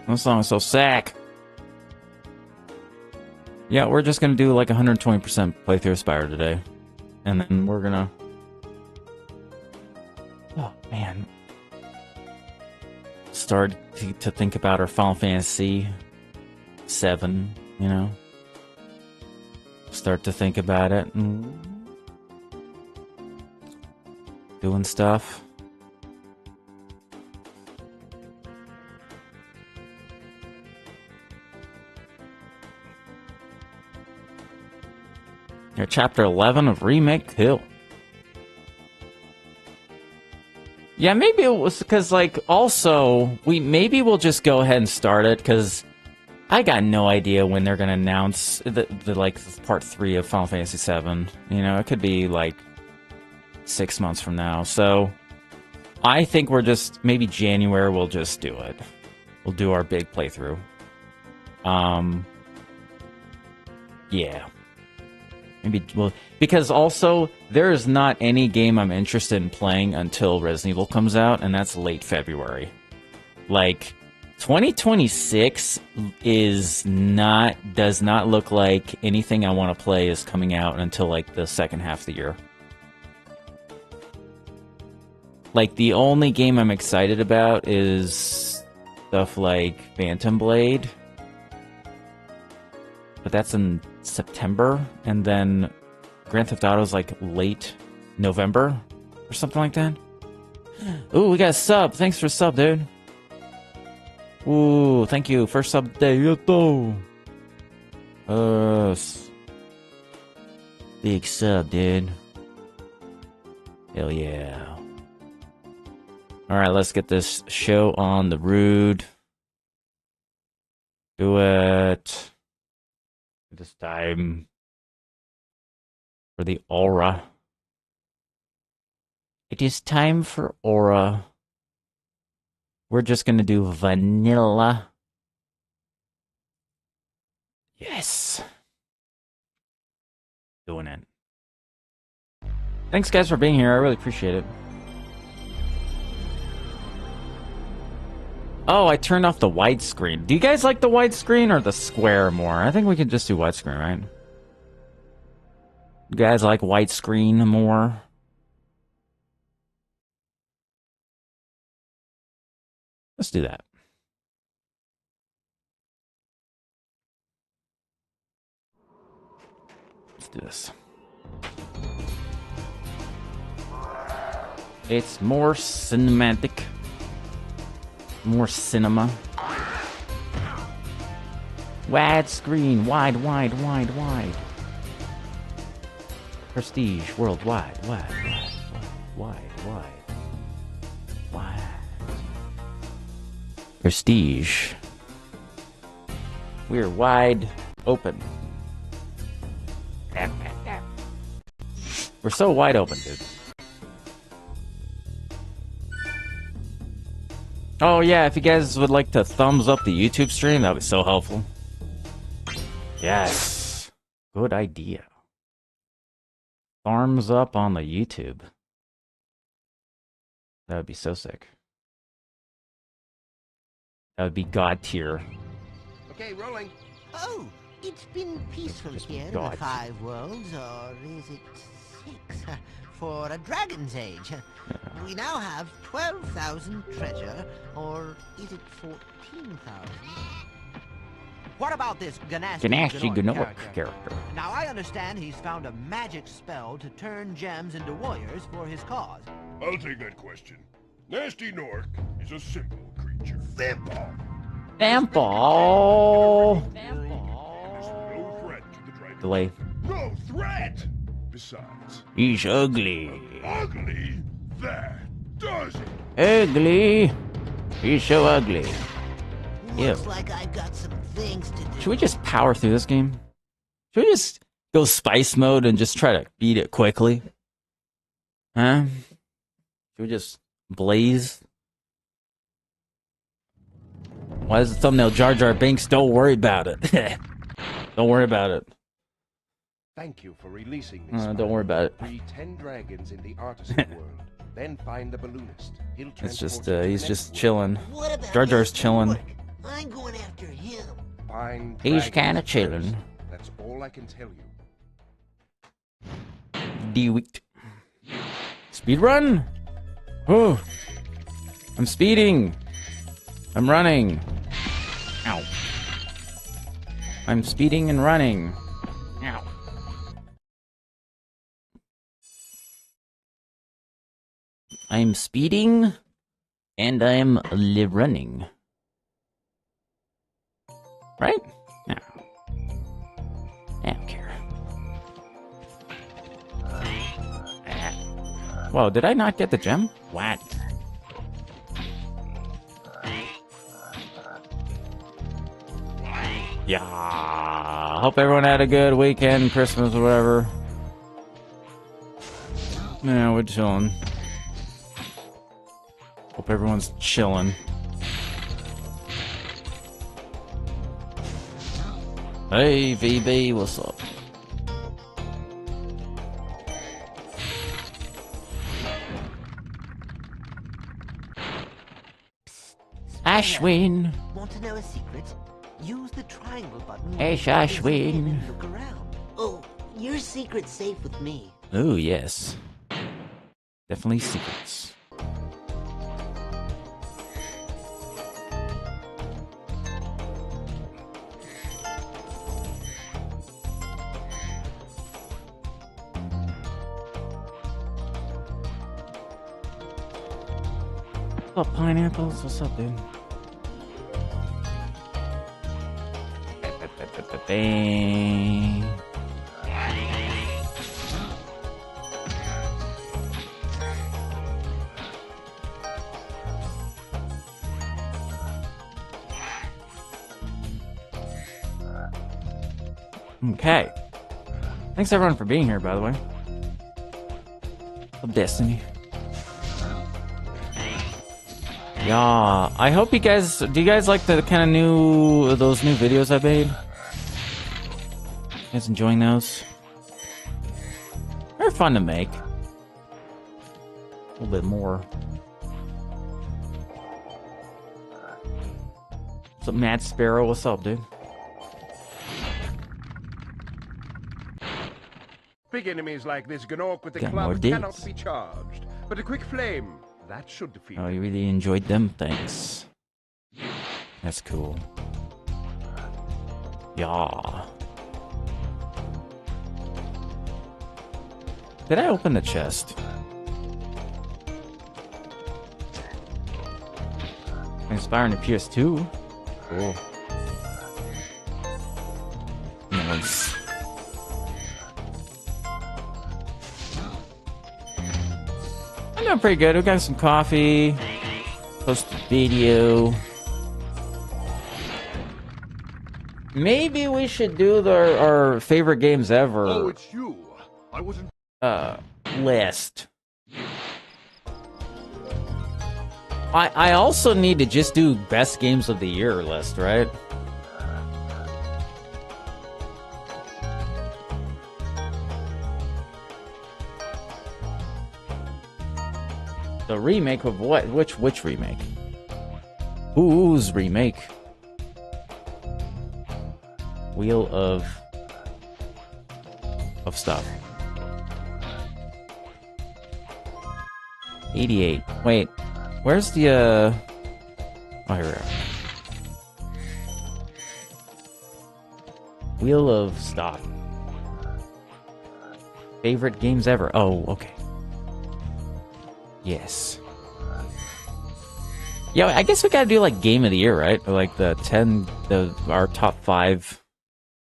That song is so sick. Yeah, we're just gonna do like 120% playthrough of Spyro today. And then we're gonna... Oh, man. Start to think about our Final Fantasy 7, you know? Start to think about it and... doing stuff. You're chapter 11 of Remake 2. Yeah, maybe it was because, like, also, maybe we'll just go ahead and start it, because I got no idea when they're going to announce the like, part 3 of Final Fantasy 7. You know, it could be, like, 6 months from now. So, I think we're just, maybe January we'll just do it. We'll do our big playthrough. Yeah. Maybe, well, because also, there is not any game I'm interested in playing until Resident Evil comes out, and that's late February. Like, 2026 does not look like anything I want to play is coming out until, like, the second half of the year. Like, the only game I'm excited about is stuff like Phantom Blade. But that's in September, and then Grand Theft Auto is like late November or something like that. Ooh, we got a sub. Thanks for a sub, dude. Ooh, thank you. First sub day. Big sub, dude. Hell yeah. Alright, let's get this show on the road. Do it. This time for the aura. It is time for aura. We're just gonna do vanilla. Yes. Doing it. Thanks guys for being here. I really appreciate it. Oh, I turned off the widescreen. Do you guys like the widescreen or the square more? I think we can just do widescreen, right? You guys like widescreen more? Let's do that. Let's do this. It's more cinematic. More cinema. Widescreen. Wide. Prestige. Worldwide. Wide. Prestige. We're wide open. We're so wide open, dude. Oh yeah, if you guys would like to thumbs up the YouTube stream, that would be so helpful. Yes. Good idea. Thumbs up on the YouTube. That would be so sick. That would be God tier. Okay, rolling. Oh, it's been peaceful here in the 5 worlds, or is it 6? For a Dragon's Age. We now have 12,000 treasure, or is it 14,000? What about this Ganashi Gnorc character? Now, I understand he's found a magic spell to turn gems into warriors for his cause. I'll take that question. Nasty Gnorc is a simple creature. Simple! No threat to the dragon. Delay. No threat! Besides... He's ugly. Ugly? That does it! Ugly. He's so ugly. Looks like I've got some things to do. Should we just power through this game? Should we just go spice mode and just try to beat it quickly? Huh? Should we just blaze? Why is the thumbnail Jar Jar Binks? Don't worry about it. Don't worry about it. Thank you for releasing this. Don't worry about it. Free 10 dragons in the artisan world. Then find the balloonist. It's just, he's just chilling. Jar Jar's chilling. I'm going after him. Find He's dragons kinda first. chillin'. That's all I can tell you. Do it. Speed run. Oh, I'm speeding. I'm running. Ow. I'm speeding and running. Ow. I'm speeding and I'm running. Right? No. I don't care. Whoa, did I not get the gem? What? Yeah. Hope everyone had a good weekend, Christmas, or whatever. Yeah, we're chilling. Hope everyone's chilling. Hey, VB, what's up? Ashwin. Want to know a secret? Use the triangle button. when Hey, you zoom in Ashwin. and look around. Oh, your secret's safe with me. Oh, yes. Definitely secrets. What's up, pineapples? What's up, dude? Bang. Okay. Thanks everyone for being here, by the way. Of Destiny. Yeah, I hope you guys. Do you guys like the kind of those new videos I made? You guys enjoying those? They're fun to make. A little bit more. What's up, Matt Sparrow? What's up, dude? Big enemies like this Gnorc with the Got more club deeds. cannot be charged. But a quick flame, that should defeat Oh, him. you really enjoyed them? Thanks. That's cool. Yeah. Did I open the chest? Inspiring the PS2. Cool. Nice. I'm doing pretty good. We got some coffee. Posted video. Maybe we should do our favorite games ever Oh, it's you. I wasn't. list. I also need to just do best games of the year list, right? The remake of what? Which remake? Whose remake? Wheel of stuff. 88. Wait, where's the oh, here we are. Wheel of Stop. Favorite games ever. Oh, okay. Yes. Yeah, I guess we gotta do like game of the year, right? Or like the 10, our top 5.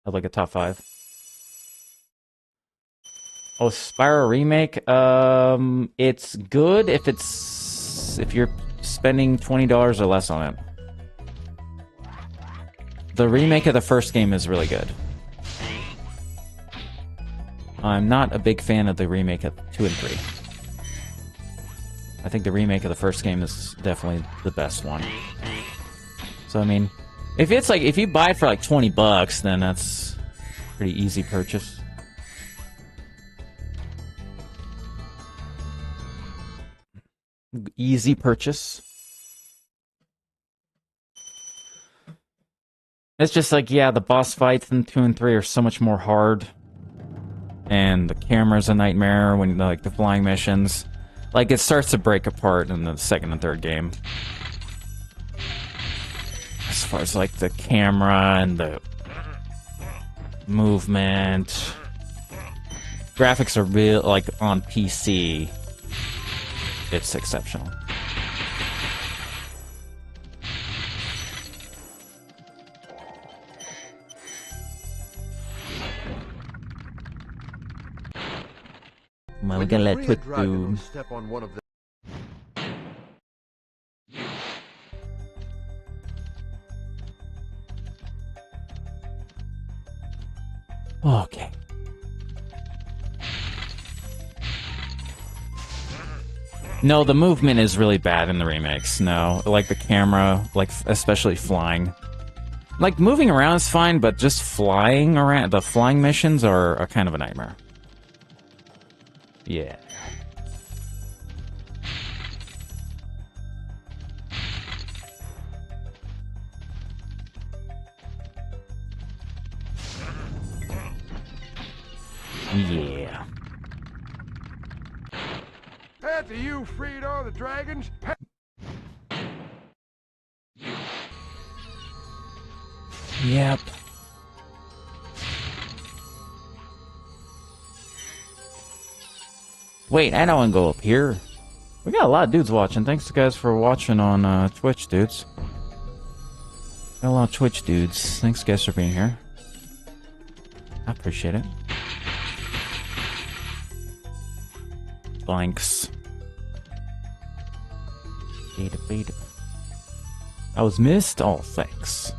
Of like a top 5. Oh, Spyro remake. It's good if you're spending $20 or less on it. The remake of the first game is really good. I'm not a big fan of the remake of 2 and 3. I think the remake of the first game is definitely the best one. So I mean, if you buy it for like $20, then that's a pretty easy purchase. Easy purchase. It's just like, yeah, the boss fights in 2 and 3 are so much more hard. And the camera's a nightmare when, like, the flying missions. Like, it starts to break apart in the second and third game. As far as, like, the camera and the movement. Graphics are real, like, on PC. It's exceptional. Well, we gotta let Twitch do. Step on one of them. Okay. No, the movement is really bad in the remakes. No, like the camera, like especially flying. Like moving around is fine, but just flying around, the flying missions are a kind of a nightmare. Yeah. Yeah. After you freed all the dragons, Yep. Wait, I don't want to go up here. We got a lot of dudes watching. Thanks, guys, for watching on Twitch, dudes. Got a lot of Twitch dudes. Thanks, guys, for being here. I appreciate it. Thanks. I was missed? Oh, thanks.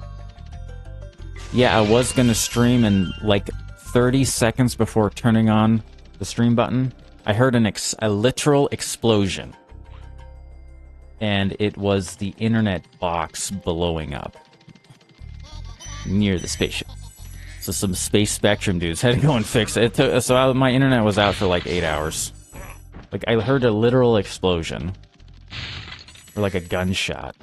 Yeah, I was gonna stream, and like 30 seconds before turning on the stream button, I heard a literal explosion. And it was the internet box blowing up near the spaceship. So some Space Spectrum dudes had to go and fix it. My internet was out for like 8 hours. Like, I heard a literal explosion. Or like a gunshot.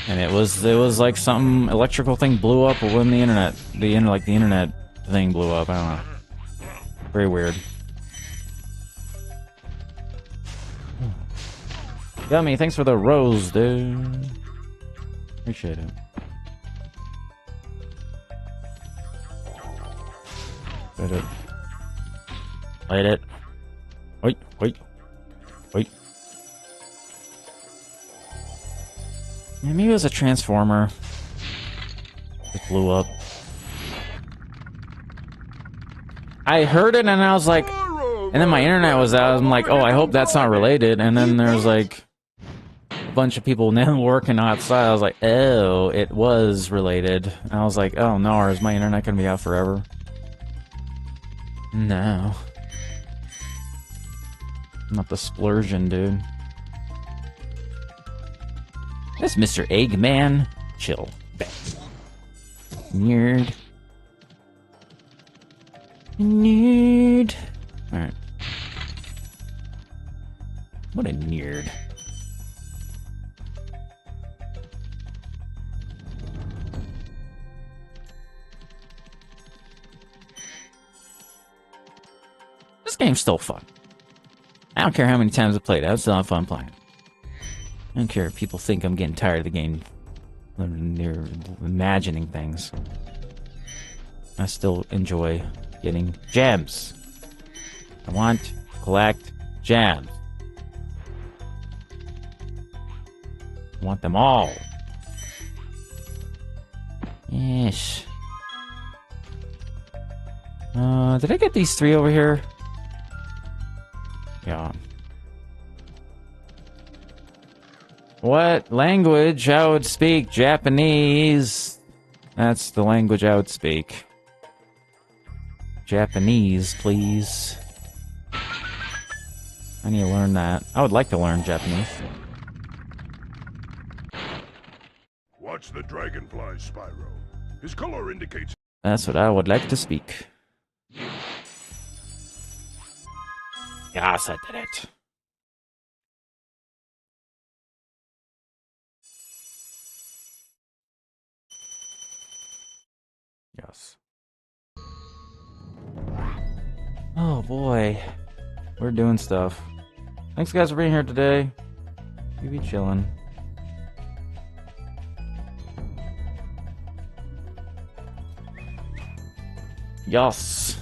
And it was like some electrical thing blew up when the internet thing blew up. I don't know. Very weird. Yummy, thanks for the rose, dude. Appreciate it. Light it. Light it. Wait. Yeah, maybe it was a transformer. It blew up. I heard it and I was like, and then my internet was out. I'm like, oh, I hope that's not related. And then there's like a bunch of people now working outside. I was like, oh, it was related. And I was like, oh no, is my internet gonna be out forever? No. I'm not the splurging, dude. That's Mr. Eggman. Chill. Nerd. Nerd. Alright. What a nerd. This game's still fun. I don't care how many times I played it. I still have fun playing. I don't care if people think I'm getting tired of the game. They're imagining things. I still enjoy getting gems. I want to collect gems. I want them all. Yes. Did I get these 3 over here? Yeah. What language I would speak? Japanese. That's the language I would speak. Japanese, please. I need to learn that. I would like to learn Japanese. watch the dragonfly, Spyro. His color indicates... That's what I would like to speak. Yes, I did it. Yes. Oh boy. We're doing stuff. Thanks guys for being here today. We be chilling. Yes.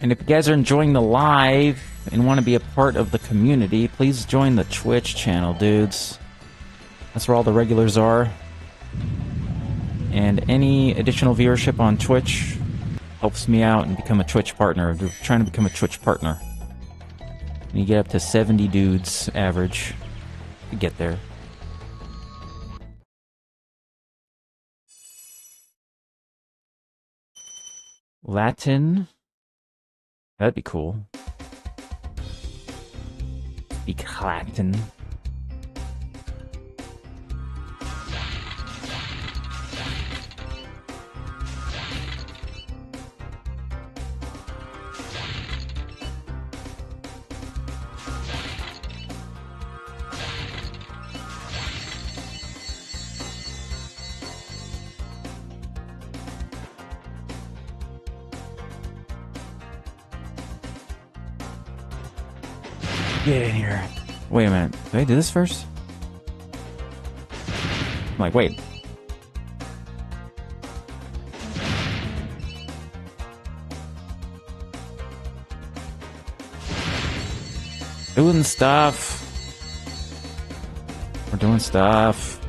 And if you guys are enjoying the live and want to be a part of the community, please join the Twitch channel, dudes. That's where all the regulars are. And any additional viewership on Twitch helps me out and become a Twitch partner. I'm trying to become a Twitch partner. And you get up to 70 dudes average. You get there. Latin. That'd be cool. Speak Latin. Get in here. Wait a minute. Did I do this first? I'm like, wait. Doing stuff. We're doing stuff.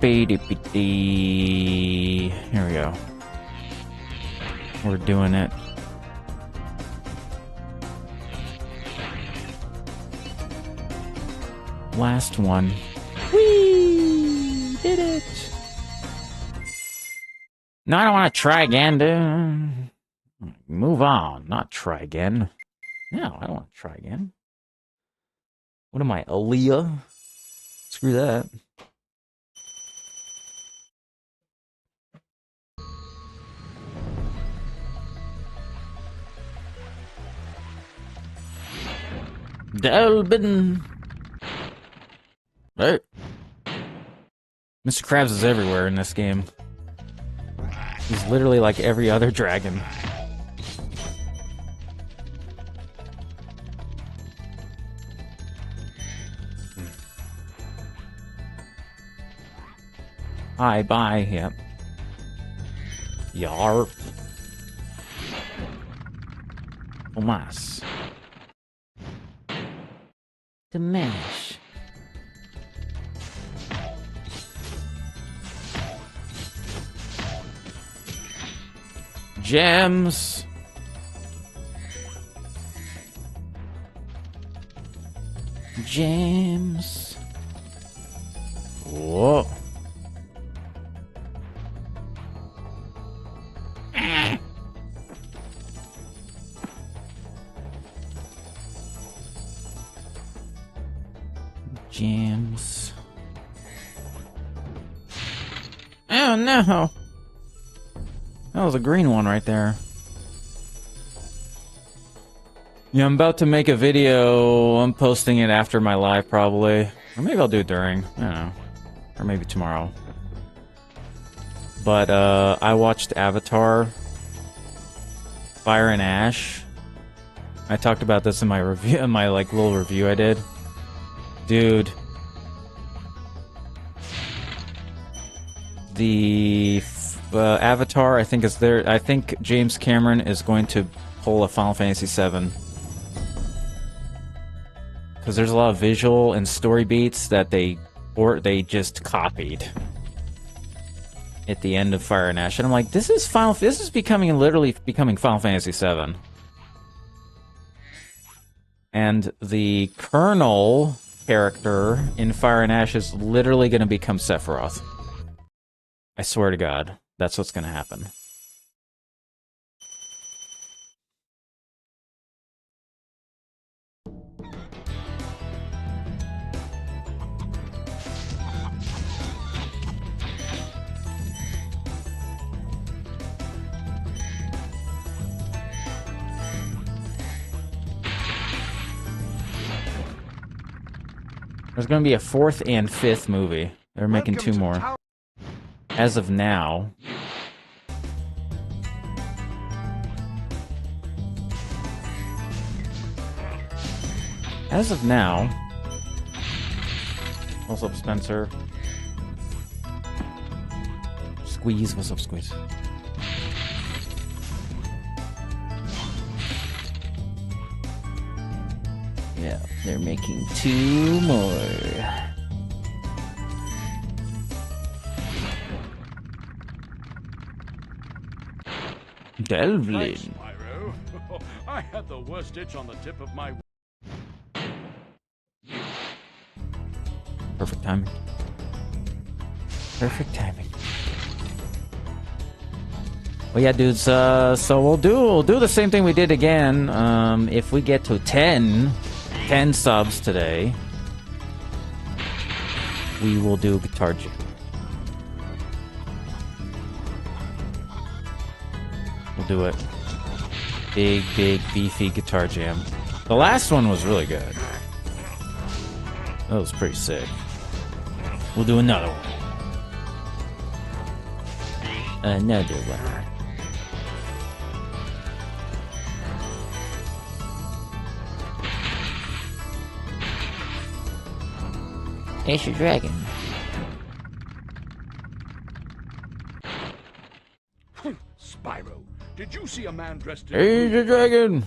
Here we go. We're doing it. Last one. Whee! Did it! No, I don't want to try again, dude. Move on. Not try again. No, I don't want to try again. What am I, Aaliyah? Screw that. Delbin. Right. Mr. Krabs is everywhere in this game. He's literally like every other dragon. Hi, bye, yep. Yarp. Tomas. The mash. Gems. Gems. Whoa. Gems. Oh no! That was a green one right there. Yeah, I'm about to make a video. I'm posting it after my live probably. Or maybe I'll do it during. I don't know. Or maybe tomorrow. But I watched Avatar Fire and Ash. I talked about this in my review, in my like little review I did. Dude, the Avatar, I think is there. I think James Cameron is going to pull a Final Fantasy VII because there's a lot of visual and story beats that they just copied at the end of Fire and Ash, and I'm like, this is literally becoming Final Fantasy VII. And the Colonel character in Fire and Ash is literally going to become Sephiroth. I swear to God, that's what's going to happen. There's going to be a 4th and 5th movie. They're making 2 more. As of now. What's up, Spencer? Squeeze, what's up, Squeeze? Yeah, they're making 2 more. Delvin. Thanks, Spyro. I had the worst itch on the tip of my... Perfect timing. Perfect timing. Well, yeah, dudes. So we'll do the same thing we did again. If we get to 10 subs today, we will do Guitar Jam. We'll do it. Big, beefy Guitar Jam. The last one was really good. That was pretty sick. We'll do another one. Another one. It's your dragon. Spyro, did you see a man dressed in... He's your dragon!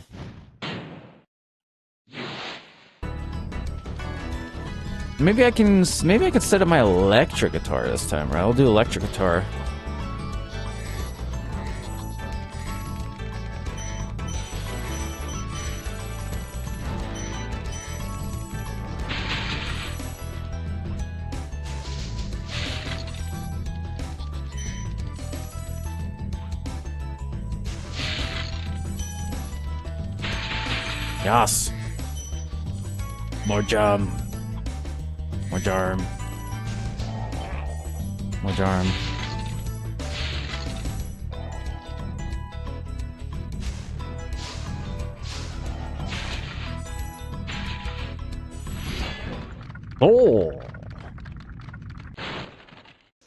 Maybe I can set up my electric guitar this time, right? I'll do electric guitar. Yes. More jam. More jarm. More jarm. Oh.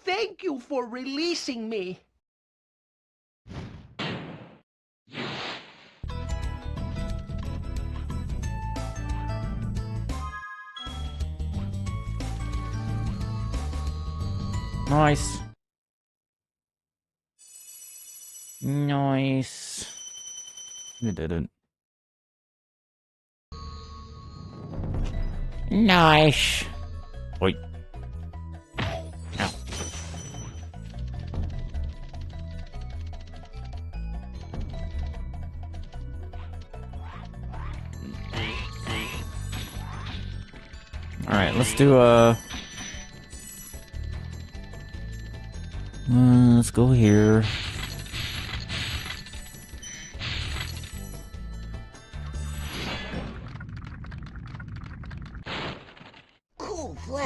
Thank you for releasing me. Nice. Nice. You didn't. Nice. Wait. Ow. Alright, let's do let's go here.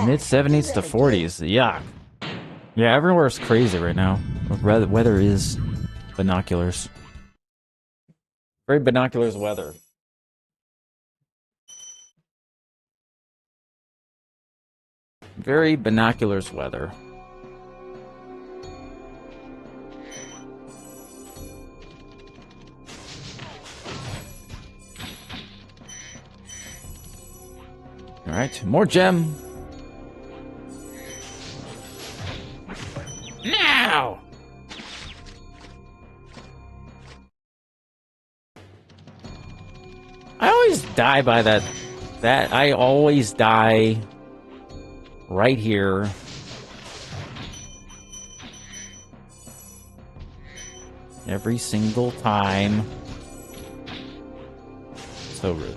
Mid-70s to 40s. Yeah. Yeah, everywhere's crazy right now. Weather is binoculars. Very binoculars weather. Very binoculars weather. Alright, more gem. Now! I always die by that. I always die right here. Every single time. So rude.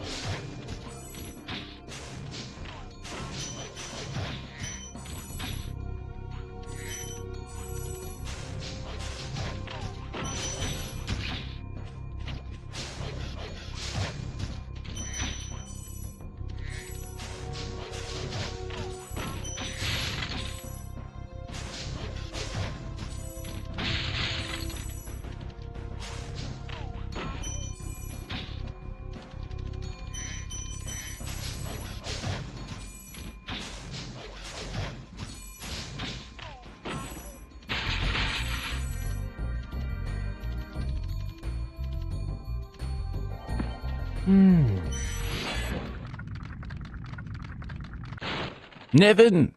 Nevin!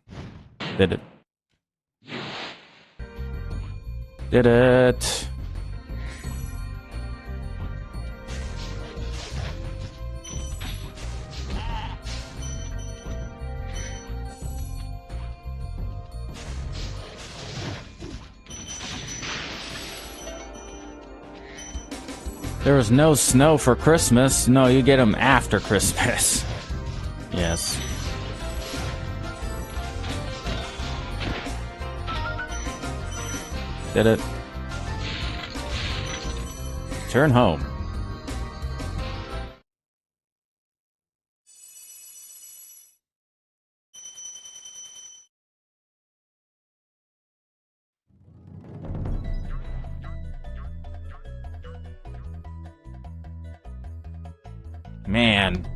Did it. Did it. There was no snow for Christmas. No, you get them after Christmas. Yes. Did it. Turn home. Man.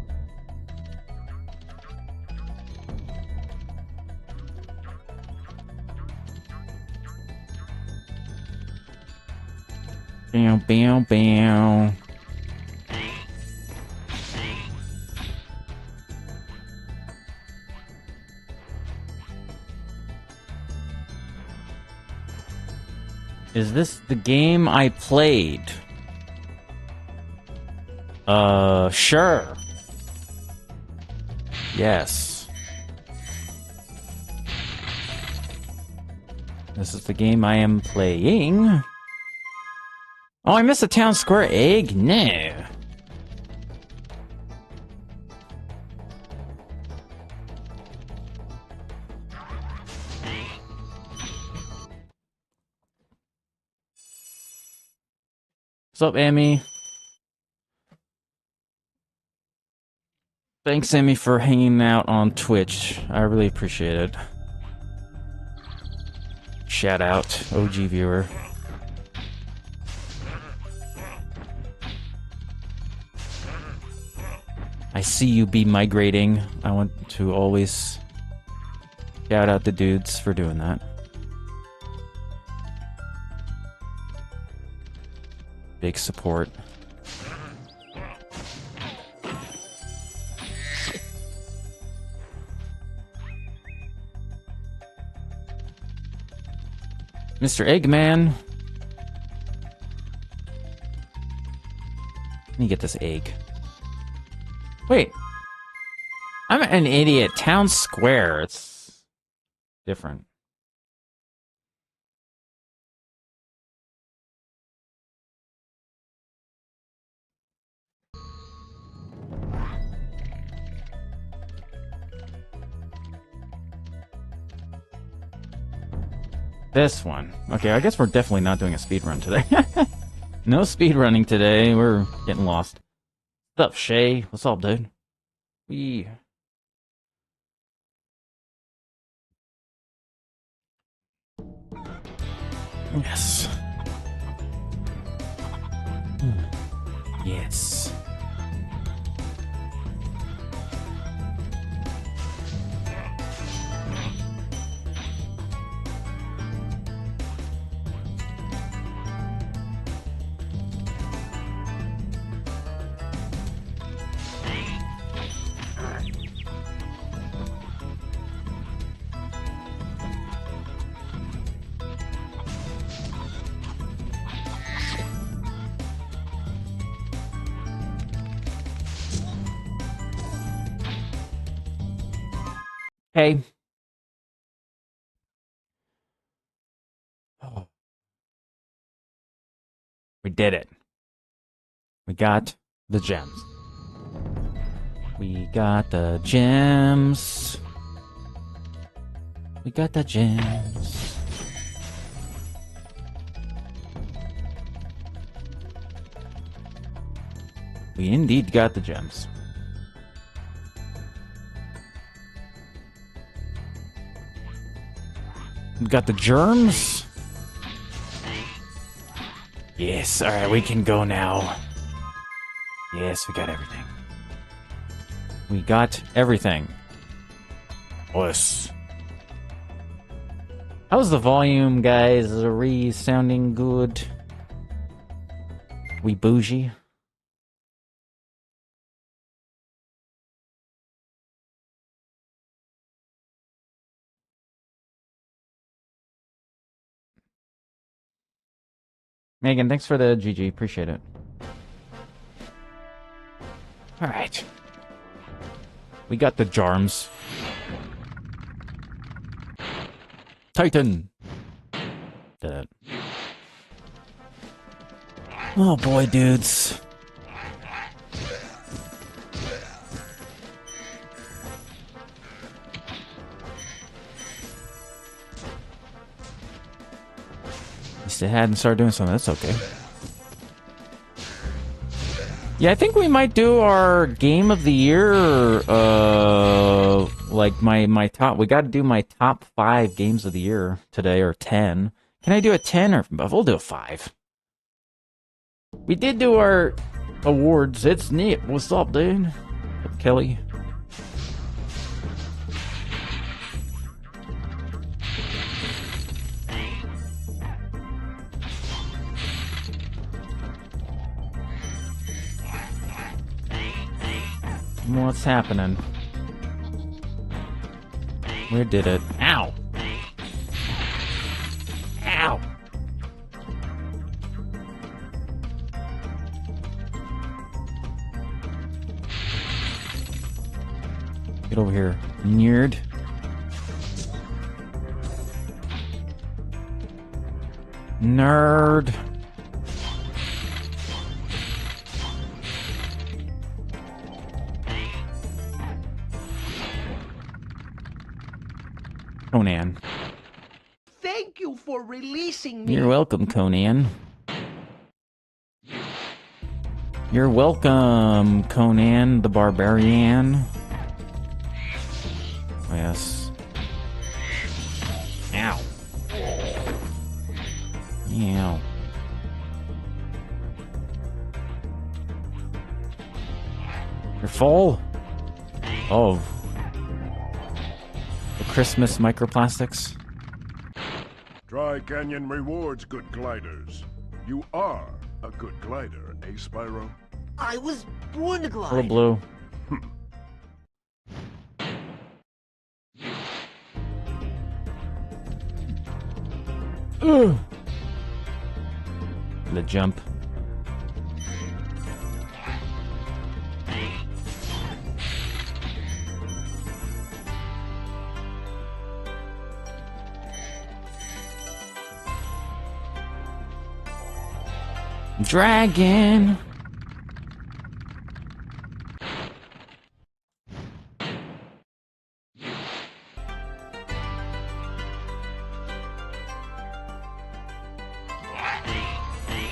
Bow, bow, bow. Is this the game I played? Sure. Yes. This is the game I am playing. Oh, I missed a town square egg? No. What's up, Emmy? Thanks, Emmy, for hanging out on Twitch. I really appreciate it. Shout out, OG viewer. I see you be migrating. I want to always shout out the dudes for doing that. Big support. Mr. Eggman. Let me get this egg. Wait. I'm an idiot. Town Square. It's different. This one. Okay, I guess we're definitely not doing a speed run today. No speed running today. We're getting lost. What's up, Shay? What's up, dude? Yes. Yes. Hey. We did it. We got the gems. We got the gems. We got the gems. We indeed got the gems. We got the germs. Yes, alright, we can go now. Yes, we got everything. We got everything. Yes. How's the volume, guys? Is it sounding good? We bougie? Megan, thanks for the GG. Appreciate it. Alright. We got the Jarms. Titan! Did it. Oh boy, dudes. They hadn't started doing something. That's okay. Yeah, I think we might do our game of the year. Like my top. We got to do my top 5 games of the year today, or 10. Can I do a 10 or we'll do a 5? We did do our awards. It's neat. What's up, dude? Kelly. What's happening? Where did it? Ow! Ow! Get over here, nerd. Nerd. Conan. Thank you for releasing me. You're welcome, Conan. You're welcome, Conan the Barbarian. Oh, yes. Ow. Ow. You're full of the Christmas microplastics. Dry Canyon rewards good gliders. You are a good glider, eh, Spyro? I was born to glide. Little blue. Ugh. The jump. Dragon.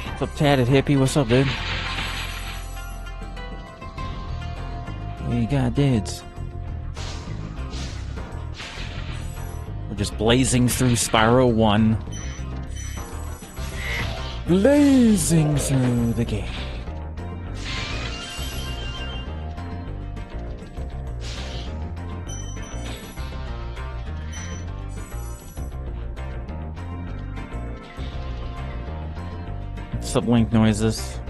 What's up, Tatted Hippie? What's up, dude? What you got, dudes? We're just blazing through Spyro 1. Blazing through the game. Sublink noises.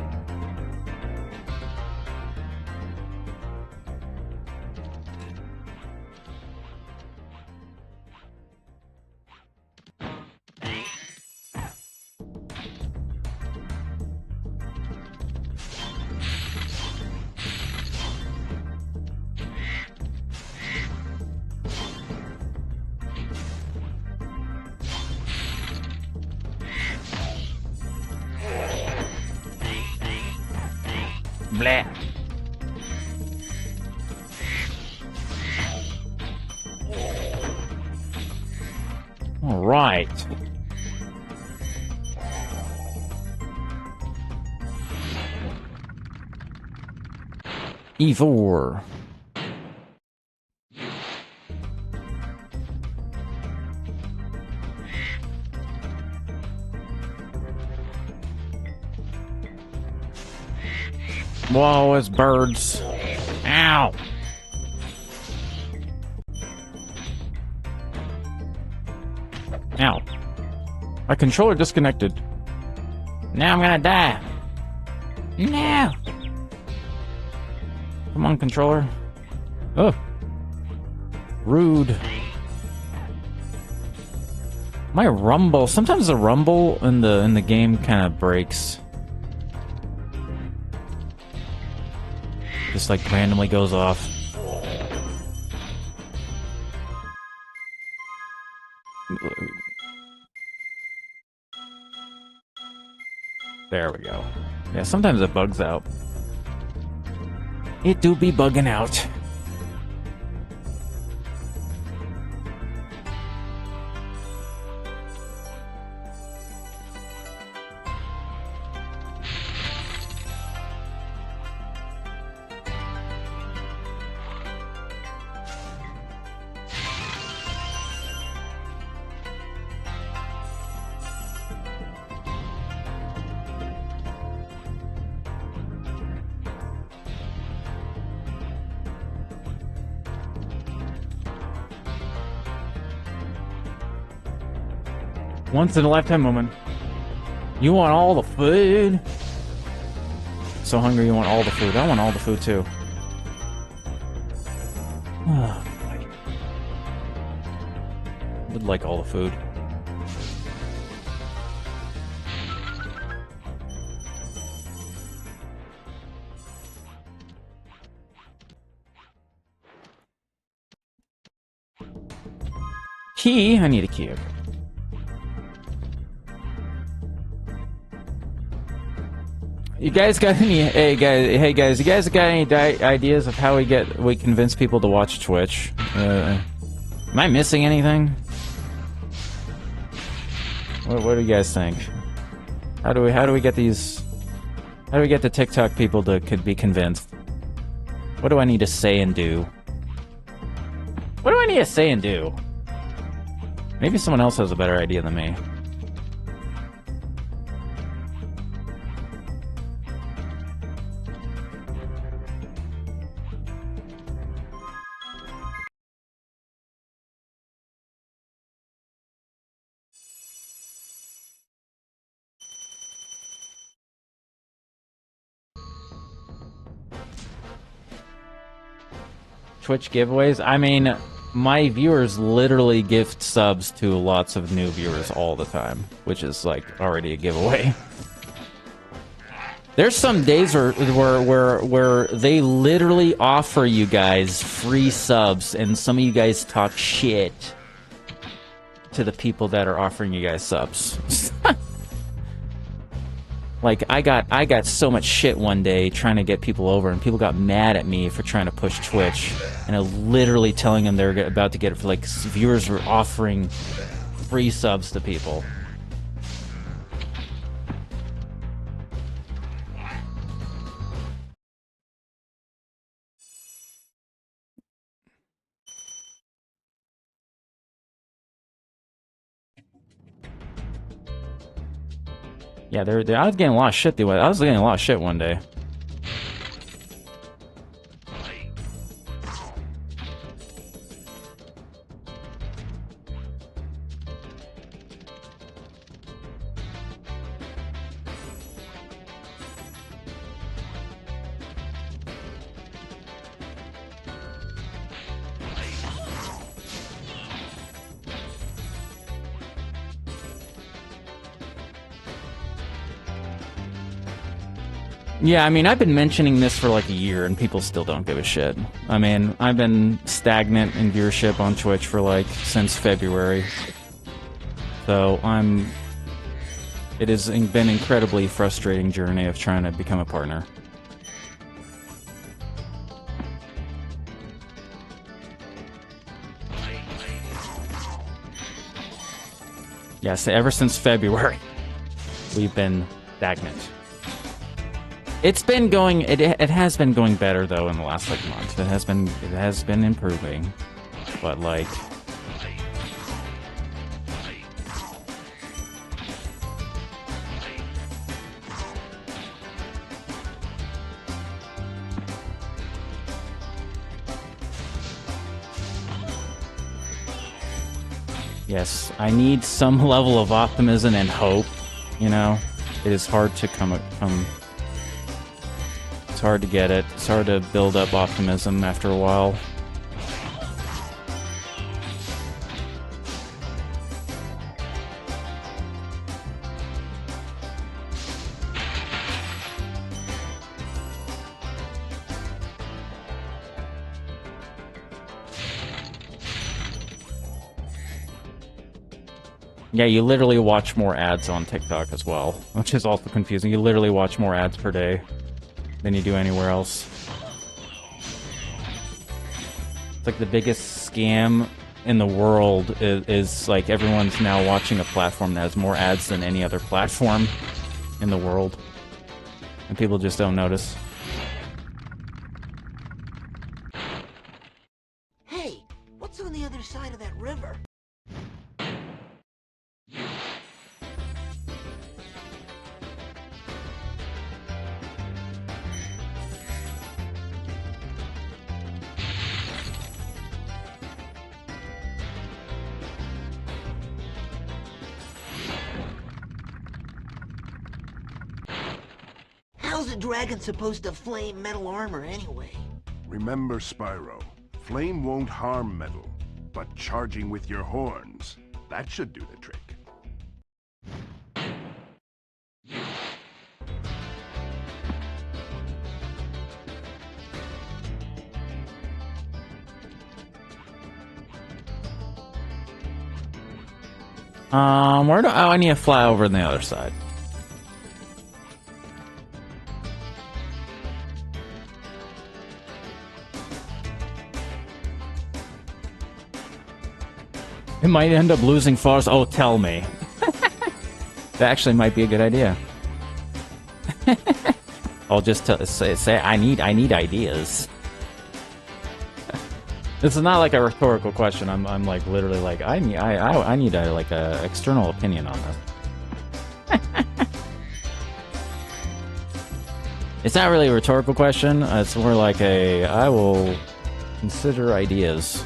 Blah. All right. E4. Whoa, it's birds. Ow. Ow. My controller disconnected. Now I'm gonna die. No. Come on, controller. Oh. Rude. My rumble. Sometimes the rumble in the game kind of breaks. Just like randomly goes off. There we go. Yeah, sometimes it bugs out. It do be bugging out. Once in a lifetime moment. You want all the food? So hungry you want all the food. I want all the food too. Oh, boy. Would like all the food. Key? I need a key. You guys got any? Hey guys! You guys got any ideas of how we convince people to watch Twitch? Am I missing anything? What do you guys think? How do we get these? How do we get the TikTok people to be convinced? What do I need to say and do? What do I need to say and do? Maybe someone else has a better idea than me. Twitch giveaways? I mean, my viewers literally gift subs to lots of new viewers all the time, which is like already a giveaway. There's some days where they literally offer you guys free subs, and some of you guys talk shit to the people that are offering you guys subs. Like, I got so much shit one day trying to get people over, and people got mad at me for trying to push Twitch, and I was literally telling them they're about to get it for, like, viewers were offering free subs to people. Yeah, I was getting a lot of shit. I was getting a lot of shit one day. Yeah, I mean, I've been mentioning this for like a year, and people still don't give a shit. I mean, I've been stagnant in viewership on Twitch for like since February. So it has been an incredibly frustrating journey of trying to become a partner. Yes, ever since February, we've been stagnant. It's been going. It has been going better though in the last like month. It has been improving, but like. Yes, I need some level of optimism and hope, you know? It is hard to it's hard to get it. It's hard to build up optimism after a while. Yeah, you literally watch more ads on TikTok as well, which is also confusing. You literally watch more ads per day than you do anywhere else. It's like the biggest scam in the world is like everyone's now watching a platform that has more ads than any other platform in the world. And people just don't notice. Hey, what's on the other side of that river? How's a dragon supposed to flame metal armor anyway? Remember, Spyro, flame won't harm metal, but charging with your horns, that should do the trick. Where do I need to fly over on the other side? It might end up losing force. Oh, tell me. That actually might be a good idea. I'll just say I need ideas. This is not like a rhetorical question. I'm like literally like I need a external opinion on this. It's not really a rhetorical question. It's more like I will consider ideas.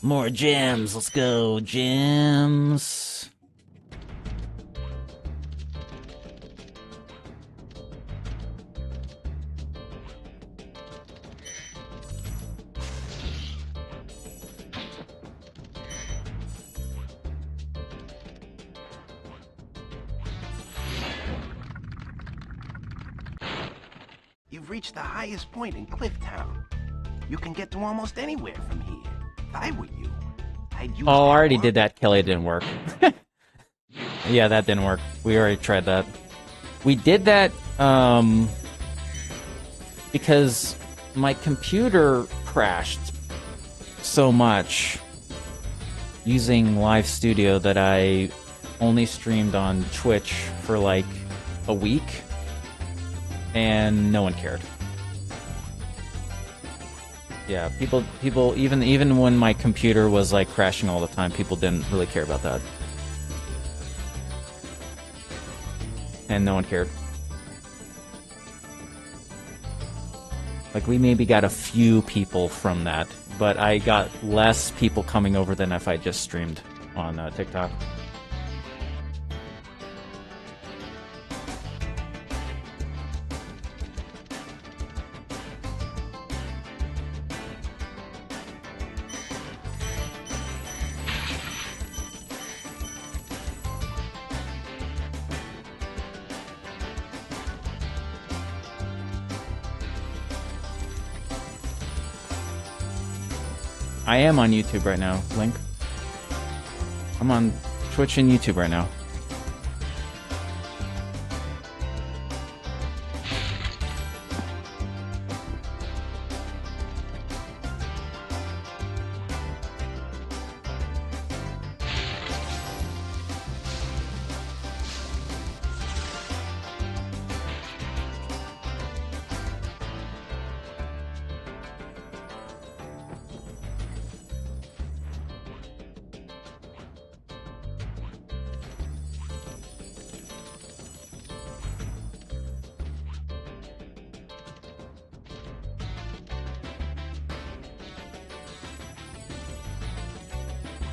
More gems. Let's go, gems. You've reached the highest point in Clifftown. You can get to almost anywhere from here. If I were you, I'd use... Oh, I already did that, Kelly. It didn't work. Yeah, that didn't work. We already tried that. We did that, because my computer crashed so much using Live Studio that I only streamed on Twitch for like a week, and no one cared. Yeah, people, even when my computer was like crashing all the time, people didn't really care about that. And no one cared. Like, we maybe got a few people from that, but I got less people coming over than if I just streamed on TikTok. I am on YouTube right now, Link. I'm on Twitch and YouTube right now.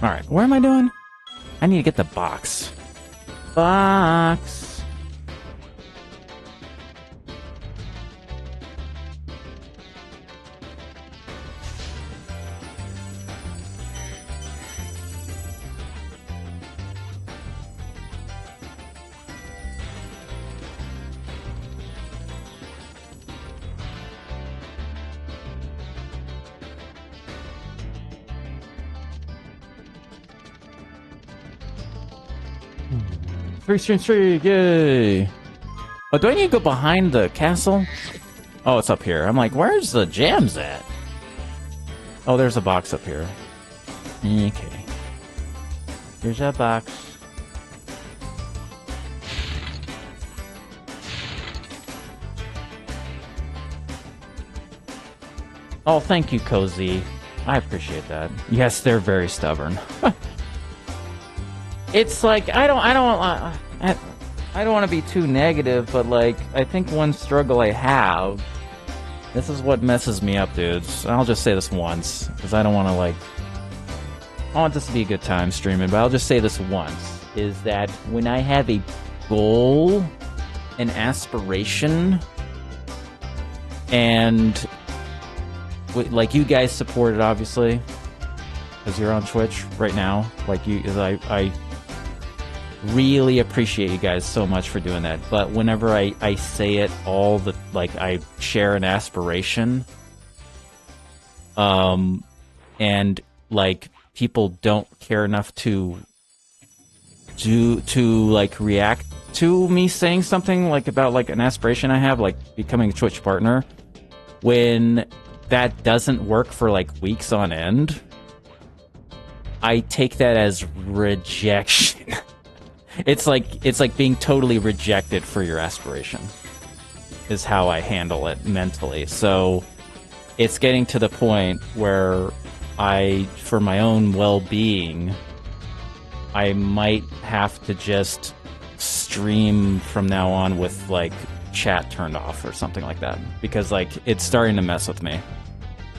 Alright, what am I doing? I need to get the box. Box! Free stream streak, yay! Oh, do I need to go behind the castle? Oh, it's up here. I'm like, where's the jams at? Oh, there's a box up here. Okay. Here's that box. Oh, thank you, Cozy. I appreciate that. Yes, they're very stubborn. It's like I don't want to be too negative, but like I think one struggle I have. This is what messes me up, dudes. I'll just say this once because I don't want to like. I want this to be a good time streaming, but I'll just say this once: is that when I have a goal, an aspiration, and like you guys support it, obviously, because you're on Twitch right now. Like you, I really appreciate you guys so much for doing that. But whenever I say it, all the like I share an aspiration, and like people don't care enough to like react to me saying something like about like an aspiration I have, like becoming a Twitch partner. When that doesn't work for like weeks on end, I take that as rejection. It's like being totally rejected for your aspiration is how I handle it mentally. So it's getting to the point where for my own well-being, I might have to just stream from now on with like chat turned off or something like that, because like it's starting to mess with me,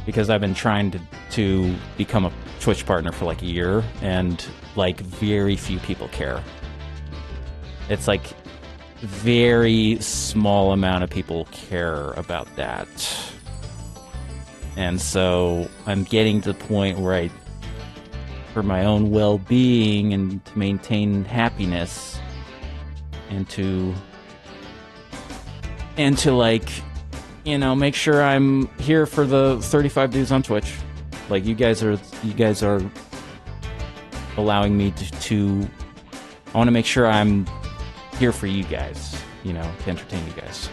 because I've been trying to become a Twitch partner for like a year, and like very few people care. It's like very small amount of people care about that. And so I'm getting to the point where for my own well-being and to maintain happiness and to like, you know, make sure I'm here for the 35 dudes on Twitch. Like you guys are allowing me to I want to make sure I'm here for you guys, you know, to entertain you guys.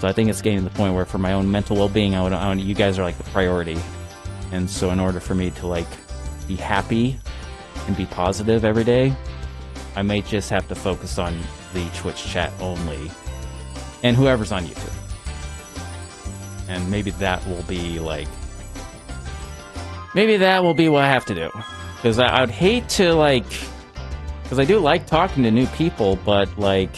So I think it's getting to the point where for my own mental well-being, I want you guys are like the priority. And so in order for me to like be happy and be positive every day, I may just have to focus on the Twitch chat only and whoever's on YouTube. And maybe that will be like, maybe that will be what I have to do. Because I would hate to like, because I do like talking to new people, but like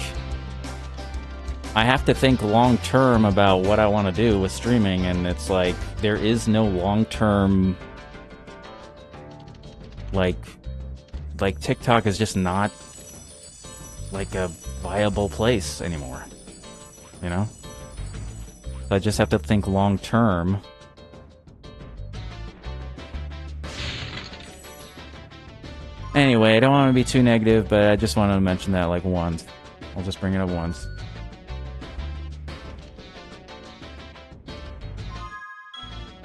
I have to think long term about what I want to do with streaming, and it's like there is no long term like TikTok is just not like a viable place anymore, you know? So I just have to think long term. Anyway, I don't want to be too negative, but I just wanted to mention that like once. I'll just bring it up once.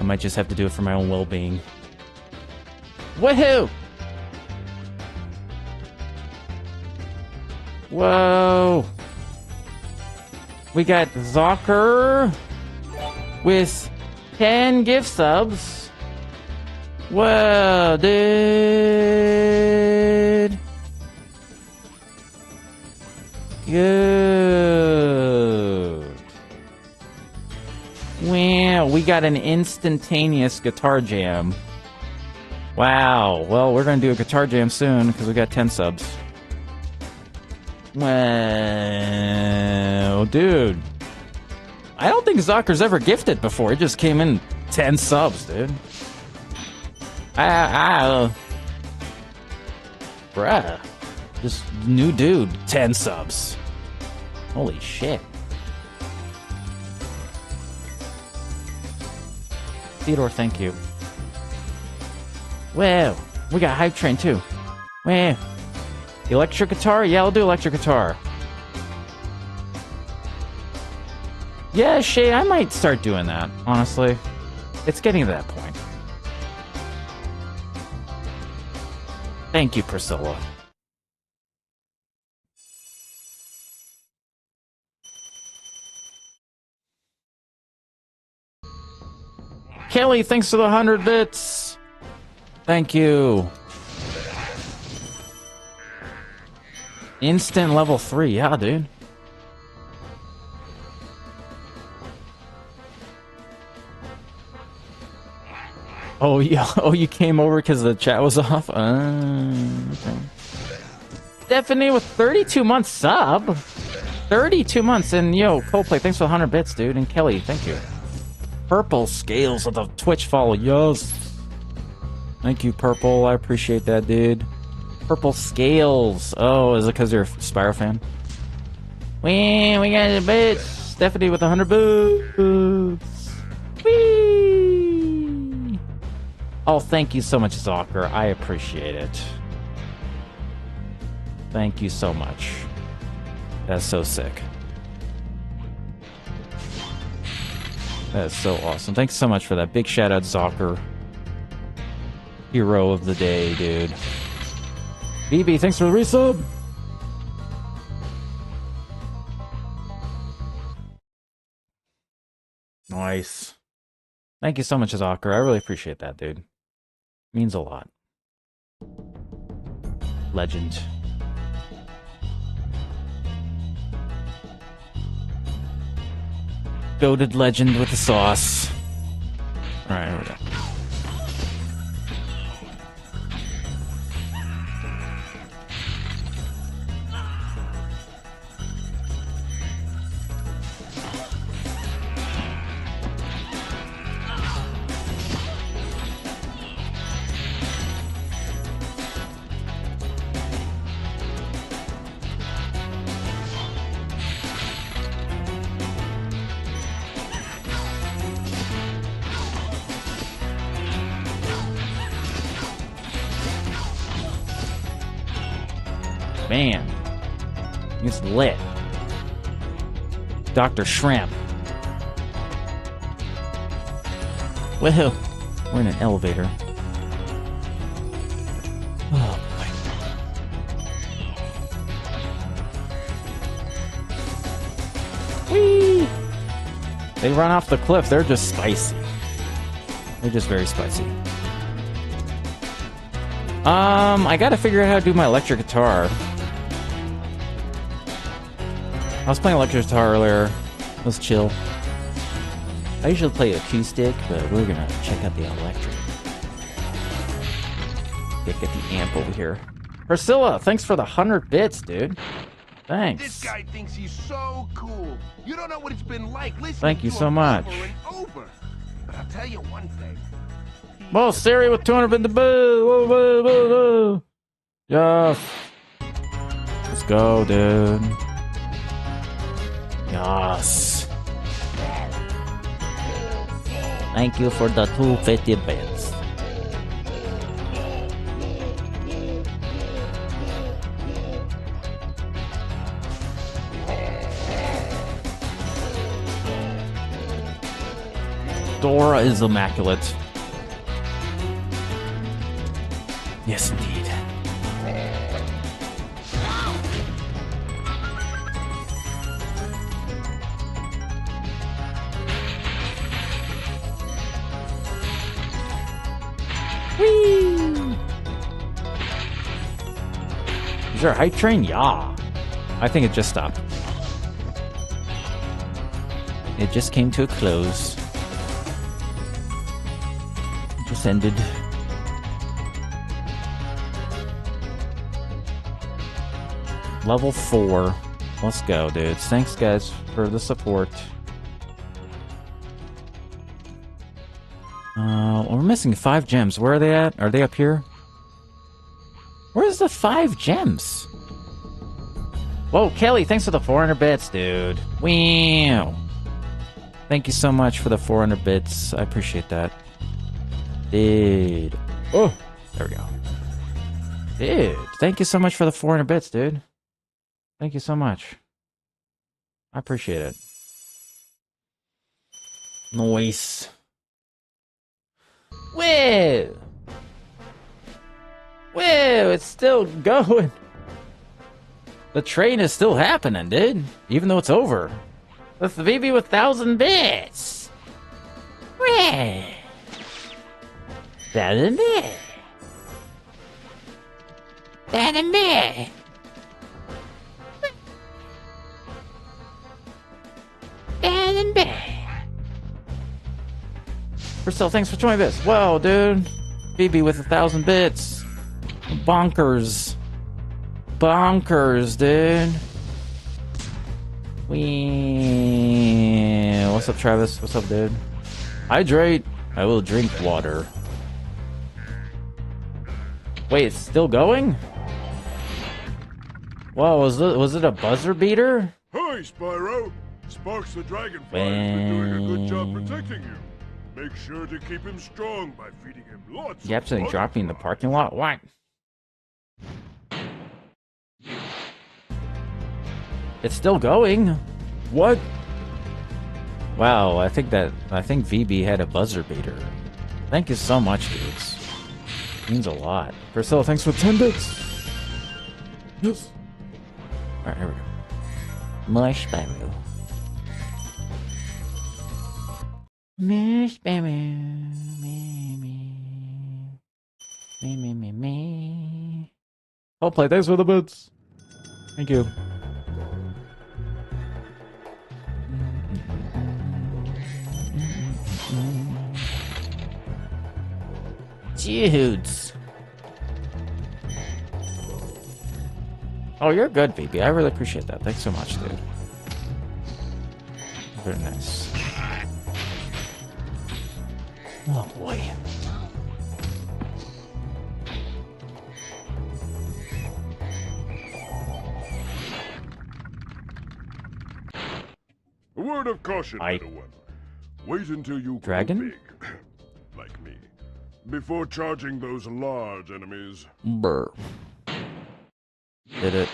I might just have to do it for my own well-being. Woohoo! Whoa! We got Zocker with 10 gift subs. Whoa, dude! Good. Wow, we got an instantaneous guitar jam. Wow. Well, we're gonna do a guitar jam soon because we got 10 subs. Well, dude. I don't think Zocker's ever gifted before. He just came in 10 subs, dude. Bruh. This new dude, 10 subs. Holy shit. Theodore, thank you. Wow, we got Hype Train too. Wow. Electric guitar? Yeah, I'll do electric guitar. Yeah, Shay, I might start doing that, honestly. It's getting to that point. Thank you, Priscilla. Kelly, thanks for the 100 bits. Thank you. Instant level 3, yeah, dude. Oh, yeah. Oh, you came over because the chat was off? Okay. Stephanie with 32 months sub. 32 months. And, yo, Coldplay, thanks for the 100 bits, dude. And Kelly, thank you. Purple Scales with a Twitch follow. Yes. Thank you, Purple. I appreciate that, dude. Purple Scales. Oh, is it because you're a Spyro fan? We got a bit. Stephanie with 100 boots. Whee! Oh, thank you so much, Zocker. I appreciate it. Thank you so much. That's so sick. That's so awesome. Thanks so much for that. Big shout out, Zocker. Hero of the day, dude. BB, thanks for the resub. Nice. Thank you so much, Zocker. I really appreciate that, dude. Means a lot. Legend. Goated legend with the sauce. Alright, here we go. Man, it's lit. Dr. Shrimp. Well, we're in an elevator. Oh boy. Whee! They run off the cliff. They're just spicy. They're just very spicy. I gotta figure out how to do my electric guitar. I was playing electric guitar earlier. It was chill. I usually play acoustic, but we're gonna check out the electric. Get the amp over here. Priscilla, thanks for the 100 bits, dude. Thanks. This guy thinks he's so cool. You don't know what it's been like listening Thank you to so him much. over and over. But I'll tell you one thing. Well, Siri with 200 in the boo. Yes. Let's go, dude. Yes. Thank you for the 250 bits. Dora is immaculate. Yes, indeed. Whee! Is there a hype train? Yeah. I think it just stopped. It just came to a close. It just ended. Level 4. Let's go, dudes. Thanks, guys, for the support. We're missing 5 gems. Where are they at? Are they up here? Where's the 5 gems? Whoa, Kelly, thanks for the 400 bits, dude. Wow. Thank you so much for the 400 bits. I appreciate that. Dude. Oh, there we go. Dude, thank you so much for the 400 bits, dude. Thank you so much. I appreciate it. Nice. Whoa! Whoa, it's still going. The train is still happening, dude. Even though it's over. That's the baby with 1,000 bits. Whoa! 1,000 bits. 1,000 bits. Priscilla, thanks for 20 bits. Whoa, dude. Phoebe with 1,000 bits. Bonkers. Bonkers, dude. What's up, Travis? What's up, dude? Hydrate. I will drink water. Wait, it's still going? Whoa, was it a buzzer beater? Hi, Spyro. Sparks the Dragonfly has been doing a good job protecting you. Make sure to keep him strong by feeding him lots You absolutely dropped me in the parking lot? What? It's still going. What? Wow, I think VB had a buzzer beater. Thank you so much, dudes. Means a lot. Priscilla, thanks for 10 bits. Yes. Alright, here we go. Marshmallow. Marshmallow. Me. I'll play. Thanks for the bits. Thank you. Dudes. Oh, you're good, VB. I really appreciate that. Thanks so much, dude. Very nice. Oh, boy. A word of caution, little one. Wait until you grow big, like me, before charging those large enemies. Brr. Did it.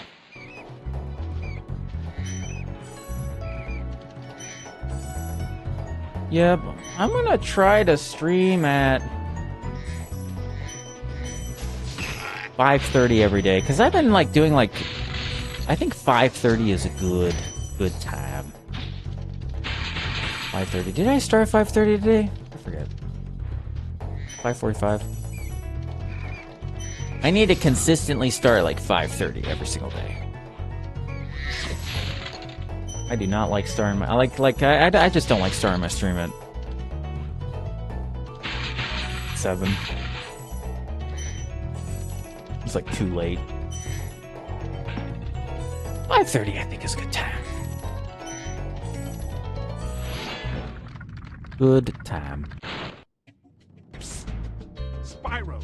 Yep, I'm gonna try to stream at 5:30 every day, because I've been like doing like, I think 5:30 is a good time. 5:30. Did I start at 5:30 today? I forget. 5:45. I need to consistently start at like 5:30 every single day. I do not like starting my... I just don't like starting my stream at 7. It's like too late. 5:30 I think is a good time. Good time. Spyro,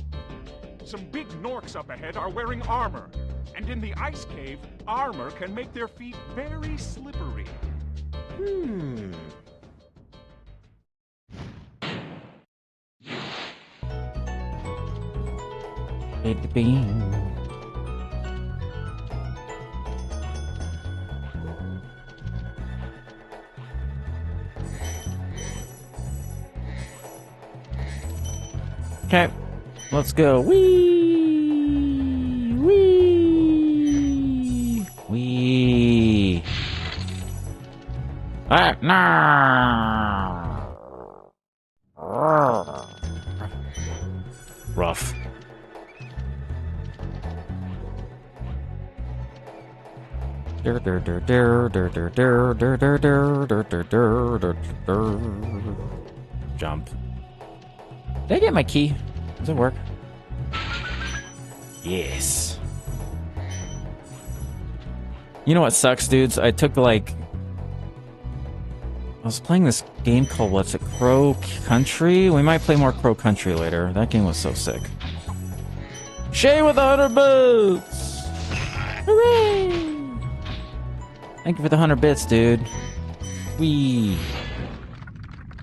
some big Norks up ahead are wearing armor. And in the ice cave, armor can make their feet very slippery. It beam. Okay, let's go. Wee, wee, wee. Nah. Rough. Jump. Did I get my key? Does it work? Yes. You know what sucks, dudes? I took like... I was playing this game called, what's it, Crow Country? We might play more Crow Country later. That game was so sick. Shay with 100 bits! Hooray! Thank you for the 100 bits, dude. Wee.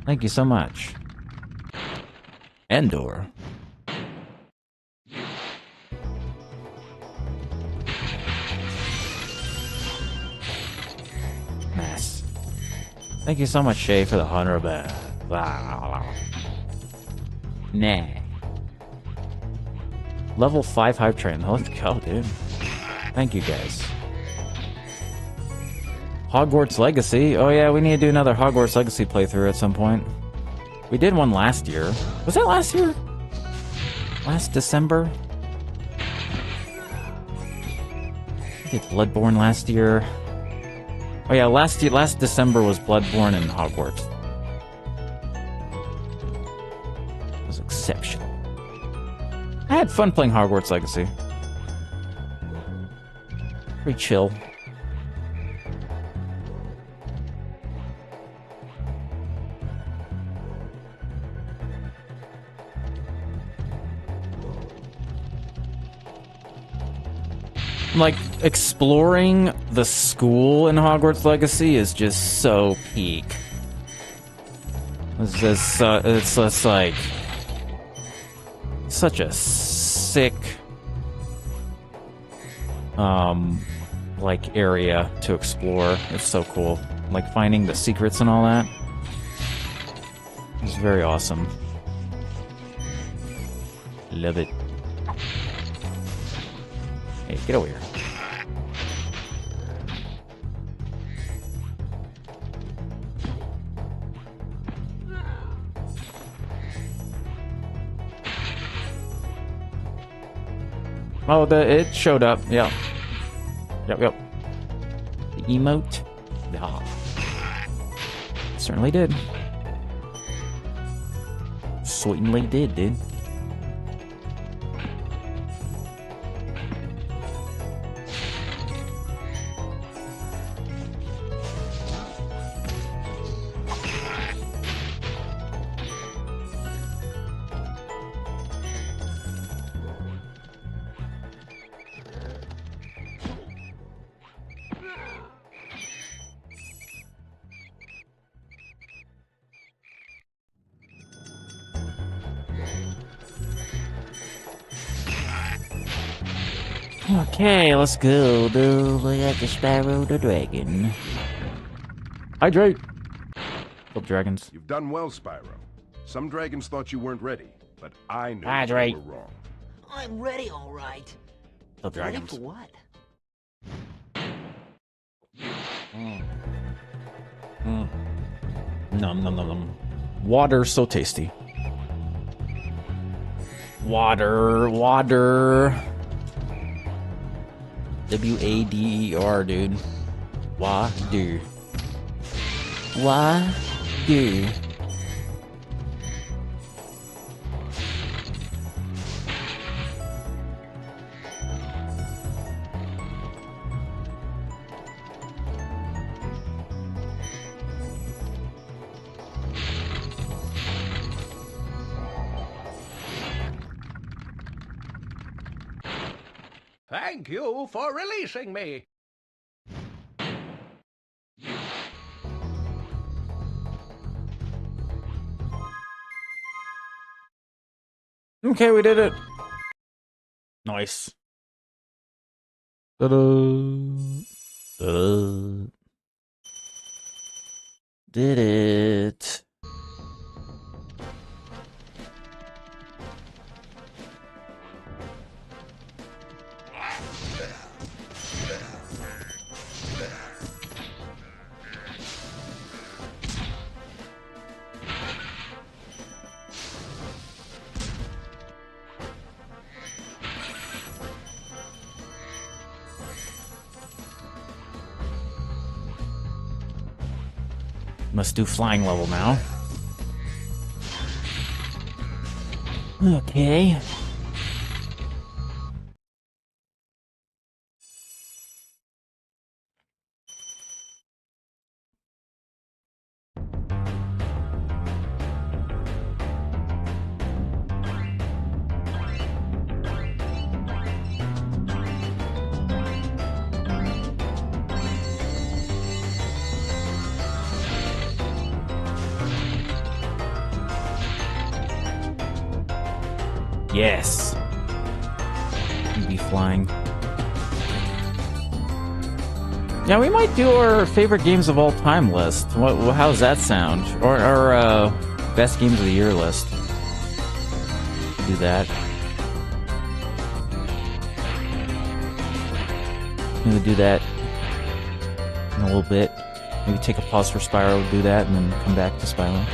Thank you so much. Endor. Nice. Thank you so much, Shay, for the 100 bits. Nah. Level 5 hype train. Let's go, dude. Thank you, guys. Hogwarts Legacy. Oh yeah, we need to do another Hogwarts Legacy playthrough at some point. We did one last year. Was that last year? Last December? We did Bloodborne last year. Oh yeah, last December was Bloodborne and Hogwarts. It was exceptional. I had fun playing Hogwarts Legacy. Pretty chill. Like, exploring the school in Hogwarts Legacy is just so peak. It's just, it's just like... such a sick... like, area to explore. It's so cool. Like, finding the secrets and all that. It's very awesome. Love it. Hey, get over here. Oh, it showed up. Yeah. Yep. The emote. Yeah. Certainly did. Certainly did, dude. Okay, let's go, dude. We got the Spyro the Dragon. Hydrate! Kill dragons. You've done well, Spyro. Some dragons thought you weren't ready, but I knew Hydrate. you were wrong. I'm ready, all right. Kill dragons. Ready for what? Nom nom nom nom. Water, so tasty. Water. W-A-D-E-R, dude. Water. Water. Thank you for releasing me. Okay, we did it. Nice. Ta-da. Did it. Must do flying level now. Okay. Yes. You'd be flying. Yeah, we might do our favorite games of all time list. How's that sound? Or our best games of the year list. Do that. Maybe do that in a little bit. Maybe take a pause for Spyro, do that, and then come back to Spyro.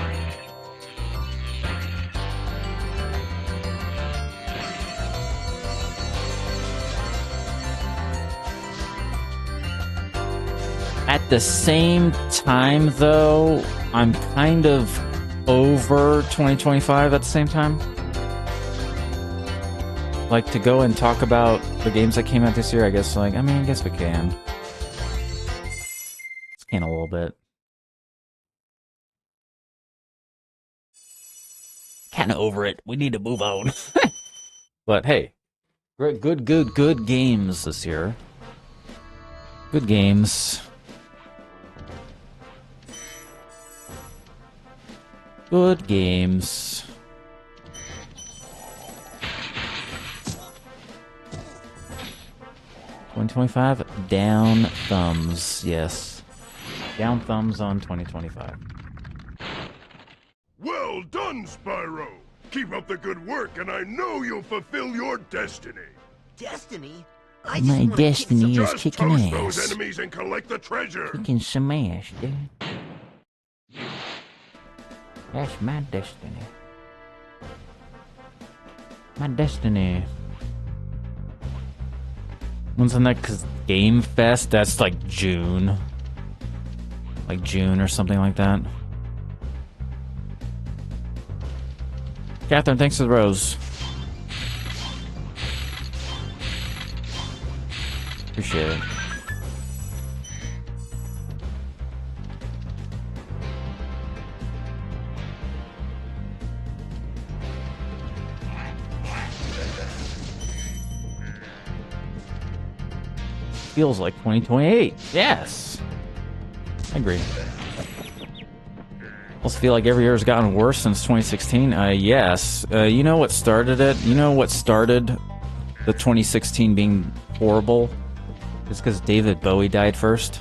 At the same time, though, I'm kind of over 2025 at the same time. Like, to go and talk about the games that came out this year, I guess, like, I guess we can. Let's can a little bit. Kind of over it. We need to move on. But, hey, good games this year. Good games. Good games. $2025, down thumbs, yes. Down thumbs on 2025. Well done, Spyro! Keep up the good work, and I know you'll fulfill your destiny. Destiny? My destiny is kicking toast ass. those enemies and collect the treasure. Kicking some ass, dude. That's my destiny. My destiny. When's the next Game Fest? That's like June. Like June or something like that. Catherine, thanks for the rose. Appreciate it. Feels like 2028. Yes. I agree. Also feel like every year has gotten worse since 2016. Yes. You know what started it? You know what started the 2016 being horrible? It's because David Bowie died first.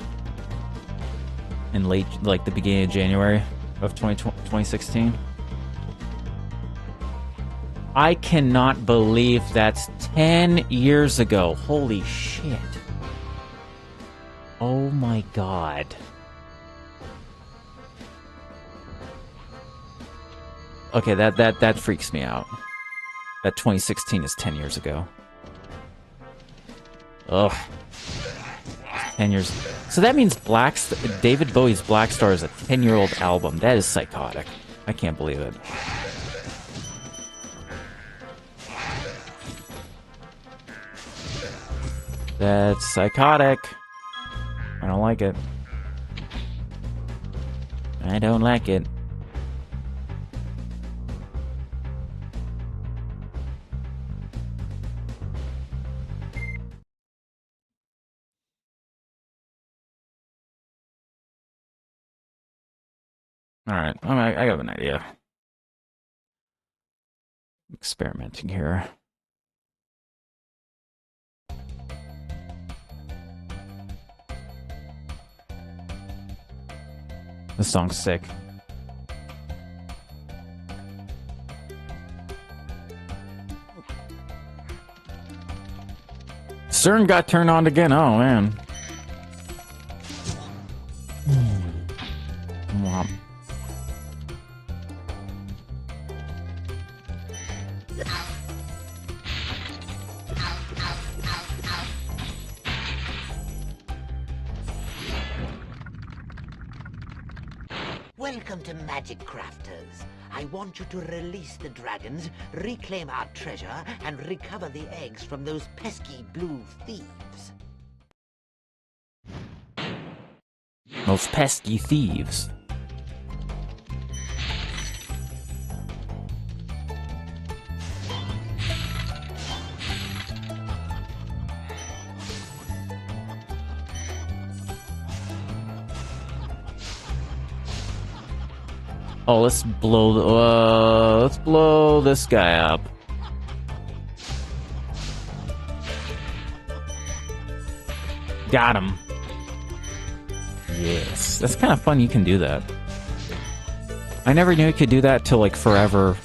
In late, like the beginning of January of 2016. I cannot believe that's 10 years ago. Holy shit. Oh my god. Okay, that freaks me out. That 2016 is 10 years ago. Ugh. 10 years. So that means David Bowie's Black Star is a 10-year-old album. That is psychotic. I can't believe it. That's psychotic. I don't like it. I don't like it. Alright, I have an idea. Experimenting here. This song's sick. CERN got turned on again. Oh, man. Womp. Welcome to Magic Crafters. I want you to release the dragons, reclaim our treasure, and recover the eggs from those pesky blue thieves. Those pesky thieves. Oh, let's blow this guy up. Got him. Yes, that's kind of fun. You can do that. I never knew you could do that till like forever,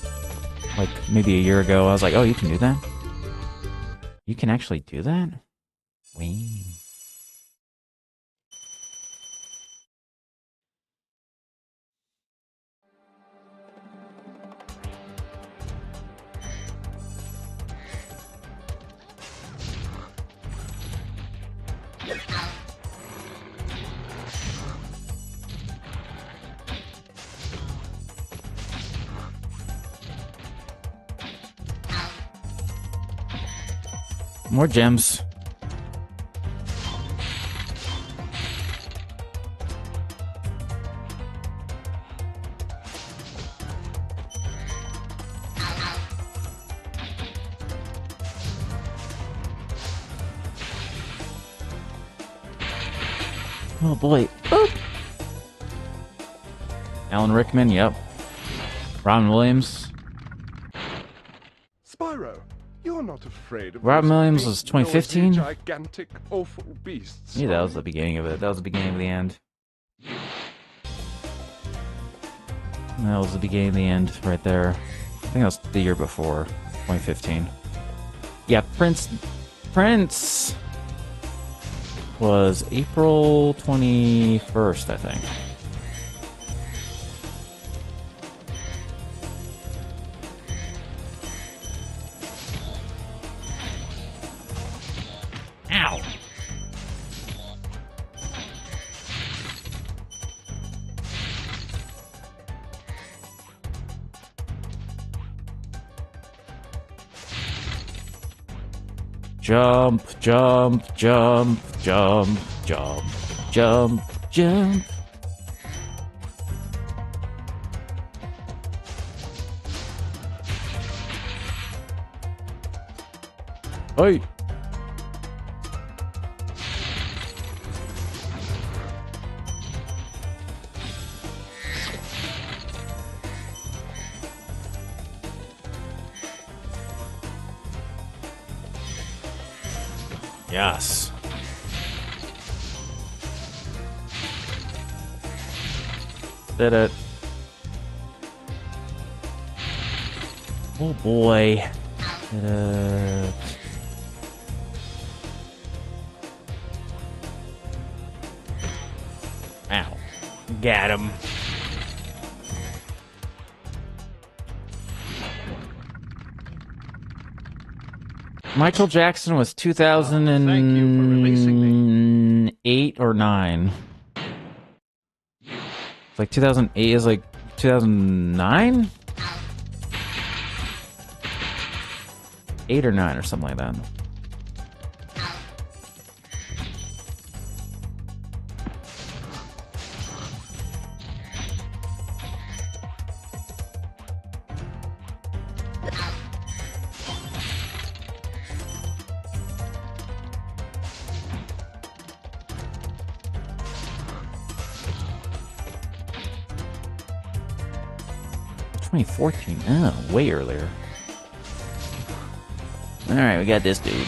like maybe a year ago. I was like, oh, you can do that? You can actually do that? Wee. More gems. Oh boy. Boop. Alan Rickman, yep. Robin Williams. Spyro, you're not afraid of Robin those Williams big, was 2015? noisy, gigantic, awful beasts. Yeah, that was the beginning of it. That was the beginning of the end. That was the beginning of the end right there. I think that was the year before, 2015. Yeah, Prince was April 21st, I think. Ow! Jump, jump, jump, jump, jump, jump, jump. Oi! Yes. Did it. Oh boy. Did it. Ow. Got him. Michael Jackson was 2008 or 9. It's like 2008 is like 2009? 8 or 9 or something like that. $2014. Oh, way earlier. Alright, we got this dude.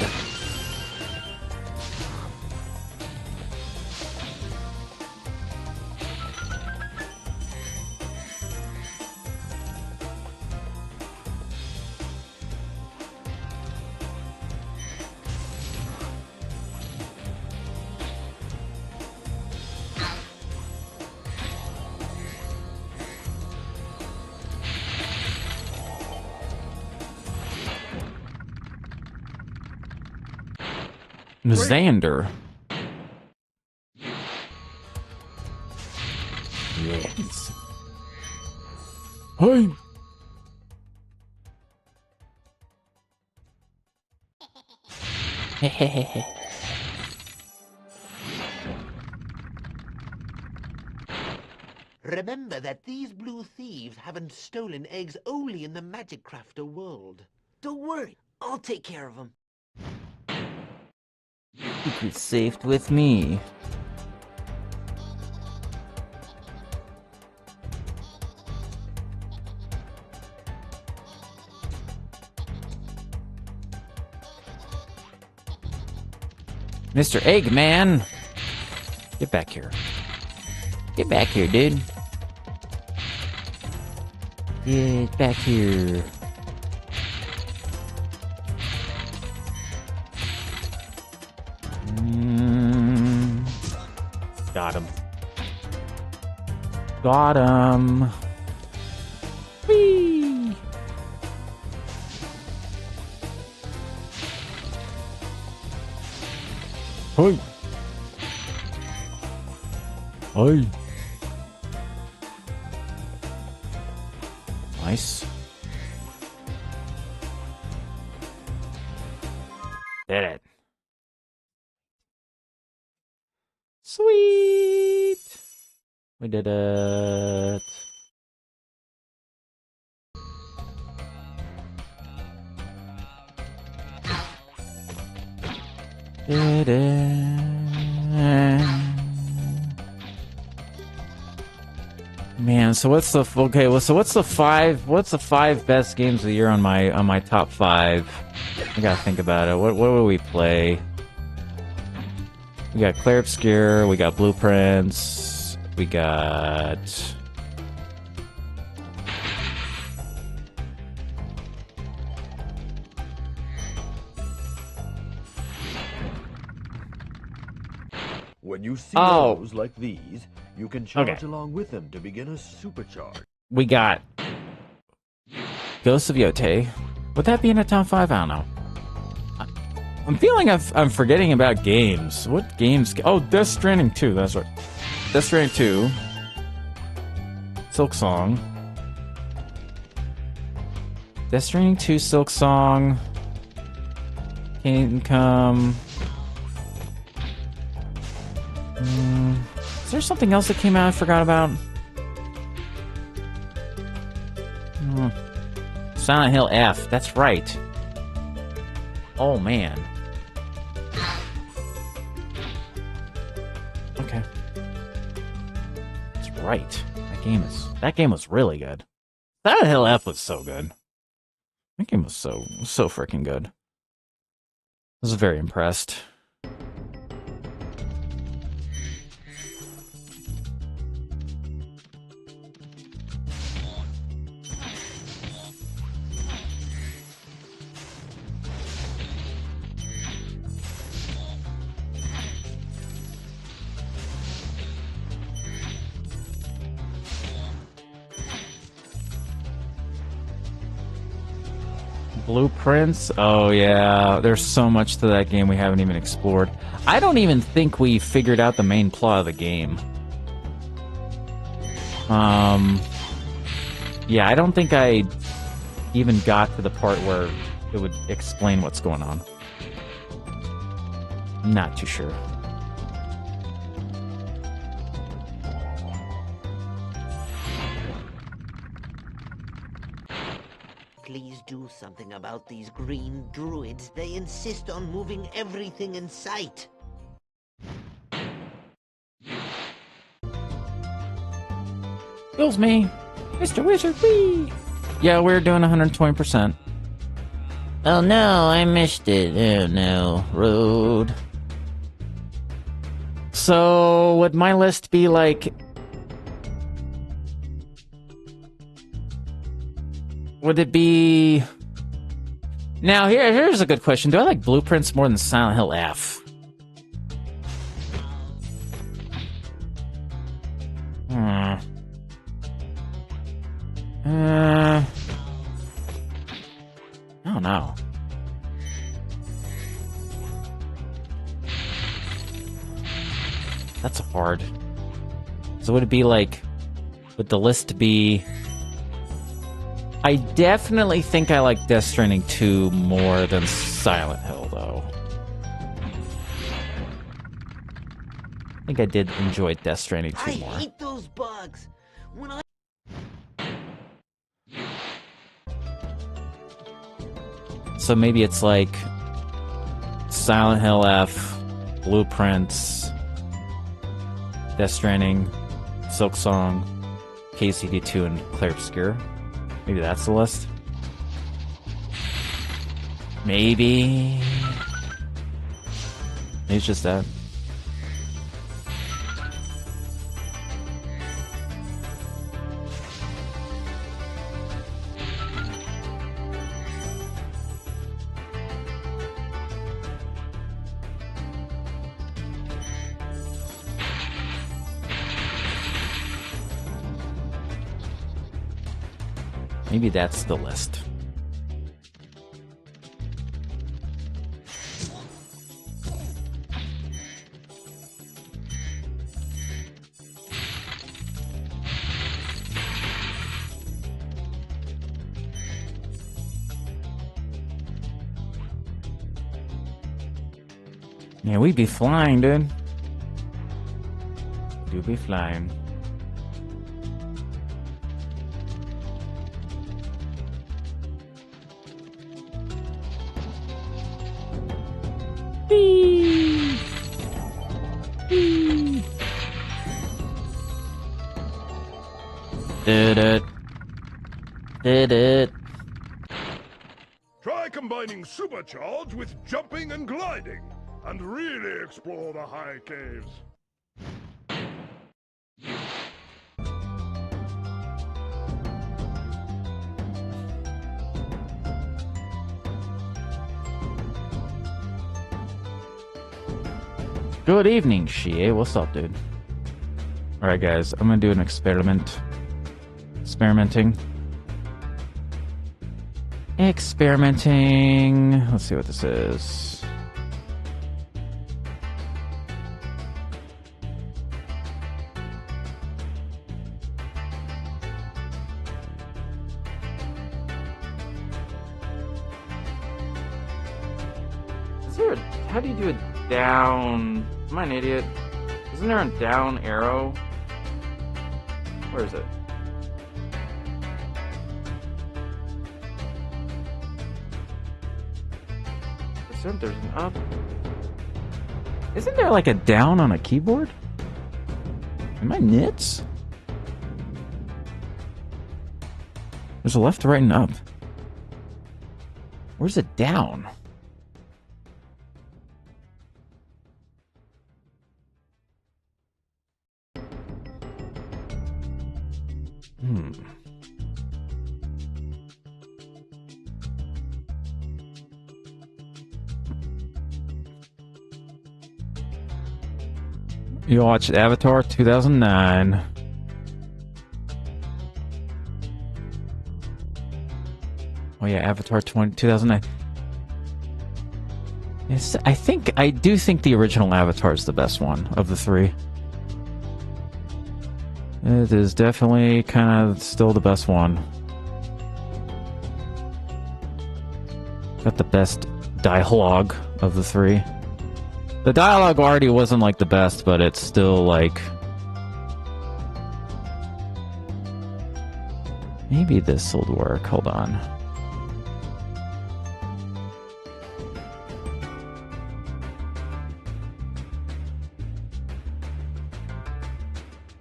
Xander. Yes. Hey. Remember that these blue thieves haven't stolen eggs only in the Magic Crafter world. Don't worry, I'll take care of them. Secret safe with me. Mr. Eggman! Get back here. Get back here, dude. Get back here. Got him. Got him. Whee! Hey! Hey! Nice. Did it. Sweet! We did it. Did it. Man, so what's the what's the five best games of the year on my top 5? I gotta think about it. What will we play? We got Clair Obscur, we got Blueprints, we got when you see those like these, you can charge along with them to begin a supercharge. We got Ghosts of Yotei. Would that be in a top 5? I don't know. I'm feeling I'm forgetting about games. What games? Oh, Death Stranding 2. That's right. Death Stranding 2. Silk Song. Death Stranding 2, Silk Song. Kingdom Come. Is there something else that came out I forgot about? Silent Hill F. That's right. Oh, man. Okay. That's right. That game was really good. Silent Hill F was so good. That game was so freaking good. I was very impressed. Blueprints? Oh yeah, there's so much to that game we haven't even explored. I don't even think we figured out the main plot of the game. Yeah, I don't think I even got to the part where it would explain what's going on. Not too sure. Please do something about these green druids. They insist on moving everything in sight. Kills me, Mr. Wizard. Whee! Yeah, we're doing 120%. Oh no, I missed it. Oh no, rude. So, would my list be like... Would it be... Now, here's a good question. Do I like Blueprints more than Silent Hill F? I don't know. That's hard. So would it be like... Would the list be... I definitely think I like Death Stranding 2 more than Silent Hill, though. I think I did enjoy Death Stranding 2 more. I hate those bugs. When I... So maybe it's like Silent Hill F, Blueprints, Death Stranding, Silksong, KCD2, and Clair Obscur. Maybe that's the list. Maybe it's just that. Maybe that's the list. Yeah, we be flying, dude. Do be flying. Did it. Did it. Try combining supercharge with jumping and gliding, and really explore the high caves. Good evening, Shie. What's up, dude? Alright, guys. I'm gonna do an experiment. Experimenting. Let's see what this is. How do you do a down? Am I an idiot? Isn't there a down arrow? Where is it? There's an up. Isn't there like a down on a keyboard? Am I nits? There's a left, right, and up. Where's it down? You watched Avatar 2009. Oh yeah, Avatar 2009. Yes, I do think the original Avatar is the best one of the three. It is definitely kind of still the best one. Got the best dialogue of the three. The dialogue already wasn't like the best, but it's still like... Maybe this will work. Hold on.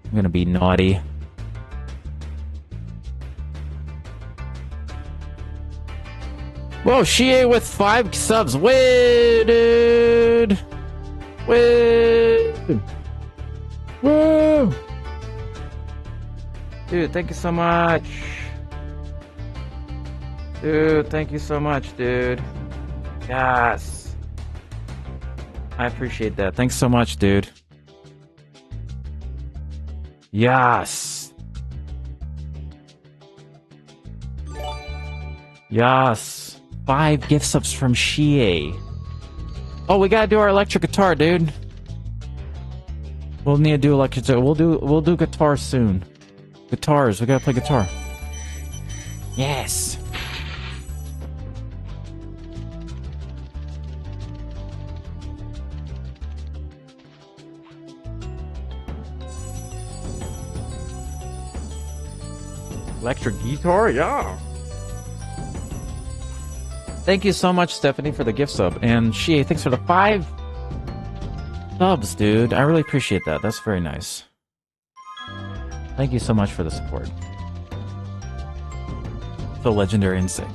I'm gonna be naughty. Whoa, Shie with 5 subs. Way, dude. Woo! Woo! Dude, thank you so much. Dude, thank you so much, dude. Yes. I appreciate that. Thanks so much, dude. Yes. Yes. 5 gift subs from Shie. Oh, we gotta do our electric guitar, dude. We'll need to do electric guitar. We'll do guitar soon. Guitars, we gotta play guitar. Yes. Electric guitar, yeah. Thank you so much, Stephanie, for the gift sub. And Shie, thanks for the 5 subs, dude. I really appreciate that. That's very nice. Thank you so much for the support. The legendary insect.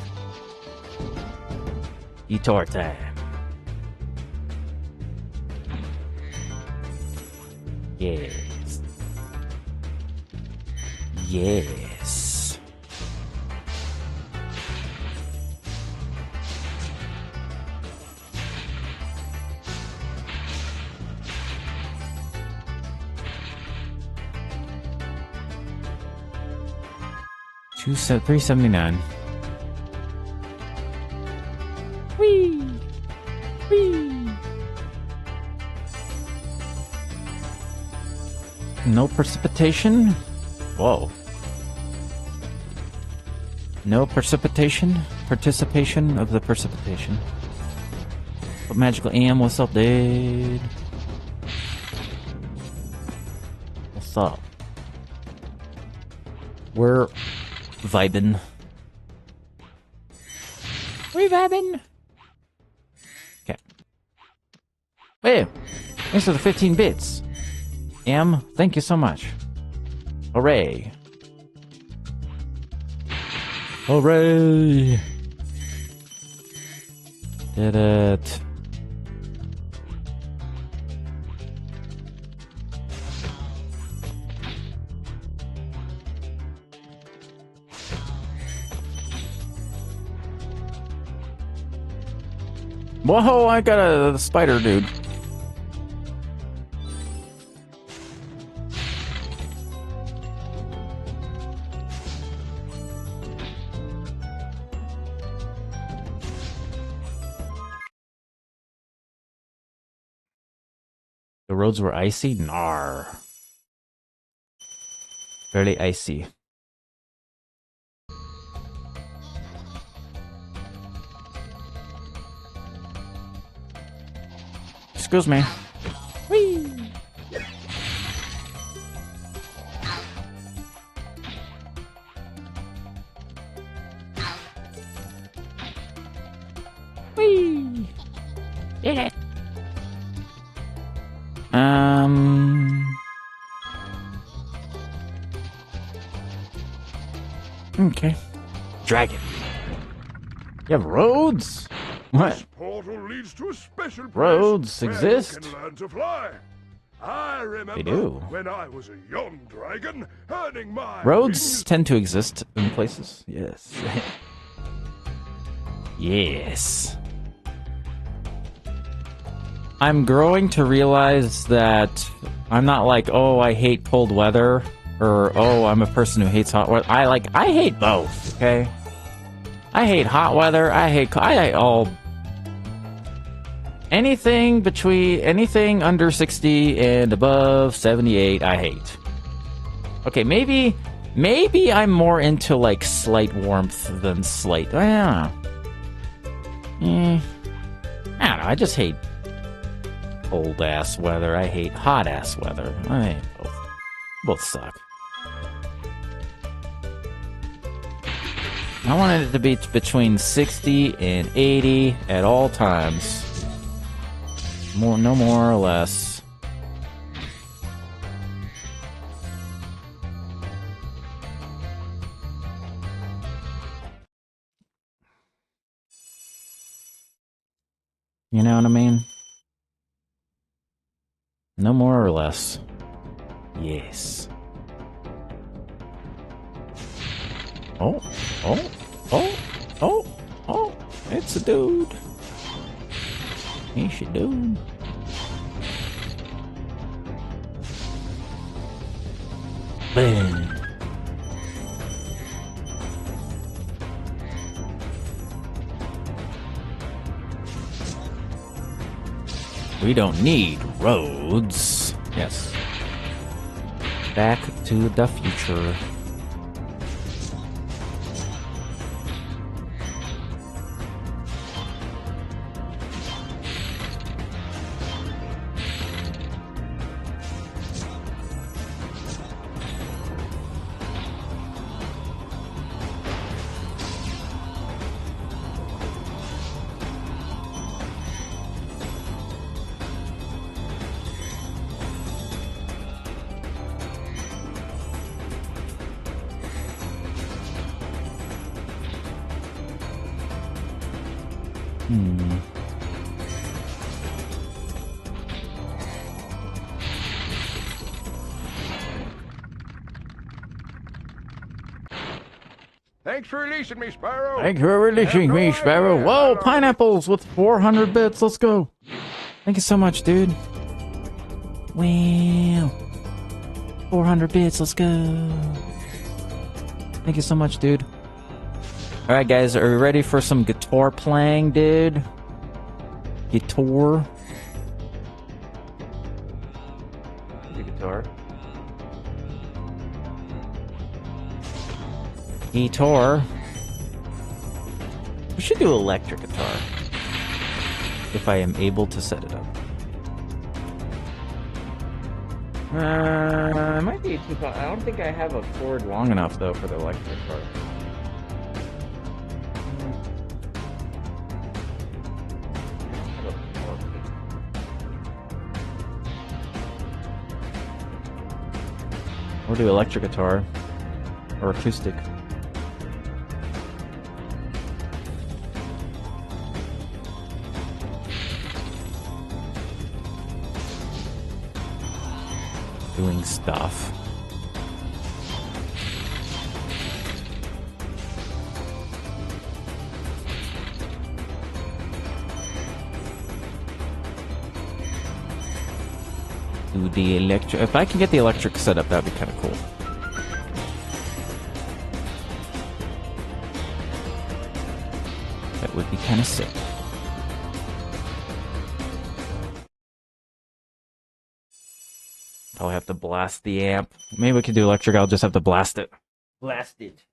Guitar time. Yes. Yes. $379. Whee! Whee! No precipitation? Whoa. No precipitation? Participation of the precipitation. What magical AM? What's up, dude? What's up? We're vibing. We vibing. Okay. Hey, thanks for the 15 bits. M, thank you so much. Hooray. Hooray. Did it. Whoa, I got a spider, dude. The roads were icy? Nar. Fairly icy. Excuse me. Whee! Whee! Did it. Okay. Dragon. You have roads? What? This portal leads to a special place Roads where exist? you can learn to fly. I remember They do. when I was a young dragon, earning my Roads wings. tend to exist in places. Yes. Yes. I'm growing to realize that I'm not like, oh, I hate cold weather, or oh, I'm a person who hates hot weather. I hate both, okay? I hate hot weather. I hate all anything under 60 and above 78. I hate. Okay, maybe I'm more into like slight warmth than slight. I don't know. I just hate cold ass weather. I hate hot ass weather. I hate both. Both suck. I wanted it to be between 60 and 80 at all times. No more or less. You know what I mean? No more or less. Yes. Oh, it's a dude. It's a dude. Bang. We don't need roads. Yes. Back to the future. Thanks for releasing me, Sparrow. Thank you for releasing me, Sparrow. Whoa, pineapples with 400 bits. Let's go. Thank you so much, dude. Wow. 400 bits. Let's go. Thank you so much, dude. Alright, guys. Are we ready for some guitar playing, dude? Guitar. The guitar. Guitar. We should do electric guitar. If I am able to set it up. It might be too far. I don't think I have a cord long enough, though, for the electric guitar. Or do electric guitar. Or acoustic. Doing stuff. Do the electric. If I can get the electric set up, that'd be kind of cool. That would be kind of sick. I'll have to blast the amp. Maybe we could do electric, I'll just have to blast it. Blast it.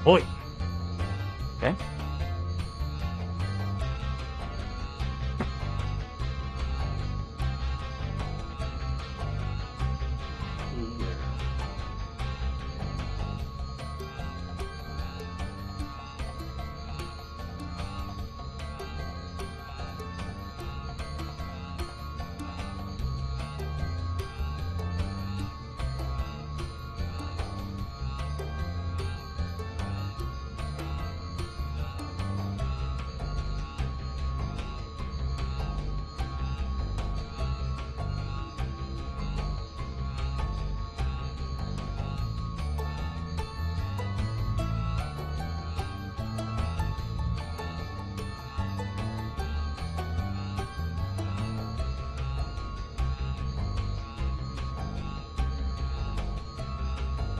Oi! Okay.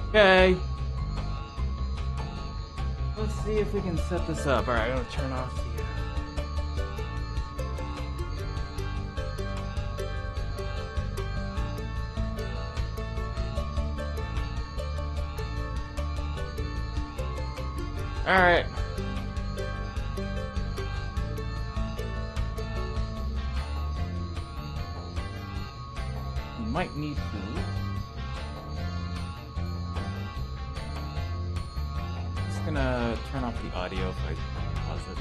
Okay. Let's see if we can set this up. Alright, I'm gonna turn off the... Alright. You might need to... gonna turn off the audio if I pause it.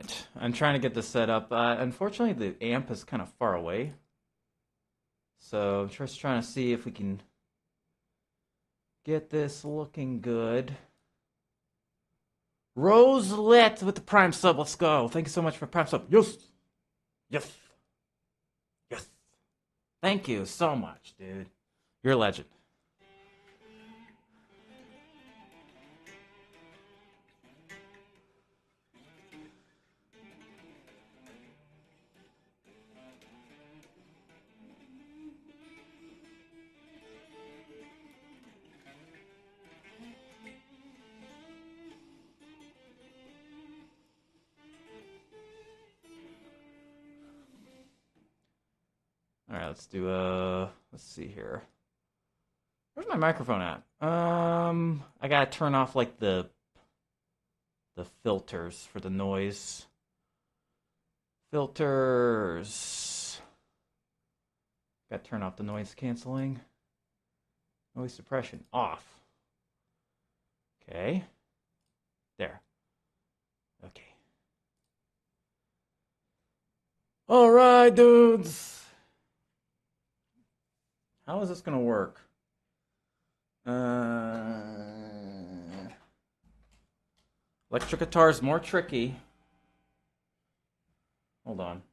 right. I'm trying to get this set up. Unfortunately, the amp is kind of far away. So I'm just trying to see if we can get this looking good. Rose Lit with the Prime sub. Let's go. Thank you so much for Prime sub. Yes. Yes. Yes. Thank you so much, dude. You're a legend. All right, let's do let's see here. Where's my microphone at? I gotta turn off like the filters for the noise. Filters. Gotta turn off the noise canceling. Noise suppression off. Okay. There. Okay. All right, dudes. How is this gonna work? Electric guitar is more tricky. Hold on.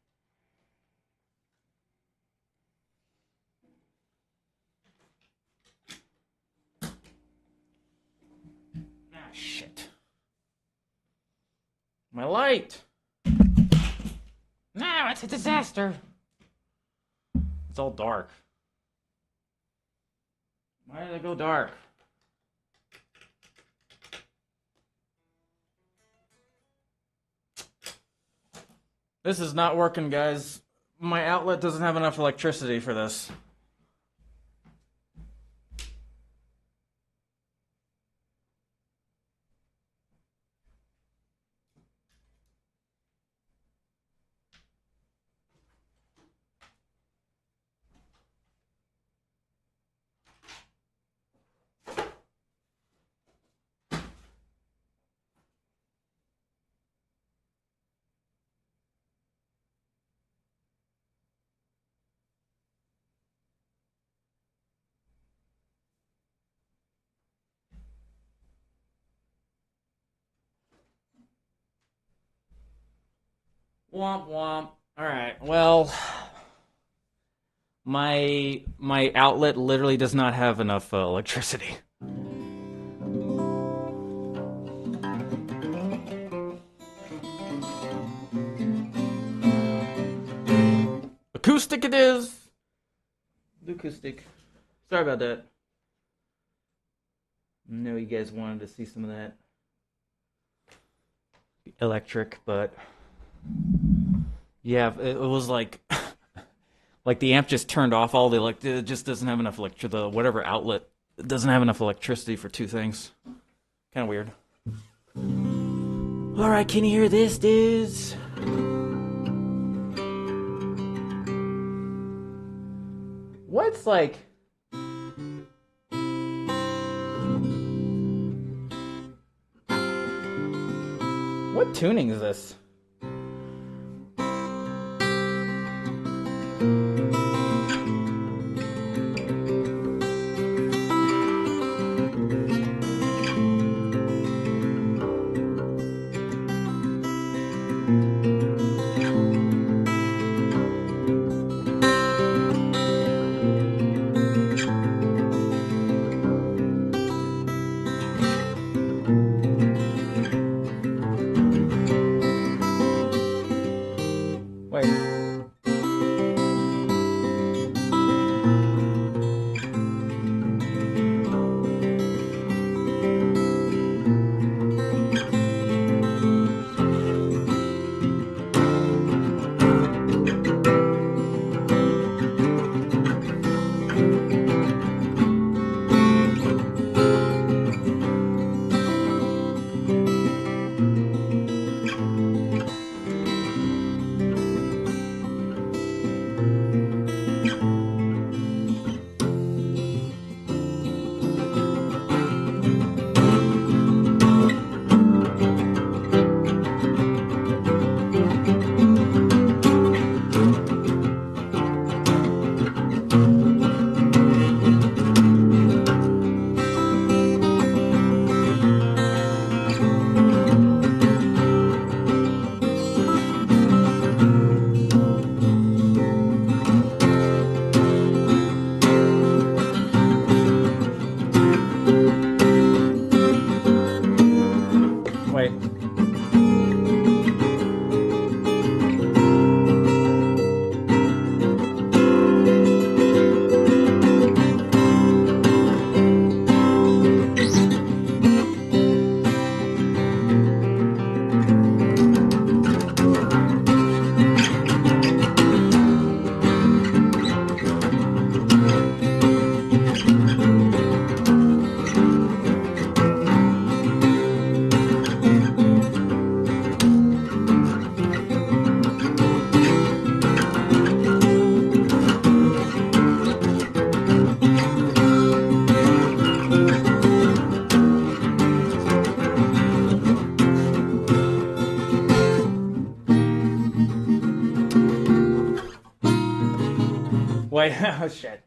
Ah, shit. My light. No, it's a disaster. It's all dark. Why did it go dark? This is not working, guys. My outlet doesn't have enough electricity for this. Womp womp. All right. Well, my outlet literally does not have enough electricity. Acoustic it is. Acoustic. Sorry about that. I know you guys wanted to see some of that electric, but yeah, it was like like the amp just turned off all the it just doesn't have enough the whatever outlet doesn't have enough electricity for two things. Kind of weird. All right, can you hear this, dudes? What's like what tuning is this? Wait, oh shit.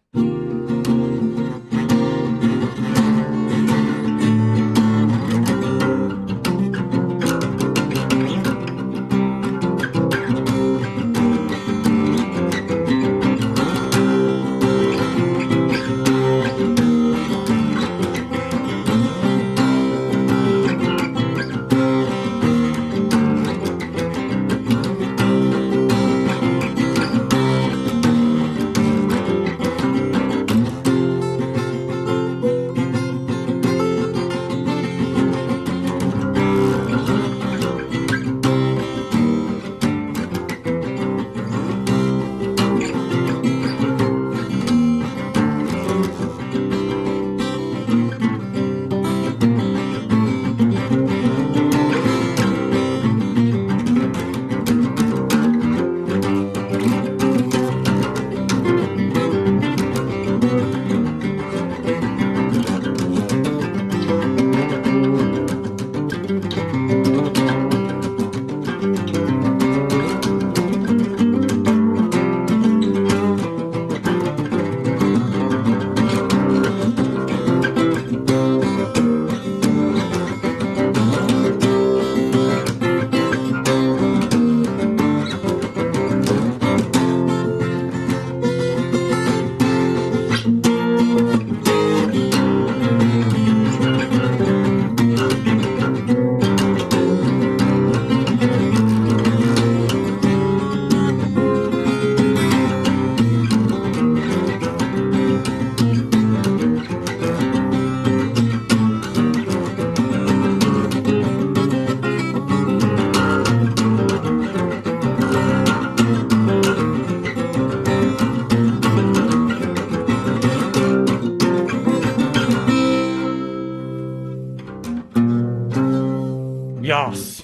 Yes.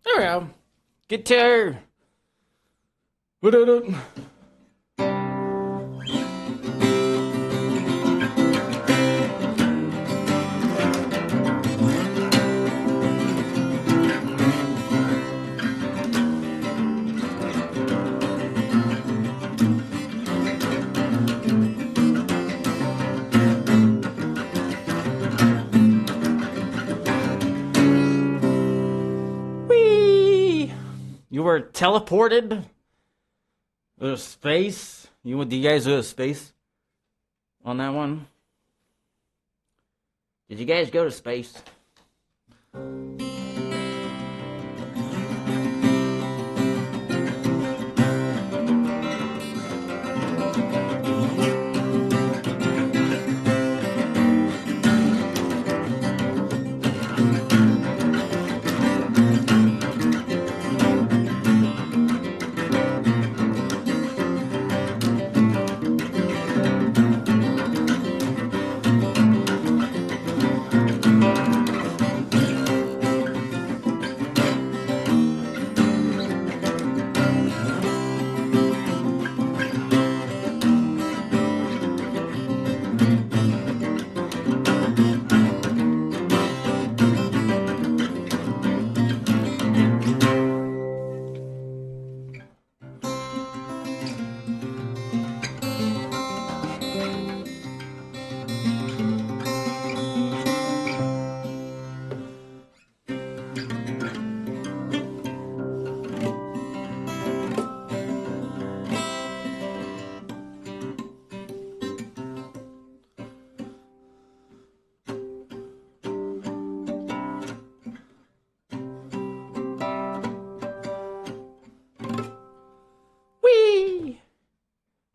There we go. Guitar. You were teleported to space. Do you guys go to space on that one? Did you guys go to space?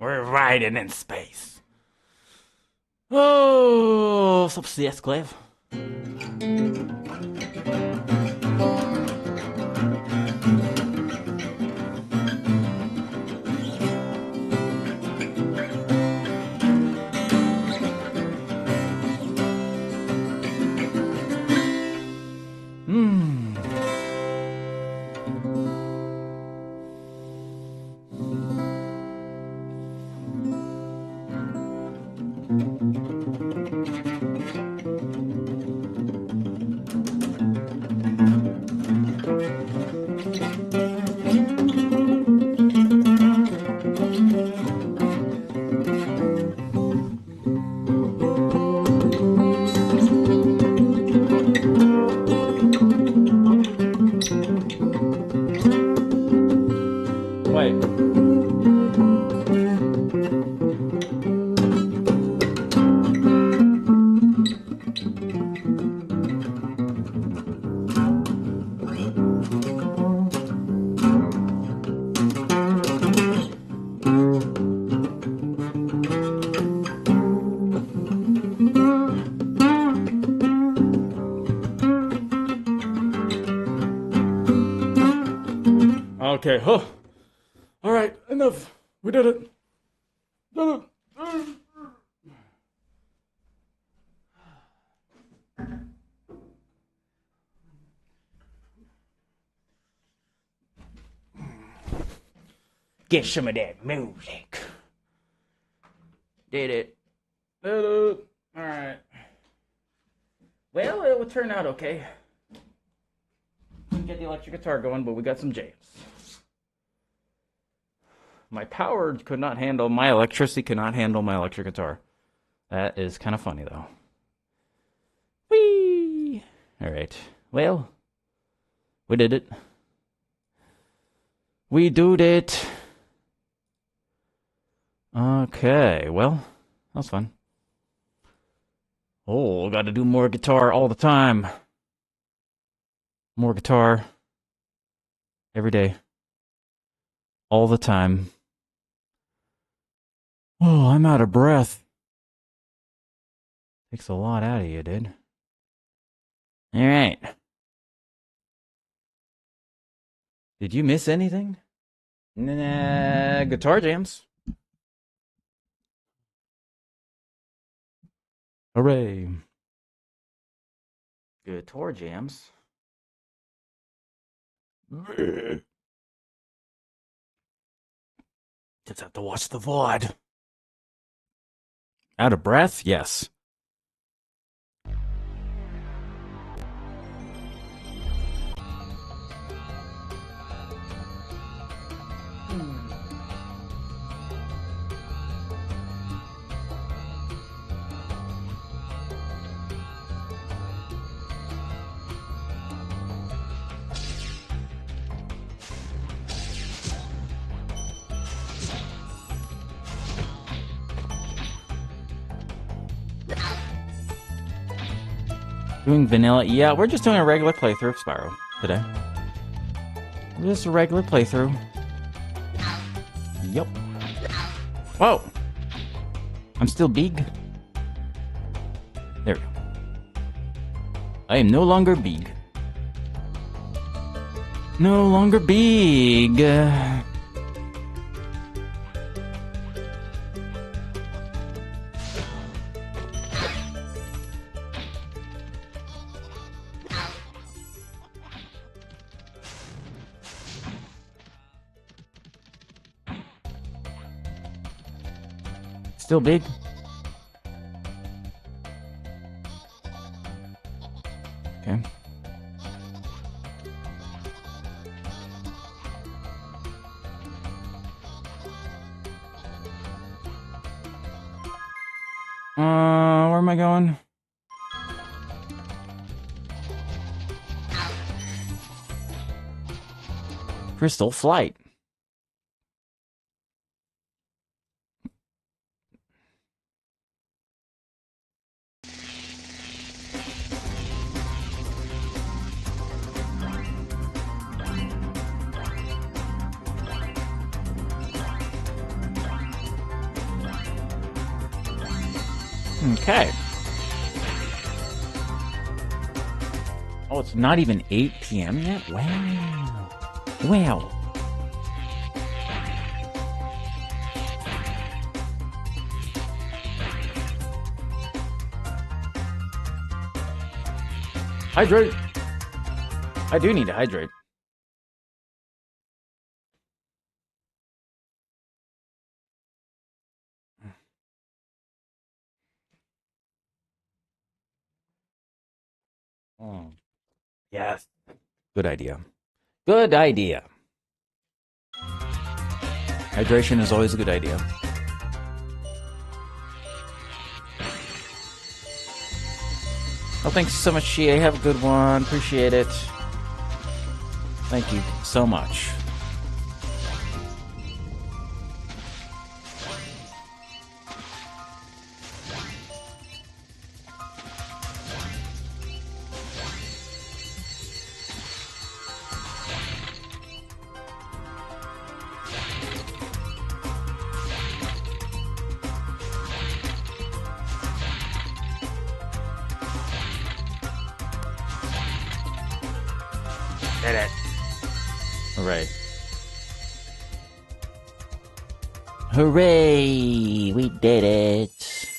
We're riding in space. Oh, what's up, CS Clive? Okay. Oh. All right. Enough. We did it. Did it. Get some of that music. Did it. Did it. All right. Well, it would turn out okay. Couldn't get the electric guitar going, but we got some jams. My electricity could not handle my electric guitar. That is kind of funny, though. Whee! All right. Well, we did it. We did it. Okay, well, that was fun. Oh, got to do more guitar all the time. More guitar. Every day. All the time. Oh, I'm out of breath. Takes a lot out of you, dude. All right. Did you miss anything? Nah, guitar jams. Hooray. Guitar jams. Just have to watch the VOD. Out of breath? Yes. Doing vanilla? Yeah, we're just doing a regular playthrough of Spyro today. Just a regular playthrough. Yup. Whoa! I'm still big. There we go. I am no longer big. No longer big. Still big. Okay. Where am I going? Crystal Flight. Okay. Oh, it's not even 8 p.m. yet? Wow. Wow. Hydrate. I do need to hydrate. Oh. Yes. Good idea. Good idea. Hydration is always a good idea. Oh, thanks so much, Shie. Have a good one. Appreciate it. Thank you so much. Did it. All right. Hooray! We did it!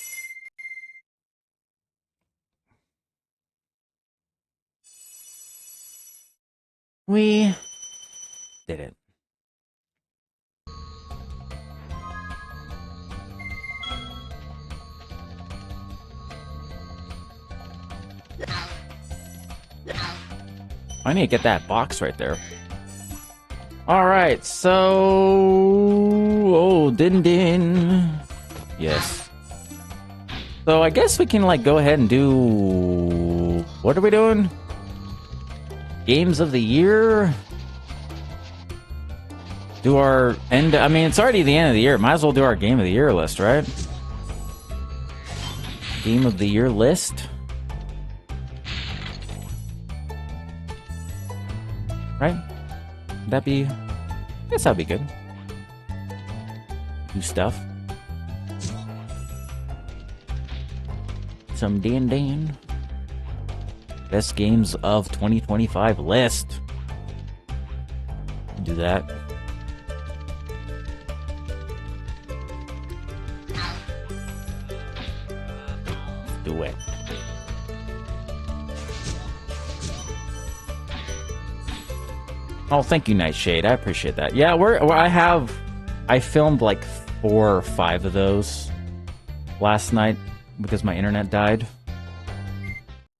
We did it. I need to get that box right there. Alright, so... Oh, din din. Yes. So I guess we can, like, go ahead and do... What are we doing? Games of the year? Do our end... I mean, it's already the end of the year. Might as well do our Game of the Year list, right? Game of the Year list? Right? Would that be... I guess that'd be good. Do stuff. Some Dan. Best games of 2025 list. Do that. Let's do it. Oh, thank you, Nightshade. I appreciate that. Yeah, I filmed like 4 or 5 of those last night because my internet died.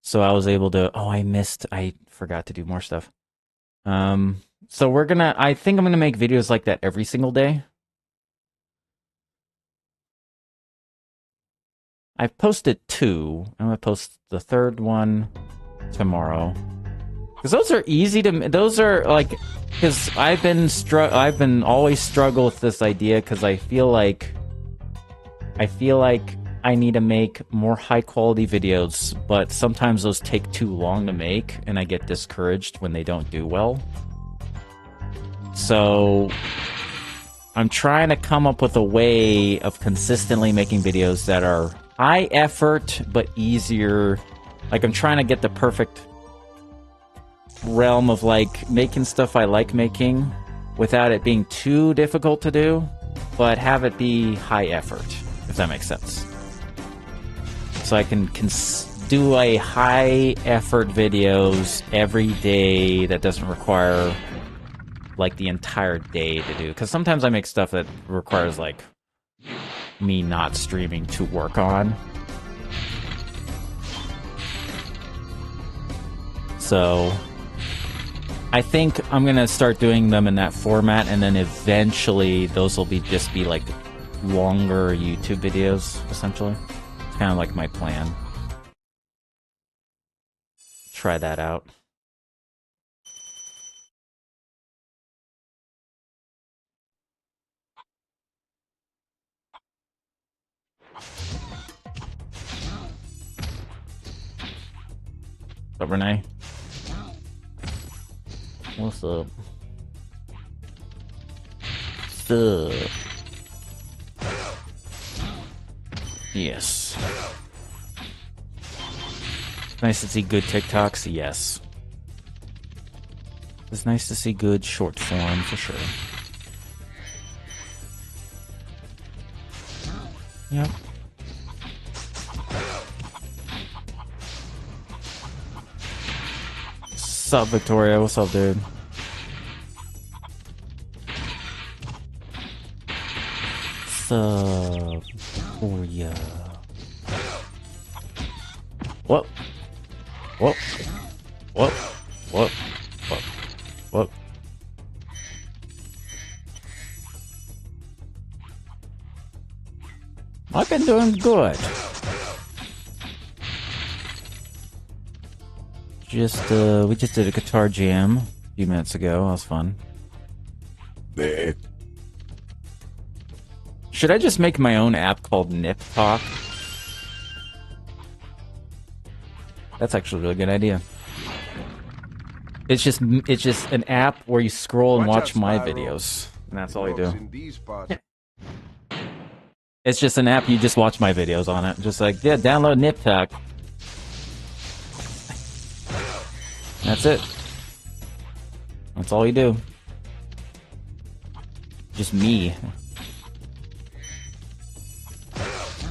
So I was able to... Oh, I forgot to do more stuff. So I think I'm gonna make videos like that every single day. I've posted 2. I'm gonna post the 3rd one tomorrow. Because those are easy to... Those are, like... Because I've been always struggle with this idea because I feel like I need to make more high-quality videos, but sometimes those take too long to make, and I get discouraged when they don't do well. So... I'm trying to come up with a way of consistently making videos that are high effort, but easier. Like, I'm trying to get the perfect... realm of like making stuff I like making without it being too difficult to do, but have it be high effort, if that makes sense. So I can do a high effort videos every day that doesn't require like the entire day to do, because sometimes I make stuff that requires like me not streaming to work on. So I think I'm gonna start doing them in that format, and then eventually those will just be like longer YouTube videos, essentially. It's kind of like my plan. Try that out. What's up, Renee? What's up? What's up? Yes. Nice to see good TikToks, yes. It's nice to see good short form, for sure. Yep. What's up, Victoria? What's up, dude? What's up? Oh, yeah. What? What? What? What? What? What? I've been doing good. We just did a guitar jam a few minutes ago. That was fun. Should I just make my own app called Nip Talk? That's actually a really good idea. It's just an app where you scroll and watch my videos, and that's all you do. It's just an app, you just watch my videos on it. Just like, yeah, download Nip Talk. That's it. That's all you do. Just me.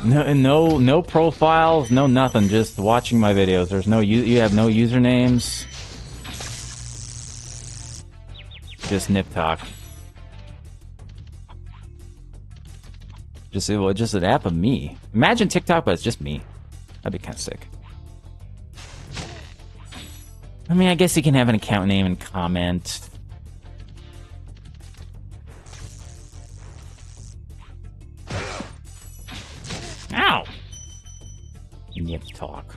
No profiles, no nothing. Just watching my videos. There's no you have no usernames. Just Nip Talk. Just an app of me. Imagine TikTok, but it's just me. That'd be kind of sick. I mean, I guess you can have an account name and comment. Ow! Nip Talk.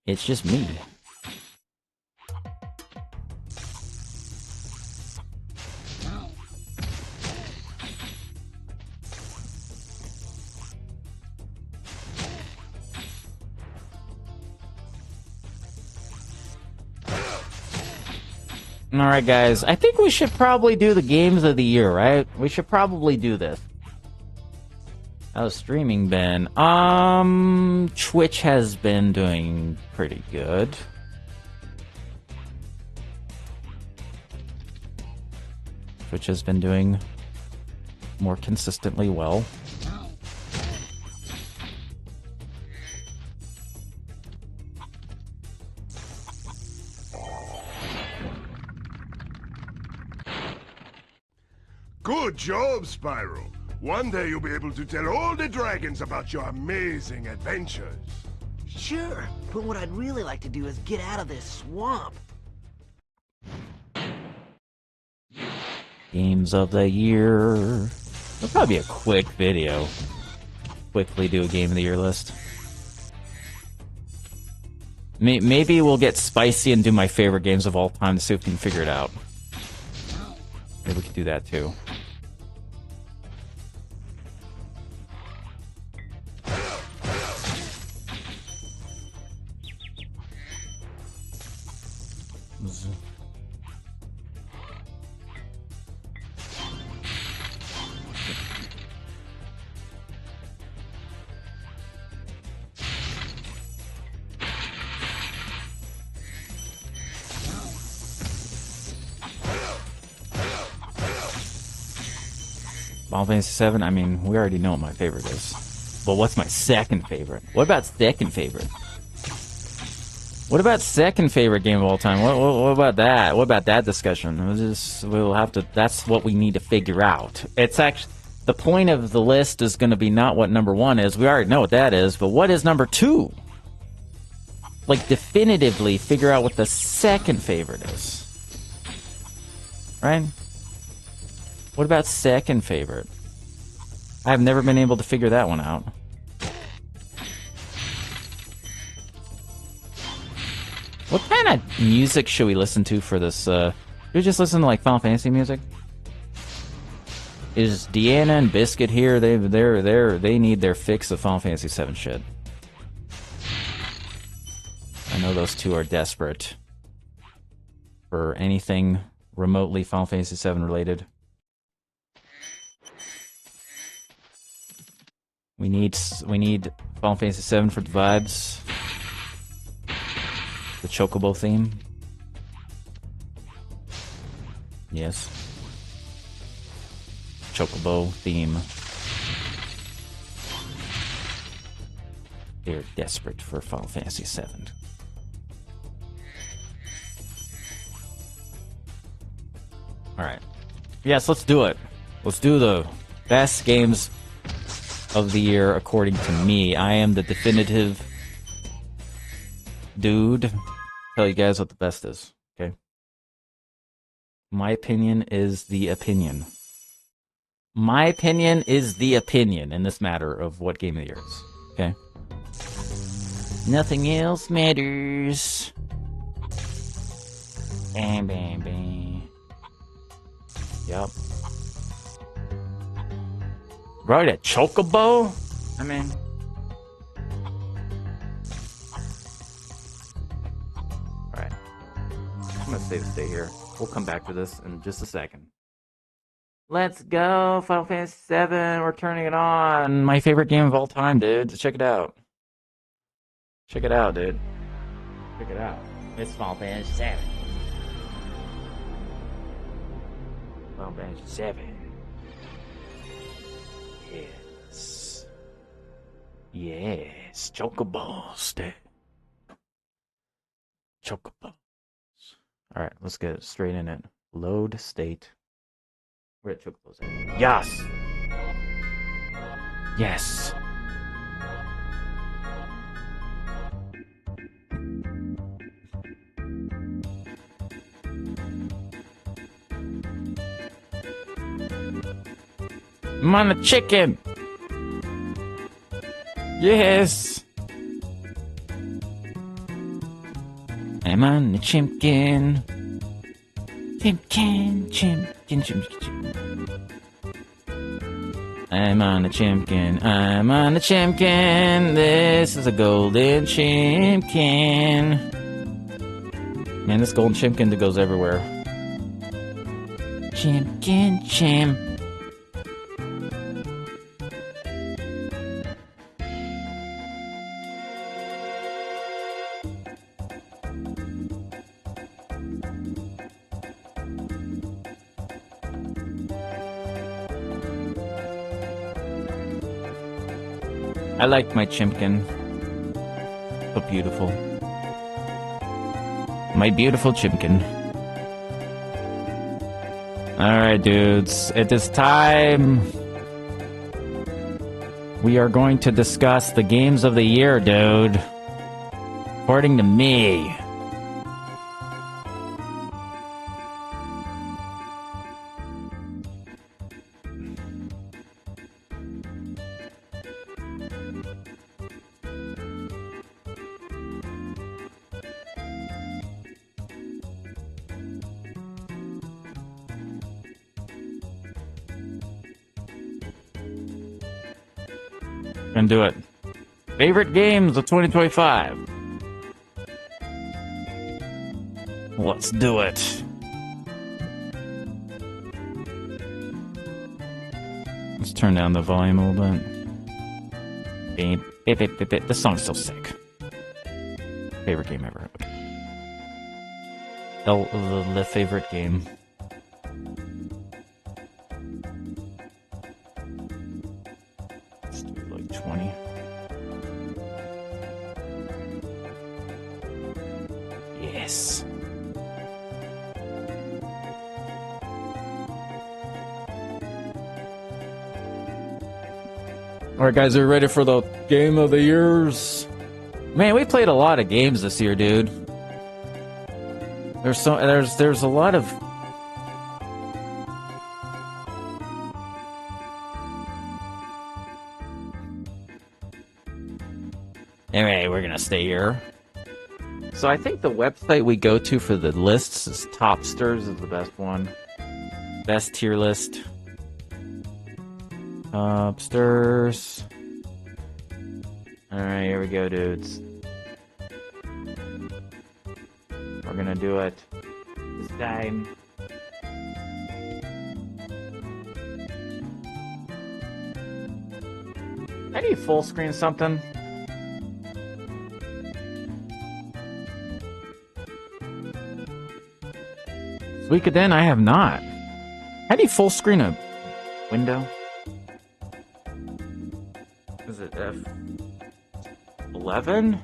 It's just me. Alright guys, I think we should probably do the games of the year, right? We should probably do this. How's streaming been? Twitch has been doing pretty good. Twitch has been doing more consistently well. Good job, Spyro. One day you'll be able to tell all the dragons about your amazing adventures. Sure, but what I'd really like to do is get out of this swamp. Games of the year. It'll probably be a quick video. Quickly do a game of the year list. Maybe we'll get spicy and do my favorite games of all time to see if we can figure it out. Maybe we could do that too. Final Fantasy VII, I mean, we already know what my favorite is. But what's my second favorite? What about second favorite? What about second favorite game of all time? What about that? What about that discussion? We'll have to, that's what we need to figure out. It's actually, the point of the list is going to be not what number one is. We already know what that is, but what is number two? Like, definitively figure out what the second favorite is. Right? What about second favorite? I've never been able to figure that one out. What kind of music should we listen to for this? Should we just listen to like Final Fantasy music? Is Deanna and Biscuit here? They need their fix of Final Fantasy VII shit. I know those two are desperate for anything remotely Final Fantasy VII related. We need Final Fantasy VII for the vibes. The Chocobo theme. Yes. Chocobo theme. They're desperate for Final Fantasy VII. Alright. Yes, let's do it. Let's do the best games of the year according to me. I am the definitive dude. Tell you guys what the best is, okay? My opinion is the opinion. My opinion is the opinion in this matter of what game of the year is, okay? Nothing else matters. Bam, bam, bam. Yup. Right, a Chocobo? I mean... Alright. I'm gonna save the day here. We'll come back to this in just a second. Let's go! Final Fantasy VII! We're turning it on! My favorite game of all time, dude. Check it out. Check it out, dude. Check it out. It's Final Fantasy VII. Final Fantasy VII. Yes. Yes. Chocobos. Chocobos. Alright, let's get straight in it. Load state. Where it chocobos at? Yes! Yes! I'm on a chicken! Yes! I'm on a chimkin. Chimkin. I'm on a chimkin. I'm on a chimkin. This is a golden chimkin. Man, this golden chimkin that goes everywhere. Chimkin, chim. I like my chimkin. So beautiful. My beautiful chimkin. Alright, dudes. It is time. We are going to discuss the games of the year, dude. According to me. And do it. Favorite games of 2025. Let's do it. Let's turn down the volume a little bit. This song's so sick. Favorite game ever. Okay. The favorite game. Let's do like 20. Yes. Alright guys, are you ready for the game of the years? Man, we played a lot of games this year, dude. There's a lot of Anyway, we're gonna stay here. So I think the website we go to for the lists is Topsters is the best one. Best tier list. Topsters. Alright, here we go, dudes. We're gonna do it this time. How do you full screen something? Suikoden, I have not. How do you full screen a window? Is it F11?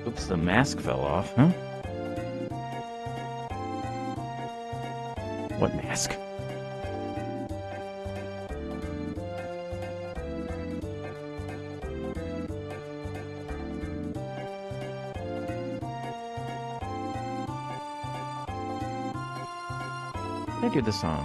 Oops, the mask fell off, huh? What mask? I do this on...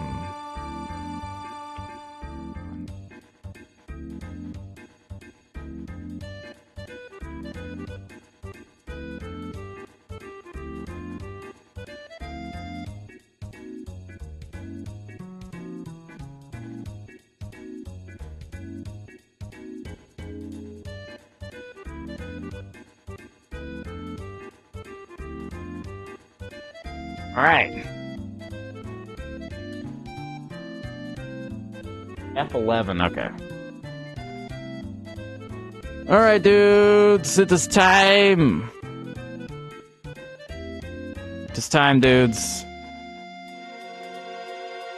All right. F11, okay. Alright, dudes, it is time! It's time, dudes.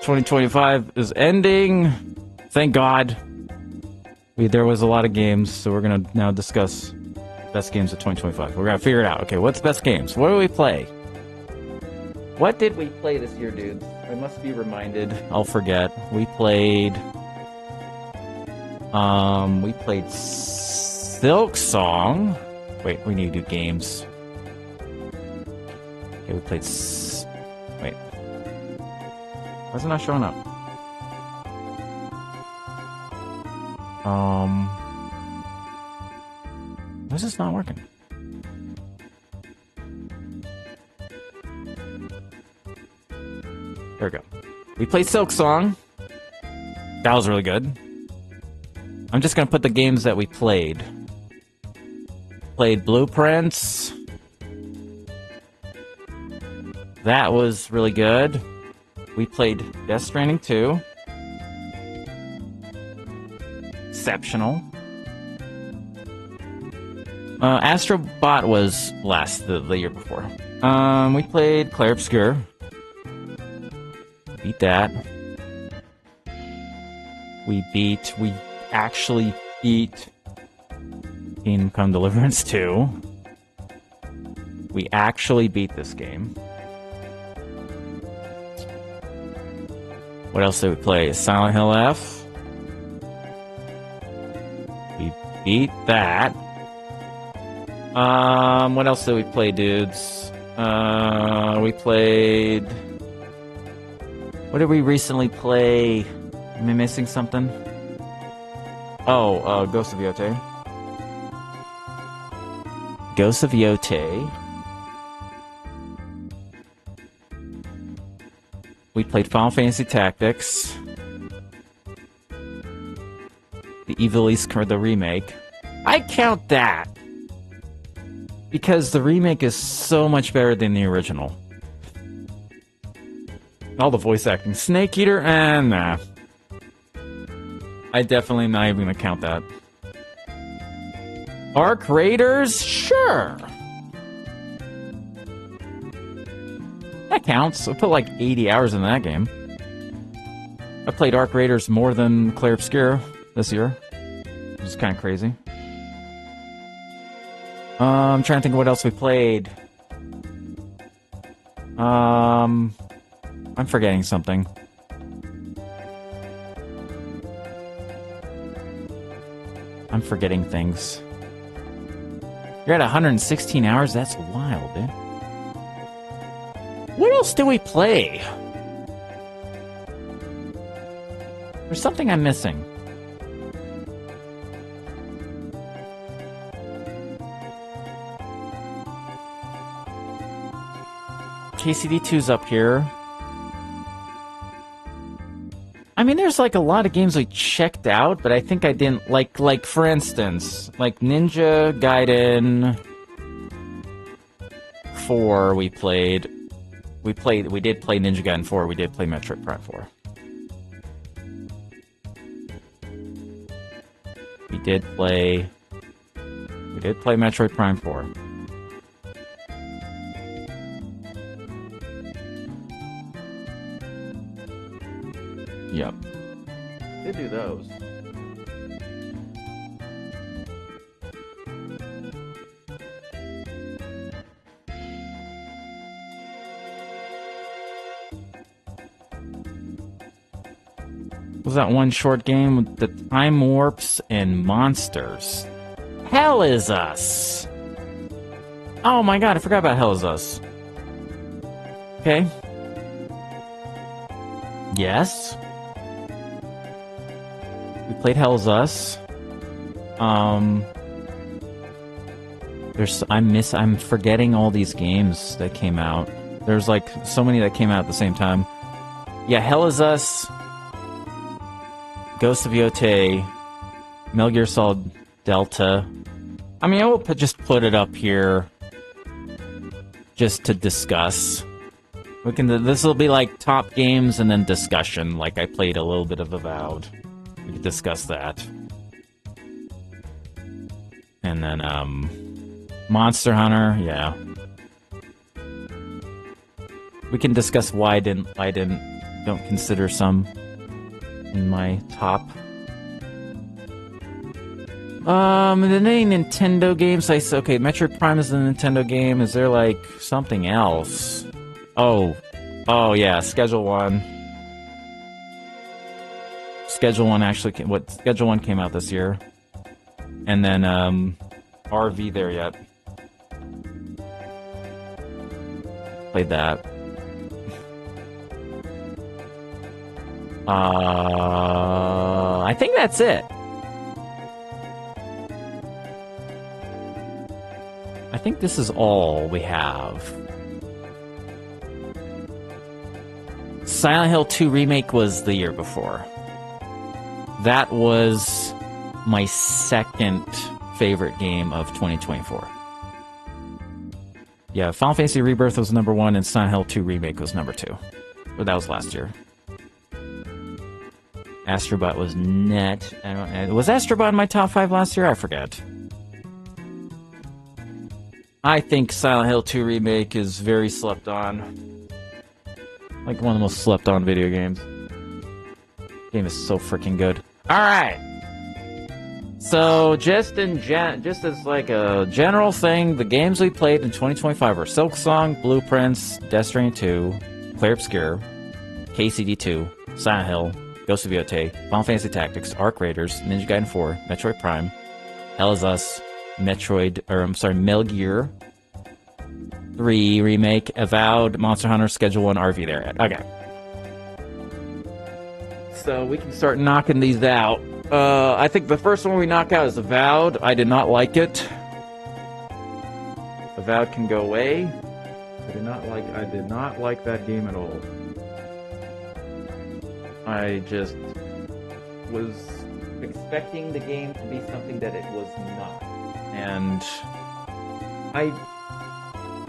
2025 is ending. Thank God. There was a lot of games, so we're gonna now discuss best games of 2025. We're gonna figure it out. Okay, what's best games? What do we play? What did we play this year, dudes? I must be reminded. I'll forget. We played Silk Song. Wait, we need to do games. Okay, we played wait. Why is it not showing up? Why is this not working? There we go. We played Silk Song. That was really good. I'm just gonna put the games that we played. Played Blueprints. That was really good. We played Death Stranding 2. Exceptional. Astrobot was the year before. We played Clair Obscur. Beat that. We actually beat Kingdom Come Deliverance 2. We actually beat this game. What else did we play? Silent Hill F. We beat that. What else did we play, dudes? We played... What did we recently play? Am I missing something? Oh, Ghost of Yotei. Ghost of Yotei. We played Final Fantasy Tactics. The Evil East, the remake. I count that! Because the remake is so much better than the original. All the voice acting. Snake Eater? Nah. I definitely not even gonna count that. Arc Raiders? Sure! That counts. I put like 80 hours in that game. I played Arc Raiders more than Clair Obscur this year. Which is kind of crazy. I'm trying to think of what else we played. I'm forgetting something. I'm forgetting things. You're at 116 hours? That's wild, dude. What else did we play? There's something I'm missing. KCD2's up here. I mean, there's like a lot of games we checked out, but I think I didn't like for instance, like Ninja Gaiden 4 we did play Ninja Gaiden 4, we did play Metroid Prime 4. We did play Metroid Prime 4. Yep. Did do those. Was that one short game with the time warps and monsters? Hell is Us! Oh my god, I forgot about Hell is Us. Okay. Yes. We played Hell is Us. I'm forgetting all these games that came out. There's like so many that came out at the same time. Yeah, Hell is Us, Ghost of Yotei, Metal Gear Solid Delta. I mean, I will just put it up here just to discuss. This will be like top games and then discussion. Like I played a little bit of Avowed. We could discuss that. And then, Monster Hunter, yeah. We can discuss why I don't consider some in my top. Any Nintendo games? Okay, Metroid Prime is a Nintendo game. Is there like something else? Oh yeah, Schedule 1. Schedule 1 actually Schedule 1 came out this year. And then RV there yet. Played that. I think that's it. I think this is all we have. Silent Hill 2 Remake was the year before. That was my second favorite game of 2024. Yeah, Final Fantasy Rebirth was number 1 and Silent Hill 2 Remake was number 2. But that was last year. Astrobot was net. Was Astrobot in my top 5 last year? I forget. I think Silent Hill 2 Remake is very slept on. Like one of the most slept on video games. Game is so freaking good. Alright! So, just as like a general thing, the games we played in 2025 were Silksong, Blueprints, Death Stranding 2, Clair Obscur, KCD 2, Silent Hill, Ghost of Yotei, Final Fantasy Tactics, Arc Raiders, Ninja Gaiden 4, Metroid Prime, Hell is Us, Metal Gear 3 Remake, Avowed, Monster Hunter, Schedule 1, RV there. Okay. So we can start knocking these out. I think the first one we knock out is Avowed. I did not like it. Avowed can go away. I did not like that game at all. I just was expecting the game to be something that it was not. And I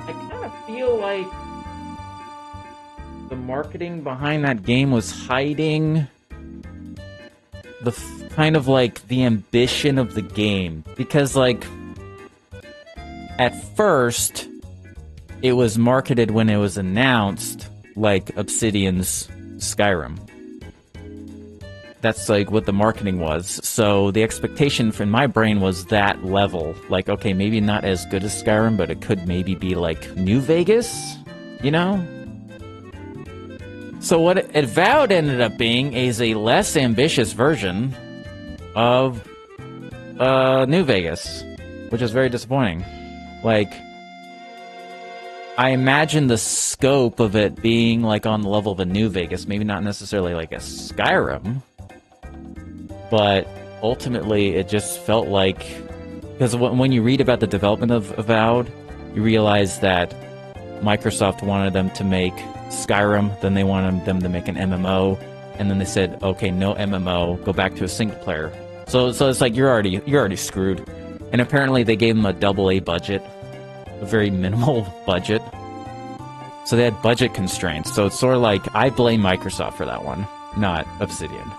kind of feel like the marketing behind that game was hiding the kind of like the ambition of the game, because like at first it was marketed when it was announced like Obsidian's Skyrim. That's like what the marketing was. So the expectation in my brain was that level. Like, okay, maybe not as good as Skyrim, but it could maybe be like New Vegas, you know? So what Avowed ended up being is a less ambitious version of New Vegas, which is very disappointing. Like, I imagine the scope of it being like on the level of a New Vegas, maybe not necessarily like a Skyrim, but ultimately it just felt like, because when you read about the development of Avowed, you realize that Microsoft wanted them to make Skyrim, then they wanted them to make an MMO, and then they said, okay, no MMO, go back to a single player. So it's like you're already screwed. And apparently they gave them a AA budget, a very minimal budget. So they had budget constraints. So it's sort of like, I blame Microsoft for that one, not Obsidian.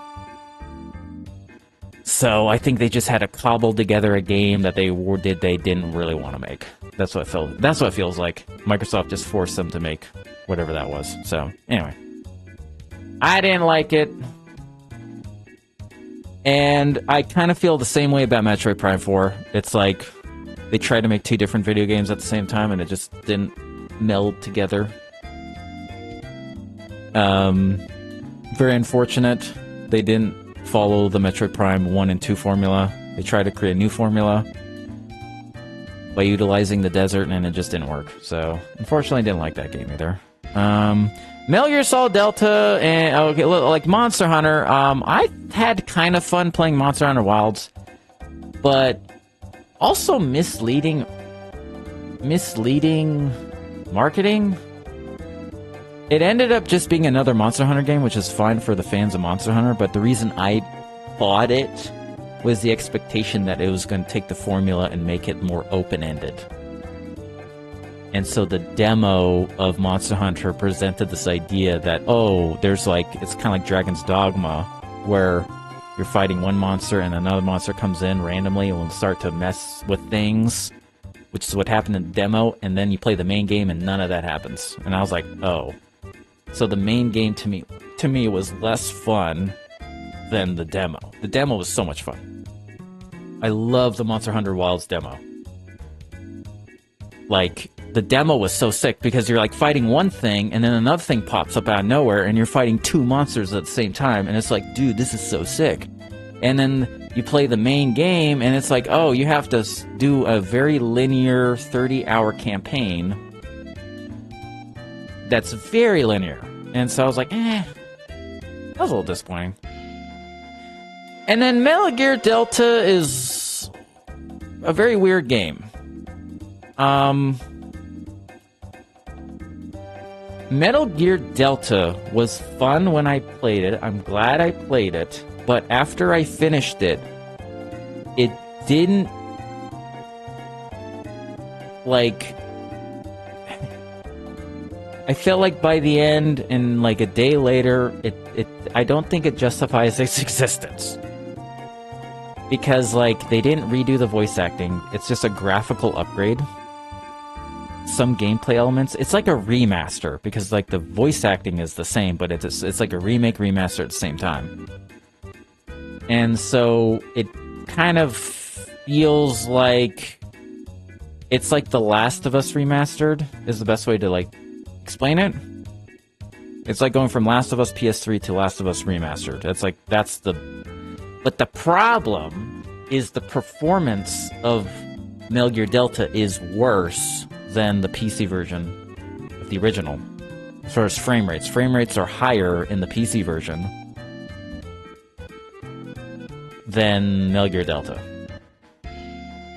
So I think they just had to cobble together a game that they didn't really want to make. That's what it feels like. Microsoft just forced them to make whatever that was. So anyway, I didn't like it. And I kind of feel the same way about Metroid Prime 4. It's like they tried to make two different video games at the same time, and it just didn't meld together. Very unfortunate. They didn't follow the Metroid Prime 1 and 2 formula. They tried to create a new formula by utilizing the desert, and it just didn't work. So, unfortunately, I didn't like that game either. Metal Gear Solid Delta, and okay, like Monster Hunter, I had kind of fun playing Monster Hunter Wilds, but also misleading marketing. It ended up just being another Monster Hunter game, which is fine for the fans of Monster Hunter, but the reason I bought it was the expectation that it was going to take the formula and make it more open-ended. And so the demo of Monster Hunter presented this idea that, oh, there's like, it's kind of like Dragon's Dogma, where you're fighting one monster and another monster comes in randomly and will start to mess with things, which is what happened in the demo, and then you play the main game and none of that happens. And I was like, oh, So the main game to me was less fun than the demo. The demo was so much fun. I love the Monster Hunter Wilds demo. Like, the demo was so sick because you're like fighting one thing and then another thing pops up out of nowhere and you're fighting two monsters at the same time, and it's like, dude, this is so sick. And then you play the main game and it's like, oh, you have to do a very linear 30-hour campaign that's very linear. And so I was like, that was a little disappointing. And then Metal Gear Delta is a very weird game. Metal Gear Delta was fun when I played it. I'm glad I played it. But after I finished it, it didn't, like, I felt like by the end and like a day later, I don't think it justifies its existence. Because, like, they didn't redo the voice acting. It's just a graphical upgrade. Some gameplay elements. It's like a remaster, because, like, the voice acting is the same, but it's like a remake, remaster at the same time. And so, it kind of feels like... It's like The Last of Us Remastered, is the best way to, like, explain it. It's like going from Last of Us PS3 to Last of Us Remastered. It's like, that's the... But the problem is the performance of Metal Gear Delta is worse than the PC version of the original. As far as frame rates. Frame rates are higher in the PC version than Metal Gear Delta.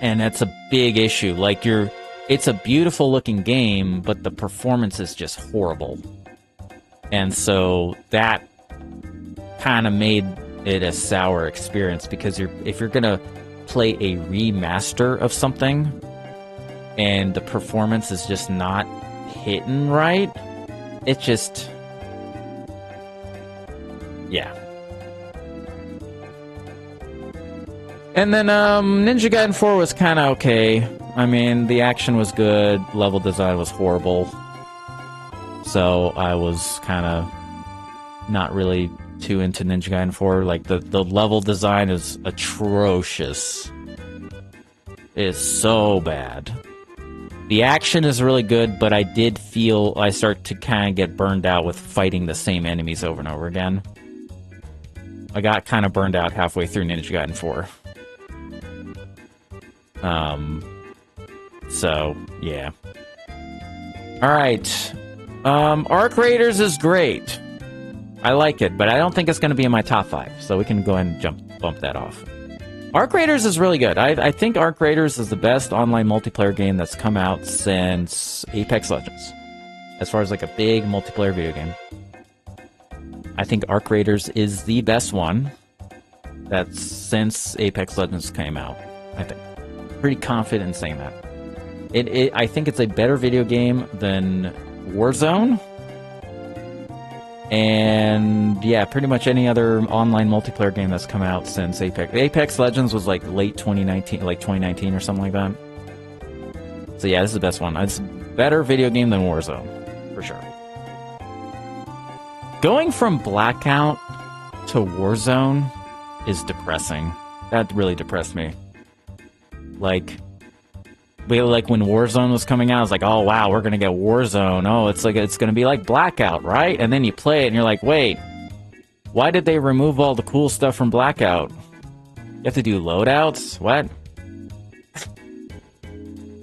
And that's a big issue. Like, it's a beautiful looking game, but the performance is just horrible. And so that kind of made it a sour experience, because if you're gonna play a remaster of something and the performance is just not hitting right, it just, yeah. And then Ninja Gaiden 4 was kind of okay. I mean, the action was good, level design was horrible, so I was kind of not really too into Ninja Gaiden 4. Like, the level design is atrocious. It's so bad. The action is really good, but I did feel I start to kind of get burned out with fighting the same enemies over and over again. I got kind of burned out halfway through Ninja Gaiden 4. So, yeah. Alright. Arc Raiders is great. I like it, but I don't think it's going to be in my top 5, so we can go ahead and bump that off. Arc Raiders is really good. I think Arc Raiders is the best online multiplayer game that's come out since Apex Legends. As far as like a big multiplayer video game. I think Arc Raiders is the best one that's since Apex Legends came out. I think. Pretty confident in saying that. I think it's a better video game than Warzone. And yeah, pretty much any other online multiplayer game that's come out since Apex. Apex Legends was like late 2019, like 2019 or something like that. So yeah, this is the best one. It's a better video game than Warzone, for sure. Going from Blackout to Warzone is depressing. That really depressed me. Like when Warzone was coming out, I was like, oh wow, we're gonna get Warzone. Oh, it's gonna be like Blackout, right? And then you play it and you're like, wait, why did they remove all the cool stuff from Blackout? You have to do loadouts? What?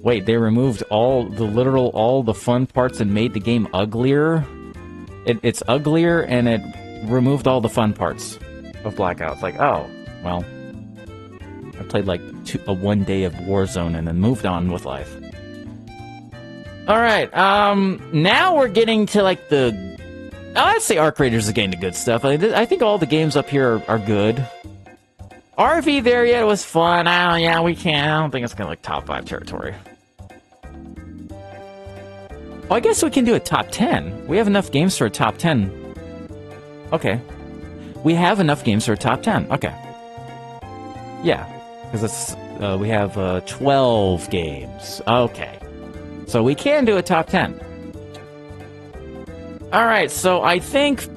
Wait, they removed all the fun parts and made the game uglier? It's uglier and it removed all the fun parts of Blackout. It's like, oh, well, I played like one day of Warzone and then moved on with life. Alright, now we're getting to like I'd say Arc Raiders is getting to good stuff. I think all the games up here are good. RV there yet was fun. I don't think it's gonna like top 5 territory. Well, I guess we can do a top 10. We have enough games for a top 10. Okay. We have enough games for a top 10. Okay. Yeah. Because we have 12 games. Okay. So we can do a top 10. All right, so I think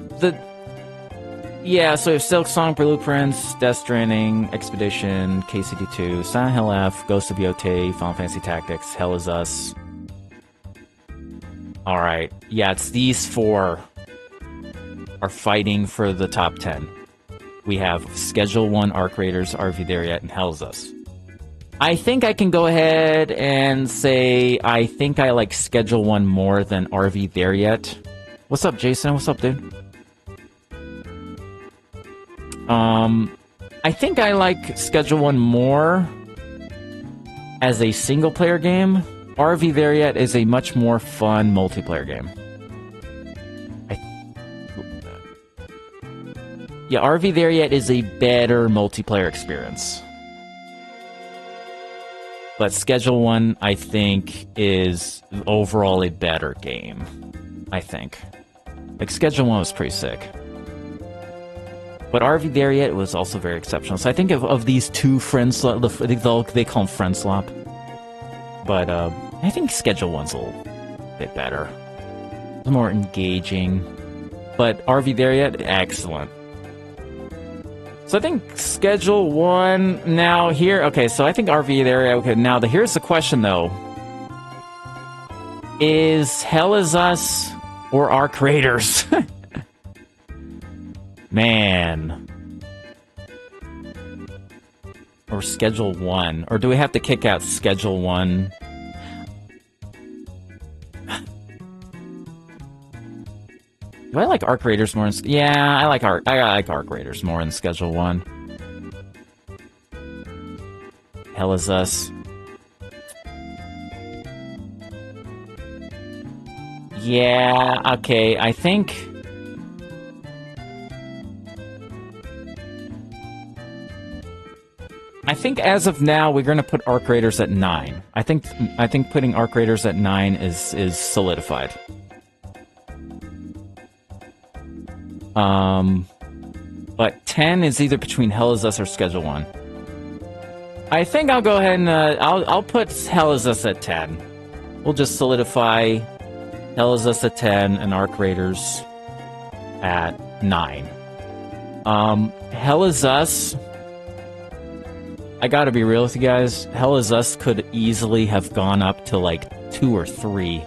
yeah, so we have Silksong, Blueprints, Death Stranding, Expedition, KCD2, Silent Hill F, Ghost of Yotei, Final Fantasy Tactics, Hell is Us. All right, yeah, it's these 4 are fighting for the top 10. We have Schedule 1, Arc Raiders, RV There Yet, and Hell is Us. I think I can go ahead and say I think I like Schedule 1 more than RV There Yet. What's up, Jason? What's up, dude? I think I like Schedule 1 more as a single-player game. RV There Yet is a much more fun multiplayer game. Yeah, RV There Yet is a better multiplayer experience. But Schedule 1, I think, is overall a better game. I think. Like, Schedule 1 was pretty sick. But RV There Yet was also very exceptional. So I think of these 2 friend slop, they call them friend slop. But I think Schedule 1's a little bit better. It's more engaging. But RV There Yet, excellent. So I think Schedule 1 now here. Okay, so I think RV There Yet. Okay, now here's the question though: is Hell is Us or Arc Raiders? Man. Or Schedule 1. Or do we have to kick out Schedule 1? Do I like Arc Raiders more than... Yeah, I like Arc Raiders more than Schedule 1. Hell is Us. Yeah, okay, I think... as of now, we're going to put Arc Raiders at 9. I think putting Arc Raiders at 9 is solidified. But 10 is either between Hell is Us or Schedule 1. I think I'll go ahead and I'll put Hell is Us at 10. We'll just solidify Hell is Us at 10 and Arc Raiders at 9. Hell is Us... I gotta be real with you guys. Hell is Us could easily have gone up to like 2 or 3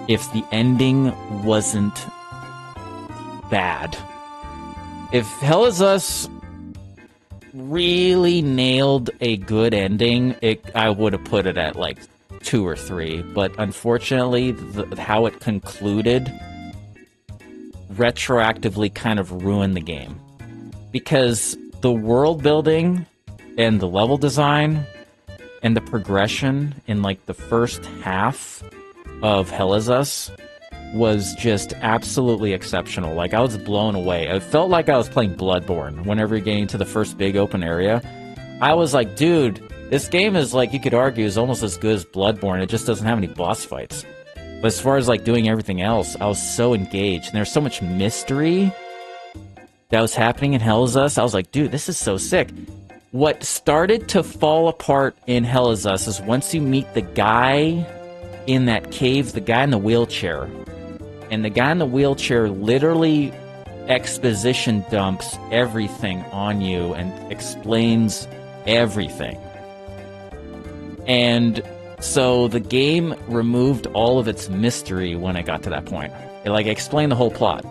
if the ending wasn't bad. If Hell is Us really nailed a good ending, I would have put it at like 2 or 3. But unfortunately, how it concluded retroactively kind of ruined the game. Because the world building and the level design and the progression in like the first half of Hell is Us was just absolutely exceptional. Like, I was blown away. I felt like I was playing Bloodborne whenever you're getting to the first big open area. I was like, dude, this game is like, you could argue, is almost as good as Bloodborne. It just doesn't have any boss fights. But as far as like doing everything else, I was so engaged. And there's so much mystery that was happening in Hell is Us. I was like, dude, this is so sick. What started to fall apart in Hell is Us is once you meet the guy in that cave, the guy in the wheelchair. And the guy in the wheelchair literally exposition dumps everything on you and explains everything. And so the game removed all of its mystery when it got to that point. It like explained the whole plot.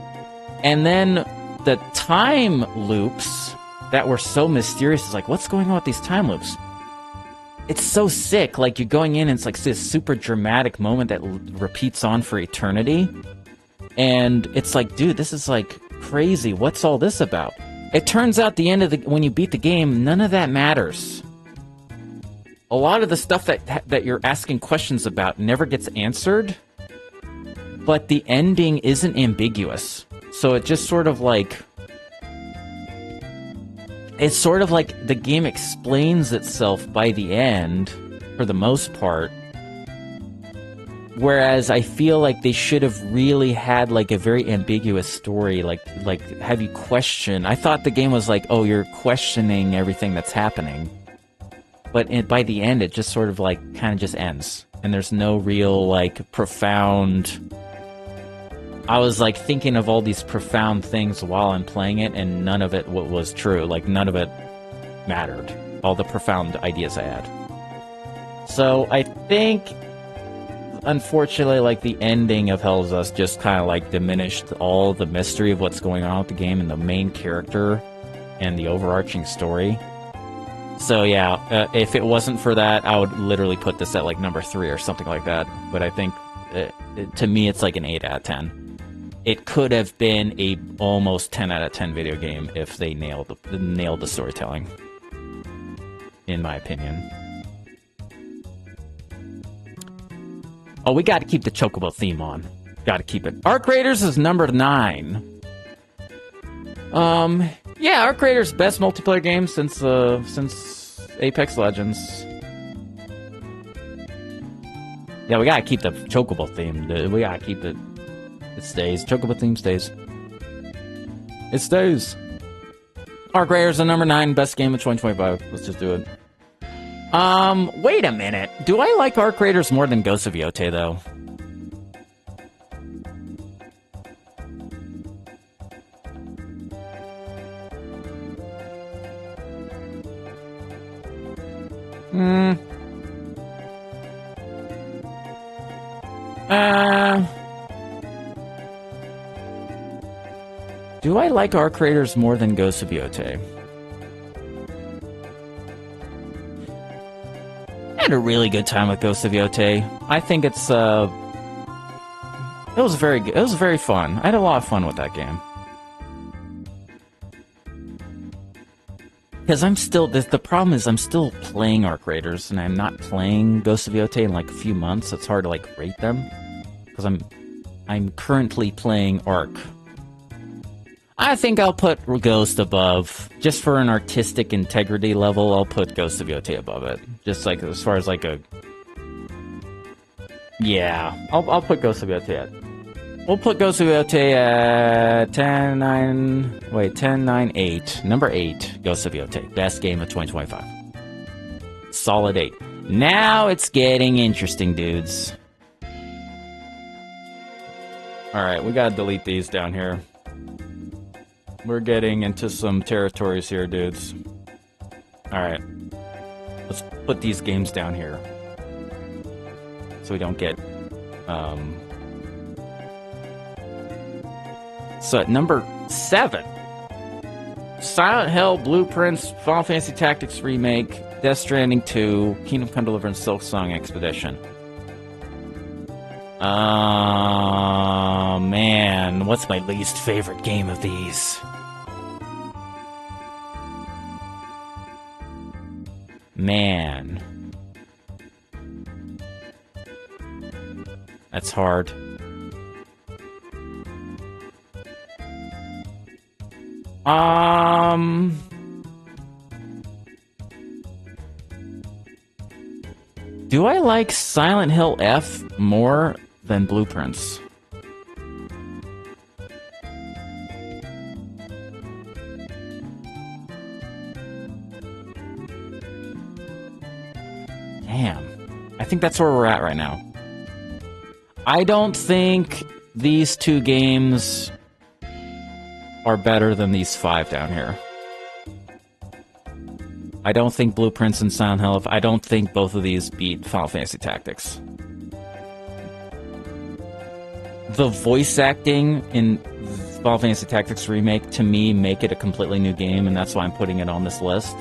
And then the time loops that were so mysterious. It's like, what's going on with these time loops? It's so sick. Like, you're going in and it's like this super dramatic moment that repeats on for eternity. And it's like, dude, this is like crazy. What's all this about? It turns out the end of when you beat the game, none of that matters. A lot of the stuff that you're asking questions about never gets answered. But the ending isn't ambiguous. So it just sort of like... It's sort of like the game explains itself by the end, for the most part. Whereas I feel like they should have really had like a very ambiguous story, like have you question. I thought the game was like, oh, you're questioning everything that's happening. But by the end, it just sort of like kind of just ends. And there's no real like profound I was like thinking of all these profound things while I'm playing it, and none of it was true. Like none of it mattered. All the profound ideas I had. So I think, unfortunately, like the ending of Hell is Us just kind of like diminished all the mystery of what's going on with the game and the main character and the overarching story. So yeah, if it wasn't for that, I would literally put this at like number 3 or something like that. But I think, to me, it's like an 8 out of 10. It could have been a almost 10 out of 10 video game if they nailed the storytelling, in my opinion. Oh, we got to keep the Chocobo theme on. Got to keep it. Arc Raiders is number 9. Yeah, Arc Raiders best multiplayer game since Apex Legends. Yeah, we gotta keep the Chocobo theme. We gotta keep it. It stays. Chocobo theme stays. It stays. Arc Raiders is number 9, best game of 2025. Let's just do it. Wait a minute. Do I like Arc Raiders more than Ghosts of Yotei, though? Do I like Arc Raiders more than Ghosts of Yotei? I had a really good time with Ghosts of Yotei. I think it was very fun. I had a lot of fun with that game. Because the problem is I'm still playing Arc Raiders, and I'm not playing Ghosts of Yotei in like a few months. It's hard to like rate them. Because I'm currently playing Arc. I think I'll put Ghost above. Just for an artistic integrity level, I'll put Ghost of Yotei above it. Just like as far as like a... Yeah, I'll put Ghost of Yotei at... We'll put Ghost of Yotei at 10, 9... Wait, 10, 9, 8. Number 8, Ghost of Yotei. Best game of 2025. Solid 8. Now it's getting interesting, dudes. Alright, we gotta delete these down here. We're getting into some territories here, dudes. Alright. Let's put these games down here. So we don't get... So at number 7... Silent Hill, Blueprints, Final Fantasy Tactics Remake, Death Stranding 2, Kingdom Come Deliverance, Silksong Expedition. Man, what's my least favorite game of these? Man. That's hard. Do I like Silent Hill F more than Blueprints? Damn. I think that's where we're at right now. I don't think these two games are better than these 5 down here. I don't think Blueprints and Silent Hill, I don't think both of these beat Final Fantasy Tactics. The voice acting in Final Fantasy Tactics Remake, to me, make it a completely new game, and that's why I'm putting it on this list.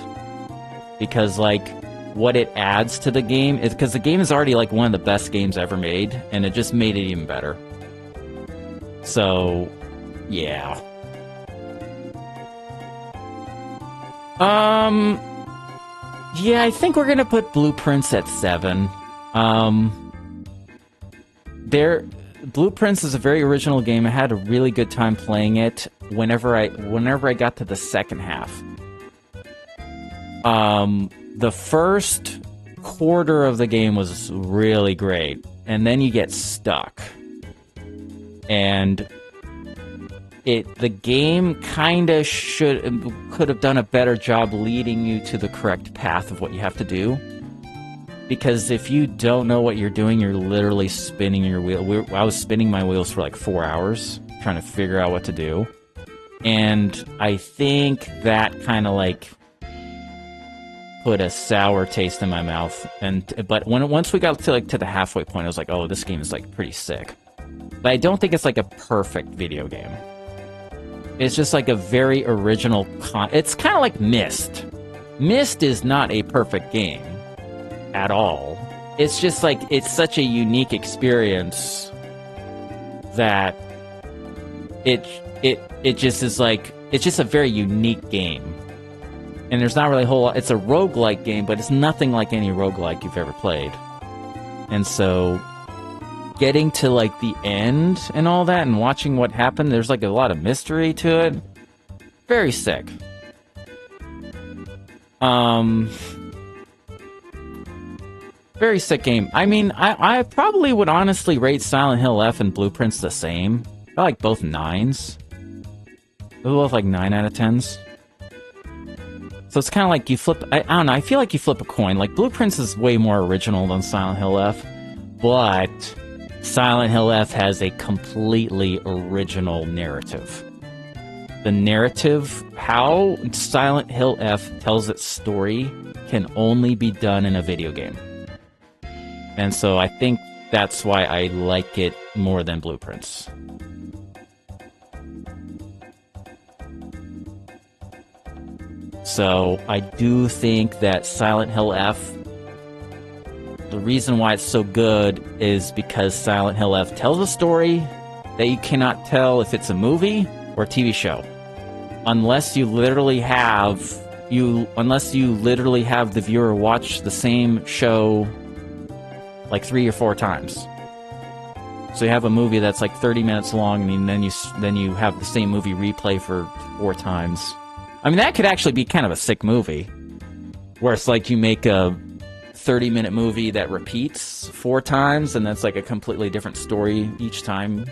Because, like, what it adds to the game is... Because the game is already, like, one of the best games ever made, and it just made it even better. So, yeah. Yeah, I think we're gonna put Blueprints at 7. Blueprints is a very original game. I had a really good time playing it whenever I got to the second half. The first quarter of the game was really great, and then you get stuck. And the game kinda could have done a better job leading you to the correct path of what you have to do. because if you don't know what you're doing, you're literally spinning your wheel. I was spinning my wheels for like 4 hours trying to figure out what to do. And I think that kind of like put a sour taste in my mouth. But once we got to the halfway point, I was like, oh, this game is like pretty sick. But I don't think it's like a perfect video game. It's just like a very original it's kind of like Myst. Myst is not a perfect game at all. It's just like, it's such a unique experience that it just is like, it's just a very unique game. And there's not really a whole lot. It's a roguelike game, but it's nothing like any roguelike you've ever played. And so getting to like the end and all that and watching what happened, there's like a lot of mystery to it. Very sick. Very sick game. I mean, I probably would honestly rate Silent Hill F and Blueprints the same. I like both 9s. They're both like 9 out of 10s. So it's kind of like you flip... I don't know, I feel like you flip a coin. Like, Blueprints is way more original than Silent Hill F. But Silent Hill F has a completely original narrative. The narrative, how Silent Hill F tells its story, can only be done in a video game. And so I think that's why I like it more than Blueprints. So I do think that Silent Hill F, the reason why it's so good is because Silent Hill F tells a story that you cannot tell if it's a movie or a TV show. Unless you literally have the viewer watch the same show like 3 or 4 times. So you have a movie that's like 30 minutes long, and then you have the same movie replay for 4 times. I mean, that could actually be kind of a sick movie, where it's like you make a 30-minute movie that repeats 4 times, and that's like a completely different story each time,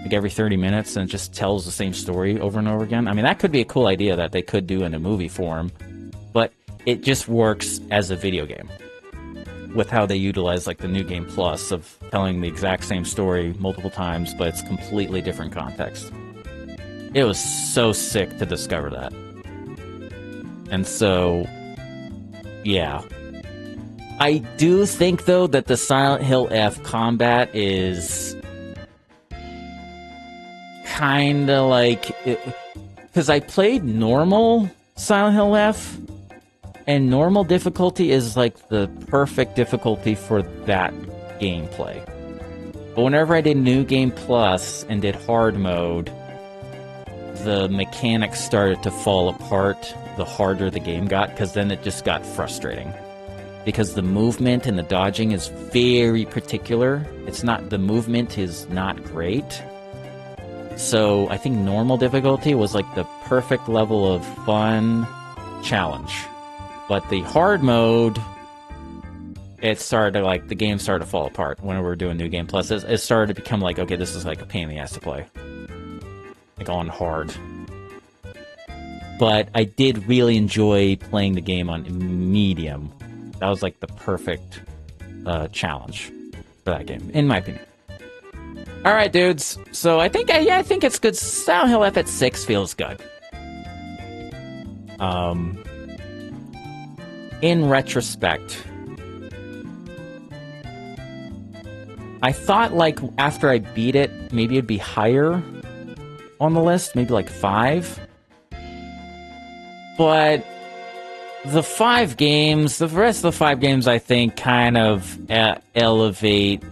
like every 30 minutes, and it just tells the same story over and over again. I mean, that could be a cool idea that they could do in a movie form, but it just works as a video game with how they utilize like the New Game Plus of telling the exact same story multiple times, but it's completely different context. It was so sick to discover that. And so, yeah. I do think, though, that the Silent Hill F combat is kind of like... Because I played normal Silent Hill F, and normal difficulty is like the perfect difficulty for that gameplay. But whenever I did New Game Plus and did hard mode, the mechanics started to fall apart the harder the game got, because then it just got frustrating. Because the movement and the dodging is very particular. The movement is not great. So I think normal difficulty was like the perfect level of fun challenge. But the hard mode, it started to like, the game started to fall apart when we were doing New Game Plus. It started to become like, okay, this is like a pain in the ass to play. Like on hard. But I did really enjoy playing the game on medium. That was like the perfect challenge for that game, in my opinion. Alright, dudes. So I think it's good. Silent Hill F at 6 feels good. In retrospect, I thought like after I beat it, maybe it'd be higher on the list, maybe like 5. But the 5 games, the rest of the 5 games, I think, kind of elevate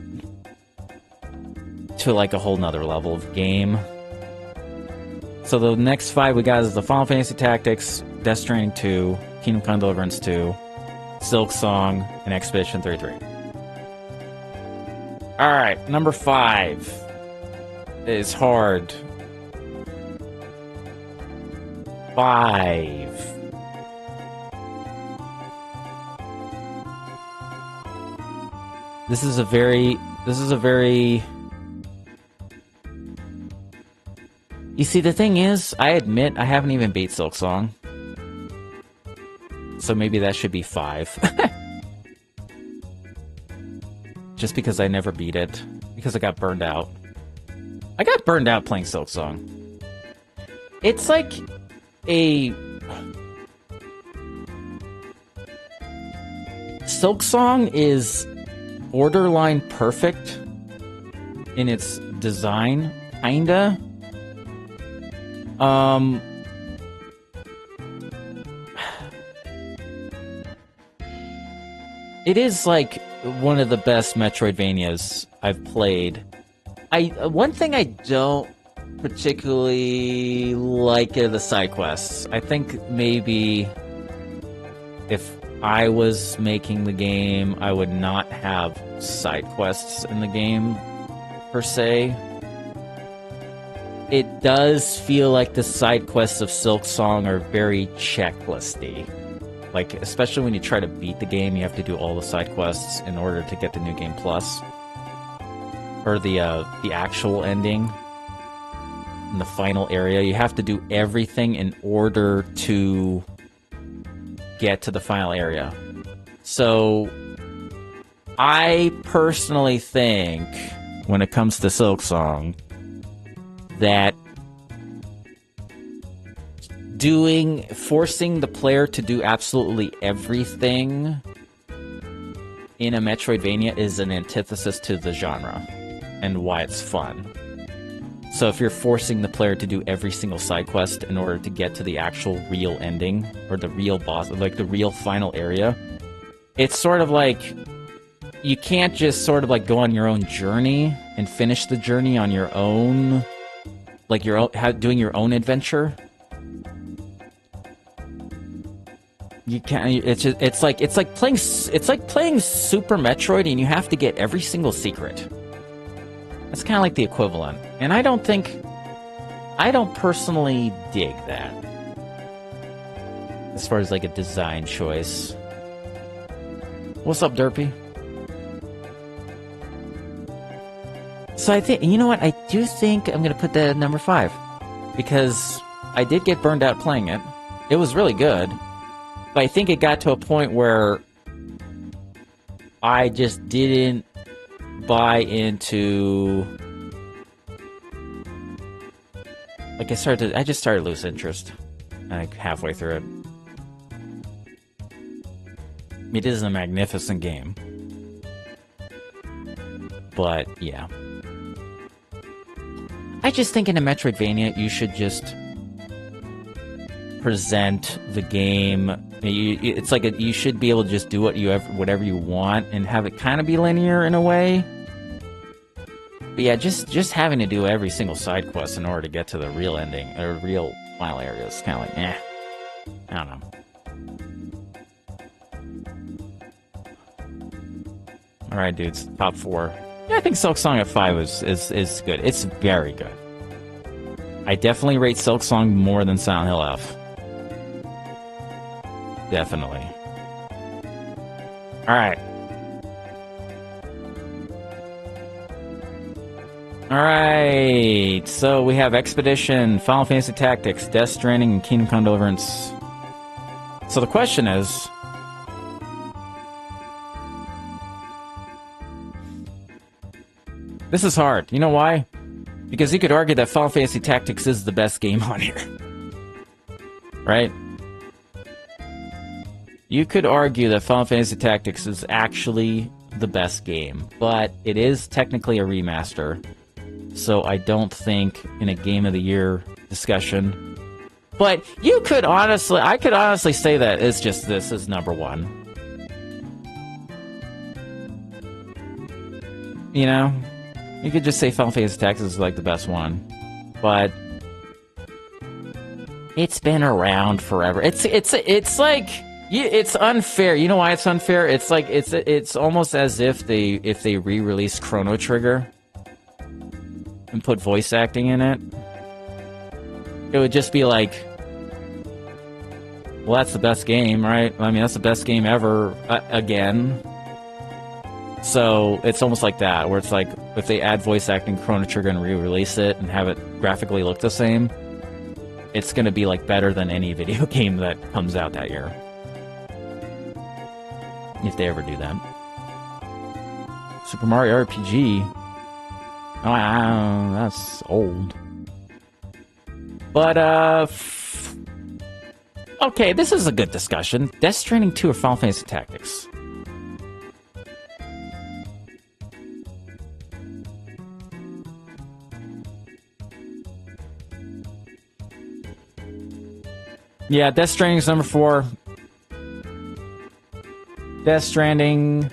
to like a whole nother level of game. So the next 5 we got is the Final Fantasy Tactics, Death Stranding 2, Kingdom Come Deliverance 2, Silksong, and Expedition 33. Alright, number 5 is hard. 5. This is a very... You see, the thing is, I admit I haven't even beat Silksong. So maybe that should be 5. just because I never beat it, because I got burned out. I got burned out playing Silksong. It's like a... Silksong is borderline perfect in its design, kinda. It is like one of the best Metroidvanias I've played. One thing I don't particularly like are the side quests. I think maybe if I was making the game, I would not have side quests in the game, per se. It does feel like the side quests of Silksong are very checklisty. Like, especially when you try to beat the game, you have to do all the side quests in order to get the New Game Plus. Or the actual ending. In the final area, you have to do everything in order to get to the final area. So, I personally think, when it comes to Silksong, that forcing the player to do absolutely everything in a Metroidvania is an antithesis to the genre and why it's fun. So if you're forcing the player to do every single side quest in order to get to the actual real ending, or the real boss, like the real final area, it's sort of like you can't just sort of like go on your own journey and finish the journey on your own, like doing your own adventure. You can't. It's like playing Super Metroid, and you have to get every single secret. It's kind of like the equivalent, and I don't personally dig that. As far as like a design choice. What's up, Derpy? So I think, you know what? I do think I'm gonna put that at number 5, because I did get burned out playing it. It was really good. But I think it got to a point where I just didn't buy into... Like, I just started to lose interest, like, halfway through it. It is a magnificent game. But, yeah. I just think in a Metroidvania, you should just present the game. It's like you should be able to just do whatever you want and have it kind of be linear in a way. But yeah, just having to do every single side quest in order to get to the real ending or real final area is kind of like, eh. I don't know. All right, dudes, top 4. Yeah, I think Silksong at 5 is good. It's very good. I definitely rate Silksong more than Silent Hill F. Definitely. Alright. Alright, so we have Expedition, Final Fantasy Tactics, Death Stranding, and Kingdom Come Deliverance. So the question is... This is hard. You know why? Because you could argue that Final Fantasy Tactics is the best game on here. Right? You could argue that Final Fantasy Tactics is actually the best game, but it is technically a remaster, so I don't think in a Game of the Year discussion. But I could honestly say that it's just this is number 1. You know? You could just say Final Fantasy Tactics is like the best one, but it's been around forever. It's like... It's unfair. You know why it's unfair? It's like it's almost as if they re-released Chrono Trigger and put voice acting in it. It would just be like, well, that's the best game, right? I mean, that's the best game ever again. So it's almost like that, where it's like if they add voice acting Chrono Trigger and re-release it and have it graphically look the same, it's going to be like better than any video game that comes out that year. If they ever do that. Super Mario RPG. Oh, that's old. But, okay, this is a good discussion. Death Stranding 2 or Final Fantasy Tactics? Yeah, Death Stranding is number 4. Death Stranding,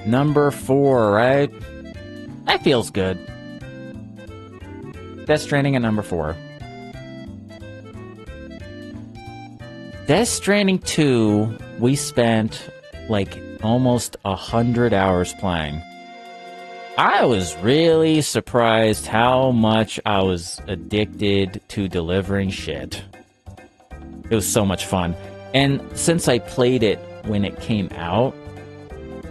number 4, right? That feels good. Death Stranding at number 4. Death Stranding 2, we spent like almost 100 hours playing. I was really surprised how much I was addicted to delivering shit. It was so much fun. And since I played it when it came out,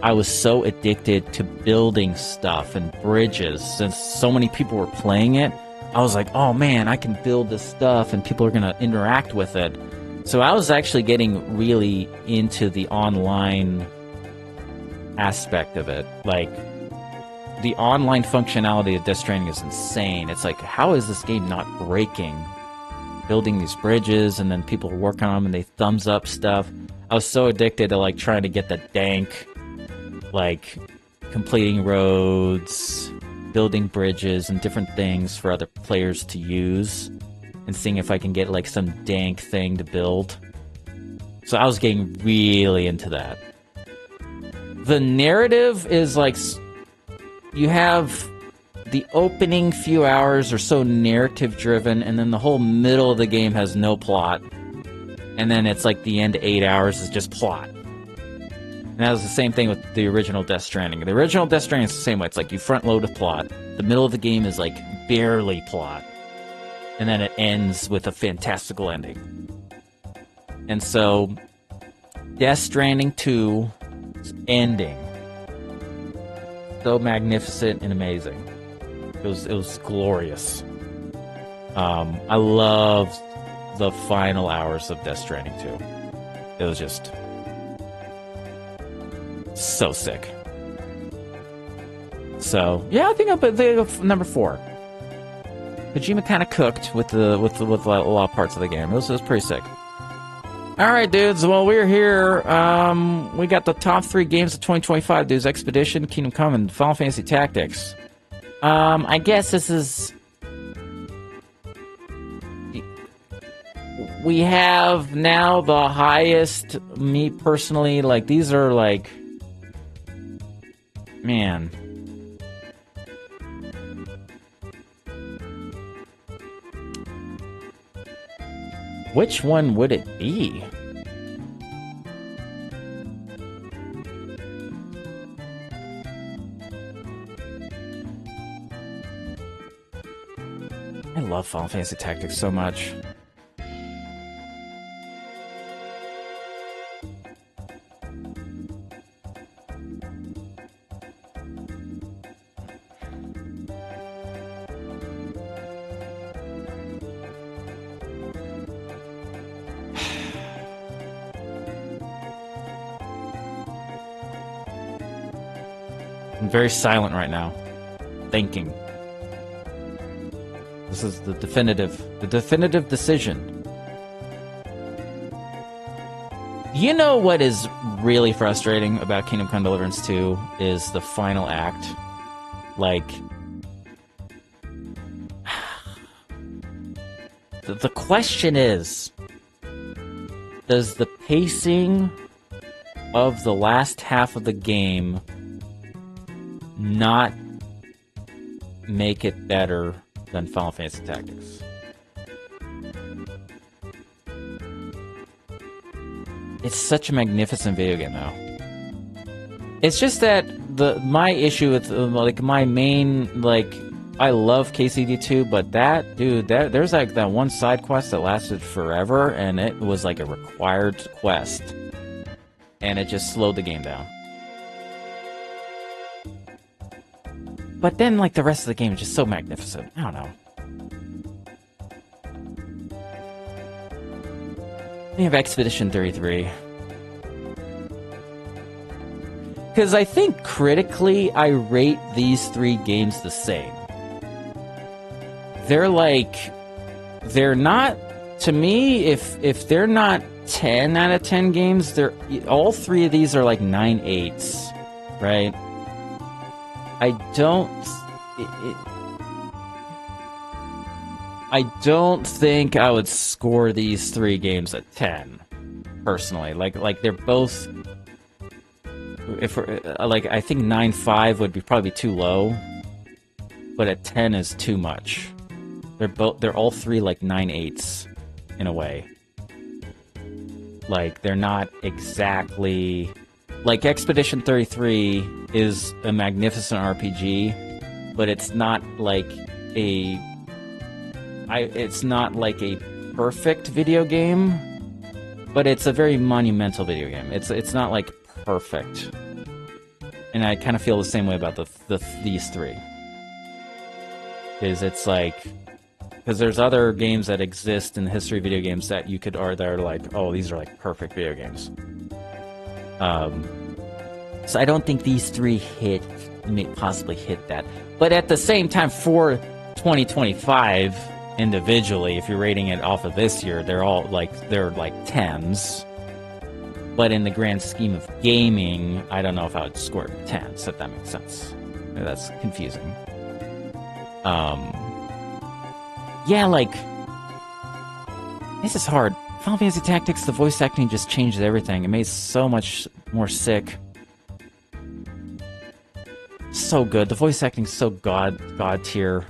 I was so addicted to building stuff and bridges. Since so many people were playing it, I was like, oh man, I can build this stuff and people are going to interact with it. So I was actually getting really into the online aspect of it. Like, the online functionality of Death Stranding is insane. It's like, how is this game not breaking? Building these bridges, and then people are working on them and they thumbs up stuff. I was so addicted to like trying to get the dank, like completing roads, building bridges and different things for other players to use, and seeing if I can get like some dank thing to build. So I was getting really into that. The narrative is like, you have the opening few hours are so narrative driven, and then the whole middle of the game has no plot. And then it's like the end 8 hours is just plot. And that was the same thing with the original Death Stranding. The original Death Stranding is the same way. It's like you front load with plot. The middle of the game is like barely plot. And then it ends with a fantastical ending. And so, Death Stranding 2's ending, so magnificent and amazing. It was glorious. I loved the final hours of Death Stranding 2. It was just so sick. So yeah, I think I'll put number 4. Kojima kind of cooked with a lot of parts of the game. It was pretty sick. All right, dudes. Well, we're here. We got the top 3 games of 2025, dudes. Expedition, Kingdom Come, and Final Fantasy Tactics. I guess this is... We have now the highest, me personally, like, these are like... Man. Which one would it be? I love Final Fantasy Tactics so much. I'm very silent right now, thinking. This is the definitive decision. You know what is really frustrating about Kingdom Come Deliverance 2 is the final act. Like, the question is, does the pacing of the last half of the game not make it better than Final Fantasy Tactics? It's such a magnificent video game, though. It's just that my issue with like my main, like, I love KCD2, but there's like that one side quest that lasted forever, and it was like a required quest, and it just slowed the game down. But then, like, the rest of the game is just so magnificent. I don't know. We have Expedition 33. because I think critically I rate these 3 games the same. They're not, to me, if they're not 10 out of 10 games, all 3 of these are like 9/8, right? I don't think I would score these 3 games at 10, personally. Like they're both, I think 9.5 would be probably too low, but at 10 is too much. They're all 3 like 9/8 in a way. Like they're not exactly like Expedition 33 is a magnificent RPG, but it's not like a perfect video game, but it's a very monumental video game. It's not like perfect. And I kind of feel the same way about these 3. It's like, because there's other games that exist in the history of video games that that are like, oh, these are like perfect video games. So I don't think these 3 may possibly hit that. But at the same time, for 2025 individually, if you're rating it off of this year, they're like 10s. But in the grand scheme of gaming, I don't know if I would score 10s, if that makes sense. That's confusing. Yeah, like, this is hard. Final Fantasy Tactics, the voice acting just changed everything. It made it so much more sick. So good. The voice acting's so god tier.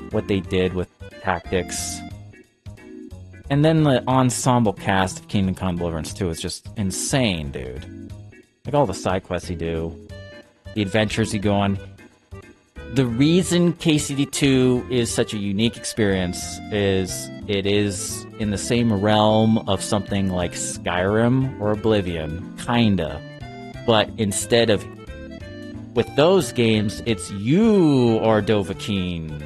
What they did with Tactics. And then the ensemble cast of Kingdom Come Deliverance 2 is just insane, dude. Like all the side quests you do, the adventures you go on. The reason KCD2 is such a unique experience is it is in the same realm of something like Skyrim or Oblivion, kinda. But instead of with those games, it's you are Dovahkiin,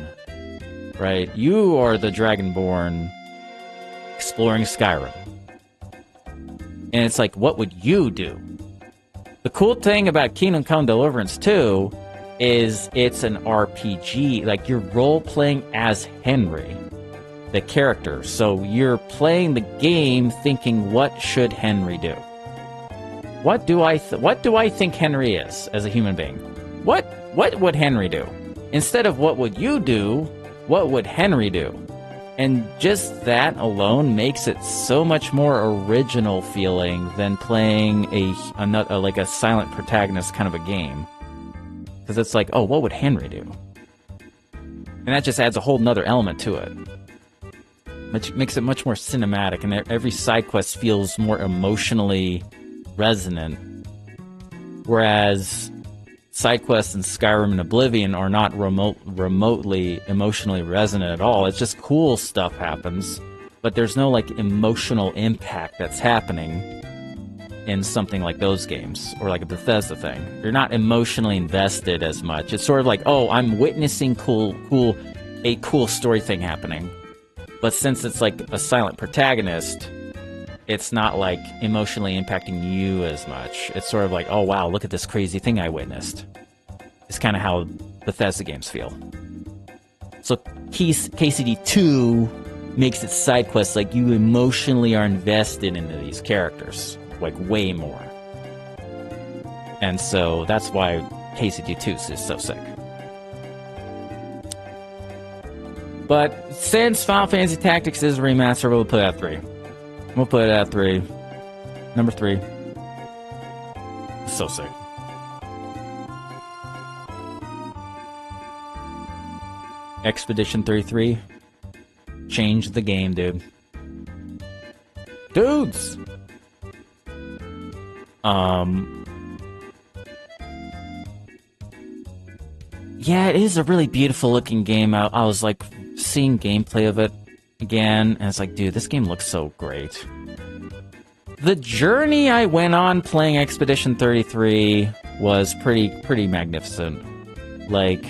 right? You are the Dragonborn exploring Skyrim. And it's like, what would you do? The cool thing about Kingdom Come Deliverance 2 is it's an RPG. Like, you're role-playing as Henry, the character. So you're playing the game thinking, what should Henry do? What do I think Henry is as a human being? What would Henry do? Instead of what would you do, what would Henry do? And just that alone makes it so much more original feeling than playing like a silent protagonist kind of a game. Because it's like, oh, what would Henry do? And that just adds a whole nother element to it. Which makes it much more cinematic, and every side quest feels more emotionally resonant. Whereas side quests in Skyrim and Oblivion are not remotely emotionally resonant at all. It's just cool stuff happens, but there's no like emotional impact that's happening in something like those games, or like a Bethesda thing. You're not emotionally invested as much. It's sort of like, oh, I'm witnessing a cool story thing happening. But since it's like a silent protagonist, it's not like emotionally impacting you as much. It's sort of like, oh wow, look at this crazy thing I witnessed. It's kind of how Bethesda games feel. So KCD 2 makes its side quests like you emotionally are invested into these characters, like way more. And so that's why KCD 2 is so sick. But since Final Fantasy Tactics is a remaster, we'll put it at 3. We'll put it at 3. Number 3. So sick. Expedition 33. Changed the game, dude. Dudes! Yeah, it is a really beautiful looking game. I was like seeing gameplay of it again, and it's like, dude, this game looks so great. The journey I went on playing Expedition 33 was pretty magnificent. Like,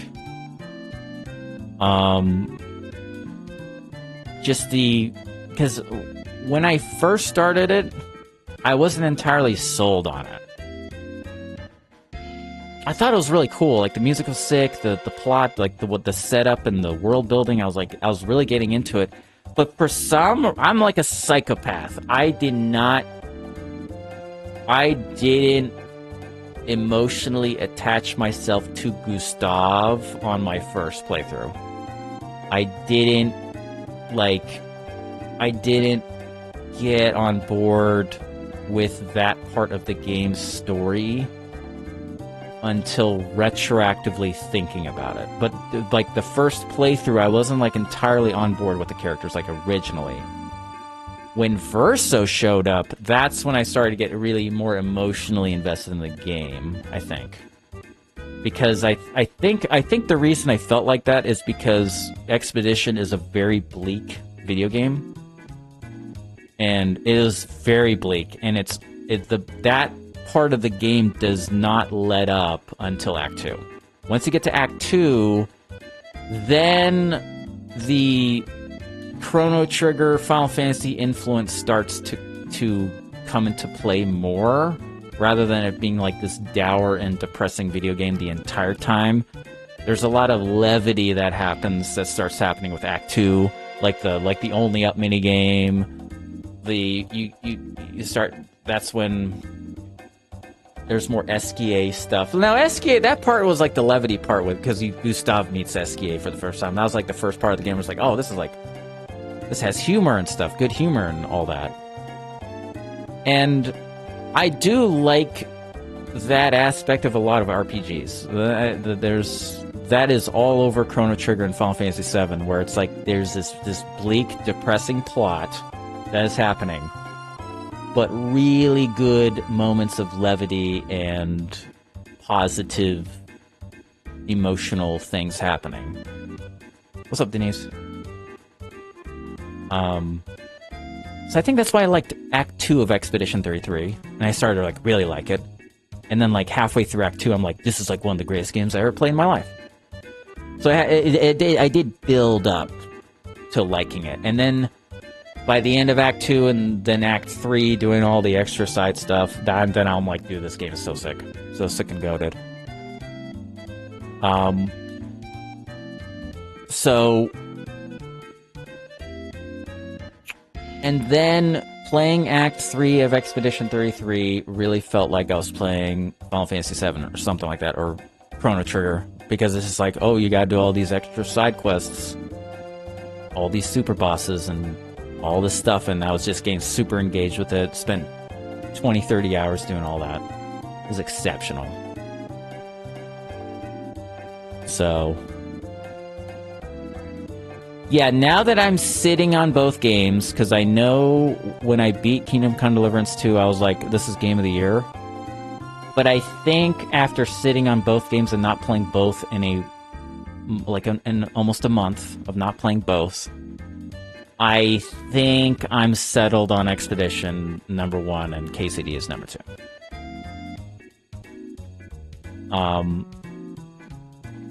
because when I first started it, I wasn't entirely sold on it. I thought it was really cool. Like, the music was sick, the plot, like the setup and the world building. I was really getting into it. But for some, I'm like a psychopath. I didn't emotionally attach myself to Gustav on my first playthrough. I didn't get on board with that part of the game's story until retroactively thinking about it. But like the first playthrough, I wasn't like entirely on board with the characters like originally. When Verso showed up, that's when I started to get really more emotionally invested in the game, I think. Because I think the reason I felt like that is because Expedition is a very bleak video game. And it is very bleak, and that part of the game does not let up until Act 2. Once you get to Act 2, then the Chrono Trigger Final Fantasy influence starts to come into play more, rather than it being like this dour and depressing video game the entire time. There's a lot of levity that starts happening with Act 2, like the Only Up minigame. You start. That's when there's more SKA stuff. Now SKA, that part was like the levity part because Gustav meets SKA for the first time. That was like the first part of the game. It was like, oh, this has humor and stuff, good humor and all that. And I do like that aspect of a lot of RPGs. That is all over Chrono Trigger and Final Fantasy VII, where it's like there's this bleak, depressing plot that is happening, but really good moments of levity and positive emotional things happening. What's up, Denise? So I think that's why I liked Act 2 of Expedition 33, and I started to like really like it. And then like halfway through Act 2, I'm like, this is like one of the greatest games I ever played in my life. So I did build up to liking it, and then by the end of Act 2 and then Act 3, doing all the extra side stuff, then I'm like, dude, this game is so sick. So sick and goated. And then playing Act 3 of Expedition 33 really felt like I was playing Final Fantasy VII or something like that, or Chrono Trigger, because it's just like, oh, you gotta do all these extra side quests, all these super bosses, and all this stuff, and I was just getting super engaged with it. Spent 20-30 hours doing all that. It was exceptional. So yeah, now that I'm sitting on both games, because I know when I beat Kingdom Come Deliverance 2, I was like, this is Game of the Year. But I think after sitting on both games and not playing both in almost a month of not playing both, I think I'm settled on Expedition #1 and KCD is #2.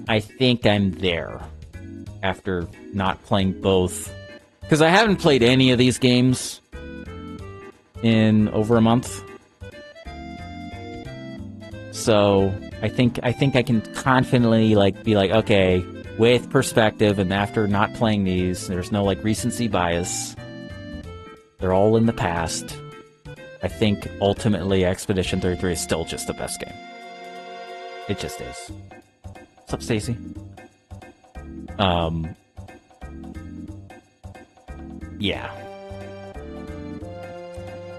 I think I'm there after not playing both, because I haven't played any of these games in over a month. So I think I can confidently be like, okay, with perspective, and after not playing these, there's no recency bias. They're all in the past. I think ultimately Expedition 33 is still just the best game. It just is. What's up, Stacy? Yeah.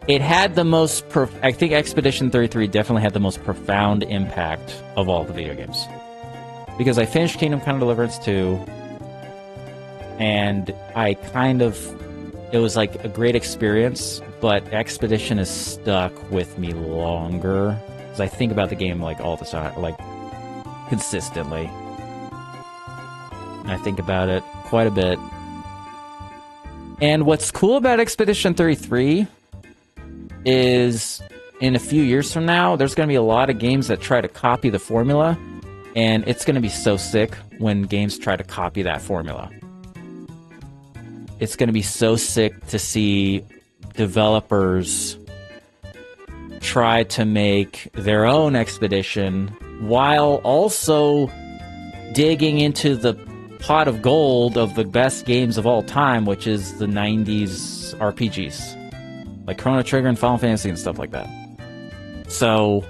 It had the most I think Expedition 33 definitely had the most profound impact of all the video games. Because I finished Kingdom Come Deliverance 2, and it was like a great experience, but Expedition is stuck with me longer, because I think about the game all the time, consistently. I think about it quite a bit. And what's cool about Expedition 33 is in a few years from now, there's going to be a lot of games that try to copy the formula, and it's going to be so sick when games try to copy that formula. It's going to be so sick to see developers try to make their own Expedition while also digging into the pot of gold of the best games of all time, which is the 90s RPGs, like Chrono Trigger and Final Fantasy and stuff like that. So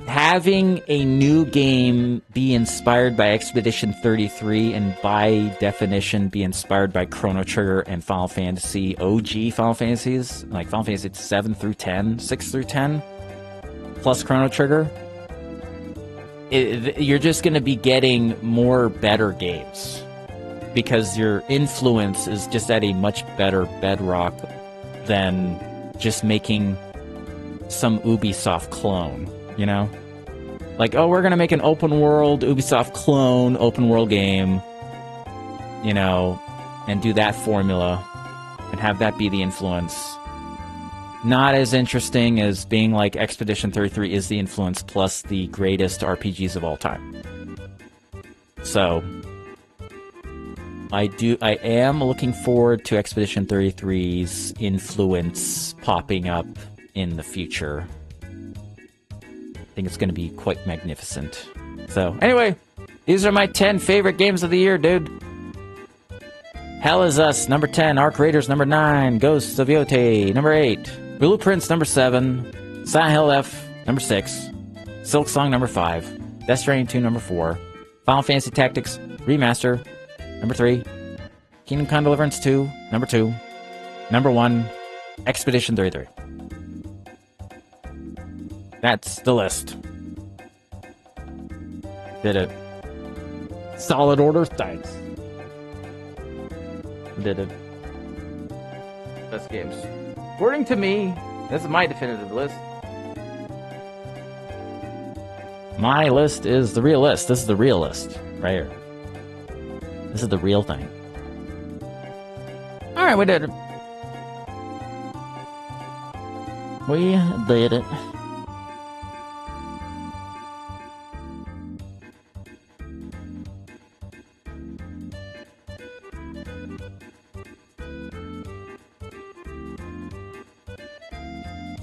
having a new game be inspired by Expedition 33 and by definition be inspired by Chrono Trigger and Final Fantasy, OG Final Fantasies, like Final Fantasy 7 through 10, 6 through 10, plus Chrono Trigger, you're just going to be getting more better games because your influence is just at a much better bedrock than just making some Ubisoft clone, you know? Like, oh, we're going to make an open world Ubisoft clone open world game, you know, and do that formula and have that be the influence. Not as interesting as being like Expedition 33 is the influence plus the greatest RPGs of all time. So I am looking forward to Expedition 33's influence popping up in the future. I think it's going to be quite magnificent. So anyway, these are my 10 favorite games of the year, dude. Hell Is Us, number 10. Arc Raiders, number 9. Ghosts of Yotei, number 8. Blueprints, number 7. Silent Hill F, number 6. Silksong, number 5. Death Stranding 2, number 4. Final Fantasy Tactics Remaster, number 3. Kingdom Come Deliverance 2, number 2. Number 1, Expedition 33. That's the list. Did it. Solid order, thanks. Did it. Best games. According to me, this is my definitive list. My list is the real list. This is the real list, right here. This is the real thing. Alright, we did it. We did it.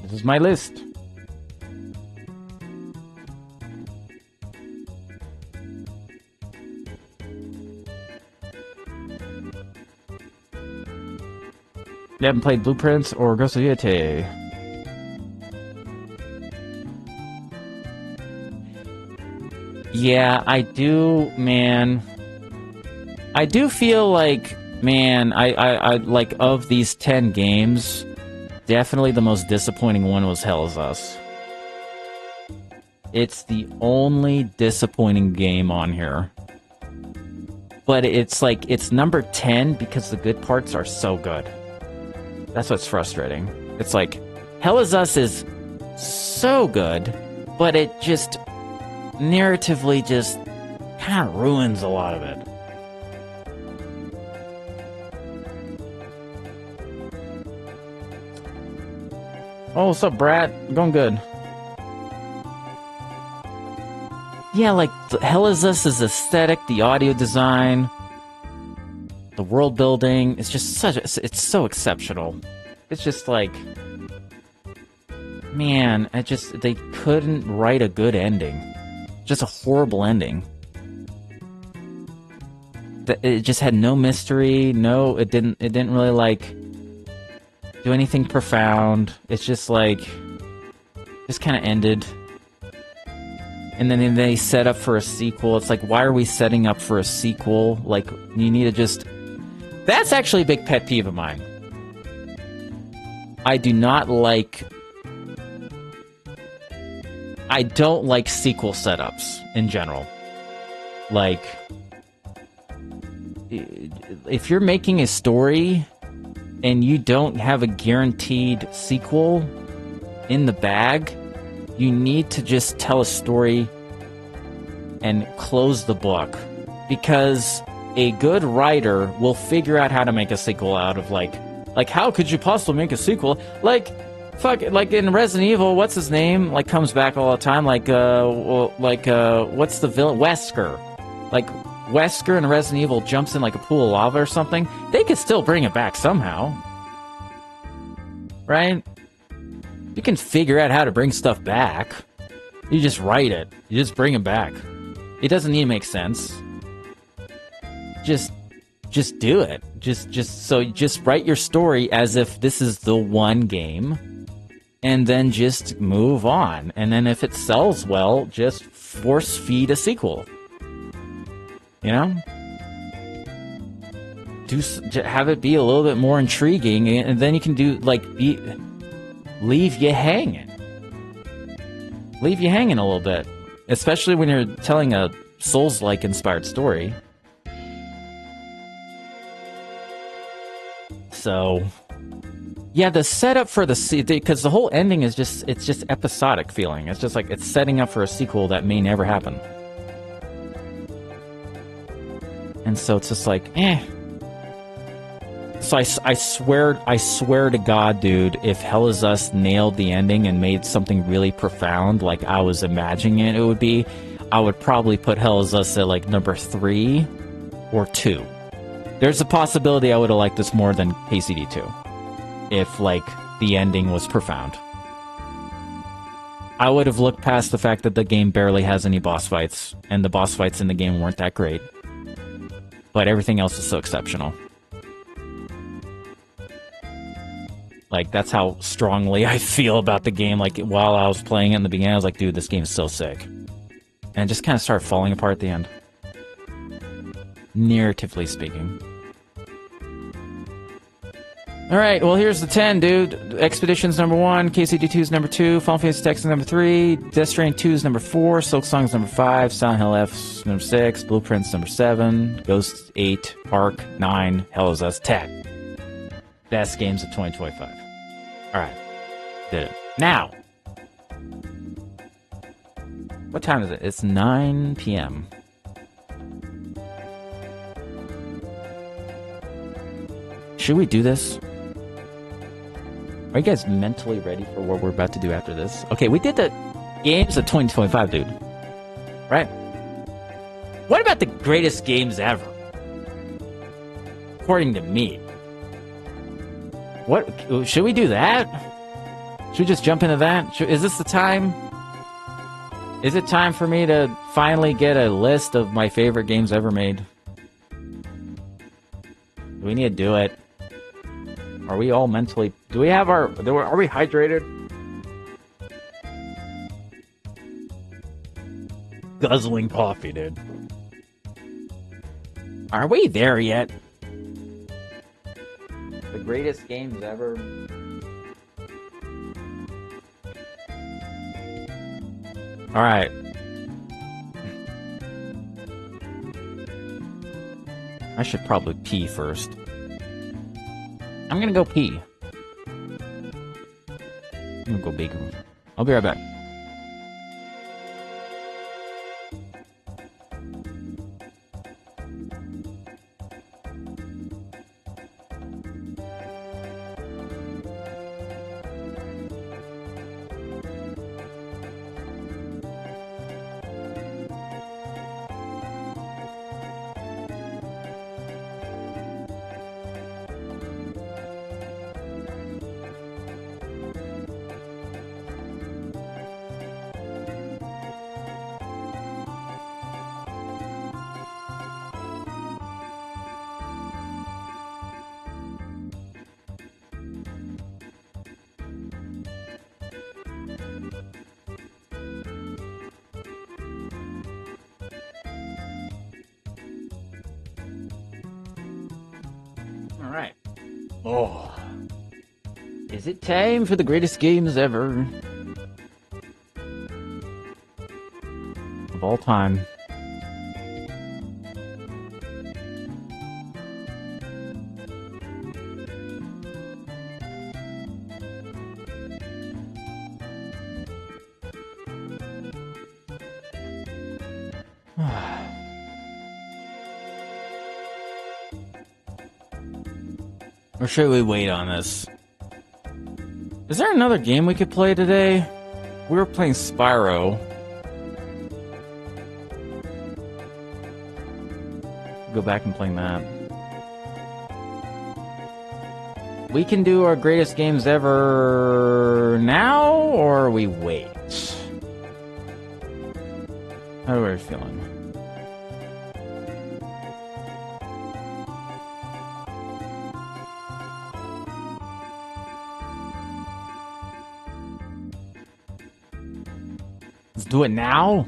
This is my list. You haven't played Blueprints or Ghosts of Yotei? Yeah, I do, man. I do feel like, man, I like, of these 10 games, definitely the most disappointing one was Hell Is Us. It's the only disappointing game on here. But it's like, it's number 10 because the good parts are so good. That's what's frustrating. It's like, Hell Is Us is so good, but it just, narratively just kind of ruins a lot of it. Oh, what's up, Brat? Going good. Yeah, like, Hell Is Us' aesthetic, the audio design, the world building, it's just it's so exceptional. It's just like, man, they couldn't write a good ending. Just a horrible ending. It just had no mystery, it didn't really, like, do anything profound. It's just like, just kind of ended. And then they set up for a sequel. It's like, why are we setting up for a sequel? Like, you need to just... That's actually a big pet peeve of mine. I don't like sequel setups in general. Like, if you're making a story and you don't have a guaranteed sequel in the bag, you need to just tell a story and close the book. Because a good writer will figure out how to make a sequel out of, like how could you possibly make a sequel? Like in Resident Evil, what's his name? Like, comes back all the time. What's the villain? Wesker. Like, Wesker in Resident Evil jumps in like a pool of lava or something. They could still bring it back somehow. Right? You can figure out how to bring stuff back. You just write it. You just bring it back. It doesn't need to make sense. Just do it. Just write your story as if this is the one game, and then just move on. And then if it sells well, just force feed a sequel. You know? Have it be a little bit more intriguing, and then you can do leave you hanging. Leave you hanging a little bit, especially when you're telling a Souls-like inspired story. So, yeah, the setup for because the whole ending is it's just episodic feeling. It's just like it's setting up for a sequel that may never happen. And so it's just like, eh. So I swear to God, dude, if Hell Is Us nailed the ending and made something really profound like I was imagining it would be, I would probably put Hell Is Us at like number 3 or 2. There's a possibility I would have liked this more than KCD 2 if like the ending was profound. I would have looked past the fact that the game barely has any boss fights, and the boss fights in the game weren't that great. But everything else is so exceptional. Like, that's how strongly I feel about the game. Like, while I was playing it in the beginning, I was like, dude, this game is so sick. And it just kind of started falling apart at the end. Narratively speaking. Alright, well, here's the 10, dude. Expeditions number 1, KCD 2 is number 2, Final Fantasy Tactics number 3, Death Stranding 2 is number 4, Silk Song is number 5, Silent Hill F is number 6, Blueprints number 7, Ghost 8, Ark 9, Hell Is Us 10. Best games of 2025. Alright. Did it. Now! What time is it? It's 9 p.m. Should we do this? Are you guys mentally ready for what we're about to do after this? Okay, we did the games of 2025, dude. Right? What about the greatest games ever? According to me. What? Should we do that? Should we just jump into that? Is this the time? Is it time for me to finally get a list of my favorite games ever made? Do we need to do it? Are we all mentally... Do we have our... Are we hydrated? Guzzling coffee, dude. Are we there yet? The greatest games ever. Alright. I should probably pee first. I'm gonna go pee. I'm gonna go big. I'll be right back. Alright. Oh. Is it time for the greatest games ever? Of all time. Or should we wait on this? Is there another game we could play today? We were playing Spyro. Go back and play that. We can do our greatest games ever now, or we wait? How are we feeling? Let's do it now.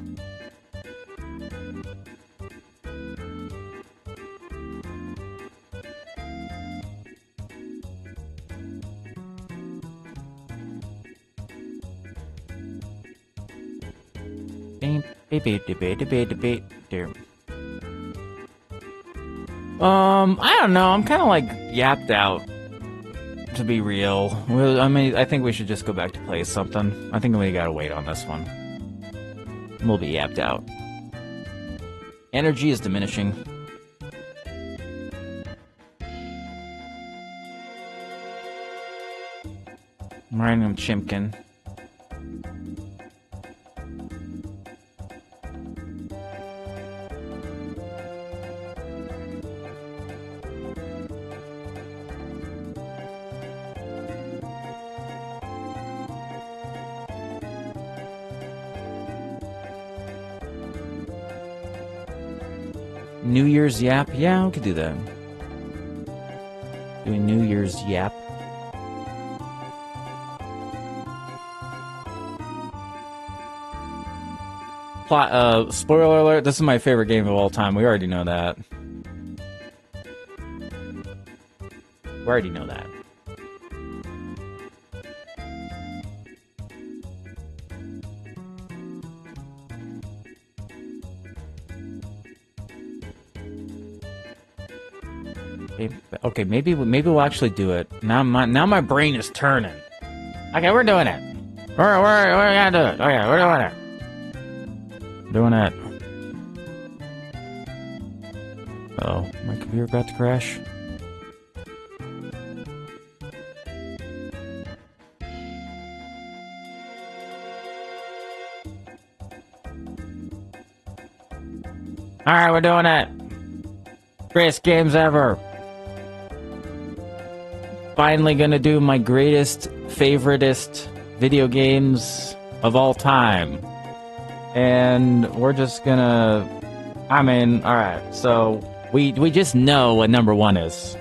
I don't know. I'm kind of like yapped out, to be real. Well, I mean, I think we should just go back to play something. I think we gotta wait on this one. We'll be yapped out. Energy is diminishing. Random Chimkin. New Year's Yap? Yeah, we could do that. Doing New Year's Yap. Spoiler alert, this is my favorite game of all time. We already know that. We already know that. Okay, maybe we'll actually do it. Now my brain is turning. Okay, we're doing it. We're gonna do it. Okay, we're doing it. Doing it. Oh, my computer about to crash. Alright, we're doing it. Greatest games ever. Finally gonna do my greatest, favoritist video games of all time. And we're just gonna... I mean, alright, so we just know what number one is.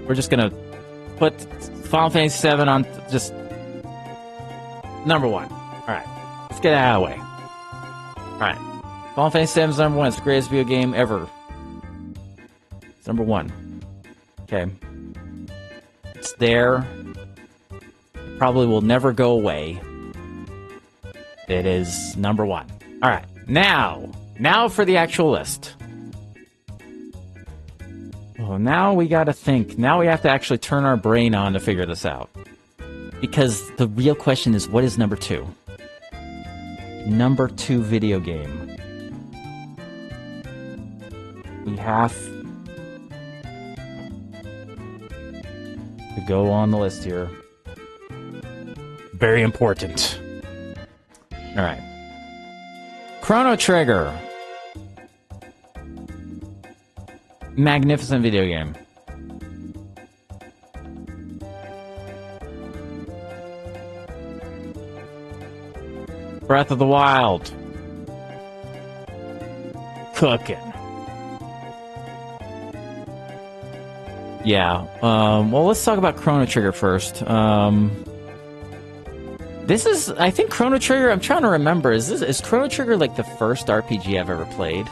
We're just gonna put Final Fantasy VII on just... number one. Alright, let's get it out of the way. Alright, Final Fantasy VII is number one. It's the greatest video game ever. It's number one. Okay. It's there. It probably will never go away. It is number one. Alright, now for the actual list. Oh, now we gotta think. Now we have to actually turn our brain on to figure this out. Because the real question is, what is number two? Number two video game. We have to go on the list here. Very important. Alright. Chrono Trigger. Magnificent video game. Breath of the Wild. Cooking. Yeah. Well, let's talk about Chrono Trigger first. This is, I think Chrono Trigger, I'm trying to remember, is Chrono Trigger like the first RPG I've ever played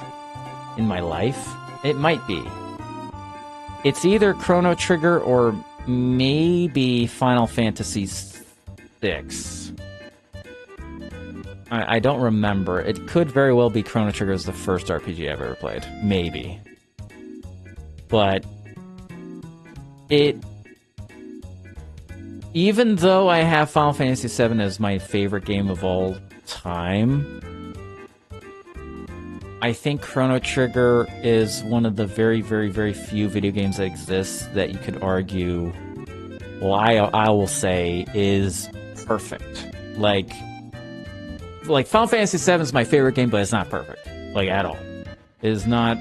in my life? It might be. It's either Chrono Trigger or maybe Final Fantasy VI. I don't remember. It could very well be Chrono Trigger as the first RPG I've ever played. Maybe. But even though I have Final Fantasy VII as my favorite game of all time, I think Chrono Trigger is one of the very, very, very few video games that exist that you could argue, well, I will say, is perfect. Like Final Fantasy VII is my favorite game, but it's not perfect. Like, at all. It is not...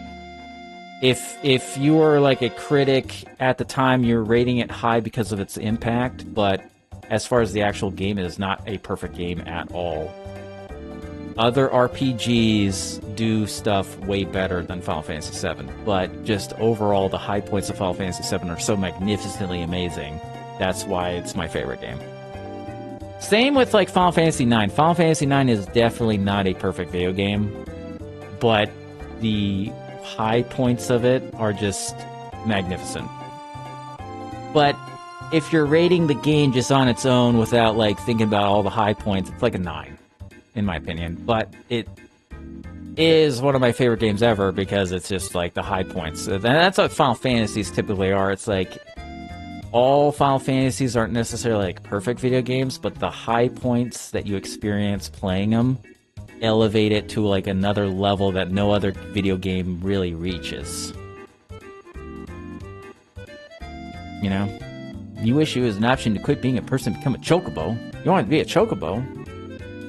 If you were like a critic at the time, you're rating it high because of its impact, but as far as the actual game, it is not a perfect game at all. other RPGs do stuff way better than Final Fantasy VII, but just overall, the high points of Final Fantasy VII are so magnificently amazing. That's why it's my favorite game. Same with like Final Fantasy IX. Final Fantasy IX is definitely not a perfect video game, but the high points of it are just magnificent. But if you're rating the game just on its own without like thinking about all the high points, it's like a 9, in my opinion. But it is one of my favorite games ever because it's just like the high points. And that's what Final Fantasies typically are. It's like all Final Fantasies aren't necessarily like perfect video games, but the high points that you experience playing them elevate it to like another level that no other video game really reaches. You know? You wish it was an option to quit being a person and become a chocobo. You want to be a chocobo?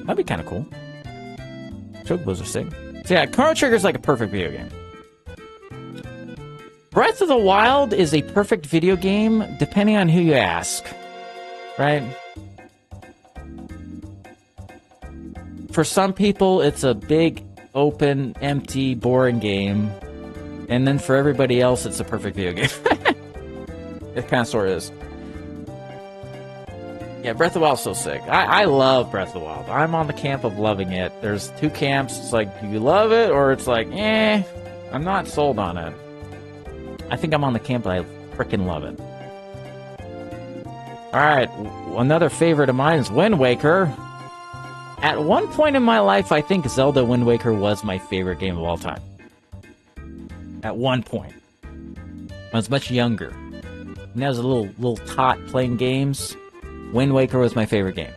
That'd be kind of cool. Chocobos are sick. So yeah, Chrono Trigger is like a perfect video game. Breath of the Wild is a perfect video game, depending on who you ask. Right? For some people, it's a big, open, empty, boring game. And then for everybody else, it's a perfect video game. It kind of sort of is. Yeah, Breath of the Wild's so sick. I love Breath of the Wild. I'm on the camp of loving it. There's two camps. It's like, do you love it? Or it's like, I'm not sold on it. I think I'm on the camp that I freaking love it. Alright, another favorite of mine is Wind Waker. At one point in my life, I think Zelda Wind Waker was my favorite game of all time. At one point. I was much younger. When I was a little tot playing games, Wind Waker was my favorite game.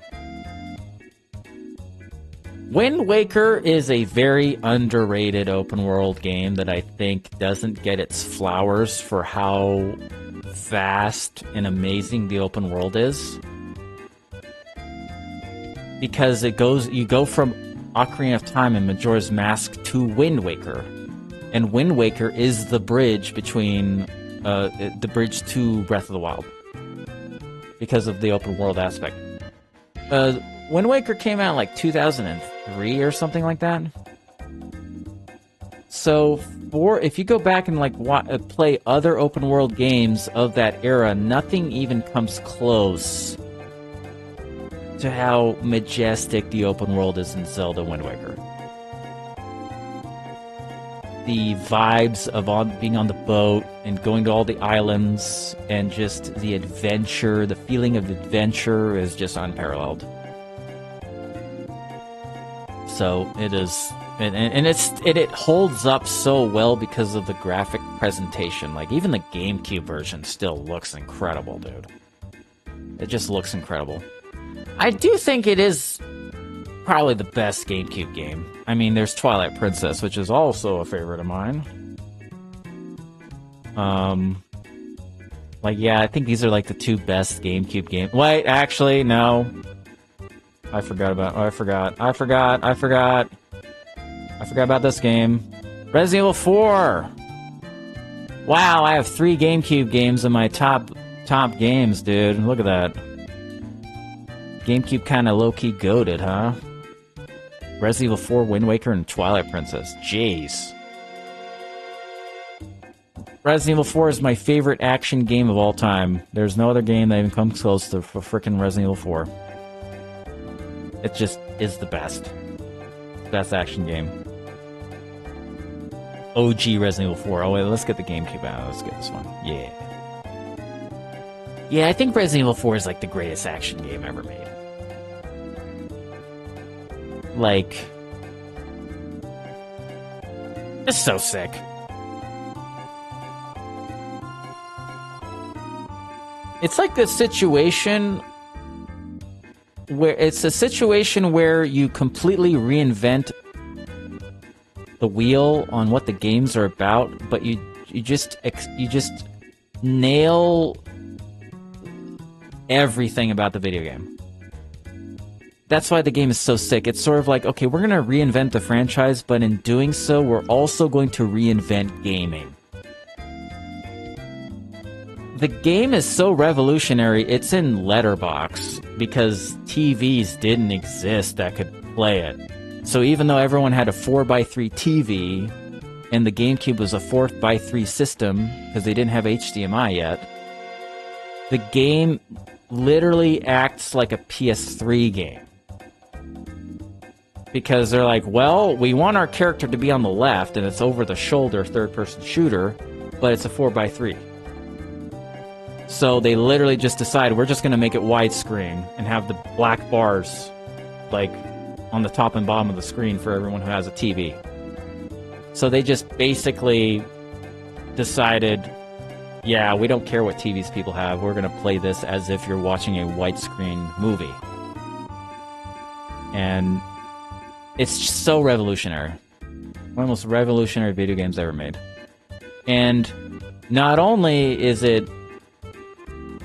Wind Waker is a very underrated open world game that I think doesn't get its flowers for how vast and amazing the open world is. Because you go from Ocarina of Time and Majora's Mask to Wind Waker. And Wind Waker is the bridge between the bridge to Breath of the Wild. Because of the open world aspect. Wind Waker came out in like 2003 or something like that. So, if you go back and like play other open world games of that era, nothing even comes close to how majestic the open world is in Zelda Wind Waker. The vibes of being on the boat and going to all the islands and just the adventure, the feeling of adventure is just unparalleled. So it is, and it holds up so well because of the graphic presentation. Like even the GameCube version still looks incredible, dude. It just looks incredible. I do think it is probably the best GameCube game. I mean, there's Twilight Princess, which is also a favorite of mine. Yeah, I think these are like the two best GameCube games. Wait, actually, no. I forgot about this game. Resident Evil 4! Wow, I have 3 GameCube games in my top games, dude. Look at that. GameCube kinda low-key goated, huh? Resident Evil 4, Wind Waker, and Twilight Princess. Jeez. Resident Evil 4 is my favorite action game of all time. There's no other game that even comes close to frickin' Resident Evil 4. It just is the best. Best action game. OG Resident Evil 4. Oh wait, let's get the GameCube out. Let's get this one. Yeah. Yeah, I think Resident Evil 4 is like the greatest action game ever made. Like, it's so sick. It's like the situation where you completely reinvent the wheel on what the games are about, but you just nail everything about the video game. That's why the game is so sick. It's sort of like, okay, we're going to reinvent the franchise, but in doing so, we're also going to reinvent gaming. The game is so revolutionary, it's in Letterboxd, because TVs didn't exist that could play it. So even though everyone had a 4x3 TV, and the GameCube was a 4x3 system, because they didn't have HDMI yet, the game literally acts like a PS3 game. Because they're like, well, we want our character to be on the left, and it's over-the-shoulder third-person shooter, but it's a 4x3. So they literally just decide, we're just going to make it widescreen and have the black bars, like, on the top and bottom of the screen for everyone who has a TV. So they just basically decided, yeah, we don't care what TVs people have, we're going to play this as if you're watching a widescreen movie. And it's just so revolutionary. One of the most revolutionary video games ever made. And not only is it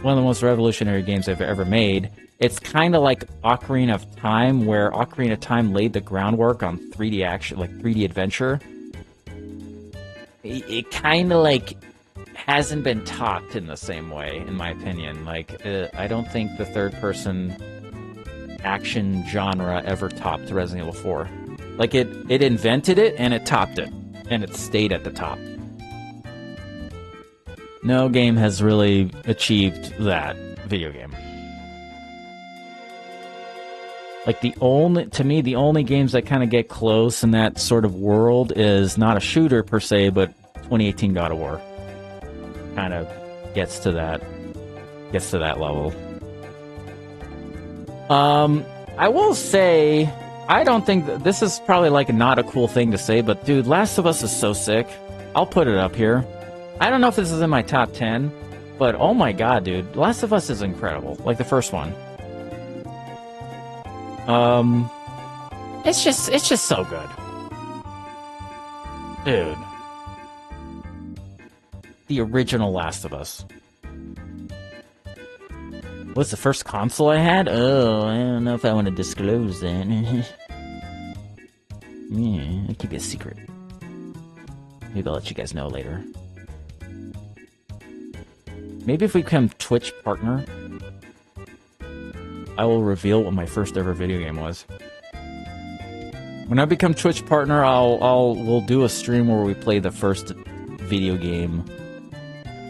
one of the most revolutionary games I've ever made, it's kind of like Ocarina of Time, where Ocarina of Time laid the groundwork on 3D action, like 3D adventure. It kind of like hasn't been topped in the same way, in my opinion. Like, I don't think the third-person action genre ever topped Resident Evil 4. Like, it invented it, and it topped it. And it stayed at the top. No game has really achieved that video game. Like, to me, the only games that kind of get close in that sort of world is not a shooter per se, but 2018 God of War kind of gets to that level. I will say, I don't think this is probably like not a cool thing to say, but dude, Last of Us is so sick. I'll put it up here. I don't know if this is in my top 10, but oh my god, dude, Last of Us is incredible. Like the first one. It's just so good. Dude. The original Last of Us. What's the first console I had? Oh, I don't know if I want to disclose that. Yeah, I'll keep it a secret. Maybe I'll let you guys know later. Maybe if we become Twitch partner, I will reveal what my first ever video game was. When I become Twitch partner, we'll do a stream where we play the first video game.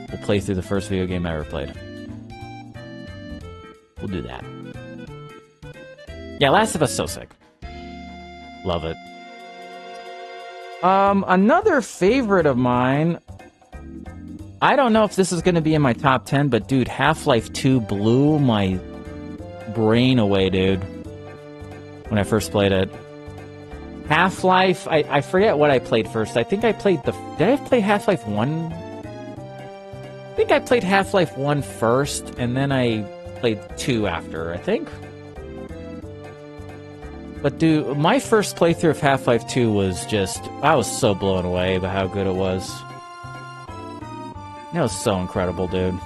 We'll play through the first video game I ever played. We'll do that. Yeah, Last of Us so sick. Love it. Another favorite of mine, I don't know if this is going to be in my top 10, but dude, Half-Life 2 blew my brain away, dude, when I first played it. Half-Life, I forget what I played first. I think I played did I play Half-Life 1? I think I played Half-Life 1 first, and then I played 2 after, I think. But dude, my first playthrough of Half-Life 2 was just, I was so blown away by how good it was. It was so incredible, dude.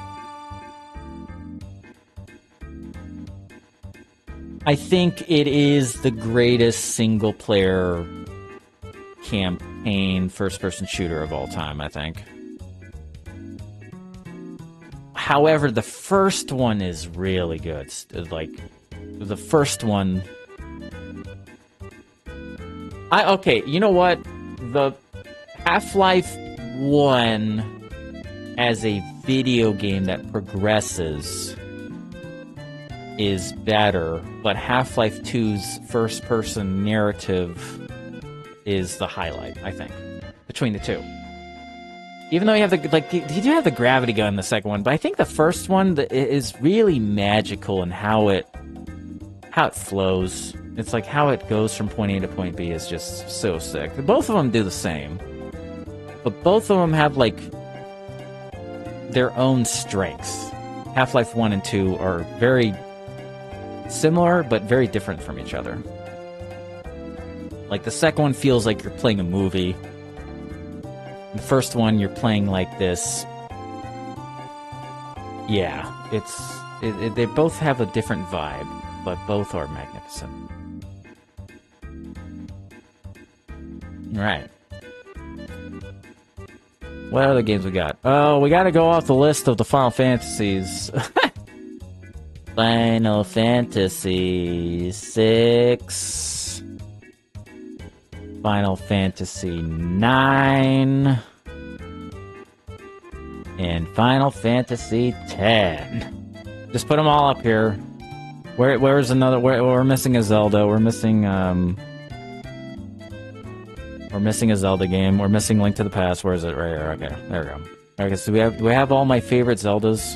I think it is the greatest single-player campaign first-person shooter of all time, I think. However, the first one is really good. Like, the first one... Okay, you know what? The Half-Life 1 as a video game that progresses is better, but Half-Life 2's first-person narrative is the highlight, I think, between the two. Even though you have you do have the gravity gun in the second one, but I think the first one is really magical in how it flows. It's like how it goes from point A to point B is just so sick. Both of them do the same, but both of them have like their own strengths. Half-Life 1 and 2 are very similar, but very different from each other. Like, the second one feels like you're playing a movie. The first one, you're playing like this... Yeah, they both have a different vibe, but both are magnificent. Alright. What other games we got? Oh, we gotta go off the list of the Final Fantasies. Final Fantasy 6. Final Fantasy 9, and Final Fantasy 10. Just put them all up here. Where's another? We're missing a Zelda. We're missing a Zelda game. We're missing Link to the Past. Where is it? Right here. Okay, there we go. Okay, so we have all my favorite Zeldas.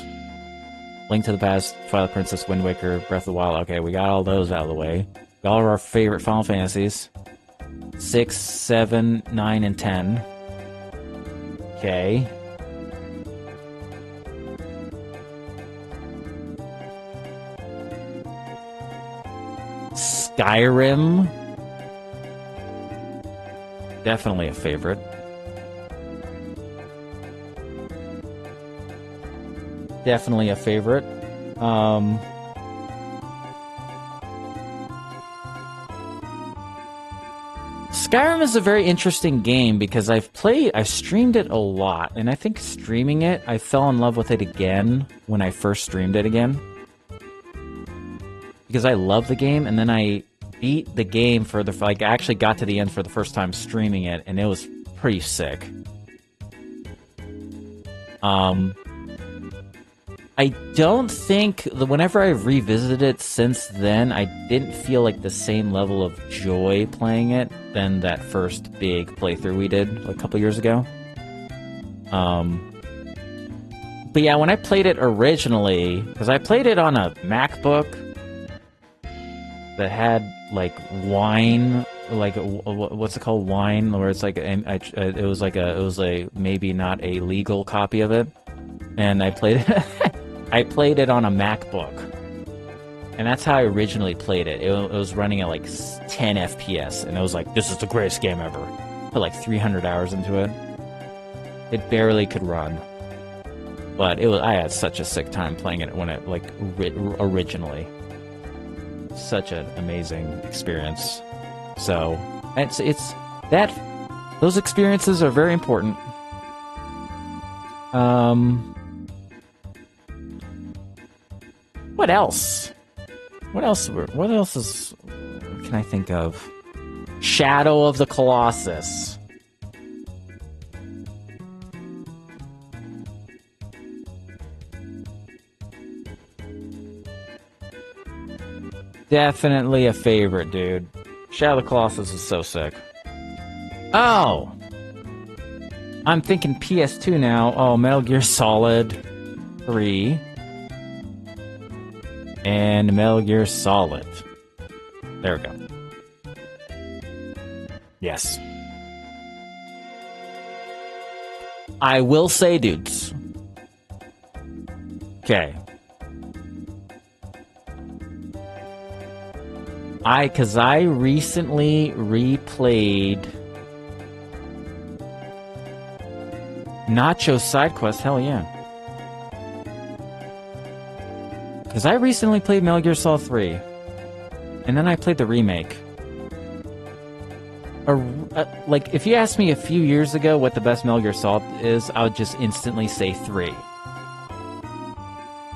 Link to the Past, Twilight Princess, Wind Waker, Breath of the Wild. Okay, we got all those out of the way. Got all of our favorite Final Fantasies. 6, 7, 9, and 10. Okay. Skyrim. Definitely a favorite. Definitely a favorite. Skyrim is a very interesting game because I've streamed it a lot, and I think streaming it, I fell in love with it again when I first streamed it again. Because I love the game, and then I beat the game for the, like, I actually got to the end for the first time streaming it, and it was pretty sick. I don't think, whenever I revisited it since then, I didn't feel like the same level of joy playing it than that first big playthrough we did a couple years ago. But yeah, when I played it originally, because I played it on a MacBook that had, like, Wine, like, what's it called? Wine, where it's like, it was a maybe not a legal copy of it. And I played it, I played it on a MacBook. And that's how I originally played it. It was running at like 10 FPS, and it was like, this is the greatest game ever. Put like 300 hours into it. It barely could run. But I had such a sick time playing it when it, like, originally. Such an amazing experience. So, those experiences are very important. What else? What else can I think of? Shadow of the Colossus. Definitely a favorite, dude. Shadow of the Colossus is so sick. Oh! I'm thinking PS2 now. Oh, Metal Gear Solid 3. And Metal Gear Solid. There we go. Yes. I will say, dudes. Okay. Because I recently replayed Nacho Side Quest. Hell yeah. Because I recently played Metal Gear Solid 3. And then I played the remake. Like, if you asked me a few years ago what the best Metal Gear Solid is, I would just instantly say 3.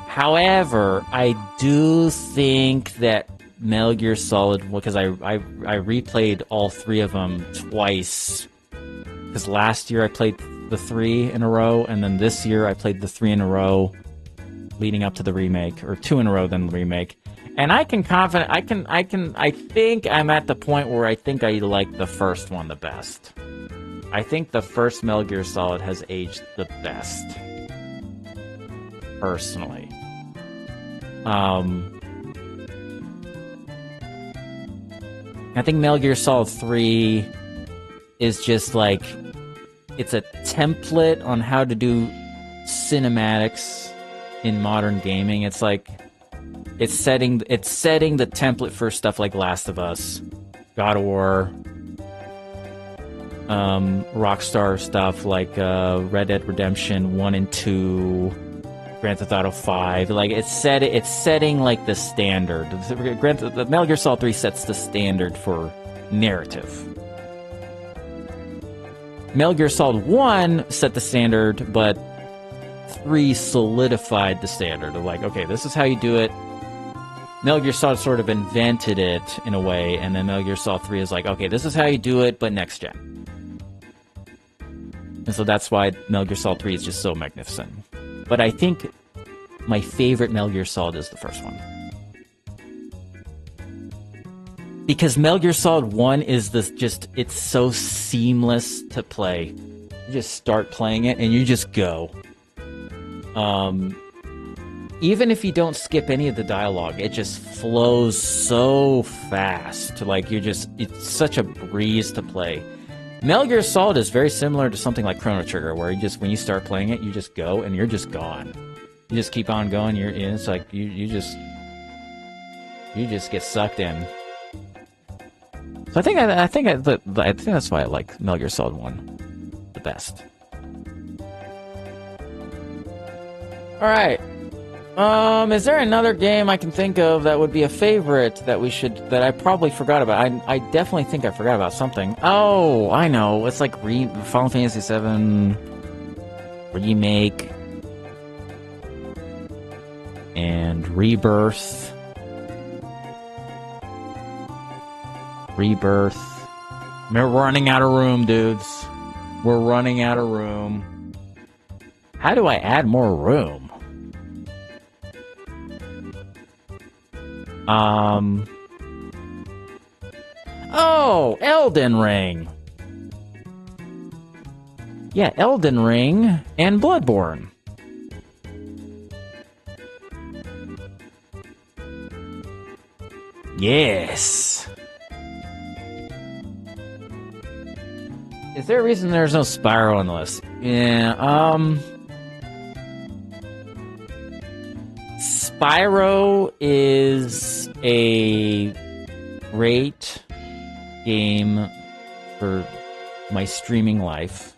However, I do think that Metal Gear Solid, because I replayed all 3 of them twice. Because last year I played the 3 in a row, and then this year I played the 3 in a row leading up to the remake, or 2 in a row then the remake. And I think I'm at the point where I think I like the first one the best. I think the first Metal Gear Solid has aged the best. Personally. I think Metal Gear Solid 3 is just like, it's a template on how to do cinematics in modern gaming. It's like, it's setting the template for stuff like Last of Us, God of War, Rockstar stuff like Red Dead Redemption 1 and 2, Grand Theft Auto 5. Like, it's setting like the standard. The Metal Gear Solid 3 sets the standard for narrative. Metal Gear Solid 1 set the standard, but 3 solidified the standard of like, okay, this is how you do it. Metal Gear Solid sort of invented it in a way, and then Metal Gear Solid 3 is like, okay, this is how you do it, but next gen. And so that's why Metal Gear Solid 3 is just so magnificent. But I think my favorite Metal Gear Solid is the first one. Because Metal Gear Solid 1 is this just, it's so seamless to play. You just start playing it and you just go. Even if you don't skip any of the dialogue, it just flows so fast. Like, it's such a breeze to play. Metal Gear Solid is very similar to something like Chrono Trigger, where when you start playing it, you just go and you're just gone. You just keep on going. It's like you just get sucked in. So I think that's why I like Metal Gear Solid 1 the best. All right. Is there another game I can think of that would be a favorite that I probably forgot about? I definitely think I forgot about something. Oh, I know. It's like Final Fantasy VII Remake and Rebirth. We're running out of room, dudes. We're running out of room. How do I add more room? Oh, Elden Ring. Yeah, Elden Ring and Bloodborne. Yes. Is there a reason there's no Spyro on the list? Yeah, Spyro is a great game for my streaming life.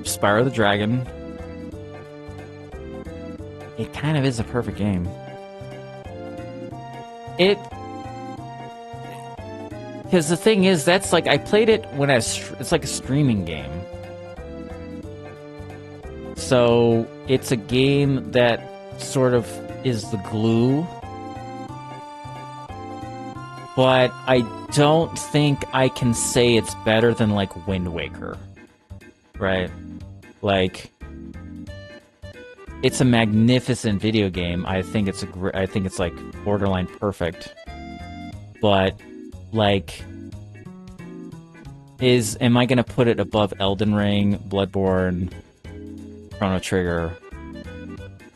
Spyro the Dragon. It kind of is a perfect game. Because the thing is, that's like, I played it when it's like a streaming game. So, it's a game that sort of is the glue. But I don't think I can say it's better than, like, Wind Waker. Right? Like, it's a magnificent video game. I think it's like borderline perfect. But like, am I gonna put it above Elden Ring, Bloodborne, Chrono Trigger,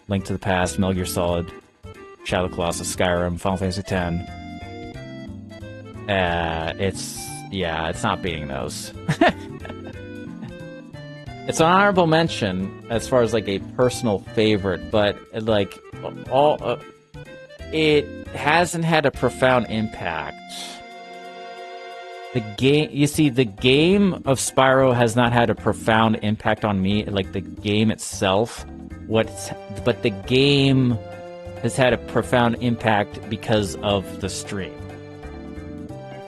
Link to the Past, Metal Gear Solid, Shadow of the Colossus, Skyrim, Final Fantasy X? It's not beating those. It's an honorable mention as far as like a personal favorite, but like it hasn't had a profound impact. The game of Spyro has not had a profound impact on me, like the game itself. But the game has had a profound impact because of the stream,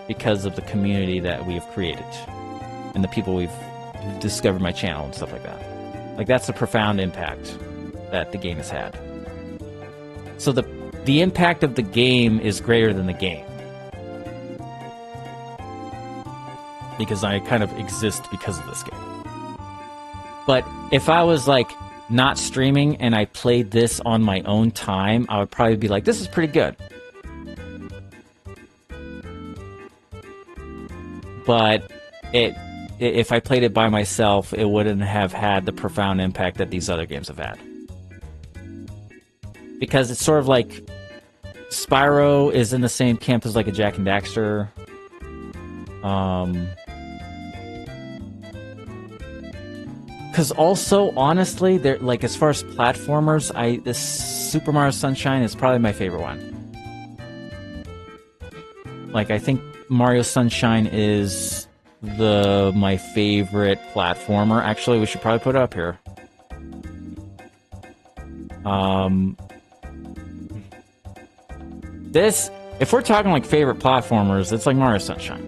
because of the community that we have created, and the people we've discovered my channel and stuff like that. Like, that's a profound impact that the game has had. So the impact of the game is greater than the game. Because I kind of exist because of this game. But if I was like not streaming and I played this on my own time, I would probably be like, this is pretty good. But if I played it by myself, it wouldn't have had the profound impact that these other games have had. Because it's sort of like Spyro is in the same camp as like a Jak and Daxter. Because also, honestly, they're like, as far as platformers, this Super Mario Sunshine is probably my favorite one. Like, I think Mario Sunshine is my favorite platformer. Actually, we should probably put it up here. If we're talking like favorite platformers, it's like Mario Sunshine.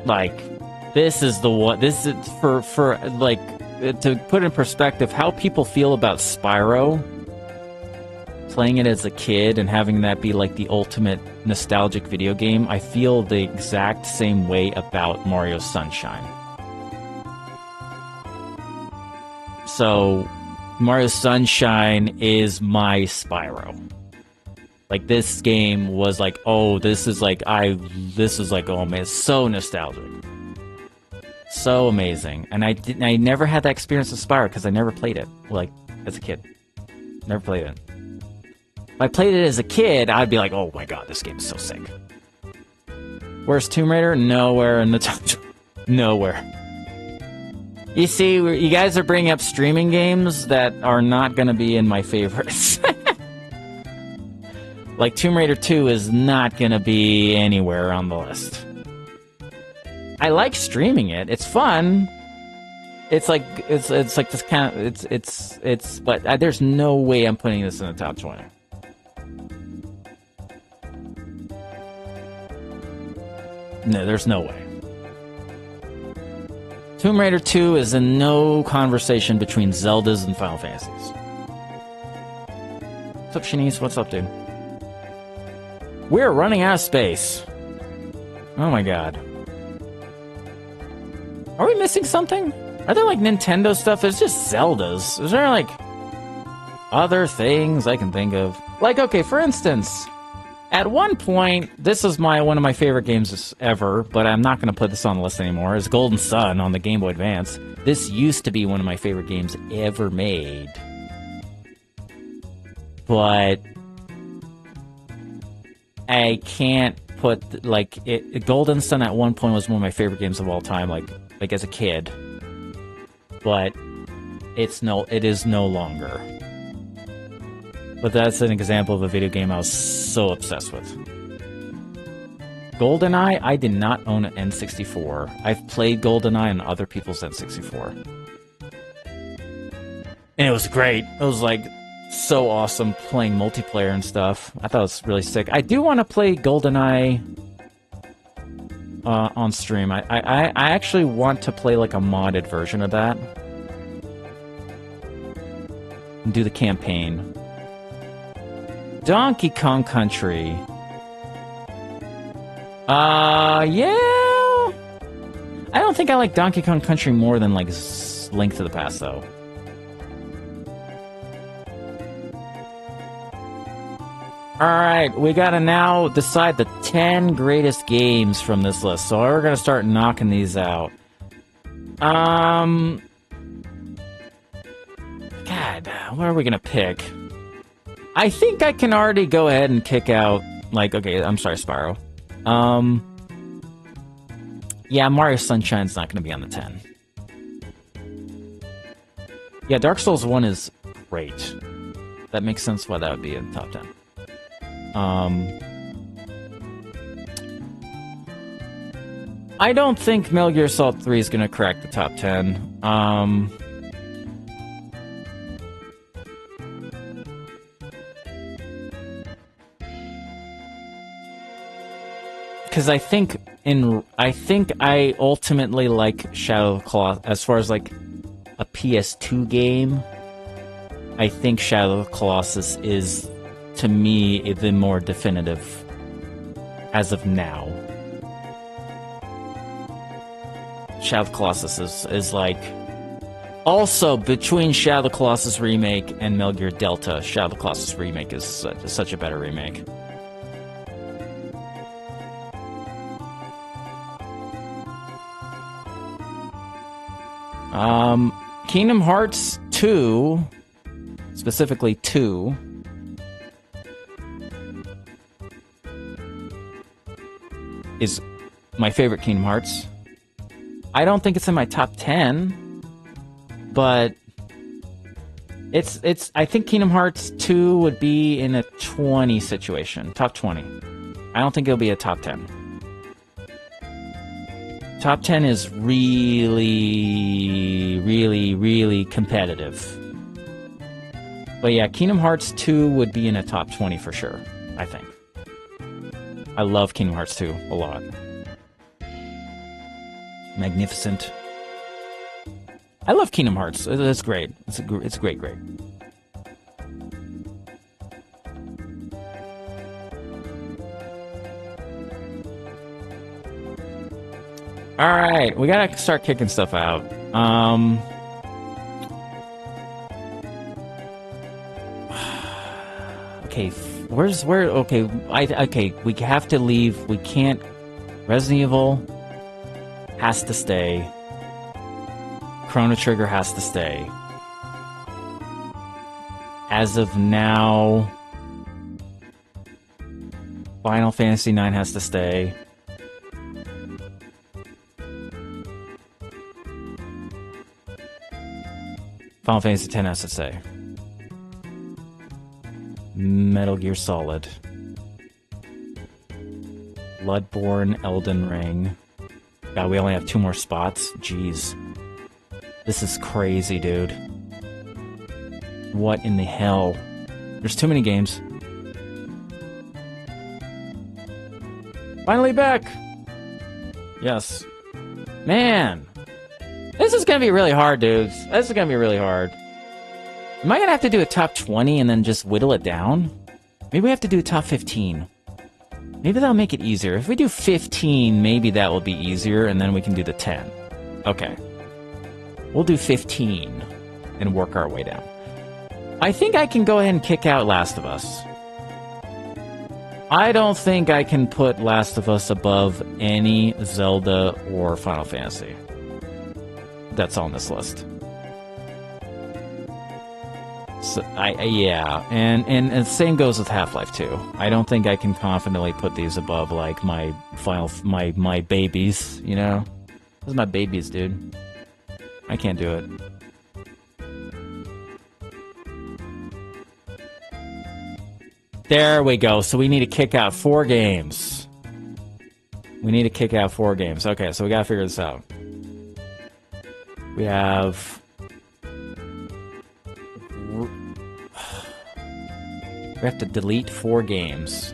Like, This is the one. This is for like to put in perspective how people feel about Spyro. Playing it as a kid and having that be like the ultimate nostalgic video game, I feel the exact same way about Mario Sunshine. So, Mario Sunshine is my Spyro. Like, this game was like, oh, this is like, oh man, it's so nostalgic. So amazing. And I never had that experience with Spyro because I never played it, like, as a kid. Never played it. If I played it as a kid, I'd be like, oh my god, this game's so sick. Where's Tomb Raider? Nowhere in the top. Nowhere. You see, you guys are bringing up streaming games that are not going to be in my favorites. Like, Tomb Raider 2 is not going to be anywhere on the list. I like streaming it. It's fun. It's like this kind of, it's but there's no way I'm putting this in the top 20. No, there's no way. Tomb Raider 2 is in no conversation between Zeldas and Final Fantasies. What's up, Shanice? What's up, dude? We're running out of space. Oh my god. Are we missing something? Are there like Nintendo stuff? It's just Zeldas. Is there like other things I can think of? Like, okay, for instance, at one point, this is one of my favorite games ever, but I'm not going to put this on the list anymore, is Golden Sun on the Game Boy Advance. This used to be one of my favorite games ever made. But I can't put, like, Golden Sun at one point was one of my favorite games of all time, like as a kid. But it is no longer. But that's an example of a video game I was so obsessed with. GoldenEye, I did not own an N64. I've played GoldenEye on other people's N64. And it was great. It was like so awesome playing multiplayer and stuff. I thought it was really sick. I do want to play GoldenEye on stream. I actually want to play like a modded version of that. And do the campaign. Donkey Kong Country. Yeah. I don't think I like Donkey Kong Country more than like Link to the Past, though. Alright, we gotta now decide the 10 greatest games from this list. So we're gonna start knocking these out. God, what are we gonna pick? I think I can already go ahead and kick out, like, okay, I'm sorry, Spyro. Yeah, Mario Sunshine's not gonna be on the 10. Yeah, Dark Souls 1 is great. That makes sense why that would be in the top 10. I don't think Metal Gear Solid 3 is gonna crack the top 10. Because I think I ultimately like Shadow of the Colossus as far as like a PS2 game. I think Shadow of the Colossus is, to me, the more definitive as of now. Shadow of the Colossus is like, also between Shadow of the Colossus remake and Metal Gear Delta, Shadow of the Colossus remake is such a better remake. Kingdom Hearts 2, specifically 2, is my favorite Kingdom Hearts. I don't think it's in my top 10, but I think Kingdom Hearts 2 would be in a 20 situation, top 20. I don't think it'll be a top 10. Top 10 is really, really, really competitive. But yeah, Kingdom Hearts 2 would be in a top 20 for sure, I think. I love Kingdom Hearts 2 a lot. magnificent. I love Kingdom Hearts. It's great. It's great. All right, we gotta start kicking stuff out. Okay, okay, we have to leave. We can't. Resident Evil has to stay. Chrono Trigger has to stay. As of now, Final Fantasy IX has to stay. Final Fantasy X has to stay. Metal Gear Solid. Bloodborne, Elden Ring. God, we only have 2 more spots? Jeez. This is crazy, dude. What in the hell? There's too many games. Finally back! Yes. Man! This is gonna be really hard, dudes. This is gonna be really hard. Am I gonna have to do a top 20 and then just whittle it down? Maybe we have to do a top 15. Maybe that'll make it easier. If we do 15, maybe that will be easier, and then we can do the 10. Okay. We'll do 15 and work our way down. I think I can go ahead and kick out Last of Us. I don't think I can put Last of Us above any Zelda or Final Fantasy that's on this list. So, yeah, and the same goes with Half-Life 2. I don't think I can confidently put these above, like, my babies, you know? Those are my babies, dude. I can't do it. There we go. So we need to kick out 4 games. We need to kick out 4 games. Okay, so we gotta figure this out. We have... We have to delete 4 games.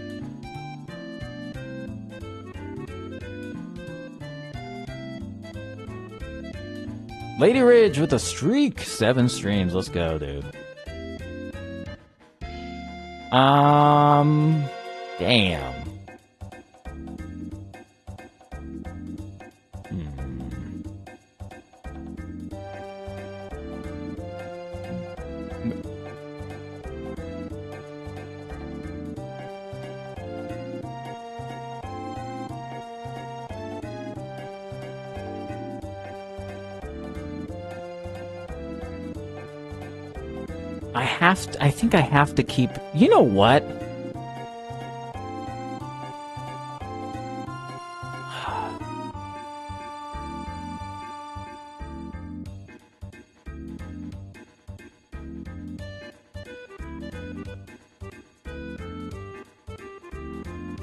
Lady Ridge with a streak. 7 streams. Let's go, dude. Damn. I think I have to keep... You know what?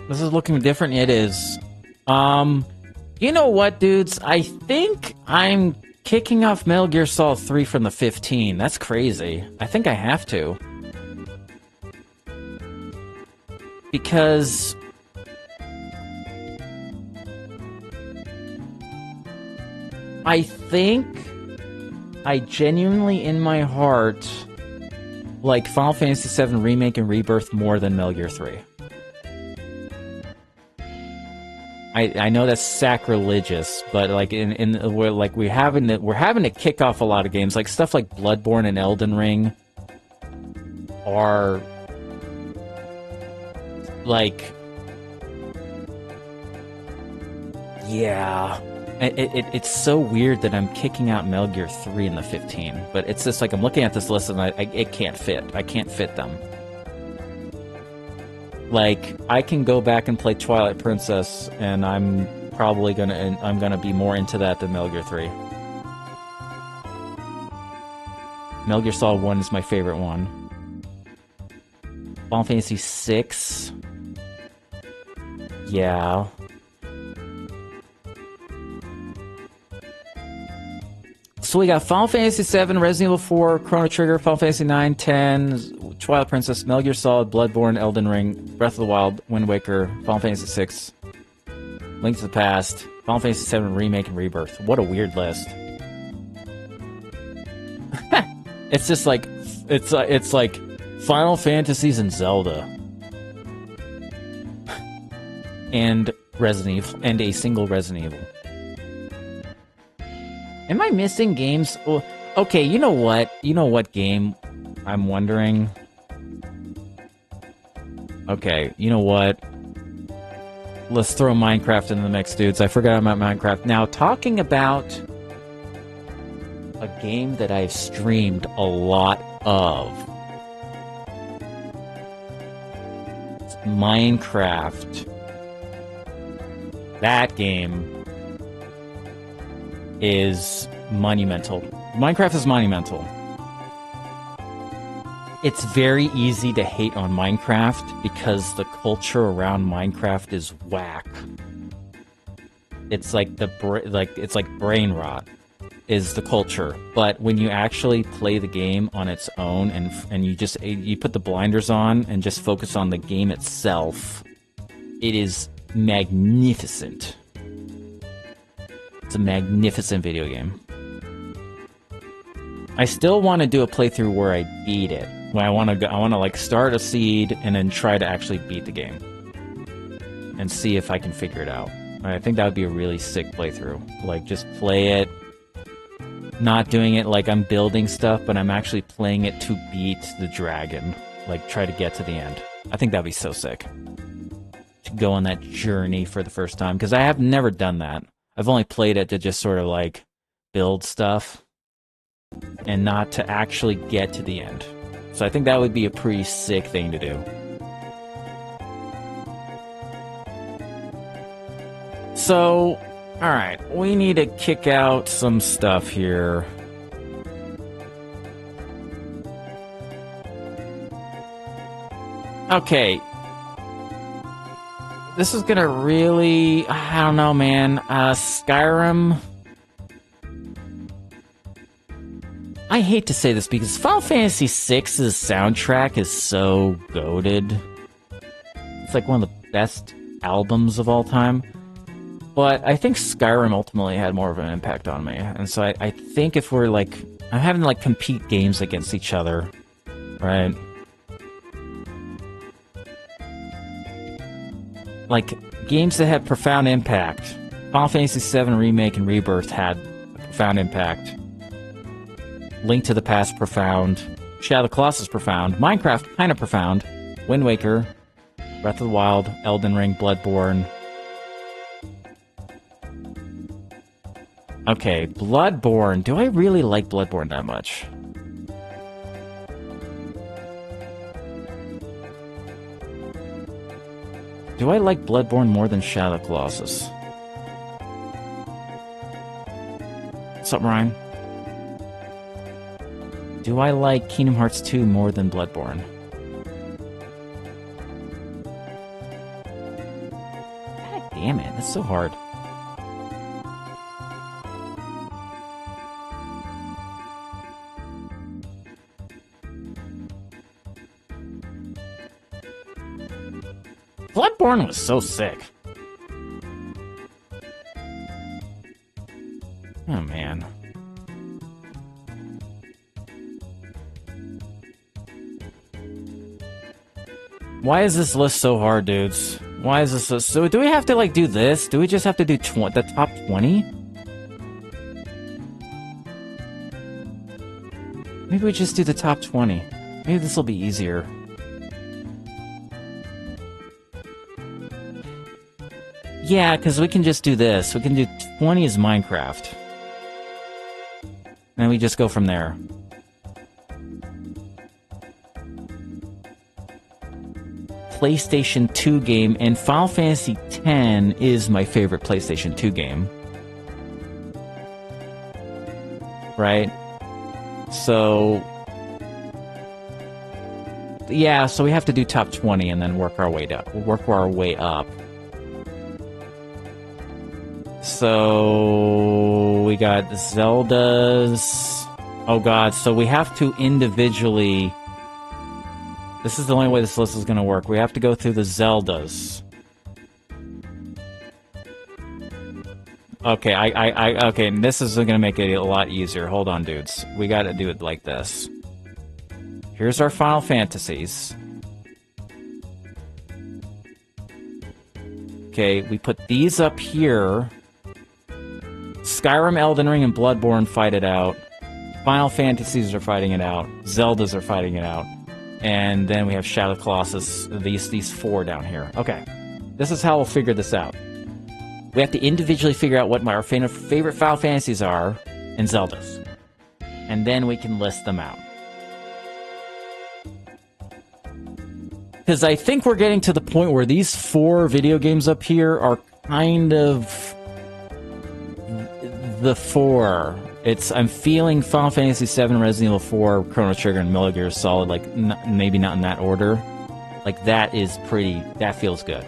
This is looking different. It is. You know what, dudes? I think I'm kicking off Metal Gear Solid 3 from the 15. That's crazy. I think I have to. Because... I think I genuinely, in my heart, like Final Fantasy VII Remake and Rebirth more than Metal Gear 3. I know that's sacrilegious, but like we're having to kick off a lot of games, like stuff like Bloodborne and Elden Ring are like, yeah, it's so weird that I'm kicking out Metal Gear 3 in the 15, but it's just like I'm looking at this list and it can't fit. I can't fit them. Like, I can go back and play Twilight Princess, and I'm probably gonna be more into that than Metal Gear 3. Metal Gear Solid 1 is my favorite one. Final Fantasy 6. Yeah. So we got Final Fantasy 7, Resident Evil 4, Chrono Trigger, Final Fantasy 9, 10, Twilight Princess, Metal Gear Solid, Bloodborne, Elden Ring, Breath of the Wild, Wind Waker, Final Fantasy 6. Link to the Past, Final Fantasy VII Remake and Rebirth. What a weird list. It's just like it's like Final Fantasies and Zelda, and Resident Evil, and a single Resident Evil. Am I missing games? Oh, okay, you know what? You know what game I'm wondering? Okay, you know what? Let's throw Minecraft into the mix, dudes. I forgot about Minecraft. Now, talking about a game that I've streamed a lot of. It's Minecraft. That game is monumental. Minecraft is monumental. It's very easy to hate on Minecraft because the culture around Minecraft is whack. It's like it's like brain rot is the culture. But when you actually play the game on its own and you put the blinders on and just focus on the game itself, it is magnificent. It's a magnificent video game. I still want to do a playthrough where I beat it. When I want to like start a seed and then try to actually beat the game and see if I can figure it out. I think that would be a really sick playthrough. Like just play it, not doing it like I'm building stuff, but I'm actually playing it to beat the dragon. Like try to get to the end. I think that'd be so sick. To go on that journey for the first time, because I have never done that. I've only played it to just sort of like build stuff and not to actually get to the end. So I think that would be a pretty sick thing to do. So, alright, we need to kick out some stuff here. Okay. This is gonna really... I don't know, man. Skyrim... I hate to say this because Final Fantasy VI's soundtrack is so goated. It's like one of the best albums of all time. But I think Skyrim ultimately had more of an impact on me. And so I think if we're like... I'm having to like compete games against each other, right? Like, games that had profound impact. Final Fantasy VII Remake and Rebirth had a profound impact. Link to the Past, profound. Shadow of the Colossus, profound. Minecraft, kind of profound. Wind Waker, Breath of the Wild, Elden Ring, Bloodborne. Okay, Bloodborne. Do I really like Bloodborne that much? Do I like Bloodborne more than Shadow of the Colossus? What's up, Ryan? Do I like Kingdom Hearts 2 more than Bloodborne? God damn it, that's so hard. Bloodborne was so sick. Oh, man. Why is this list so hard, dudes? Why is this so... Do we have to, like, do this? Do we just have to do the top 20? Maybe we just do the top 20. Maybe this will be easier. Yeah, because we can just do this. We can do 20 as Minecraft. And we just go from there. PlayStation 2 game, and Final Fantasy X is my favorite PlayStation 2 game. Right? So... yeah, so we have to do top 20 and then work our way up. So... we got Zelda's... oh god, so we have to individually... this is the only way this list is going to work. We have to go through the Zeldas. Okay, okay, and this is gonna make it a lot easier. Hold on, dudes. We gotta do it like this. Here's our Final Fantasies. Okay, we put these up here. Skyrim, Elden Ring, and Bloodborne fight it out. Final Fantasies are fighting it out. Zeldas are fighting it out. And then we have Shadow Colossus, these 4 down here. Okay, this is how we'll figure this out. We have to individually figure out what our favorite Final Fantasies are and Zeldas. And then we can list them out. Because I think we're getting to the point where these 4 video games up here are kind of the 4. I'm feeling Final Fantasy VII, Resident Evil 4, Chrono Trigger, and Metal Gear Solid, like, maybe not in that order. Like, that feels good.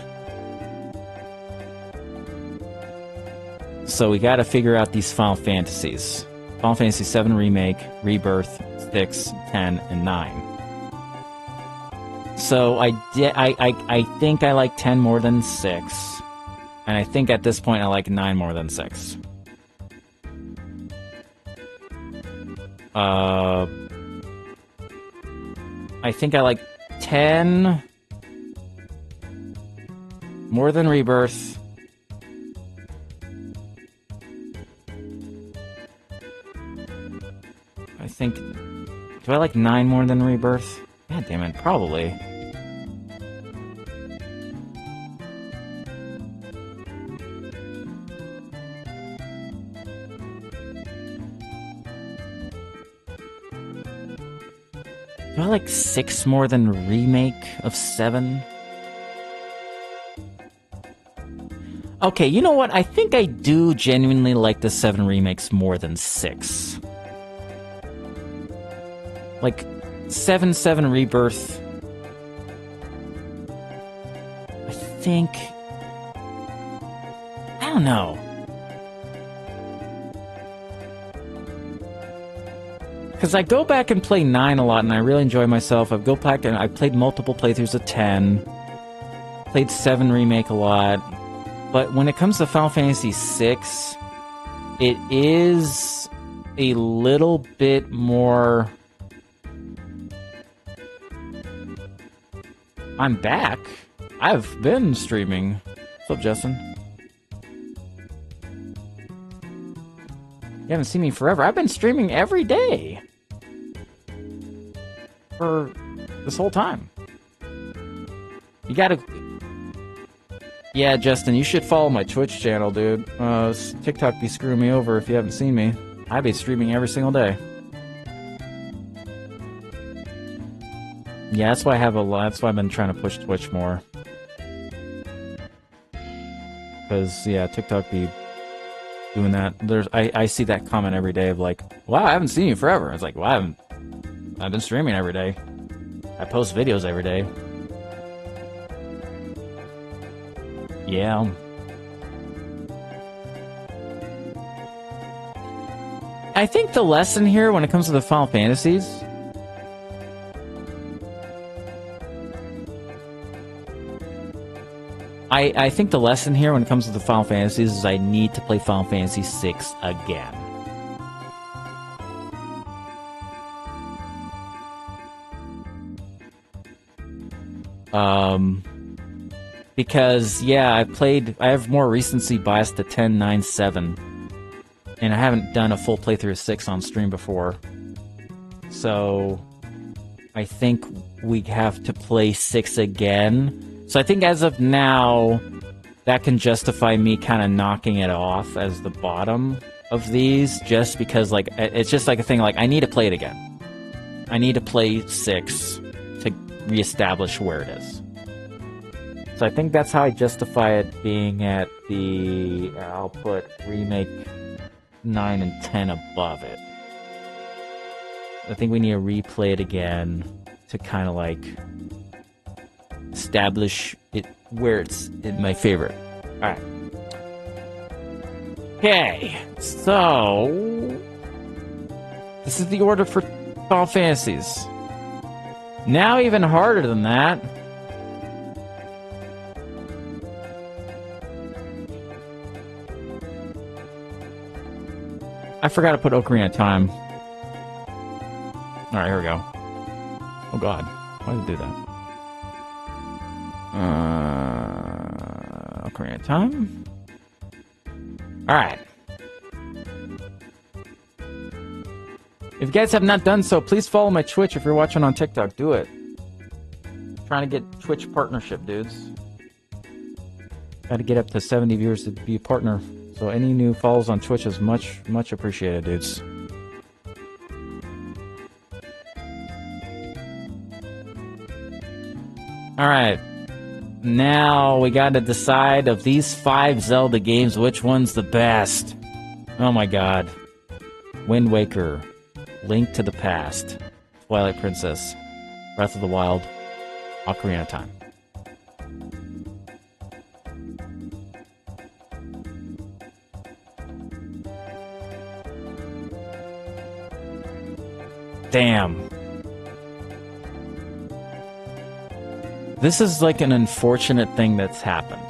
So we gotta figure out these Final Fantasies. Final Fantasy VII Remake, Rebirth, 6, 10, and 9. So I think I like 10 more than 6. And I think at this point I like 9 more than 6. I think I like 10 more than Rebirth. I think... Do I like 9 more than Rebirth? God damn it, probably. Do I like 6 more than Remake of 7? Okay, you know what? I think I do genuinely like the 7 remakes more than 6. Like, 7 Rebirth... I think... I don't know. Because I go back and play 9 a lot, and I really enjoy myself. I go back and I played multiple playthroughs of 10. Played 7 Remake a lot. But when it comes to Final Fantasy VI, it is a little bit more... I'm back. I've been streaming. What's up, Justin? You haven't seen me forever. I've been streaming every day. For this whole time. You gotta... Yeah, Justin, you should follow my Twitch channel, dude. TikTok be screwing me over if you haven't seen me. I be streaming every single day. Yeah, that's why I have a lot. That's why I've been trying to push Twitch more. Because, yeah, TikTok be doing that. I see that comment every day of like, wow, I haven't seen you forever. It's like, wow, I've been streaming every day. I post videos every day. Yeah. I think the lesson here when it comes to the Final Fantasies... I think the lesson here when it comes to the Final Fantasies is I need to play Final Fantasy VI again. Because, yeah, I have more recency bias to 10, 9, 7. And I haven't done a full playthrough of 6 on stream before. So, I think we have to play 6 again. So I think as of now, that can justify me kind of knocking it off as the bottom of these, just because, like, it's just like a thing, like, I need to play it again. I need to play 6 to reestablish where it is. So I think that's how I justify it being at the... I'll put Remake 9 and 10 above it. I think we need to replay it again to kind of, like... establish it where it's in my favorite. Alright. Okay, so... this is the order for Final Fantasies. Now even harder than that. I forgot to put Ocarina of Time. Alright, here we go. Oh god. Why did it do that? Ocarina of Time. Alright. If you guys have not done so, please follow my Twitch if you're watching on TikTok. Do it. Trying to get Twitch partnership, dudes. Gotta get up to 70 viewers to be a partner. So any new follows on Twitch is much, much appreciated, dudes. Alright. Now we gotta decide of these 5 Zelda games, which one's the best. Oh my god. Wind Waker, Link to the Past, Twilight Princess, Breath of the Wild, Ocarina of Time. Damn. This is like an unfortunate thing that's happened.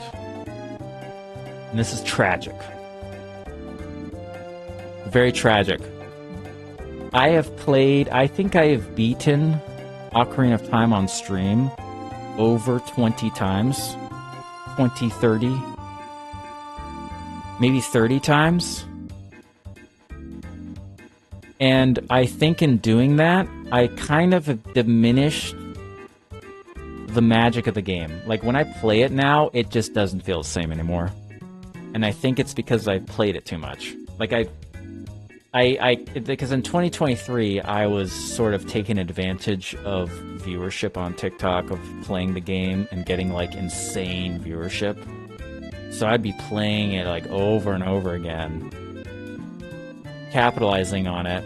And this is tragic. Very tragic. I think I have beaten Ocarina of Time on stream over 20 times. 20, 30. Maybe 30 times. And I think in doing that, I kind of have diminished the magic of the game. Like, when I play it now, it just doesn't feel the same anymore. And I think it's because I played it too much. Like, because in 2023, I was sort of taking advantage of viewership on TikTok, of playing the game and getting, like, insane viewership. So I'd be playing it, like, over and over again, capitalizing on it,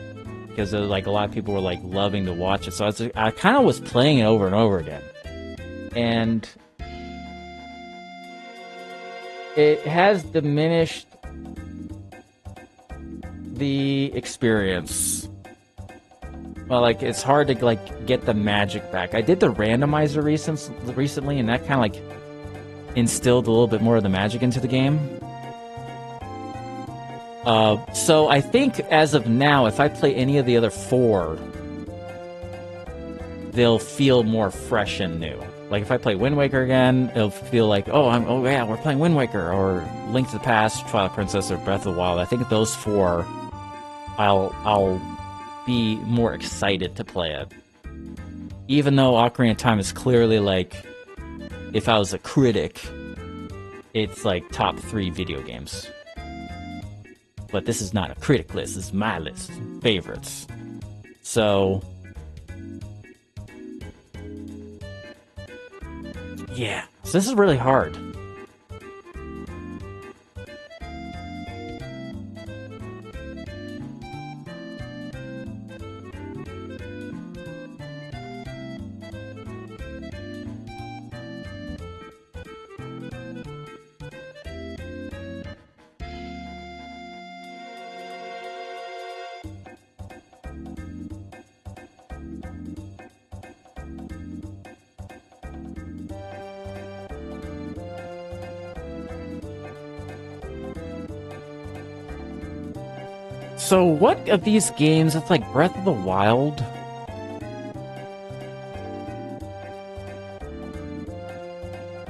because like a lot of people were like loving to watch it. So I kind of was playing it over and over again, and it has diminished the experience. Well, like, it's hard to like get the magic back. I did the randomizer recently, and that kind of like instilled a little bit more of the magic into the game. So I think as of now, if I play any of the other 4, they'll feel more fresh and new. Like, if I play Wind Waker again, it'll feel like, oh yeah, we're playing Wind Waker, or Link to the Past, Twilight Princess, or Breath of the Wild. I think those 4, I'll be more excited to play it. Even though Ocarina of Time is clearly, like, if I was a critic, it's like top 3 video games. But this is not a critic list, this is my list. Favorites. So, yeah. So this is really hard. So what of these games, it's like Breath of the Wild?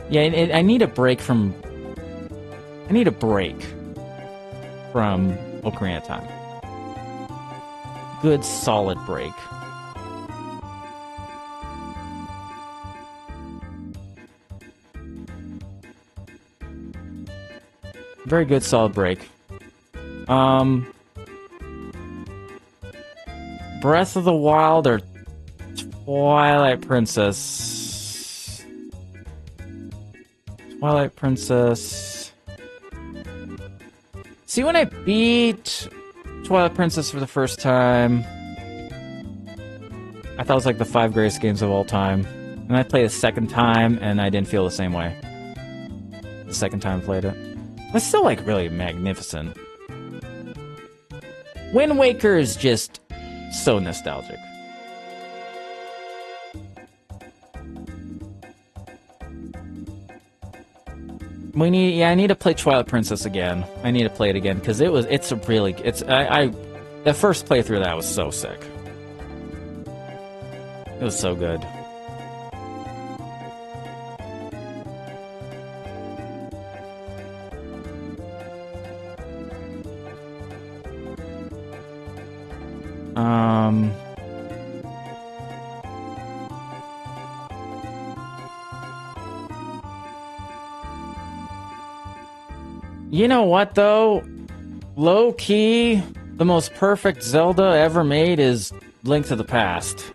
Yeah, I need a break from... I need a break from Ocarina of Time. Good, solid break. Very good, solid break. Breath of the Wild or Twilight Princess? Twilight Princess. See, when I beat Twilight Princess for the first time, I thought it was like the 5 greatest games of all time. And I played it a second time, and I didn't feel the same way. The second time I played it. It's still, like, really magnificent. Wind Waker is just so nostalgic. I need to play Twilight Princess again. I need to play it again because the first playthrough of that was so sick. It was so good. You know what, though? Low-key, the most perfect Zelda ever made is Link to the Past.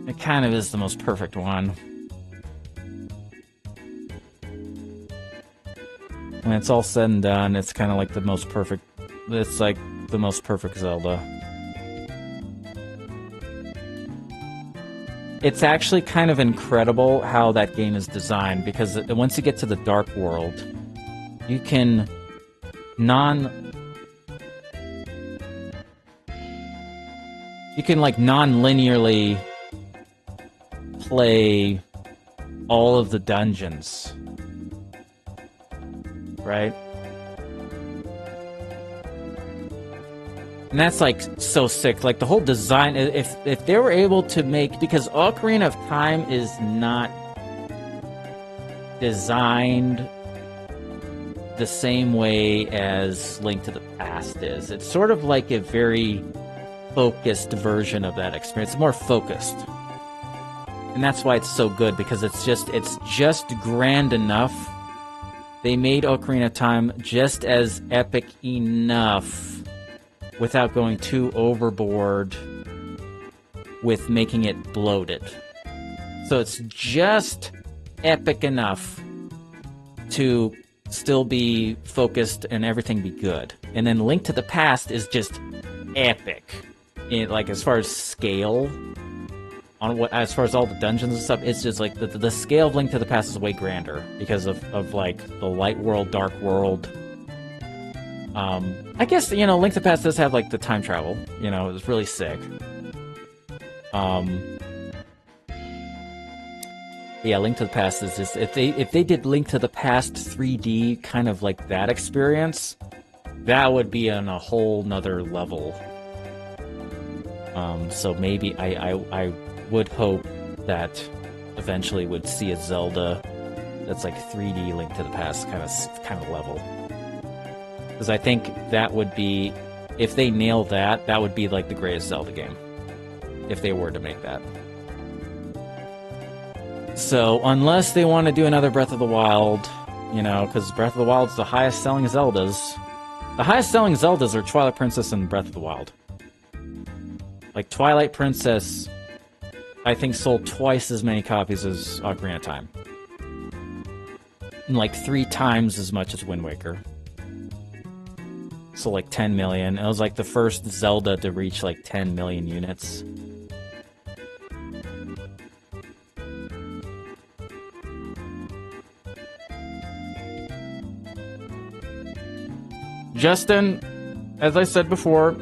It kind of is the most perfect one. When it's all said and done, it's kind of like the most perfect... It's like the most perfect Zelda. It's actually kind of incredible how that game is designed, because once you get to the Dark World, you can like non-linearly play all of the dungeons, right? And that's like so sick. Like the whole design, if they were able to make, because Ocarina of Time is not designed the same way as Link to the Past is. It's sort of like a very focused version of that experience. It's more focused. And that's why it's so good, because it's just grand enough. They made Ocarina of Time just as epic enough without going too overboard with making it bloated. So it's just epic enough to still be focused and everything be good. And then Link to the Past is just epic. Like as far as scale, as far as all the dungeons and stuff, it's just like the scale of Link to the Past is way grander because of like the light world, dark world. I guess, Link to the Past does have, like, the time travel. It was really sick. Yeah, Link to the Past is just... If they did Link to the Past 3D, kind of like that experience, that would be on a whole nother level. So maybe I would hope that eventually would see a Zelda that's like 3D Link to the Past kind of level. Because I think that would be, if they nail that, that would be like the greatest Zelda game. If they were to make that. So, unless they want to do another Breath of the Wild, because Breath of the Wild is the highest selling Zeldas. The highest selling Zeldas are Twilight Princess and Breath of the Wild. Like, Twilight Princess, I think, sold twice as many copies as Ocarina of Time. And like 3 times as much as Wind Waker. So like 10 million. It was like the first Zelda to reach like 10 million units. Justin, as I said before,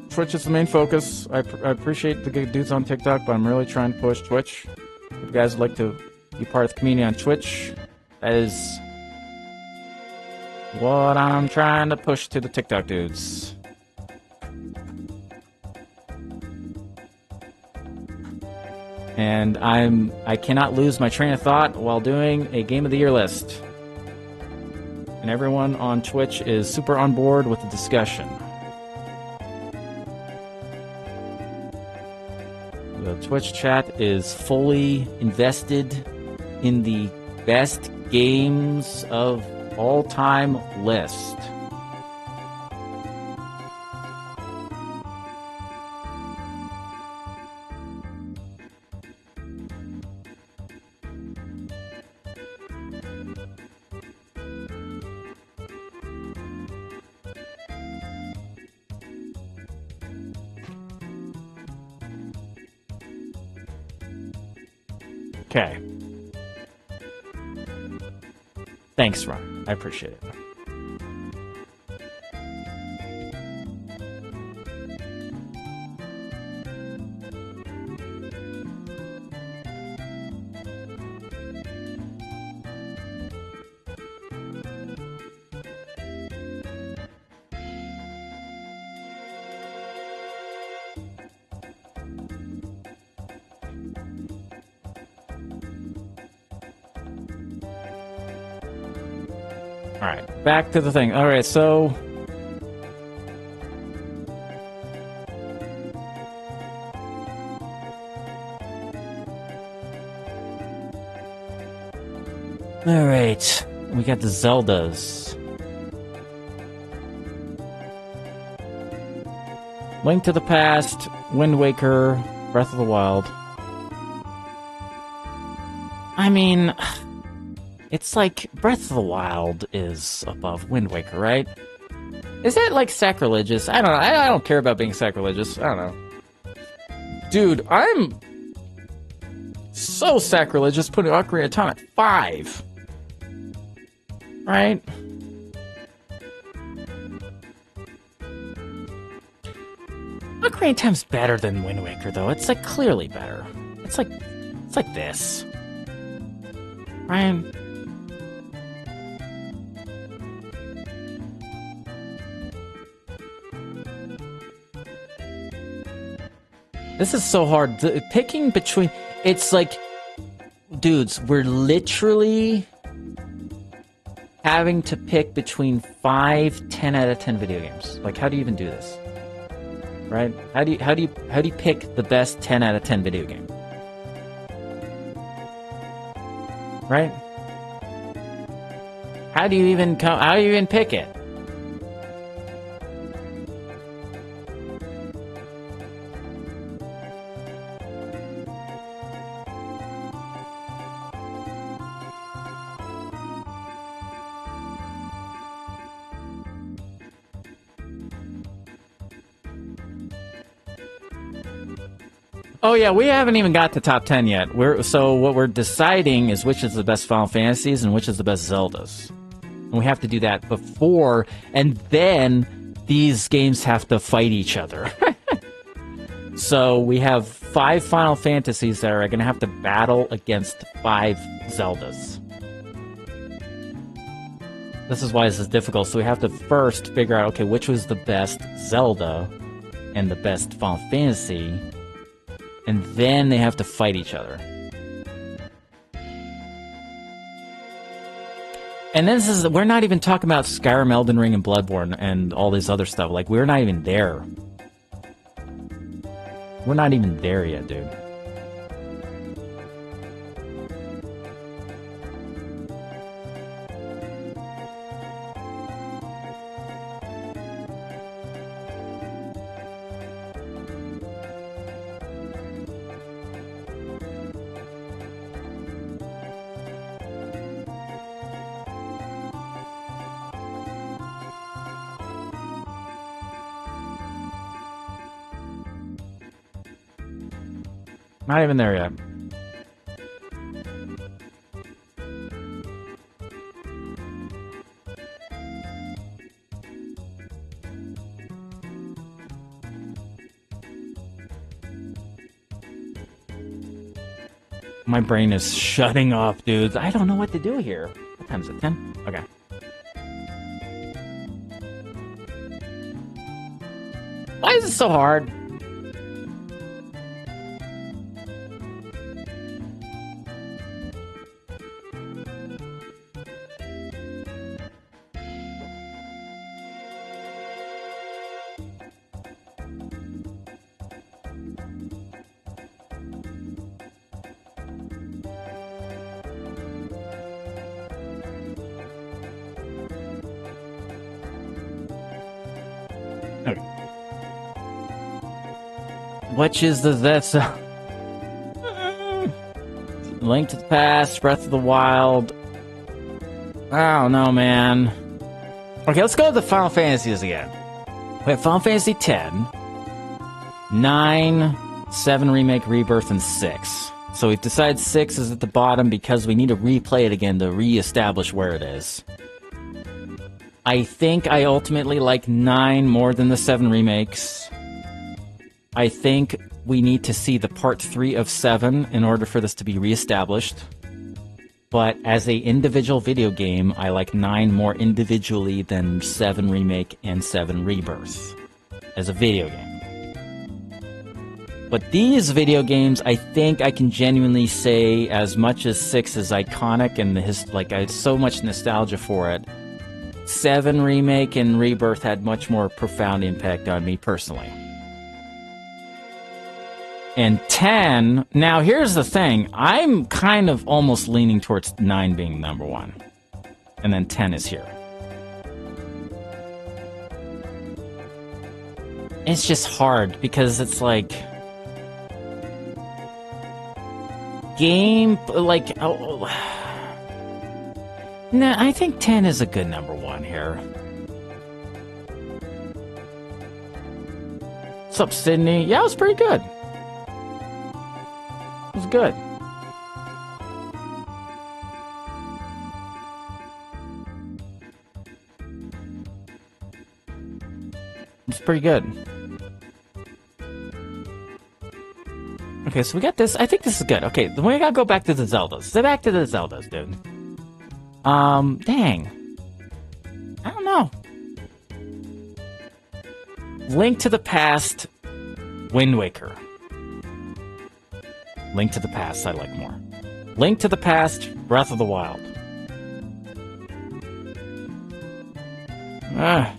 Twitch is the main focus. I appreciate the good dudes on TikTok, but I'm really trying to push Twitch. If you guys would like to be part of the community on Twitch, that is what I'm trying to push to the TikTok dudes. And I cannot lose my train of thought while doing a Game of the Year list. And everyone on Twitch is super on board with the discussion. The Twitch chat is fully invested in the best games of all-time list. Okay. Thanks, Ron. I appreciate it. Alright, back to the thing. Alright, so... Alright, we got the Zeldas. Link to the Past, Wind Waker, Breath of the Wild. I mean, it's like Breath of the Wild is above Wind Waker, right? Is that like sacrilegious? I don't know. I don't care about being sacrilegious. I don't know. Dude, I'm so sacrilegious putting Ocarina of Time at 5. Right? Ocarina of Time's better than Wind Waker, though. It's like clearly better. It's like this. Ryan. This is so hard. Picking between... It's like... Dudes, we're literally having to pick between 5 10 out of 10 video games. Like, how do you even do this? Right? How do you pick the best 10 out of 10 video game? Right? How do you even pick it? Oh yeah, we haven't even got to top 10 yet. So what we're deciding is which is the best Final Fantasies and which is the best Zeldas. And we have to do that before, and then these games have to fight each other. So we have 5 Final Fantasies that are going to have to battle against 5 Zeldas. This is why this is difficult. So we have to first figure out, okay, which was the best Zelda and the best Final Fantasy, and then they have to fight each other. And this is, we're not even talking about Skyrim, Elden Ring, and Bloodborne, and all this other stuff. Like, we're not even there. We're not even there yet, dude. Not even there yet. My brain is shutting off, dudes. I don't know what to do here. What time is it? 10? Okay. Why is it so hard? Which is that's Link to the Past, Breath of the Wild. I don't know, man. Okay, let's go to the Final Fantasies again. We have Final Fantasy X, 9, 7 Remake, Rebirth, and 6. So we've decided 6 is at the bottom because we need to replay it again to re-establish where it is. I think I ultimately like 9 more than the 7 remakes. I think we need to see the part 3 of 7 in order for this to be reestablished. But as a individual video game, I like 9 more individually than 7 Remake and 7 Rebirth as a video game. But these video games, I think I can genuinely say, as much as 6 is iconic and I have so much nostalgia for it, 7 Remake and Rebirth had much more profound impact on me personally. And 10, now here's the thing, I'm kind of almost leaning towards 9 being number 1. And then 10 is here. It's just hard because it's like game like no, I think 10 is a good number 1 here. What's up, Sydney? Yeah, it was pretty good. It was good. It's pretty good. Okay, so we got this. I think this is good. Okay, we gotta go back to the Zeldas. Back to the Zeldas, dude. Dang. I don't know. Link to the Past, Wind Waker. Link to the Past, I like more. Link to the Past, Breath of the Wild.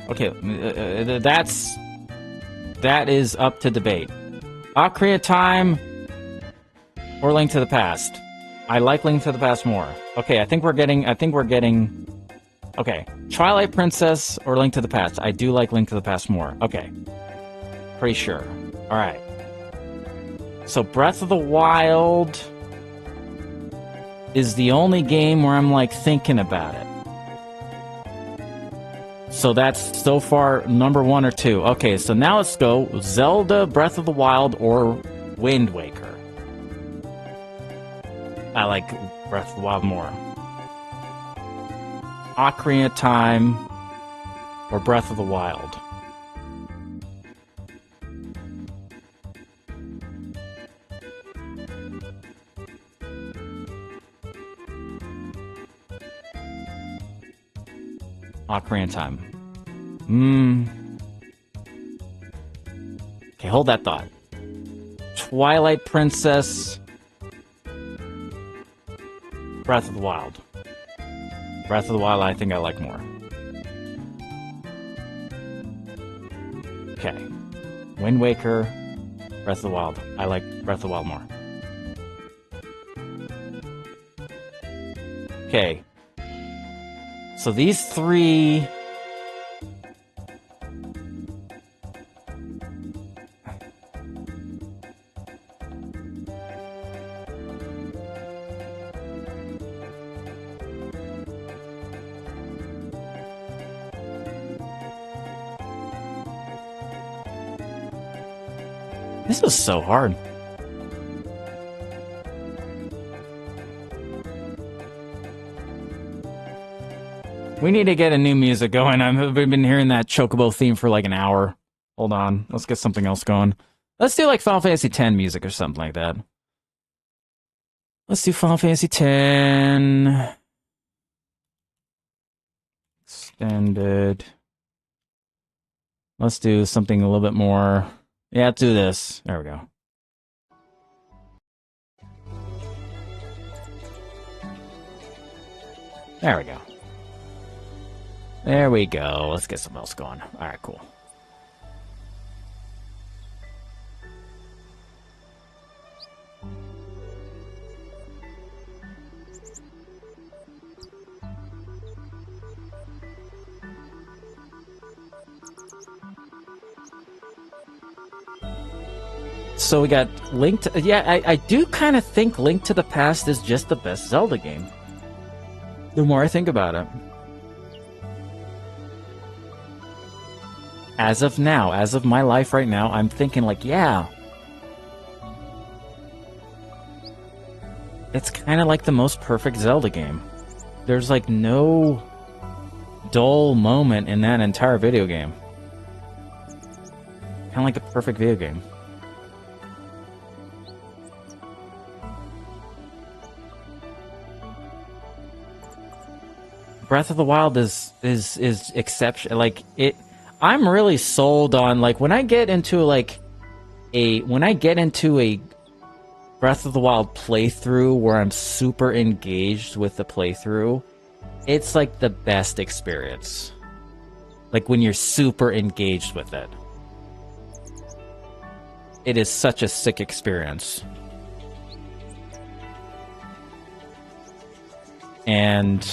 Okay, that is up to debate. Ocarina of Time or Link to the Past. I like Link to the Past more. Okay, I think we're getting. Okay, Twilight Princess or Link to the Past. I do like Link to the Past more. Okay, pretty sure. All right. So Breath of the Wild is the only game where I'm like thinking about it. So that's so far number 1 or 2. Okay, so now let's go Zelda, Breath of the Wild, or Wind Waker. I like Breath of the Wild more. Ocarina of Time or Breath of the Wild. Ocarina of Time. Okay, hold that thought. Twilight Princess. Breath of the Wild. Breath of the Wild, I think I like more. Okay. Wind Waker. Breath of the Wild. I like Breath of the Wild more. Okay. So these 3... This was so hard. We need to get a new music going. I've been hearing that Chocobo theme for like an hour. Hold on. Let's get something else going. Let's do like Final Fantasy X music or something like that. Let's do Final Fantasy X. Extended. Let's do something a little bit more... Yeah, let's do this. There we go. There we go. There we go. Let's get something else going. Alright, cool. So we got Link to... Yeah, I do kind of think Link to the Past is just the best Zelda game. The more I think about it. As of now, as of my life right now, I'm thinking like, yeah. It's kind of like the most perfect Zelda game. There's like no dull moment in that entire video game. Kind of like the perfect video game. Breath of the Wild is exception. Like it, I'm really sold on like when I get into a Breath of the Wild playthrough where I'm super engaged with the playthrough, it's like the best experience. Like when you're super engaged with it. It is such a sick experience. And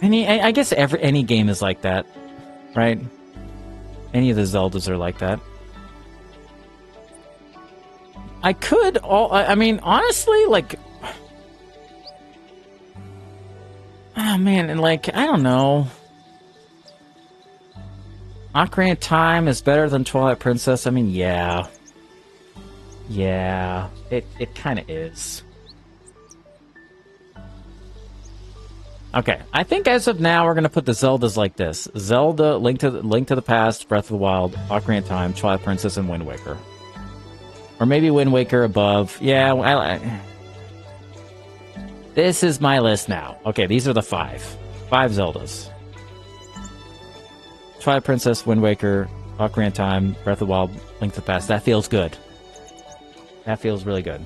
I guess any game is like that, right? Any of the Zeldas are like that. I mean, honestly, like, oh man, and like, I don't know. Ocarina of Time is better than Twilight Princess. I mean, yeah. Yeah, it kind of is. Okay, I think as of now we're gonna put the Zeldas like this: Zelda, Link to the Past, Breath of the Wild, Ocarina of Time, Twilight Princess, and Wind Waker, or maybe Wind Waker above. Yeah, this is my list now. Okay, these are the five Zeldas: Twilight Princess, Wind Waker, Ocarina of Time, Breath of the Wild, Link to the Past. That feels good. That feels really good.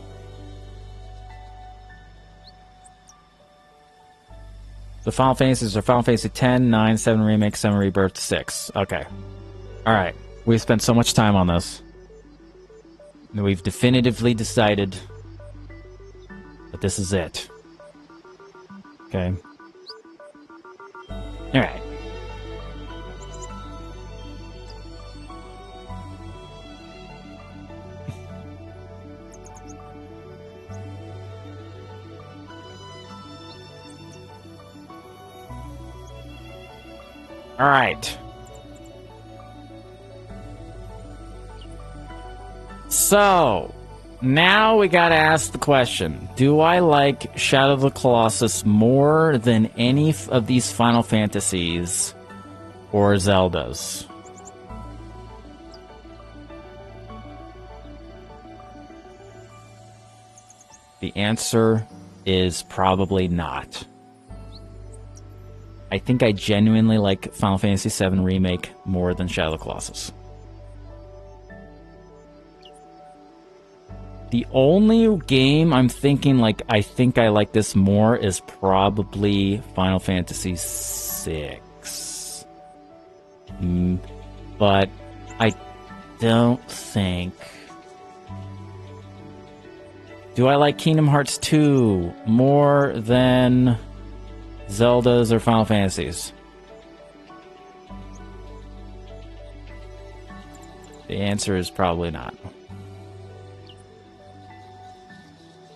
The Final Fantasies are Final Fantasy 10, 9, 7 Remake, 7 Rebirth, 6. Okay. Alright. We've spent so much time on this. We've definitively decided that this is it. Okay. Alright. All right. So, now we gotta ask the question. Do I like Shadow of the Colossus more than any of these Final Fantasies or Zeldas? The answer is probably not. I think I genuinely like Final Fantasy VII Remake more than Shadow of the Colossus. The only game I'm thinking like I think I like this more is probably Final Fantasy VI. But I don't think... Do I like Kingdom Hearts 2 more than Zeldas or Final Fantasies? The answer is probably not.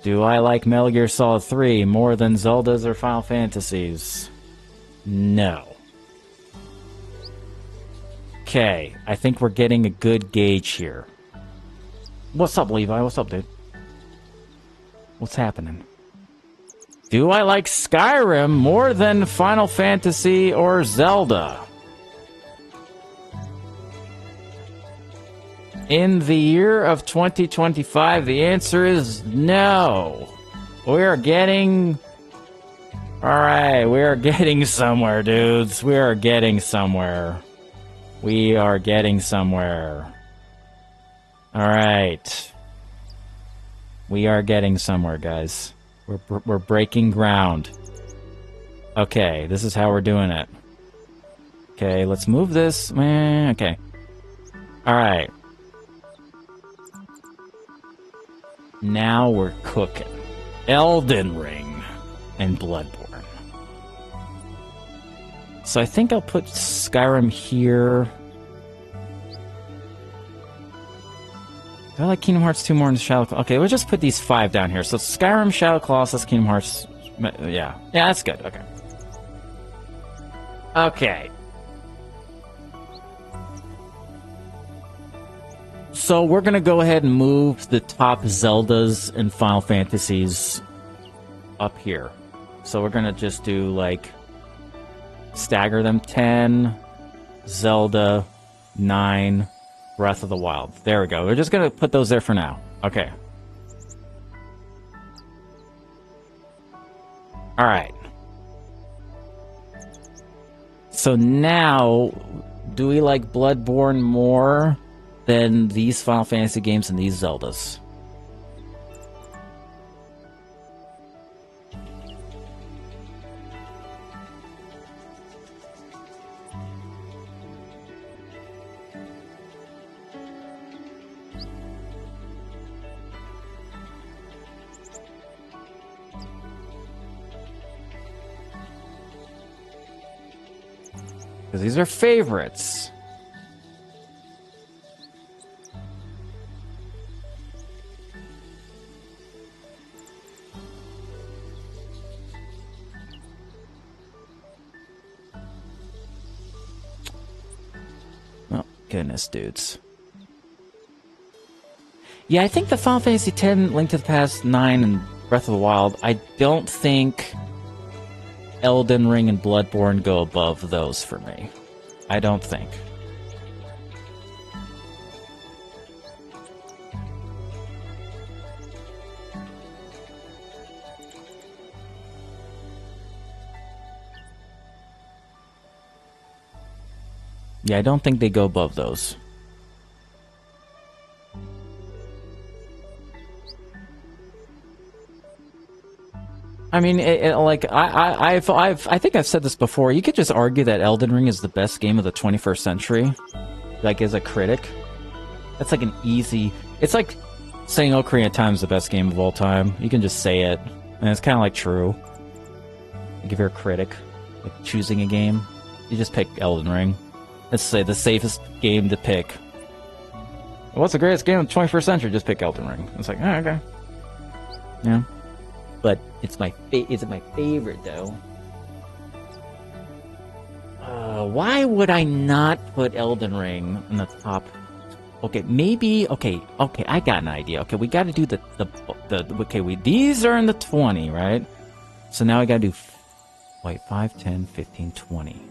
Do I like Metal Gear Solid 3 more than Zeldas or Final Fantasies? No. Okay, I think we're getting a good gauge here. What's up, Levi? What's up, dude? What's happening? Do I like Skyrim more than Final Fantasy or Zelda? In the year of 2025, the answer is no. We are getting... Alright, we are getting somewhere, dudes. We are getting somewhere. We are getting somewhere. Alright. We are getting somewhere, guys. We're breaking ground. Okay, this is how we're doing it. Okay, let's move this. Okay. Alright. Now we're cooking. Elden Ring and Bloodborne. So I think I'll put Skyrim here. Do I like Kingdom Hearts 2 more than Shadow? Okay, we'll just put these 5 down here. So Skyrim, Shadow Colossus, Kingdom Hearts. Yeah, that's good. Okay. Okay. So we're gonna go ahead and move the top Zeldas and Final Fantasies up here. So we're gonna just do like stagger them: 10, Zelda, 9. Breath of the Wild. There we go. We're just gonna put those there for now. Okay. Alright. So now, do we like Bloodborne more than these Final Fantasy games and these Zeldas? Because these are favorites. Oh, goodness, dudes. Yeah, I think the Final Fantasy X, Link to the Past 9, and Breath of the Wild, I don't think Elden Ring and Bloodborne go above those for me. I don't think. Yeah, I don't think they go above those. I mean, I think I've said this before. You could just argue that Elden Ring is the best game of the 21st century, like as a critic. That's like an easy. It's like saying Ocarina of Time is the best game of all time. You can just say it, and it's kind of like true. Like if you're a critic, like choosing a game, you just pick Elden Ring. Let's say the safest game to pick. What's the greatest game of the 21st century? Just pick Elden Ring. It's like, oh, okay, yeah. But it's is it my favorite though? Why would I not put Elden Ring in the top? Okay, maybe. Okay. I got an idea. Okay, we got to do the. Okay, these are in the 20, right? So now I got to do. Wait, 5, 10, 15, 20.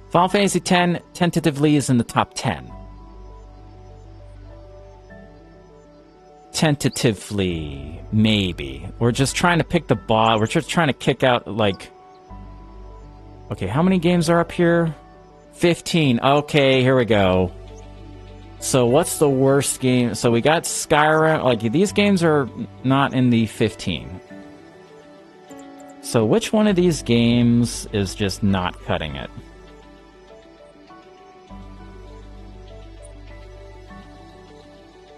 Final Fantasy X tentatively is in the top 10. Tentatively, maybe. We're just trying to pick the bot. We're just trying to kick out, like... Okay, how many games are up here? 15. Okay, here we go. So what's the worst game? So we got Skyrim. Like, these games are not in the 15. So which one of these games is just not cutting it?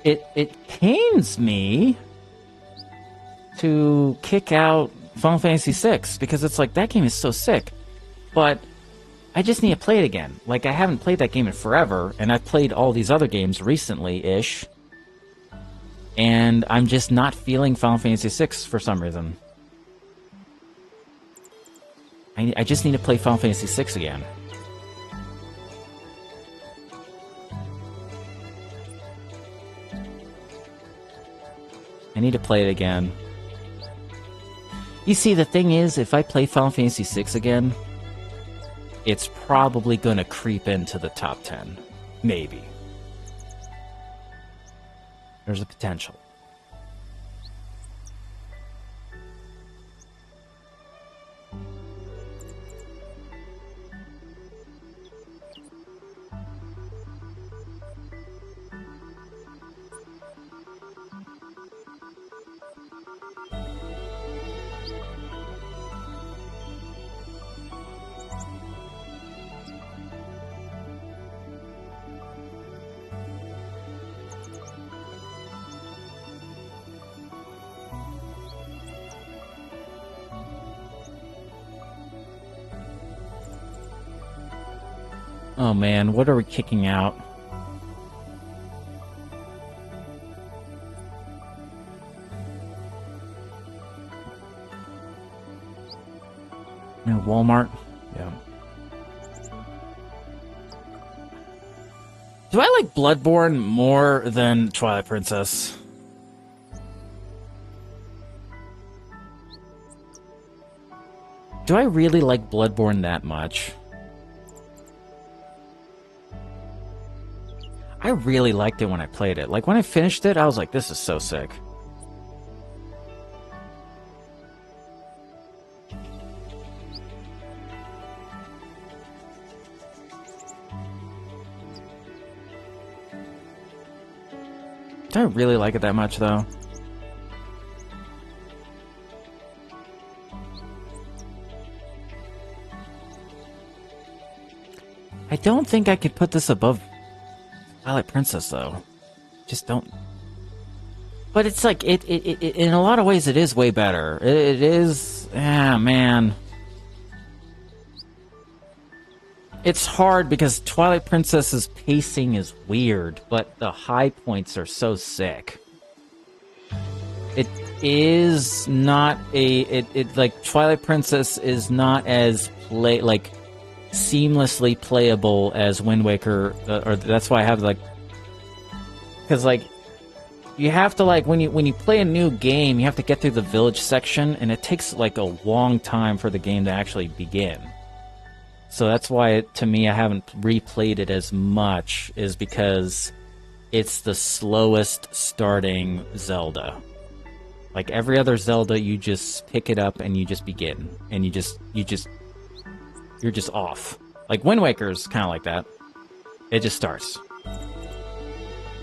It pains me to kick out Final Fantasy VI because it's like that game is so sick, but I just need to play it again. Like I haven't played that game in forever, and I've played all these other games recently-ish, and I'm just not feeling Final Fantasy VI for some reason. I just need to play Final Fantasy VI again. I need to play it again. You see, the thing is, if I play Final Fantasy VI again, it's probably going to creep into the top 10. Maybe. There's a potential. Oh man, what are we kicking out? No, Walmart? Yeah. Do I like Bloodborne more than Twilight Princess? Do I really like Bloodborne that much? I really liked it when I played it. Like, when I finished it, I was like, this is so sick. Do I really like it that much, though? I don't think I could put this above Twilight Princess, though. Just don't. But it's like, it in a lot of ways, it is way better. It is. Ah, man. It's hard because Twilight Princess's pacing is weird, but the high points are so sick. It is not like Twilight Princess is not as seamlessly playable as Wind Waker, or that's why I have because you have to when you play a new game, you have to get through the village section, and it takes a long time for the game to actually begin. So that's why, to me, I haven't replayed it as much, is because it's the slowest starting Zelda. Like every other Zelda, you just pick it up and you just begin, and you're just off. Like Wind Waker's kind of like that. It just starts.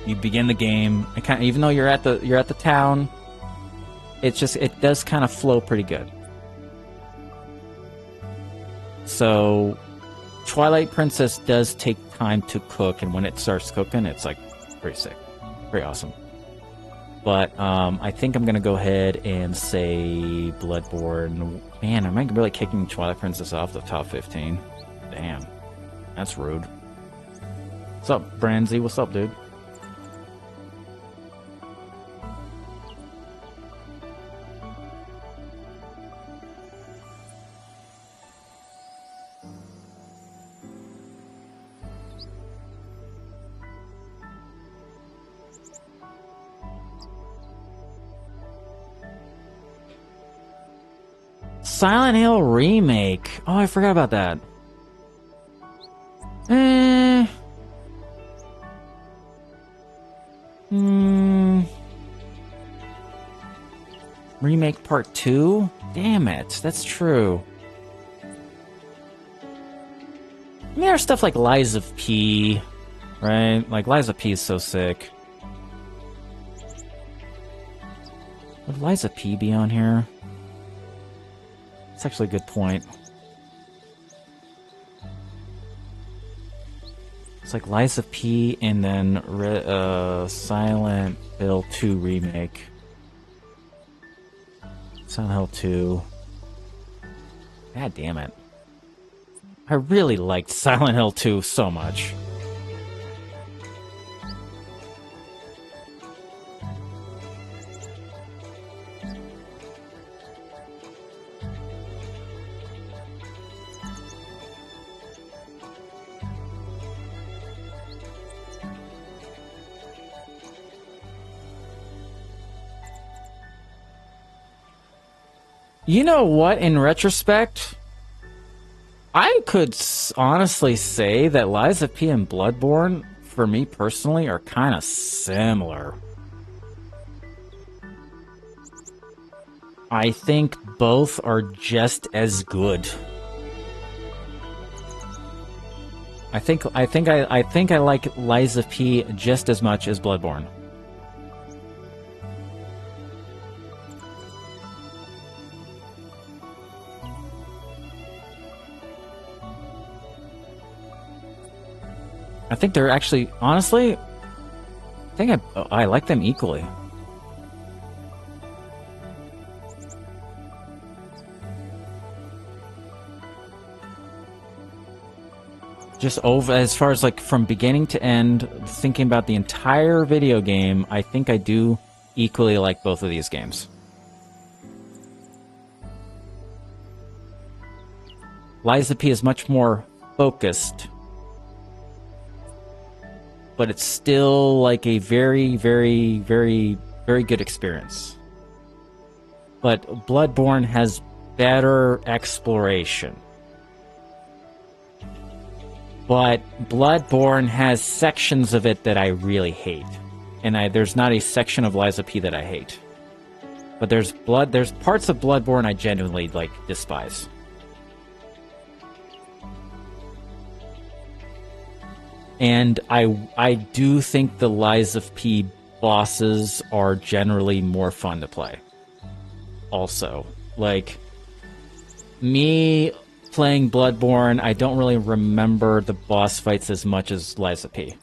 You begin the game, and even though you're at the town, it does kind of flow pretty good. So, Twilight Princess does take time to cook, and when it starts cooking, it's pretty sick, pretty awesome. But I think I'm gonna go ahead and say Bloodborne. Man, am I really kicking Twilight Princess off the top 15? Damn, that's rude. What's up, Branzy? What's up, dude? Silent Hill Remake. Oh, I forgot about that. Remake Part 2? Damn it, that's true. I mean, there's stuff like Lies of P, right? Like, Lies of P is so sick. Would Lies of P be on here? That's actually a good point. It's like Lies of P and then Silent Hill 2 Remake. Silent Hill 2. God damn it. I really liked Silent Hill 2 so much. You know what, in retrospect, I could honestly say that Lies of P and Bloodborne, for me personally, are kind of similar. I think both are just as good. I think I like Lies of P just as much as Bloodborne. I think they're actually, honestly, I think I like them equally. Just over, as far as from beginning to end, thinking about the entire video game, I think I do equally like both of these games. Lies of P is much more focused, but it's still a very, very, very, very good experience. But Bloodborne has better exploration. But Bloodborne has sections of it that I really hate. And there's not a section of Lies of P that I hate. But there's parts of Bloodborne I genuinely, despise. And I do think the Lies of P bosses are generally more fun to play. Also, me playing Bloodborne, I don't really remember the boss fights as much as Lies of P.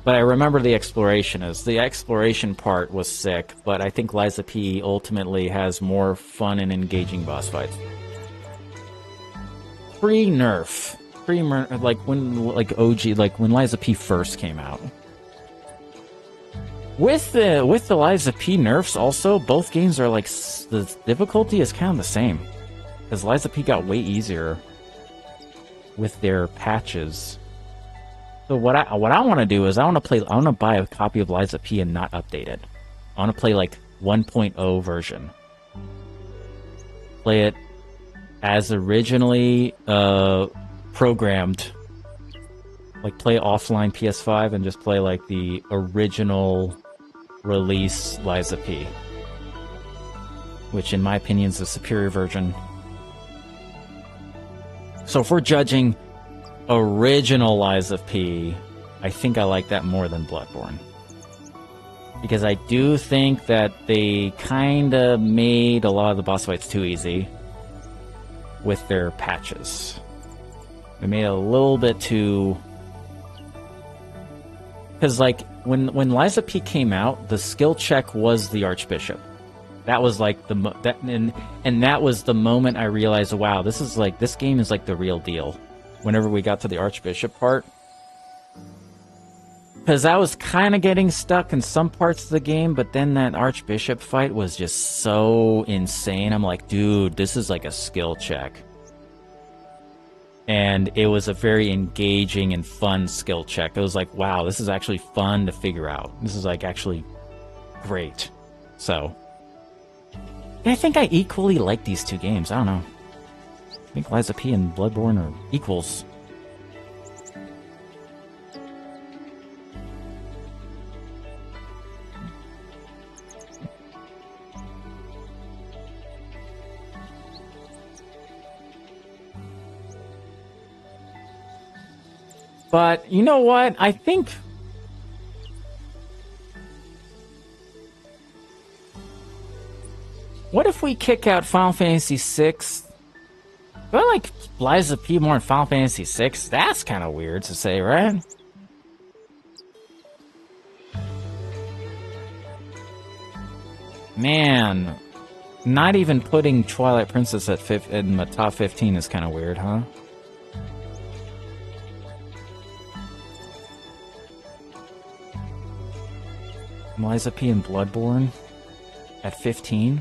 But I remember the exploration. The exploration part was sick, but I think Lies of P ultimately has more fun and engaging boss fights. Pre-nerf. like when OG, like when Lies of P first came out. With the Lies of P nerfs, also both games are like the difficulty is kind of the same, because Lies of P got way easier with their patches. So what I want to do is I want to buy a copy of Lies of P and not update it. I want to play like 1.0 version. Play it as originally programmed. Like play offline PS5 and just play like the original release Lies of P, which in my opinion is the superior version. So if we're judging original Lies of P, I think I like that more than Bloodborne. Because I do think that they kinda made a lot of the boss fights too easy with their patches. They made it a little bit too... Because, like, when Lies of P came out, the skill check was the Archbishop. That was, like, and that was the moment I realized, wow, this game is, like, the real deal. Whenever we got to the Archbishop part. Because I was kind of getting stuck in some parts of the game, but then that Archbishop fight was just so insane. I'm like, dude, this is like a skill check. And it was a very engaging and fun skill check. It was like, wow, this is actually fun to figure out. This is like actually great. So, I think I equally like these two games. I don't know. I think Lies of P and Bloodborne are equals. But, you know what? I think... What if we kick out Final Fantasy VI? Do I like Lies of P more than Final Fantasy VI? That's kind of weird to say, right? Man, not even putting Twilight Princess in the top 15 is kind of weird, huh? Lies of P and Bloodborne at 15?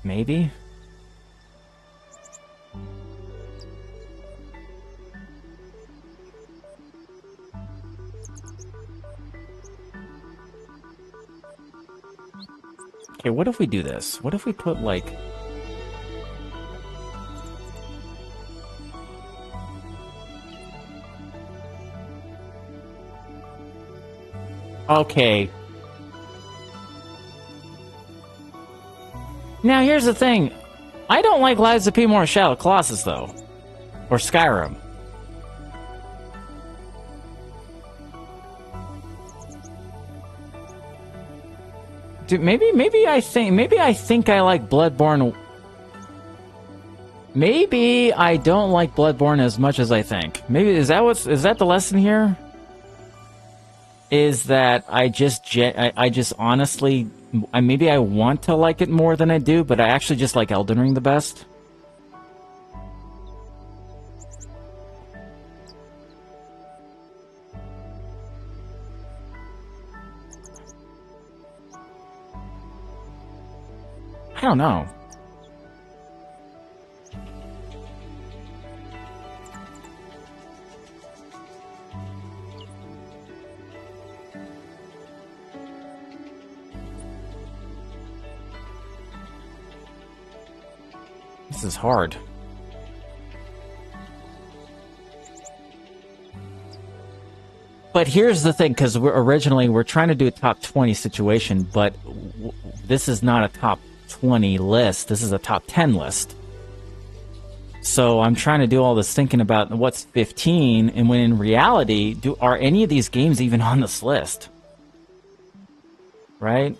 Maybe? Okay, what if we do this? What if we put, like... Okay. Now, here's the thing. I don't like Lies of P more than Shadow of the Colossus, though. Or Skyrim. Dude, maybe I think I like Bloodborne. Maybe I don't like Bloodborne as much as I think. Maybe is that the lesson here? Is that I just honestly, maybe I want to like it more than I do, but I actually just like Elden Ring the best. I don't know. This is hard. But here's the thing, because we're trying to do a top 20 situation, but this is not a top 20 list. This is a top 10 list. So I'm trying to do all this thinking about what's 15, and when in reality, are any of these games even on this list? Right?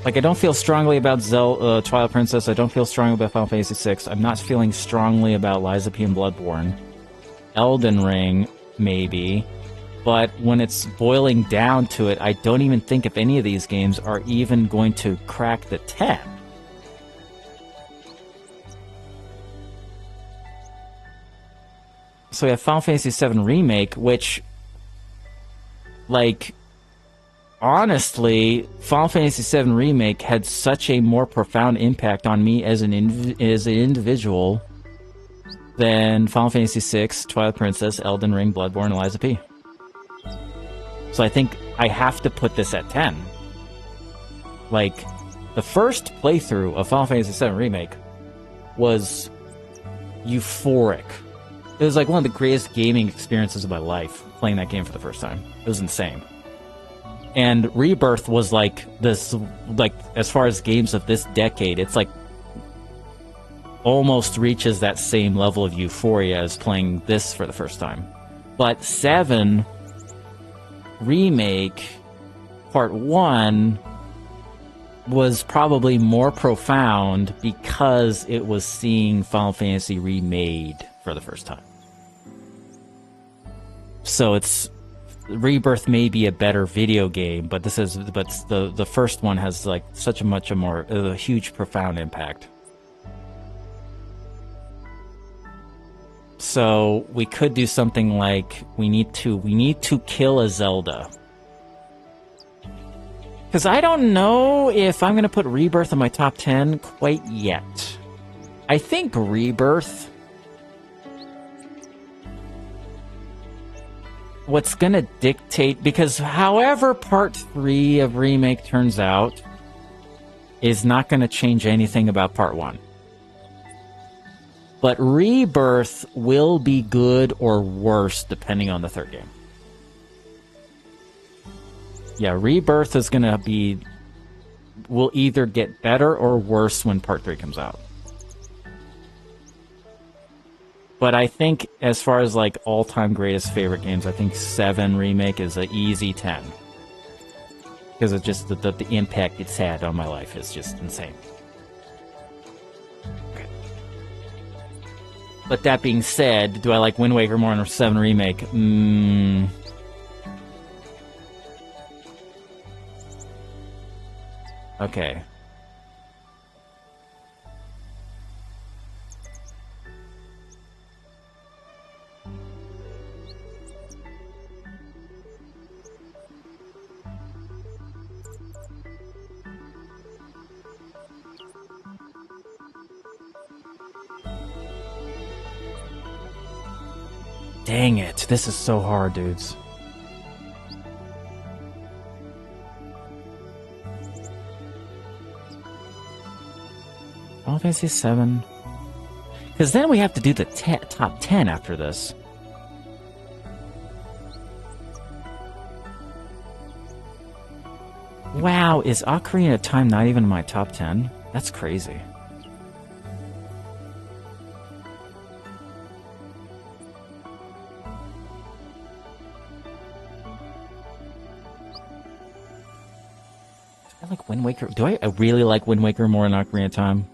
Like, I don't feel strongly about Twilight Princess. I don't feel strongly about Final Fantasy VI. I'm not feeling strongly about Lies of P and Bloodborne. Elden Ring, maybe. but when it's boiling down to it, I don't even think if any of these games are even going to crack the 10. So we have Final Fantasy VII Remake, which, like, honestly, Final Fantasy VII Remake had such a more profound impact on me as an individual than Final Fantasy VI, Twilight Princess, Elden Ring, Bloodborne, Lies of P. So I think I have to put this at 10. Like, the first playthrough of Final Fantasy VII Remake was euphoric. It was like one of the greatest gaming experiences of my life, playing that game for the first time. It was insane. And Rebirth was like this, like, as far as games of this decade, it's like almost reaches that same level of euphoria as playing this for the first time. But 7 Remake Part 1 was probably more profound because it was seeing Final Fantasy remade for the first time. So it's Rebirth may be a better video game, but the first one has like such a huge profound impact. So we could do something like we need to kill a Zelda. Because I don't know if I'm going to put Rebirth in my top 10 quite yet. I think Rebirth, what's going to dictate, because however Part 3 of Remake turns out is not going to change anything about Part 1. But Rebirth will be good or worse depending on the third game. Yeah, Rebirth is going to will either get better or worse when Part 3 comes out. But I think as far as like all-time greatest favorite games, I think 7 Remake is an easy 10. Because it's just the impact it's had on my life is just insane. Okay. But that being said, do I like Wind Waker more than 7 Remake? Okay. Dang it, this is so hard, dudes. Final Fantasy 7. Because then we have to do the top 10 after this. Wow, is Ocarina of Time not even in my top 10? That's crazy. I like Wind Waker. Do I really like Wind Waker more than Ocarina of Time?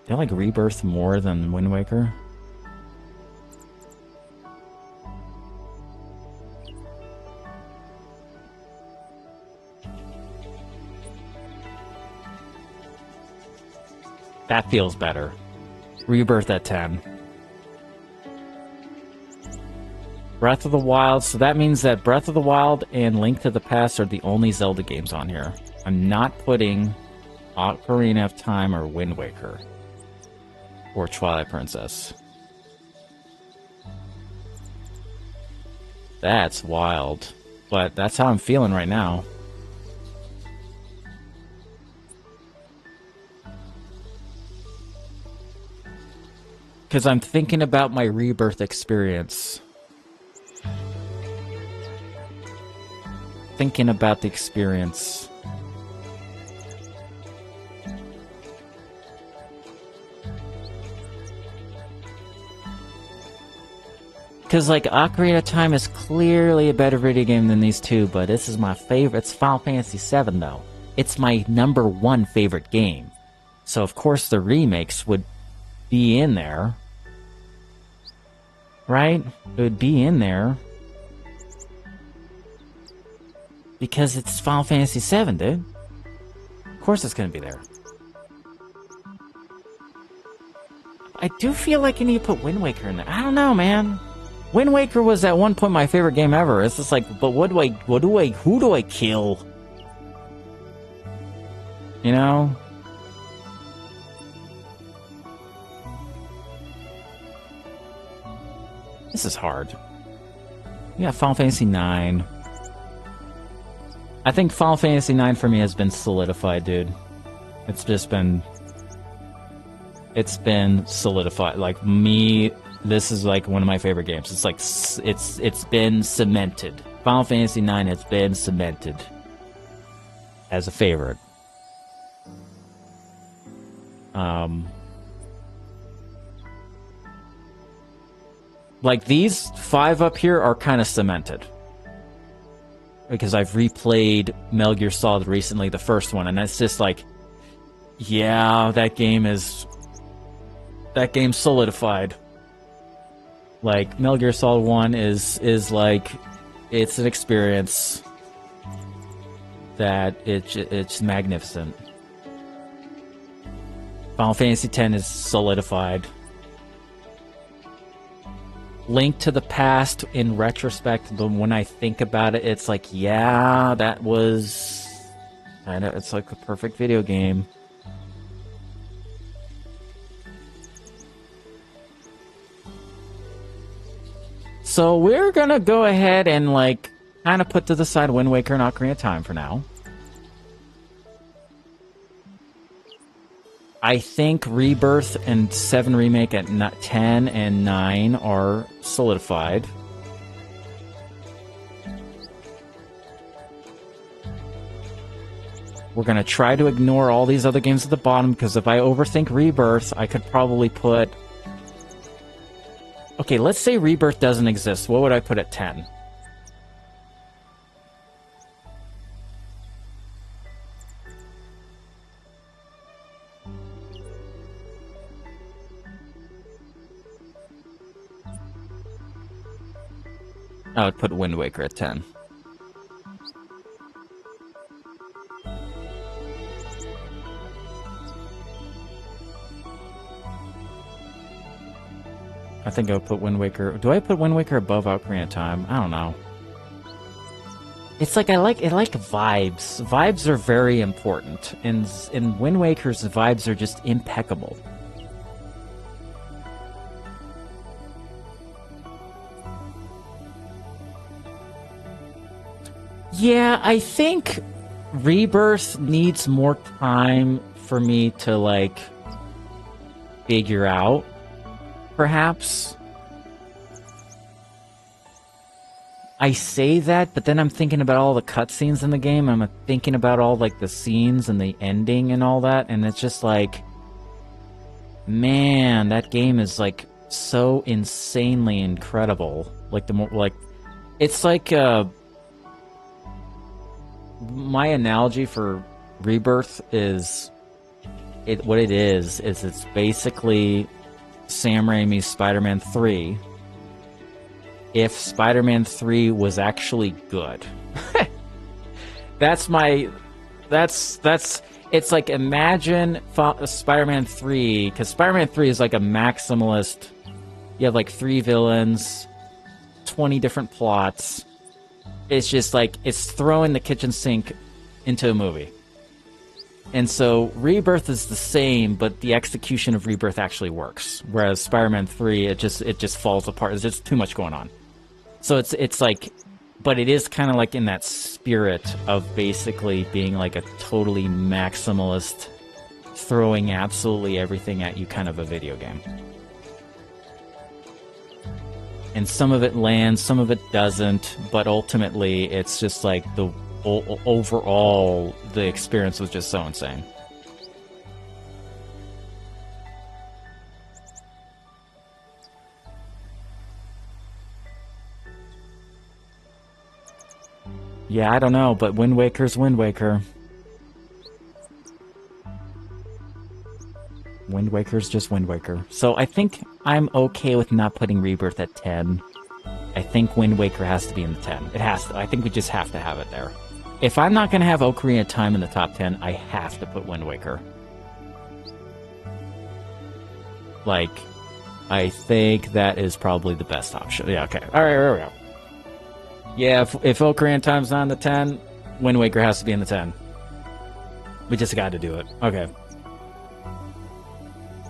Do I like Rebirth more than Wind Waker? That feels better. Rebirth at 10. Breath of the Wild, so that means that Breath of the Wild and Link to the Past are the only Zelda games on here. I'm not putting Ocarina of Time or Wind Waker. Or Twilight Princess. That's wild. But that's how I'm feeling right now. Because I'm thinking about my Rebirth experience. Thinking about the experience. Because, like, Ocarina of Time is clearly a better video game than these two, but this is my favorite. It's Final Fantasy VII, though. it's my #1 favorite game. So of course the remakes would be in there. Right? It would be in there. Because it's Final Fantasy VII, dude. Of course it's gonna be there. I do feel like you need to put Wind Waker in there. I don't know, man. Wind Waker was at one point my favorite game ever. It's just like, but who do I kill? You know? This is hard. Yeah, Final Fantasy IX. I think Final Fantasy IX for me has been solidified, dude. It's just been... It's been solidified. Like, me, this is like one of my favorite games. It's like, it's been cemented. Final Fantasy IX has been cemented as a favorite. Like, these 5 up here are kind of cemented. Because I've replayed Metal Gear Solid recently, the first one, and it's just like, yeah, that game's solidified. Like, Metal Gear Solid 1 is like, it's an experience that it's magnificent. Final Fantasy X is solidified. Link to the Past, in retrospect, but when I think about it, it's like, yeah, that was kind of, it's like a perfect video game. So we're gonna go ahead and, like, kind of put to the side Wind Waker and Ocarina of Time for now. I think Rebirth and 7 Remake at 10 and 9 are solidified. We're going to try to ignore all these other games at the bottom, because if I overthink Rebirth, I could probably put... Okay, let's say Rebirth doesn't exist. What would I put at 10? I would put Wind Waker at 10. I think I would put Wind Waker... Do I put Wind Waker above Ocarina of Time? I don't know. It's like, I like vibes. Vibes are very important. And in Wind Waker's vibes are just impeccable. Yeah, I think Rebirth needs more time for me to, like, figure out, perhaps. I say that, but then I'm thinking about all the cutscenes in the game. I'm thinking about all, like, the scenes and the ending and all that, and it's just like, man, that game is, like, so insanely incredible. Like, the more, like, it's like, my analogy for Rebirth is, what it is it's basically Sam Raimi's Spider-Man 3 if Spider-Man 3 was actually good. It's like, imagine Spider-Man 3, because Spider-Man 3 is like a maximalist. You have like 3 villains, 20 different plots. It's just like, it's throwing the kitchen sink into a movie. And so Rebirth is the same, but the execution of Rebirth actually works. Whereas Spider-Man 3, it just falls apart. There's just too much going on. So it's like, but it is kind of like in that spirit of basically being like a totally maximalist, throwing absolutely everything at you kind of a video game. And some of it lands, some of it doesn't, but ultimately it's just like the overall, the experience was just so insane. Yeah, I don't know, but Wind Waker's Wind Waker. Wind Waker's just Wind Waker. So I think I'm okay with not putting Rebirth at 10. I think Wind Waker has to be in the 10. It has to. I think we just have to have it there. If I'm not going to have Ocarina of Time in the top 10, I have to put Wind Waker. Like, I think that is probably the best option. Yeah, okay. Alright, here we go. Yeah, if Ocarina of Time's not in the 10, Wind Waker has to be in the 10. We just got to do it. Okay.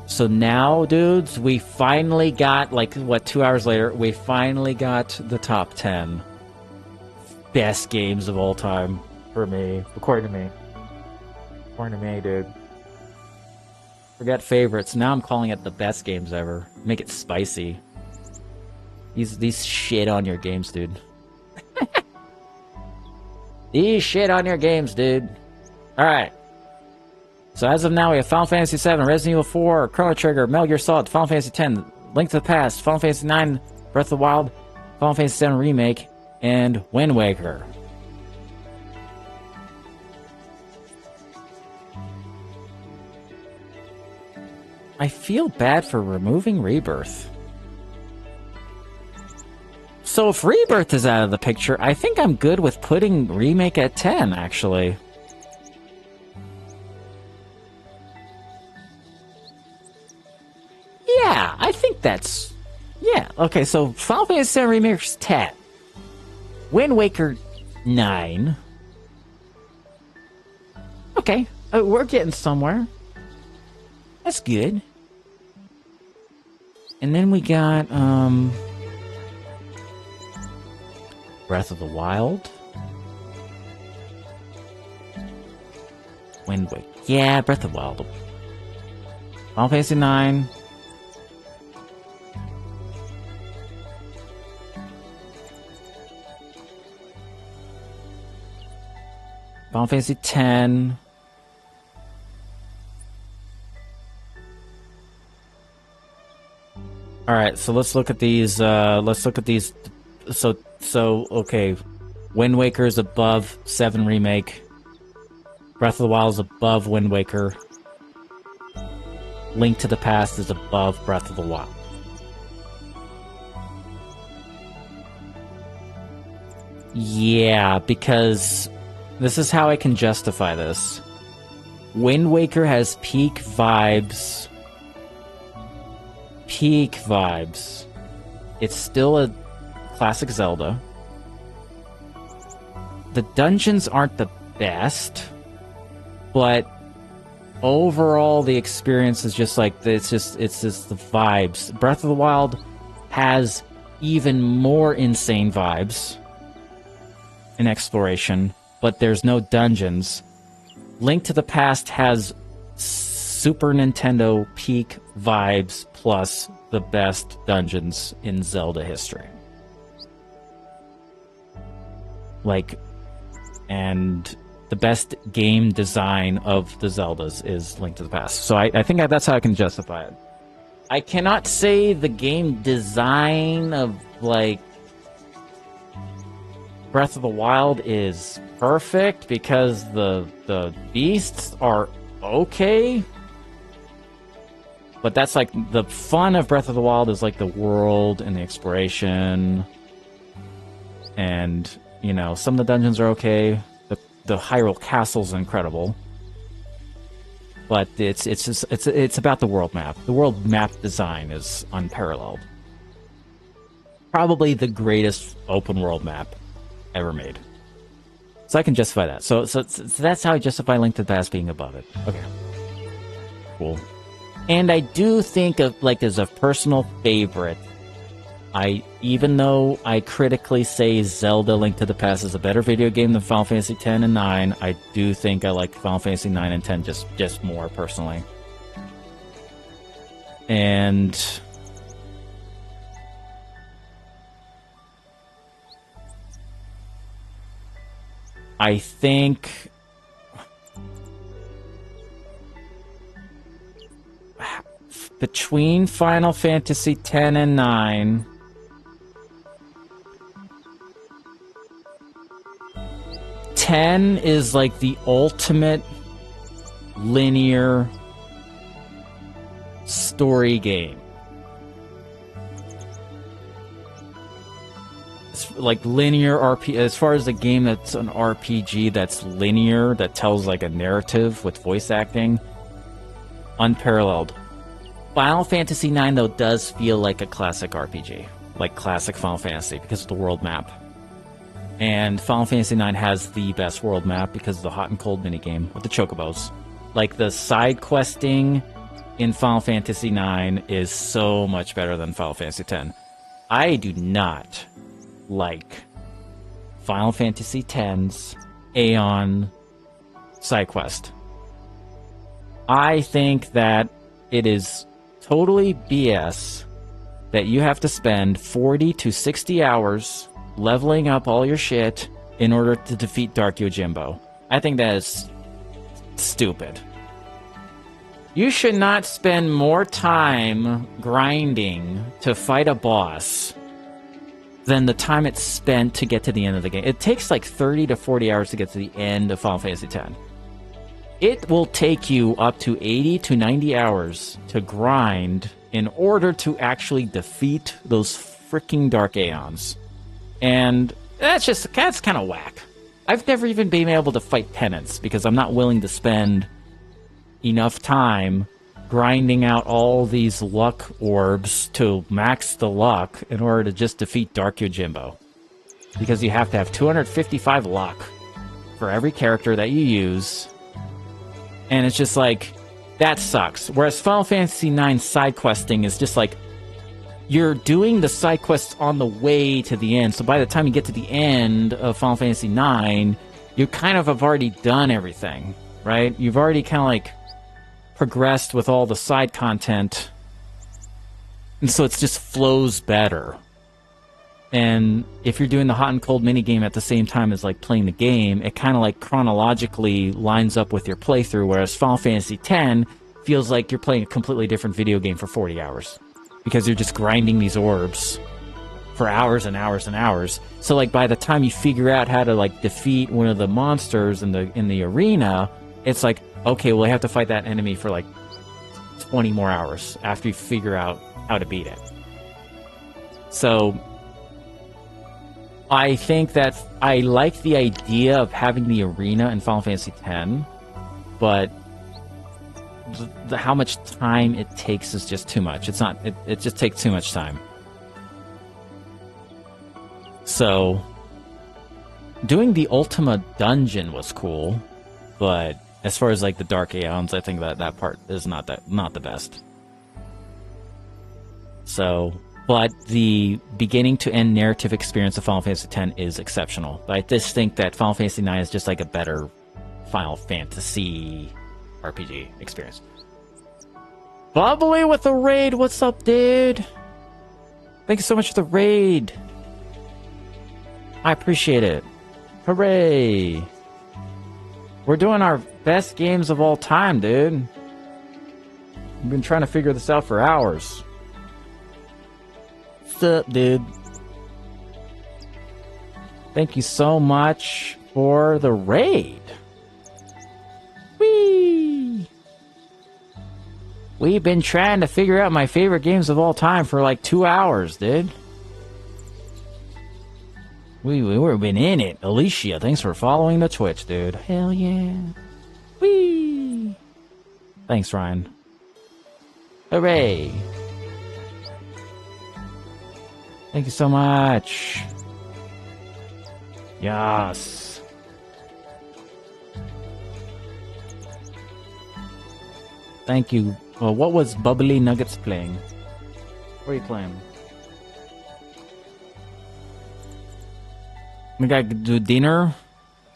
So now, dudes, we finally got, like, what, 2 hours later, we finally got the top 10 best games of all time for me. According to me. According to me, dude. Forget favorites. Now I'm calling it the best games ever. Make it spicy. These shit on your games, dude. These shit on your games, dude. Alright. So as of now, we have Final Fantasy VII, Resident Evil 4, Chrono Trigger, Metal Gear Solid, Final Fantasy X, Link to the Past, Final Fantasy IX, Breath of the Wild, Final Fantasy VII Remake, and Wind Waker. I feel bad for removing Rebirth. So if Rebirth is out of the picture, I think I'm good with putting Remake at 10, actually. Yeah, I think that's... Yeah, okay, so Final Fantasy VII Remake's 10. Wind Waker, 9. Okay, we're getting somewhere. That's good. And then we got, Breath of the Wild. Wind Waker. Yeah, Breath of the Wild. Final Fantasy 9. Final Fantasy 10. All right, so let's look at these. So okay, Wind Waker is above 7 Remake. Breath of the Wild is above Wind Waker. Link to the Past is above Breath of the Wild. Yeah, because this is how I can justify this. Wind Waker has peak vibes. Peak vibes. It's still a classic Zelda. The dungeons aren't the best, but overall the experience is just like it's just the vibes. Breath of the Wild has even more insane vibes in exploration, but there's no dungeons. Link to the Past has Super Nintendo peak vibes plus the best dungeons in Zelda history. Like, and the best game design of the Zeldas is Link to the Past. So I think that's how I can justify it. I cannot say the game design of, like, Breath of the Wild is perfect because the beasts are okay. But that's like the fun of Breath of the Wild is like the world and the exploration. And, you know, some of the dungeons are okay. The Hyrule Castle's incredible. But it's about the world map. The world map design is unparalleled. Probably the greatest open world map ever made. So I can justify that. So that's how I justify Link to the Past being above it. Okay. Cool. And I do think of, like, as a personal favorite, even though I critically say Zelda Link to the Past is a better video game than Final Fantasy X and 9, I do think I like Final Fantasy 9 and 10 just more personally. And I think between Final Fantasy X and 9, Ten is like the ultimate linear story game. It's like linear RPG. As far as a game that's an RPG that's linear, that tells like a narrative with voice acting, unparalleled. Final Fantasy IX, though, does feel like a classic RPG, like classic Final Fantasy, because of the world map. And Final Fantasy IX has the best world map because of the hot and cold minigame with the chocobos. Like, the side questing in Final Fantasy IX is so much better than Final Fantasy X. I do not like Final Fantasy X's Aeon side quest. I think that it is totally BS that you have to spend 40 to 60 hours leveling up all your shit in order to defeat Dark Yojimbo. I think that is stupid. You should not spend more time grinding to fight a boss than the time it's spent to get to the end of the game. It takes like 30 to 40 hours to get to the end of Final Fantasy X. It will take you up to 80 to 90 hours to grind in order to actually defeat those freaking Dark Aeons. And that's kind of whack. I've never even been able to fight Penance because I'm not willing to spend enough time grinding out all these luck orbs to max the luck in order to just defeat Dark Yojimbo. Because you have to have 255 luck for every character that you use. And it's just like, that sucks. Whereas Final Fantasy IX side questing is just like, you're doing the side quests on the way to the end. So by the time you get to the end of Final Fantasy IX, you kind of have already done everything, right? You've already kind of like progressed with all the side content. And so it just flows better. And if you're doing the hot and cold minigame at the same time as like playing the game, it kind of like chronologically lines up with your playthrough, whereas Final Fantasy X feels like you're playing a completely different video game for 40 hours. Because you're just grinding these orbs for hours and hours and hours. So like by the time you figure out how to like defeat one of the monsters in the arena, it's like, okay, well I have to fight that enemy for like 20 more hours after you figure out how to beat it. So I think that I like the idea of having the arena in Final Fantasy X, but how much time it takes is just too much. It's not. It just takes too much time. So, doing the Ultima dungeon was cool, but as far as like the Dark Aeons, I think that part is not the best. So, but the beginning to end narrative experience of Final Fantasy X is exceptional. But I just think that Final Fantasy IX is just like a better Final Fantasy RPG experience. Bubbly with the raid, what's up, dude? Thank you so much for the raid. I appreciate it. Hooray! We're doing our best games of all time, dude. We've been trying to figure this out for hours. What's up, dude? Thank you so much for the raid. Whee! We've been trying to figure out my favorite games of all time for like 2 hours, dude. We've been in it. Alicia, thanks for following the Twitch, dude. Hell yeah. Whee! Thanks, Ryan. Hooray! Thank you so much. Yes. Thank you. Well, what was Bubbly Nuggets playing? What are you playing? We gotta do dinner.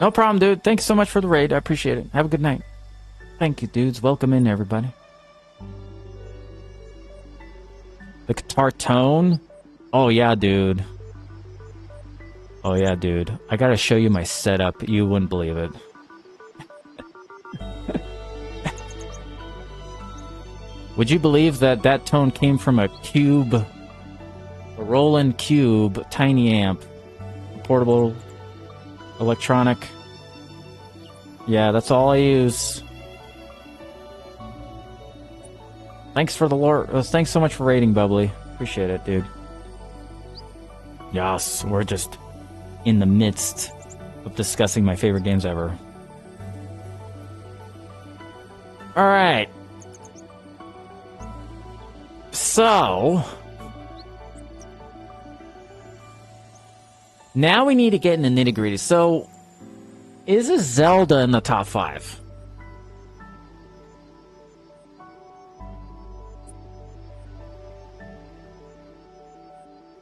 No problem, dude. Thanks so much for the raid. I appreciate it. Have a good night. Thank you, dudes. Welcome in, everybody. The guitar tone? Oh, yeah, dude. Oh, yeah, dude. I gotta show you my setup. You wouldn't believe it. Would you believe that that tone came from a Cube, a Roland Cube tiny amp? Portable, electronic. Yeah, that's all I use. Thanks for the lore. Thanks so much for raiding, Bubbly. Appreciate it, dude. Yes, we're just in the midst of discussing my favorite games ever. Alright. So... now we need to get in the nitty-gritty. So, is a Zelda in the top 5?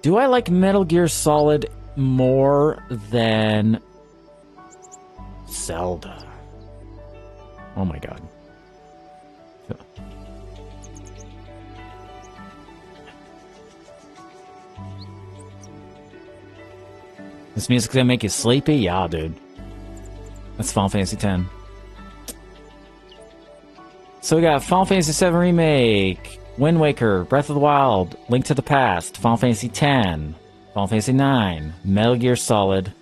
Do I like Metal Gear Solid more than Zelda? Oh my god. This music's gonna make you sleepy? Yeah, dude. That's Final Fantasy X. So we got Final Fantasy VII Remake, Wind Waker, Breath of the Wild, Link to the Past, Final Fantasy X, Final Fantasy IX, Metal Gear Solid,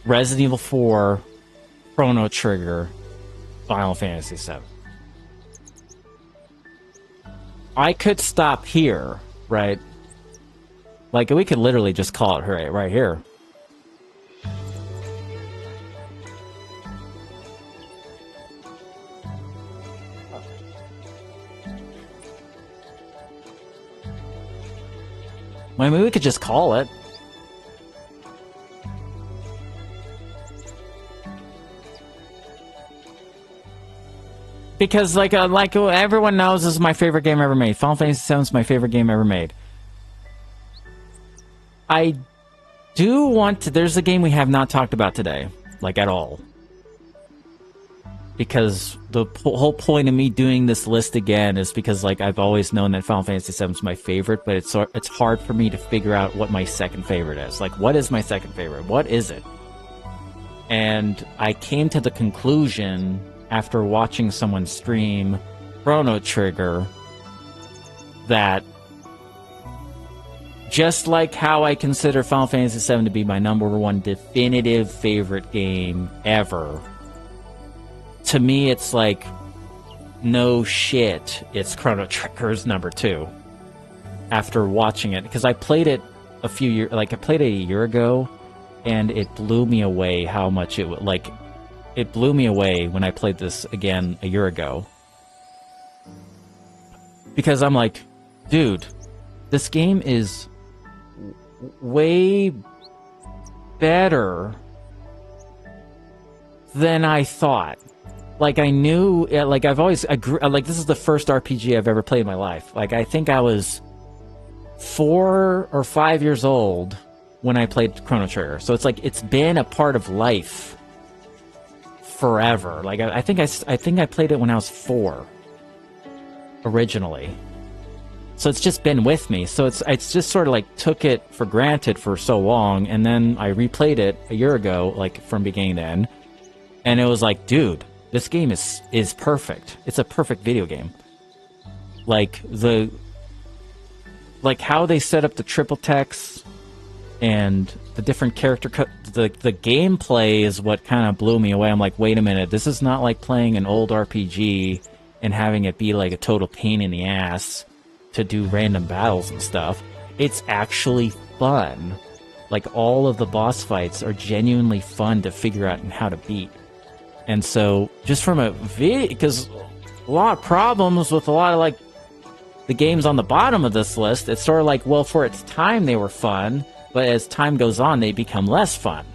Resident Evil 4, Chrono Trigger, Final Fantasy VII. I could stop here, right? Like, we could literally just call it right here. I mean, we could just call it. Because, like everyone knows, this is my favorite game ever made. Final Fantasy VII is my favorite game ever made. I do want to... there's a game we have not talked about today. Like, at all. Because the whole point of me doing this list again is because, like, I've always known that Final Fantasy VII is my favorite, but it's hard for me to figure out what my second favorite is. Like, what is my second favorite? What is it? And I came to the conclusion, after watching someone stream Chrono Trigger, that just like how I consider Final Fantasy VII to be my #1 definitive favorite game ever, to me it's like, no shit, it's Chrono Trigger's #2 after watching it. Because I played it I played it a year ago, and it blew me away how much it blew me away when I played this again a year ago. Because I'm like, dude, this game is way better than I thought. Like, I knew, like, I've always, like, this is the first RPG I've ever played in my life. Like, I think I was 4 or 5 years old when I played Chrono Trigger. So it's like, it's been a part of life forever. Like, I think I played it when I was 4 originally. So it's just been with me. So it's just sort of like took it for granted for so long, and then I replayed it a year ago, like from beginning to end, and it was like, dude, this game is perfect. It's a perfect video game. Like how they set up the triple text and the different character the gameplay is what kind of blew me away. I'm like, wait a minute, this is not like playing an old RPG and having it be like a total pain in the ass to do random battles and stuff. It's actually fun. Like, all of the boss fights are genuinely fun to figure out and how to beat. And so, just from a video, because a lot of problems with a lot of, like, the games on the bottom of this list, it's sort of like, well, for its time they were fun, but as time goes on, they become less fun.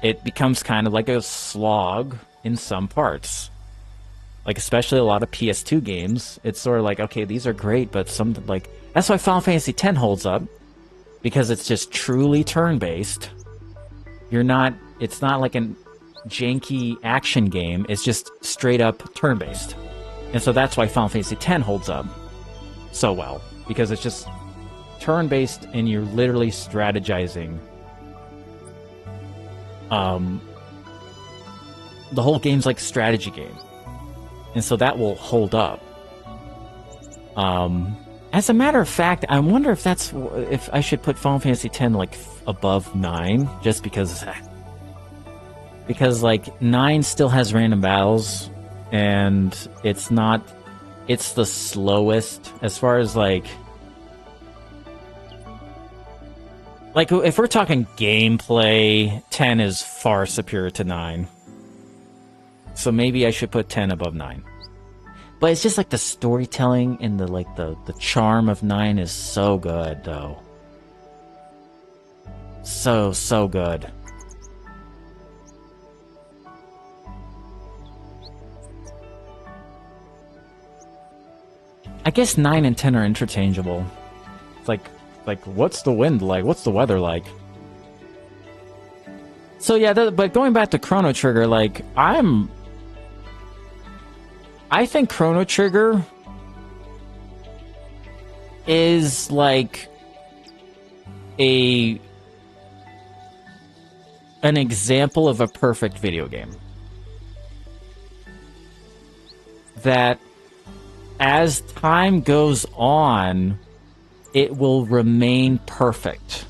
It becomes kind of like a slog in some parts. Like, especially a lot of PS2 games, it's sort of like, okay, these are great, but some, like, that's why Final Fantasy X holds up, because it's just truly turn-based. It's not like a janky action game, it's just straight-up turn-based. And so that's why Final Fantasy X holds up so well, because it's just turn-based, and you're literally strategizing. The whole game's like a strategy game. And so that will hold up. As a matter of fact, I wonder if I should put Final Fantasy X like above 9, just because like 9 still has random battles, and it's the slowest as far as like if we're talking gameplay, 10 is far superior to 9. So maybe I should put 10 above 9. But it's just like the storytelling and the charm of 9 is so good though. So good. I guess 9 and 10 are interchangeable. It's like what's the wind like? What's the weather like? So yeah, but going back to Chrono Trigger, like I think Chrono Trigger is like an example of a perfect video game. That as time goes on, it will remain perfect.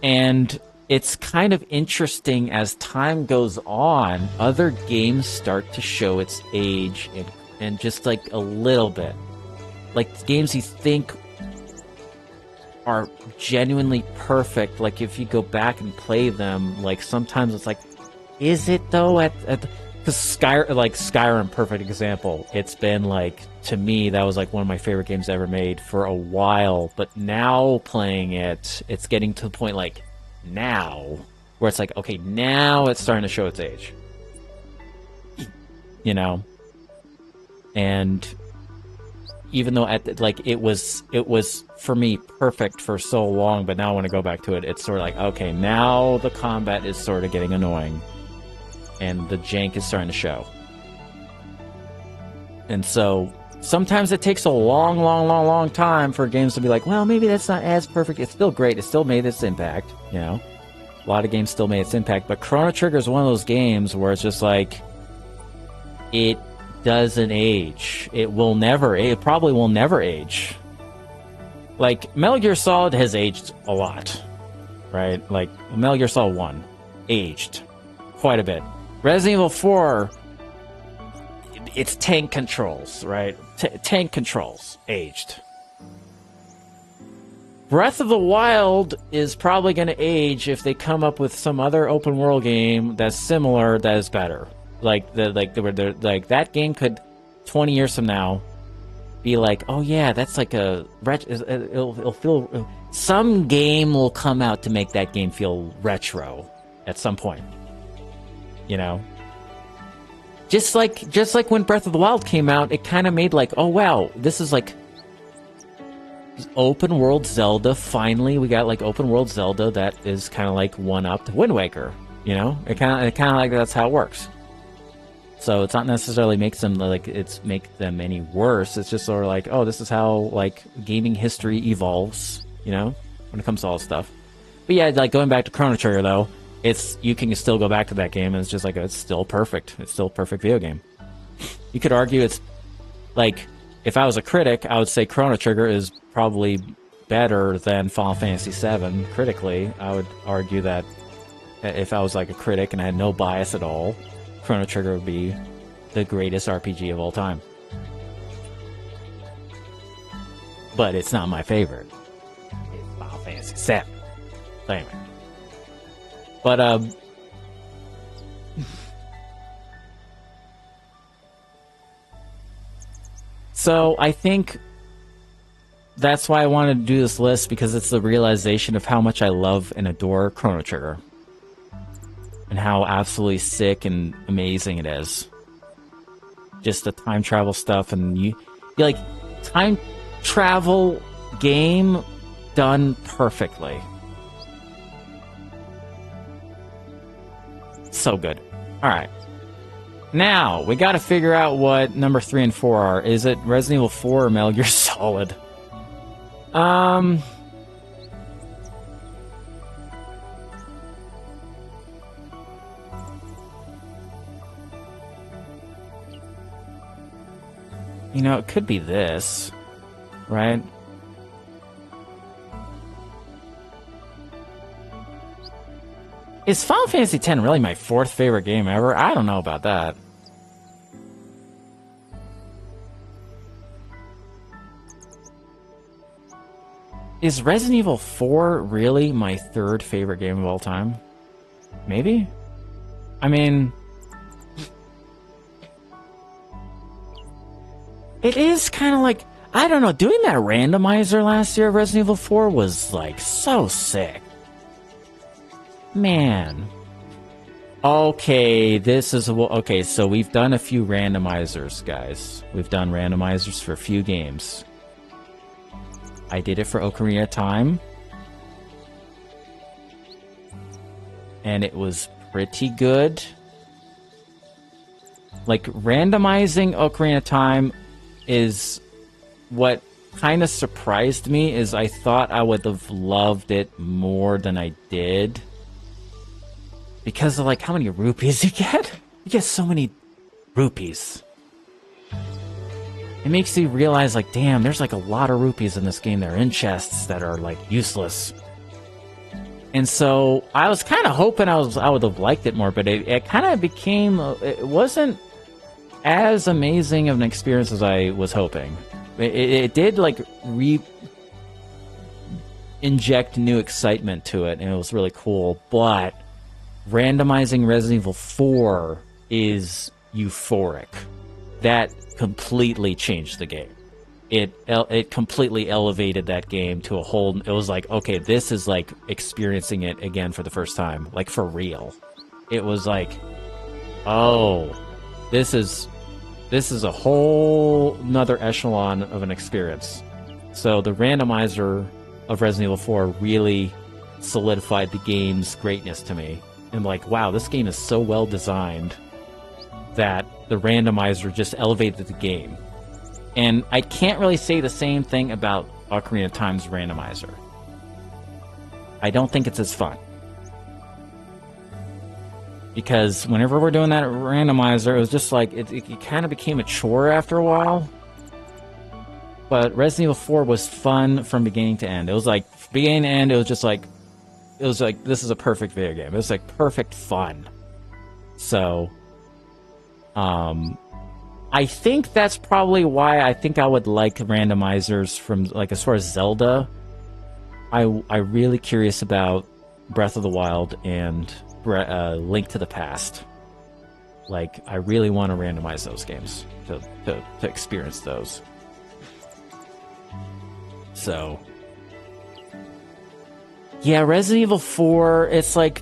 And it's kind of interesting as time goes on, other games start to show its age and just like a little bit. Like games you think are genuinely perfect, like if you go back and play them, like sometimes it's like, is it though? Because Skyrim, perfect example. It's been like, to me, that was like one of my favorite games ever made for a while. But now playing it, it's getting to the point like now, where it's like, okay, now it's starting to show its age. You know? And even though it was for me perfect for so long, but now when I go back to it, it's sort of like, okay, now the combat is sort of getting annoying. And the jank is starting to show. And so sometimes it takes a long time for games to be like, well, maybe that's not as perfect. It's still great. It still made its impact, you know? A lot of games still made its impact. But Chrono Trigger is one of those games where it's just like, it doesn't age. It probably will never age. Like, Metal Gear Solid has aged a lot, right? Like, Metal Gear Solid 1 aged quite a bit. Resident Evil 4, it's tank controls, right? Tank controls aged. Breath of the Wild is probably going to age if they come up with some other open world game that's similar, that is better. Like that game could 20 years from now be like, oh yeah, that's like it'll feel, some game will come out to make that game feel retro at some point. You know, just like when Breath of the Wild came out, it kind of made like, oh wow, this is like open world Zelda. Finally, we got like open world Zelda that is kind of like one-upped Wind Waker. You know, it kind of like that's how it works. So it's not necessarily make them any worse. It's just sort of like, oh, this is how like gaming history evolves. You know, when it comes to all this stuff. But yeah, like going back to Chrono Trigger though. You can still go back to that game and it's just like, it's still perfect. It's still a perfect video game. You could argue it's like, if I was a critic, I would say Chrono Trigger is probably better than Final Fantasy VII critically. I would argue that if I was like a critic and I had no bias at all, Chrono Trigger would be the greatest RPG of all time. But it's not my favorite. It's Final Fantasy VII. So anyway. But, so I think that's why I wanted to do this list, because it's the realization of how much I love and adore Chrono Trigger. And how absolutely sick and amazing it is. Just the time travel stuff, and you like, time travel game done perfectly. So good. Alright. Now, we gotta figure out what number 3 and 4 are. Is it Resident Evil 4 or Metal Gear Solid? You know, it could be this, right? Is Final Fantasy X really my 4th favorite game ever? I don't know about that. Is Resident Evil 4 really my third favorite game of all time? Maybe? I mean... It is kind of like... I don't know, doing that randomizer last year of Resident Evil 4 was, like, so sick. Man. Okay, this is... Okay, so we've done a few randomizers, guys. We've done randomizers for a few games. I did it for Ocarina of Time. And it was pretty good. Like, randomizing Ocarina of Time is... What kind of surprised me is I thought I would have loved it more than I did. Because of, like, how many rupees you get? You get so many rupees. It makes you realize, like, damn, there's, like, a lot of rupees in this game that are in chests that are, like, useless. And so, I was kind of hoping I would have liked it more, but it kind of became... It wasn't as amazing of an experience as I was hoping. It did, like, inject new excitement to it, and it was really cool, but randomizing Resident Evil 4 is euphoric. That completely changed the game. It completely elevated that game to a whole... It was like, okay, this is, like, experiencing it again for the first time. Like, for real. It was like, oh, this is a whole nother echelon of an experience. So the randomizer of Resident Evil 4 really solidified the game's greatness to me. And like, wow, this game is so well designed that the randomizer just elevated the game. And I can't really say the same thing about Ocarina of Time's randomizer. I don't think it's as fun. Because whenever we're doing that randomizer, it was just like, it kind of became a chore after a while. But Resident Evil 4 was fun from beginning to end. It was like, beginning to end, it was like, this is a perfect video game. It was like perfect fun. So, I think that's probably why I think I would like randomizers from, like, as far as Zelda. I'm really curious about Breath of the Wild and Link to the Past. Like, I really want to randomize those games to experience those. So, yeah, Resident Evil 4, it's like...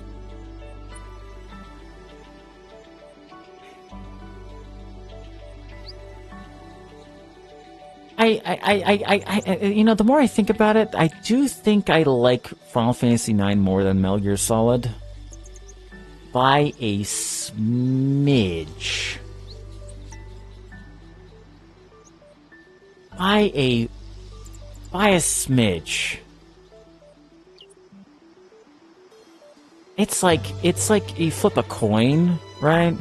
you know, the more I think about it, I do think I like Final Fantasy IX more than Metal Gear Solid. By a smidge. By a smidge. It's like you flip a coin, right?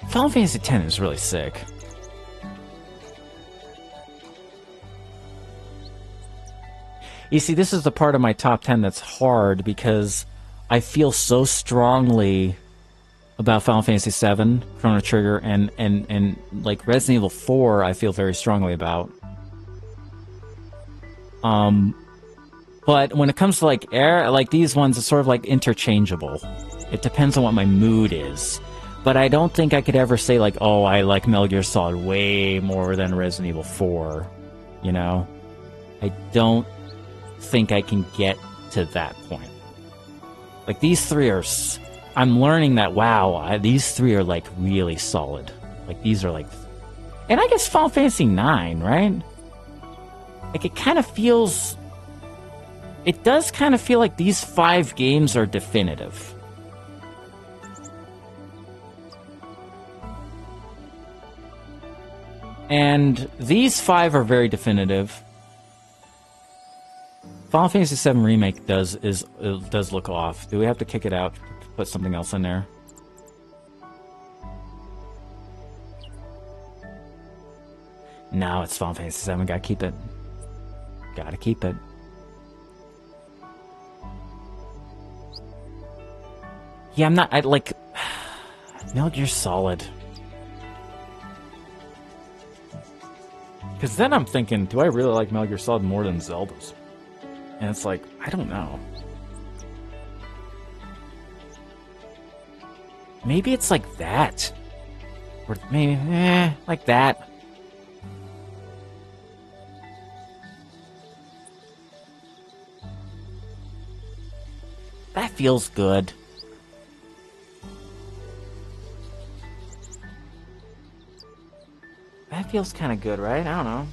Final Fantasy X is really sick. You see, this is the part of my top 10 that's hard because I feel so strongly about Final Fantasy VII, Chrono Trigger, and like Resident Evil 4 I feel very strongly about. But when it comes to like these ones, it's sort of like interchangeable. It depends on what my mood is. But I don't think I could ever say, like, oh, I like Metal Gear Solid way more than Resident Evil 4, you know? I don't think I can get to that point. Like, these three are... I'm learning that, wow, these three are, like, really solid. Like, these are, like... And I guess Final Fantasy IX, right? Like, it kind of feels... It does kind of feel like these 5 games are definitive. And these 5 are very definitive. Final Fantasy VII Remake does look off. Do we have to kick it out to put something else in there? No, it's Final Fantasy VII. Gotta keep it. Gotta keep it. Yeah, I'm not. I like Metal Gear Solid. Because then I'm thinking, do I really like Metal Gear Solid more than Zelda's? And it's like, I don't know. Maybe it's like that. Or maybe, like that. That feels good. That feels kind of good, right? I don't know.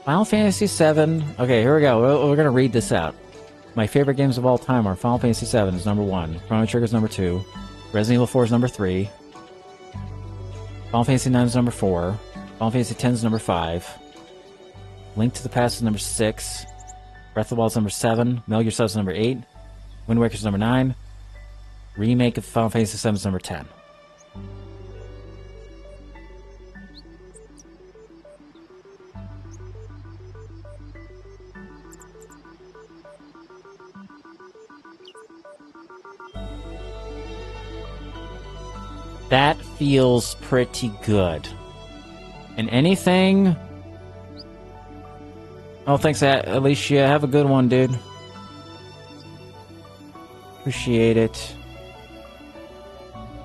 Final Fantasy VII. Okay, here we go. We're going to read this out. My favorite games of all time are Final Fantasy VII is number 1. Chrono Trigger is number 2. Resident Evil 4 is number 3. Final Fantasy 9 is number 4. Final Fantasy 10 is number 5. Link to the Past is number 6. Breath of the Wild is number 7. Metal Gear Solid is number 8. Wind Waker is number 9. Remake of Final Fantasy VII is number 10. That feels pretty good. And anything... Oh, thanks, Alicia. Have a good one, dude. Appreciate it.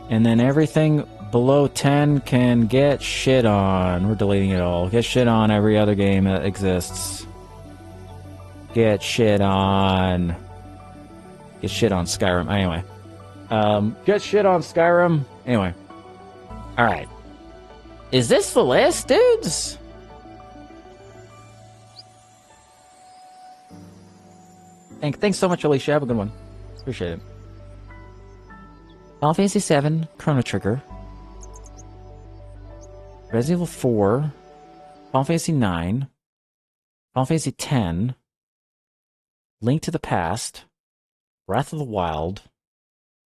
And then everything below 10 can get shit on. We're deleting it all. Get shit on every other game that exists. Get shit on. Get shit on Skyrim. Anyway. Get shit on Skyrim. Anyway. Alright. Is this the list, dudes? Thanks so much, Alicia. Have a good one. Appreciate it. Final Fantasy VII, Chrono Trigger. Resident Evil 4. Final Fantasy 9. Final Fantasy 10. Link to the Past. Breath of the Wild.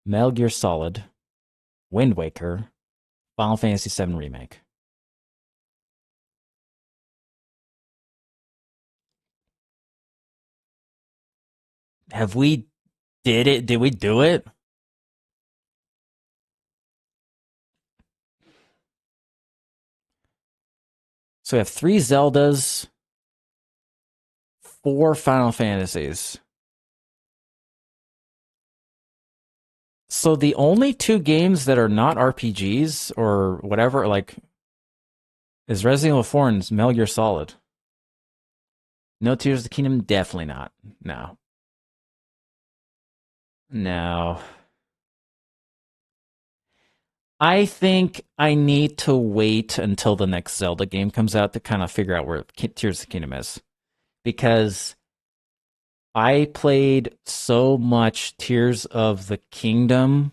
Metal Gear Solid. Wind Waker. Final Fantasy VII Remake. Have we did it? Did we do it? So we have 3 Zeldas, 4 Final Fantasies. So the only 2 games that are not RPGs or whatever, like, is Resident Evil 4 and Metal Gear Solid. No Tears of the Kingdom? Definitely not. No. No. I think I need to wait until the next Zelda game comes out to kind of figure out where Tears of the Kingdom is. Because I played so much Tears of the Kingdom.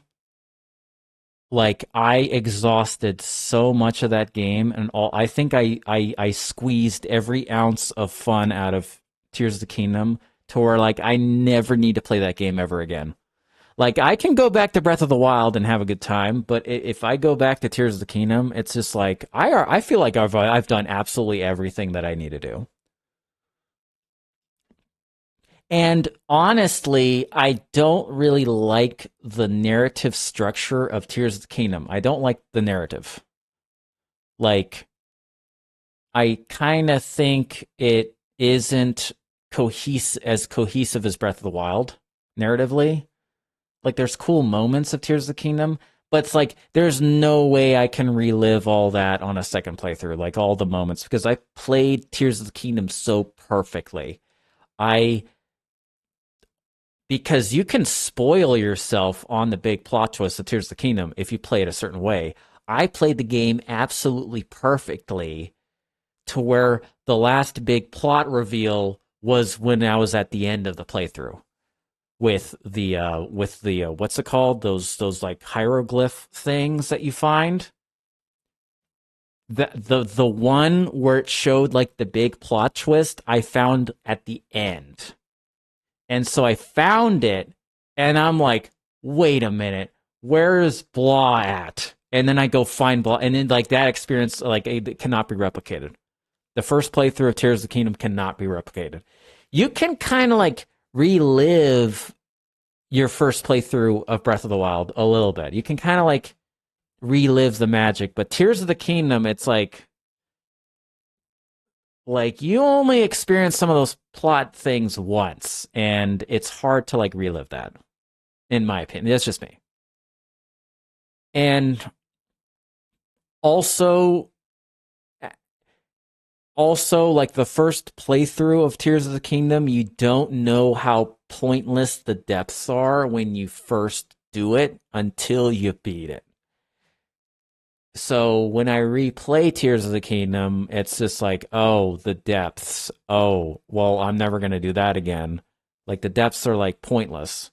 Like, I exhausted so much of that game, and I think I squeezed every ounce of fun out of Tears of the Kingdom to where, like, I never need to play that game ever again. Like, I can go back to Breath of the Wild and have a good time, but if I go back to Tears of the Kingdom, it's just like, I feel like I've done absolutely everything that I need to do. And honestly, I don't really like the narrative structure of Tears of the Kingdom. I don't like the narrative. Like, I kind of think it isn't as cohesive as Breath of the Wild, narratively. Like, there's cool moments of Tears of the Kingdom, but it's like, there's no way I can relive all that on a second playthrough, like all the moments, because I played Tears of the Kingdom so perfectly. Because you can spoil yourself on the big plot twist of Tears of the Kingdom if you play it a certain way. I played the game absolutely perfectly to where the last big plot reveal was when I was at the end of the playthrough. With the what's it called? Those like hieroglyph things that you find. The one where it showed like the big plot twist, I found at the end. And so I found it, and I'm like, wait a minute, where is blah at? and then I go find and then like that experience, like it cannot be replicated. The first playthrough of Tears of the Kingdom cannot be replicated. You can kind of like relive your first playthrough of Breath of the Wild a little bit. You can kind of like relive the magic, but Tears of the Kingdom, it's like you only experience some of those plot things once, and it's hard to like relive that, in my opinion. That's just me. And also like the first playthrough of Tears of the Kingdom, you don't know how pointless the depths are when you first do it until you beat it. So when I replay Tears of the Kingdom, it's just like, oh, the depths. Oh, well, I'm never going to do that again. Like the depths are like pointless.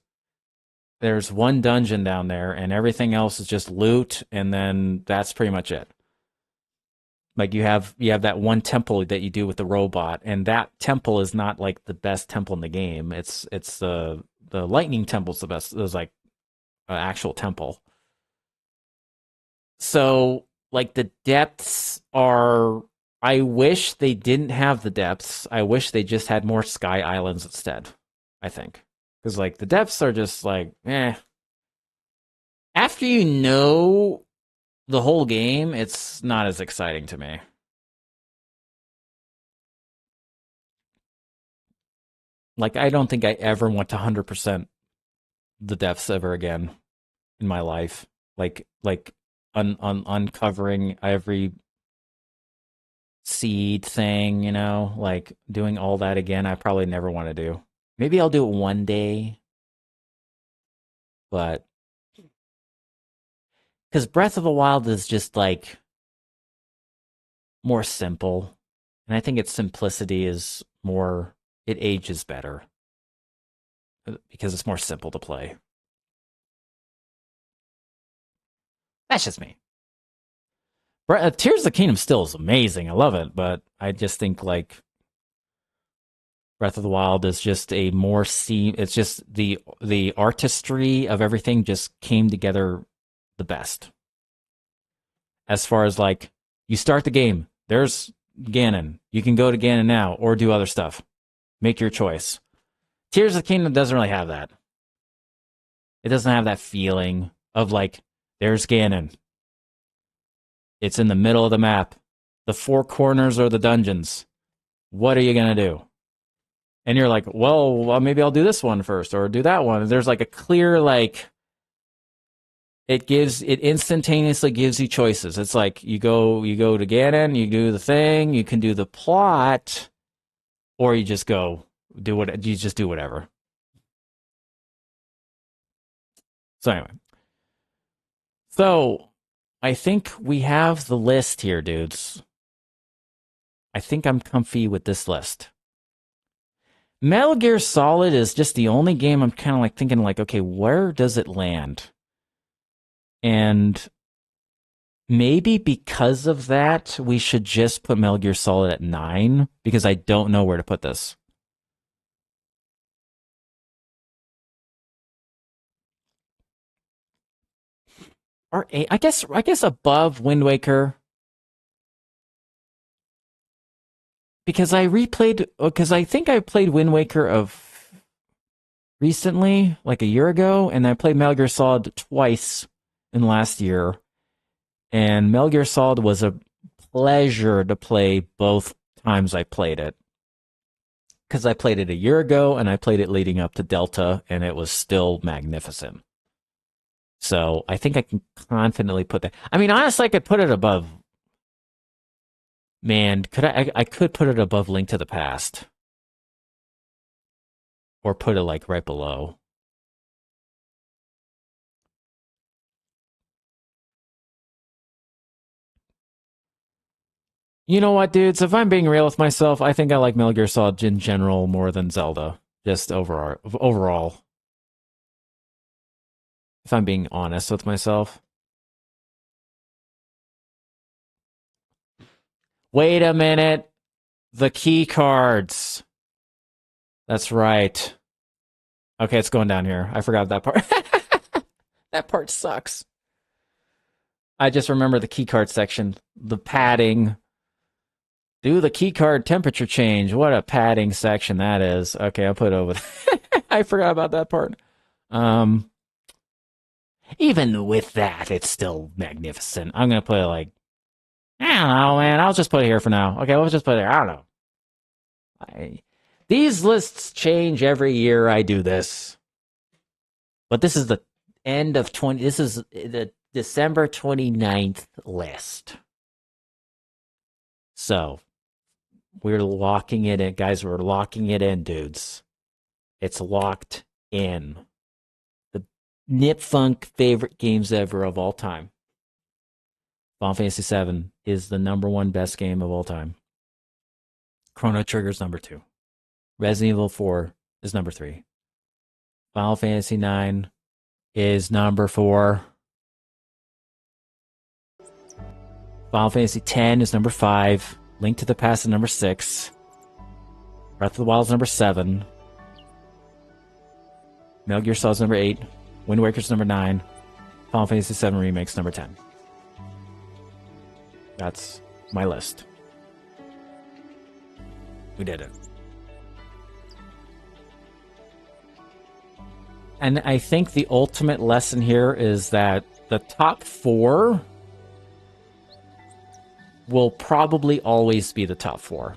There's one dungeon down there and everything else is just loot, and then that's pretty much it. Like you have that one temple that you do with the robot, and that temple is not like the best temple in the game. It's the lightning temple's the best. There's like an actual temple. So like the depths are, I wish they didn't have the depths. I wish they just had more sky islands instead, I think. Because like the depths are just like, after you know the whole game, it's not as exciting to me. Like, I don't think I ever want to 100% the depths ever again in my life. Like uncovering every seed thing, you know, like doing all that again, I probably never want to do. Maybe I'll do it one day, but because Breath of the Wild is just like more simple, and I think its simplicity is more, it ages better because it's more simple to play. That's just me. Tears of the Kingdom still is amazing. I love it, but I just think like Breath of the Wild is just a more it's just the artistry of everything just came together the best. As far as like, you start the game, there's Ganon. You can go to Ganon now or do other stuff. Make your choice. Tears of the Kingdom doesn't really have that. It doesn't have that feeling of like, there's Ganon. It's in the middle of the map. The four corners are the dungeons. What are you going to do? And you're like, well, maybe I'll do this one first or do that one. There's like a clear, like, it instantaneously gives you choices. It's like you go to Ganon, you do the thing, you can do the plot, or you just do whatever. So anyway. So I think we have the list here, dudes. I think I'm comfy with this list. Metal Gear Solid is just the only game I'm kind of like thinking like, okay, where does it land? And maybe because of that, we should just put Metal Gear Solid at 9, because I don't know where to put this. Or 8, I guess above Wind Waker. Because I think I played Wind Waker recently, like a year ago, and I played Metal Gear Solid twice in last year. And Metal Gear Solid was a pleasure to play both times I played it. Because I played it a year ago, and I played it leading up to Delta, and it was still magnificent. So I think I can confidently put that. I mean, honestly, I could put it above. Man, I could put it above Link to the Past. Or put it like right below. You know what, dudes? If I'm being real with myself, I think I like Metal Gear Solid in general more than Zelda. Just overall. If I'm being honest with myself. Wait a minute. The key cards. That's right. Okay, it's going down here. I forgot that part. That part sucks. I just remember the keycard section, the padding. Do the keycard temperature change. What a padding section that is. Okay, I'll put it over. I forgot about that part. Even with that, it's still magnificent. I'm going to put it like, I don't know, man. I'll just put it here for now. Okay, we'll just put it here. I don't know. These lists change every year I do this. But this is the end of this is the December 29th list. So, we're locking it in. Guys, we're locking it in, dudes. It's locked in. The Nip Funk favorite games ever of all time. Final Fantasy VII is the #1 best game of all time. Chrono Trigger's #2. Resident Evil 4 is #3. Final Fantasy IX is #4. Final Fantasy X is #5. Link to the Past is #6. Breath of the Wild is #7. Metal Gear Solid is #8. Wind Waker is #9. Final Fantasy VII Remake's #10. That's my list. We did it. And I think the ultimate lesson here is that the top 4 will probably always be the top 4.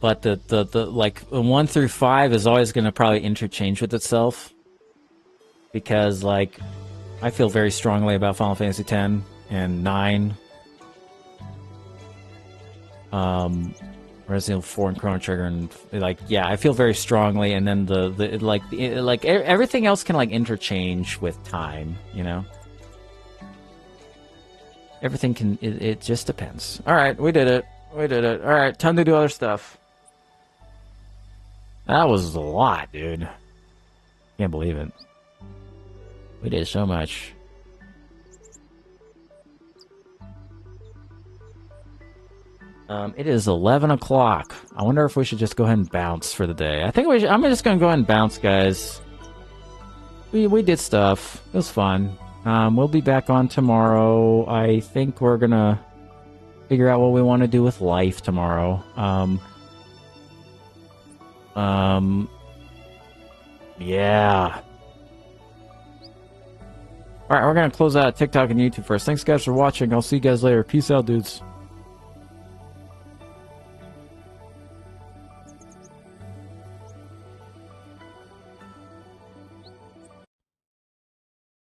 But the like 1 through 5 is always going to probably interchange with itself, because like I feel very strongly about Final Fantasy X and 9. Resident Evil 4 and Chrono Trigger, and like, yeah, I feel very strongly, and then everything else can like interchange with time, you know. Everything can. It just depends. All right, we did it. We did it. All right, time to do other stuff. That was a lot, dude. Can't believe it. We did so much. It is 11 o'clock. I wonder if we should just go ahead and bounce for the day. I think we should. I'm just going to go ahead and bounce, guys. We did stuff. It was fun. We'll be back on tomorrow. I think we're going to figure out what we want to do with life tomorrow. Yeah. Alright, we're going to close out TikTok and YouTube first. Thanks, guys, for watching. I'll see you guys later. Peace out, dudes.